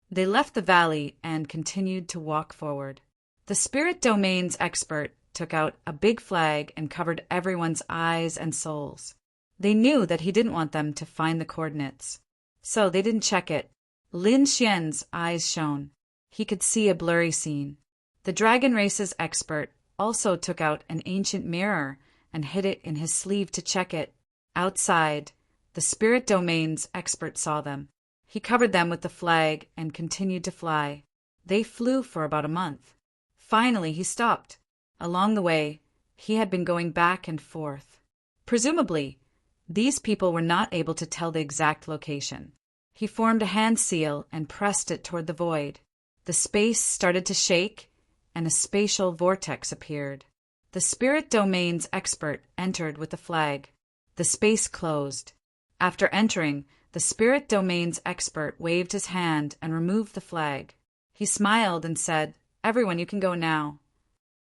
They left the valley and continued to walk forward. The spirit domain's expert took out a big flag and covered everyone's eyes and souls. They knew that he didn't want them to find the coordinates, so they didn't check it. Lin Xian's eyes shone. He could see a blurry scene. The dragon race's expert also took out an ancient mirror and hid it in his sleeve to check it. Outside, the spirit domain's expert saw them. He covered them with the flag and continued to fly. They flew for about a month. Finally, he stopped. Along the way, he had been going back and forth. Presumably, these people were not able to tell the exact location. He formed a hand seal and pressed it toward the void. The space started to shake, and a spatial vortex appeared. The spirit domain's expert entered with the flag. The space closed. After entering, the spirit domain's expert waved his hand and removed the flag. He smiled and said, Everyone, you can go now.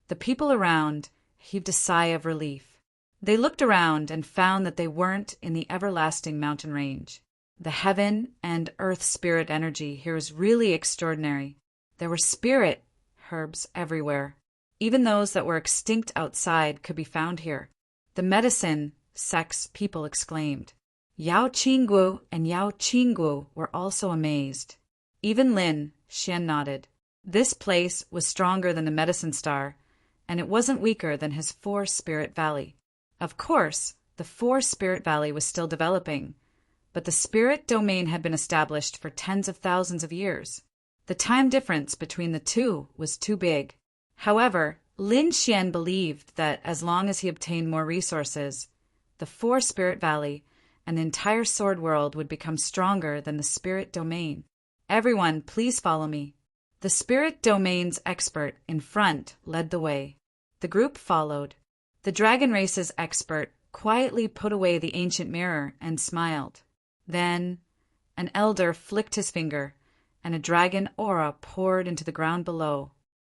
The people around heaved a sigh of relief. They looked around and found that they weren't in the everlasting mountain range. The heaven and earth spirit energy here is really extraordinary. There were spirit herbs everywhere. Even those that were extinct outside could be found here. The medicine sect's people exclaimed. Yao Qinggu and Yao Qinggu were also amazed. Even Lin Xian nodded. This place was stronger than the Medicine Star, and it wasn't weaker than his 4-spirit valley. Of course, the 4-spirit valley was still developing, but the spirit domain had been established for tens of thousands of years. The time difference between the two was too big. However, Lin Xian believed that as long as he obtained more resources, the 4-spirit valley and the entire sword world would become stronger than the spirit domain. Everyone, please follow me. The spirit domain's expert in front led the way. The group followed. The dragon race's expert quietly put away the ancient mirror and smiled. Then, an elder flicked his finger, and a dragon aura poured into the ground below.